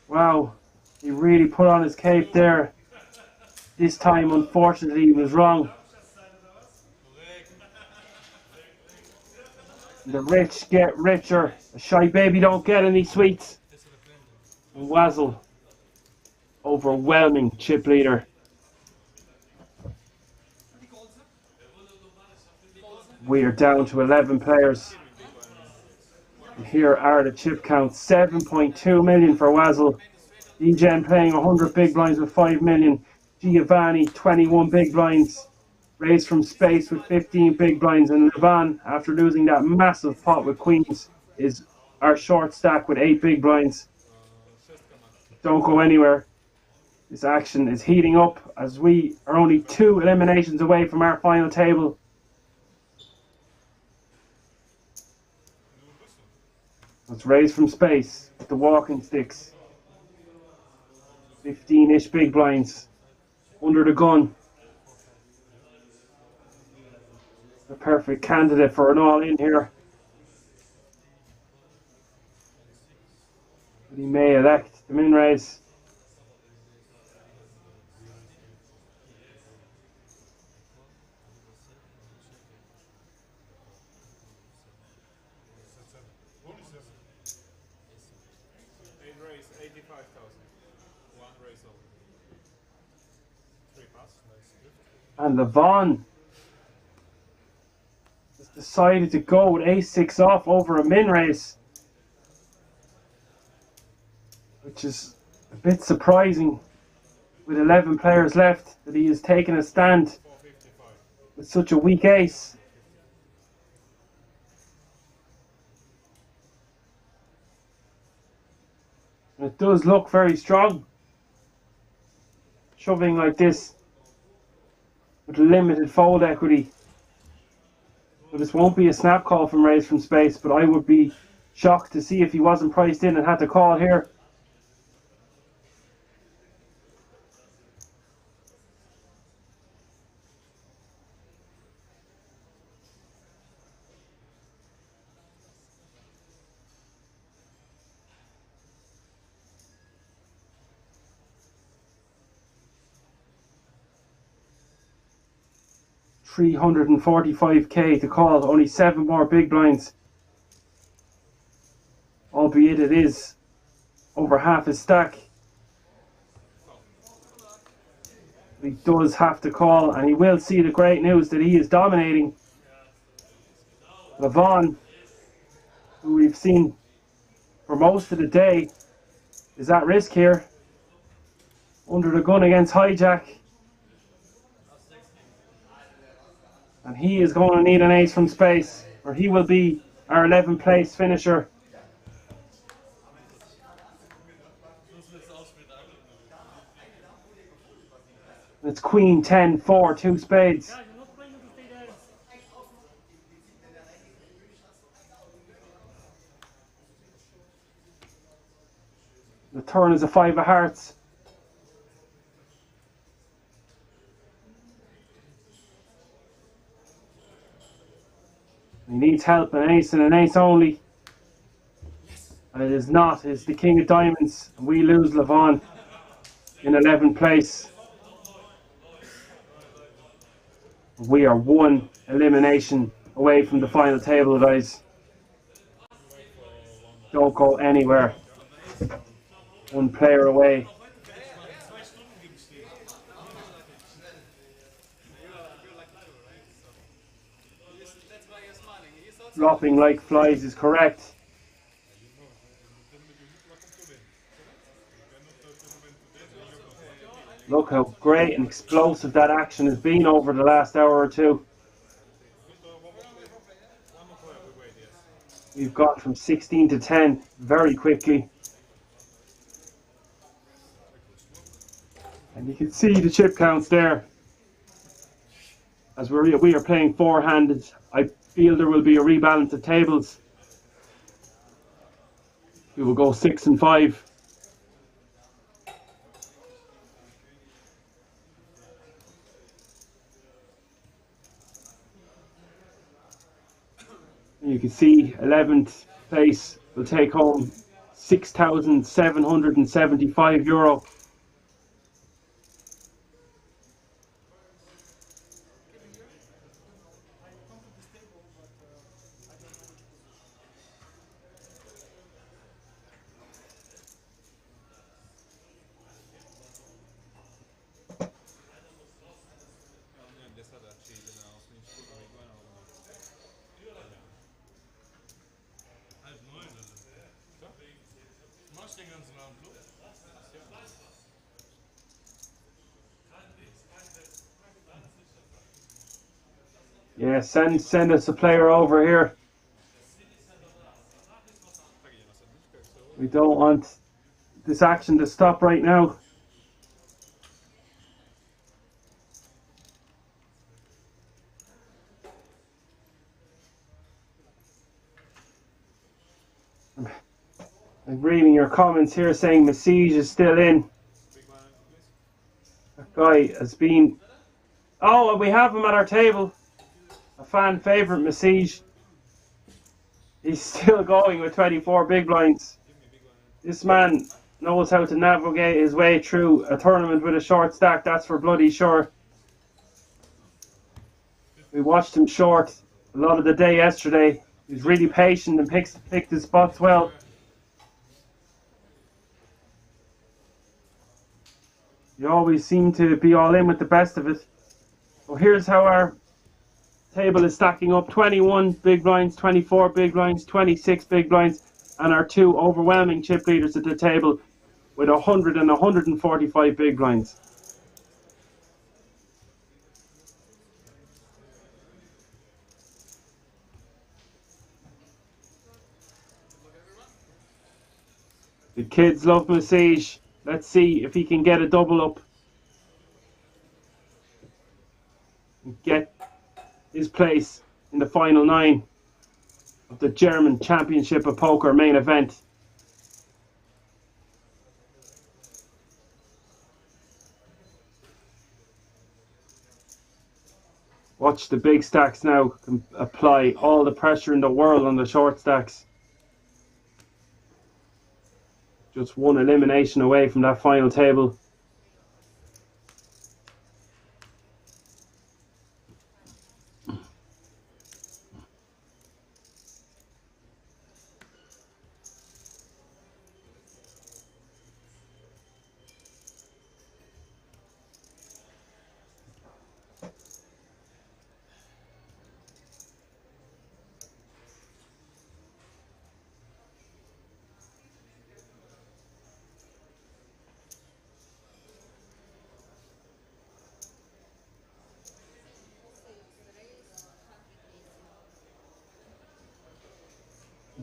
[SPEAKER 2] Wow, he really put on his cape there. This time, unfortunately, he was wrong. The rich get richer. A shy baby don't get any sweets. And Wazzle, overwhelming chip leader. We are down to 11 players. And here are the chip counts. 7.2 million for Wazzle. Degen playing 100 big blinds with 5 million. Giovanni 21 big blinds. Raised from space with 15 big blinds. And Levan, after losing that massive pot with queens, is our short stack with 8 big blinds. Don't go anywhere. This action is heating up as we are only 2 eliminations away from our final table. Let's raise from space with the walking sticks. 15-ish big blinds under the gun. The perfect candidate for an all-in here. But he may elect the min raise.
[SPEAKER 7] raise over. 3 pass. Nice drift.
[SPEAKER 2] And Levon has decided to go with ace-6 off over a min race, which is a bit surprising with 11 players left that he has taken a stand
[SPEAKER 7] 455.
[SPEAKER 2] with such a weak ace. And it does look very strong, shoving like this with limited fold equity. So this won't be a snap call from raise from space, but I would be shocked to see if he wasn't priced in and had to call here. $345k to call, only 7 more big blinds. Albeit it is over half his stack. He does have to call, and he will see the great news that he is dominating. Levon, who we've seen for most of the day, is at risk here. Under the gun against Hijack. And he is going to need an ace from space, or he will be our 11th place finisher. It's Queen 10, 4, 2 spades. The turn is a 5 of hearts. He needs help, an ace and an ace only. And it is not, it's the king of diamonds. And we lose Levon in 11th place. We are 1 elimination away from the final table, guys. Don't go anywhere. 1 player away. Dropping like flies is correct. Look how great and explosive that action has been over the last hour or two. We've got from 16 to 10 very quickly. And you can see the chip counts there. As we are playing 4-handed, I feel there will be a rebalance of tables. We will go 6 and 5. You can see 11th place will take home €6,775. Yeah, send us a player over here. We don't want this action to stop right now. I'm reading your comments here saying Massige is still in. That guy has been... Oh, we have him at our table. A fan favourite, Massige. He's still going with 24 big blinds. This man knows how to navigate his way through a tournament with a short stack, that's for bloody sure. We watched him short a lot of the day yesterday. He was really patient and picked his spots well. You always seem to be all in with the best of it. So here's how our table is stacking up: 21 big blinds, 24 big blinds, 26 big blinds, and our two overwhelming chip leaders at the table with 100 and 145 big blinds. The kids love Massage. Let's see if he can get a double up. Get his place in the final 9 of the German Championship of Poker main event. Watch the big stacks now apply all the pressure in the world on the short stacks. Just one elimination away from that final table.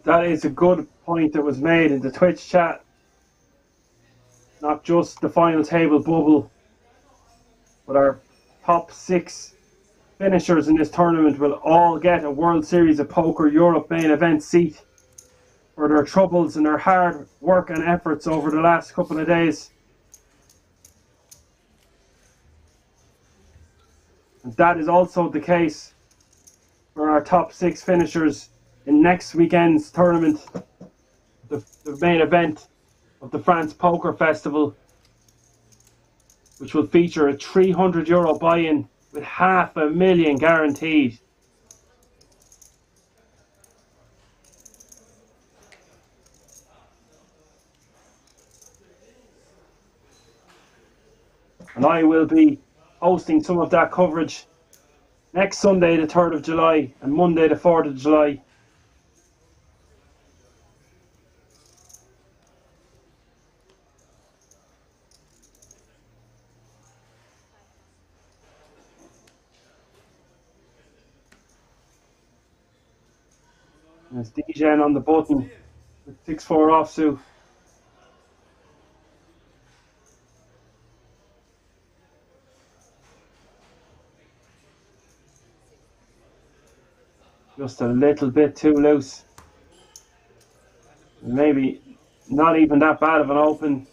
[SPEAKER 2] That is a good point that was made in the Twitch chat. Not just the final table bubble, but our top 6 finishers in this tournament will all get a World Series of Poker Europe main event seat for their troubles and their hard work and efforts over the last couple of days. And that is also the case for our top 6 finishers in next weekend's tournament, the main event of the France Poker Festival, which will feature a €300 buy-in with $500,000 guaranteed. And I will be hosting some of that coverage next Sunday the 3rd of July and Monday the 4th of July. There's DJing on the button with 6-4 offsuit. Just a little bit too loose. Maybe not even that bad of an open,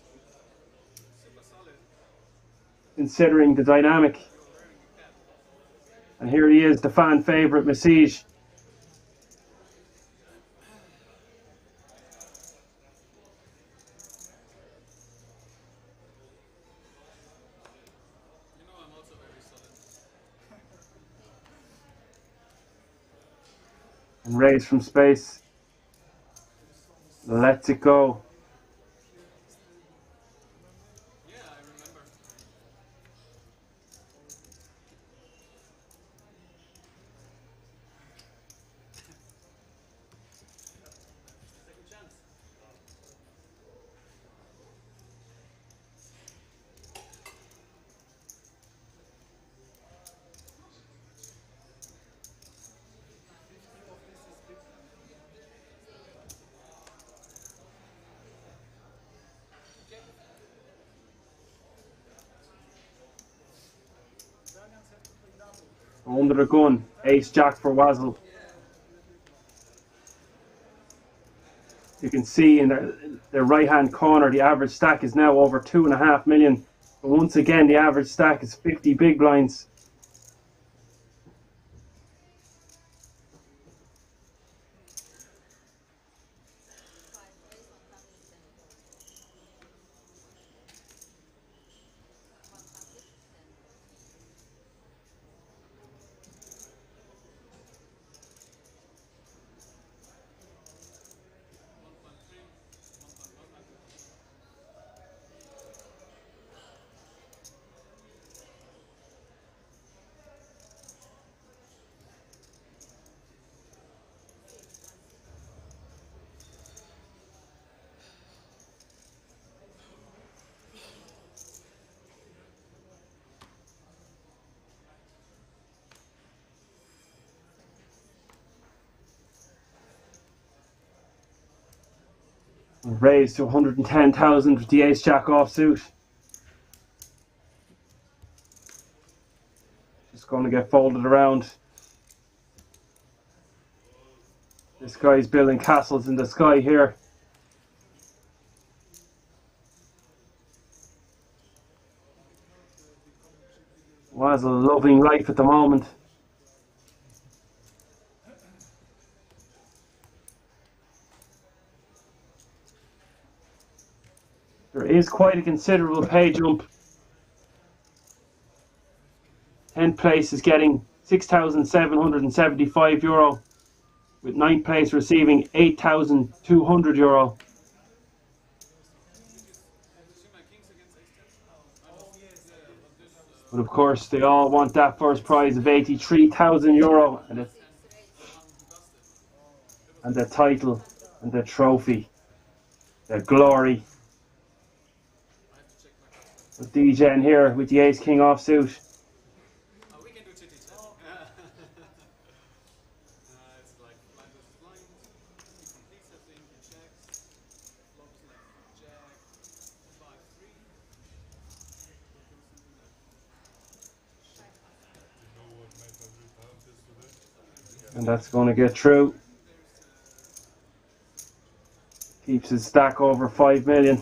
[SPEAKER 2] considering the dynamic. And here he is, the fan favourite, Massage. And raise from space. Lets it go. Under the gun, ace jack for Wazzle. You can see in the right hand corner the average stack is now over 2.5 million. But once again, the average stack is 50 big blinds. Raised to 110,000 with the ace jack offsuit. Just going to get folded around. This guy's building castles in the sky here. Wazzle loving life at the moment. There is quite a considerable pay jump. 10th place is getting €6,775, with 9th place receiving €8,200. But of course, they all want that first prize of €83,000 and the title and the trophy, the glory. With DJN here with the ace king offsuit.
[SPEAKER 5] We can do chitty chat. It's like blind versus blind. He completes everything, he checks. Flop is like jack, 5-3.
[SPEAKER 2] And that's going to get through. Keeps his stack over 5 million.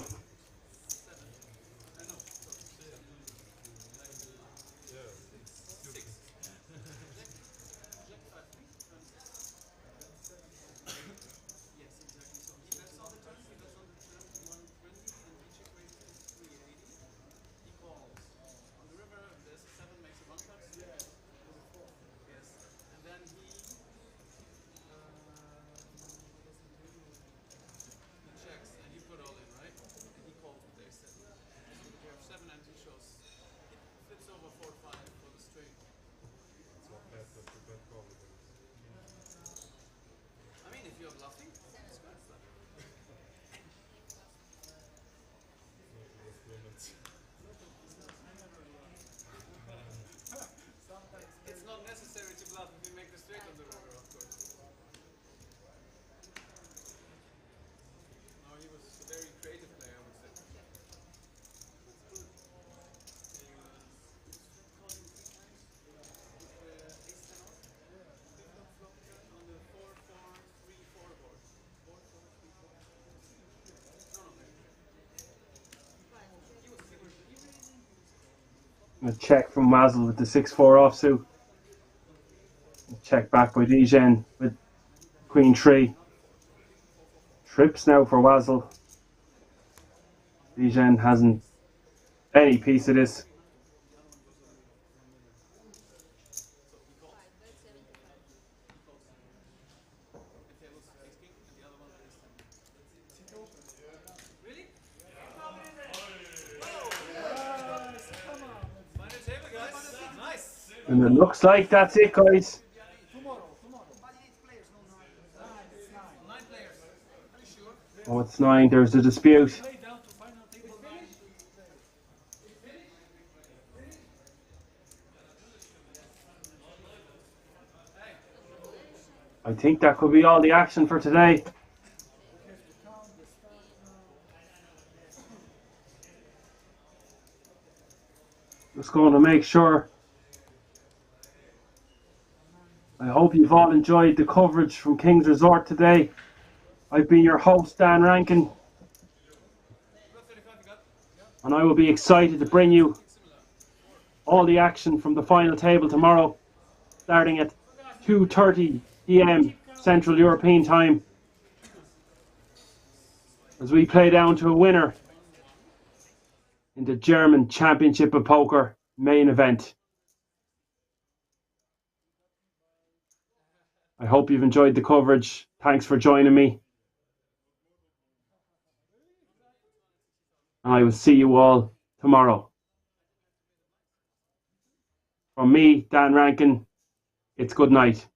[SPEAKER 5] It's not necessary to bluff if you make the straight on the river, of course. No, he was a very creative player, I would say. He was calling 3 times with ace 10 off. Flop on the 4-4-3-4 board. 4-4-3-4. No.
[SPEAKER 2] A check from Wazzle with the 6-4 offsuit. Check back by DJN with Queen 3. Trips now for Wazzle. DJN hasn't any piece of this. And it looks like that's it, guys. Oh, it's 9. There's a dispute. I think that could be all the action for today. Just going to make sure. I hope you've all enjoyed the coverage from King's Resort today. I've been your host, Dan Rankin, and I will be excited to bring you all the action from the final table tomorrow, starting at 2:30 PM Central European Time, as we play down to a winner in the German Championship of Poker main event. I hope you've enjoyed the coverage. Thanks for joining me. And I will see you all tomorrow. From me, Dan Rankin, it's good night.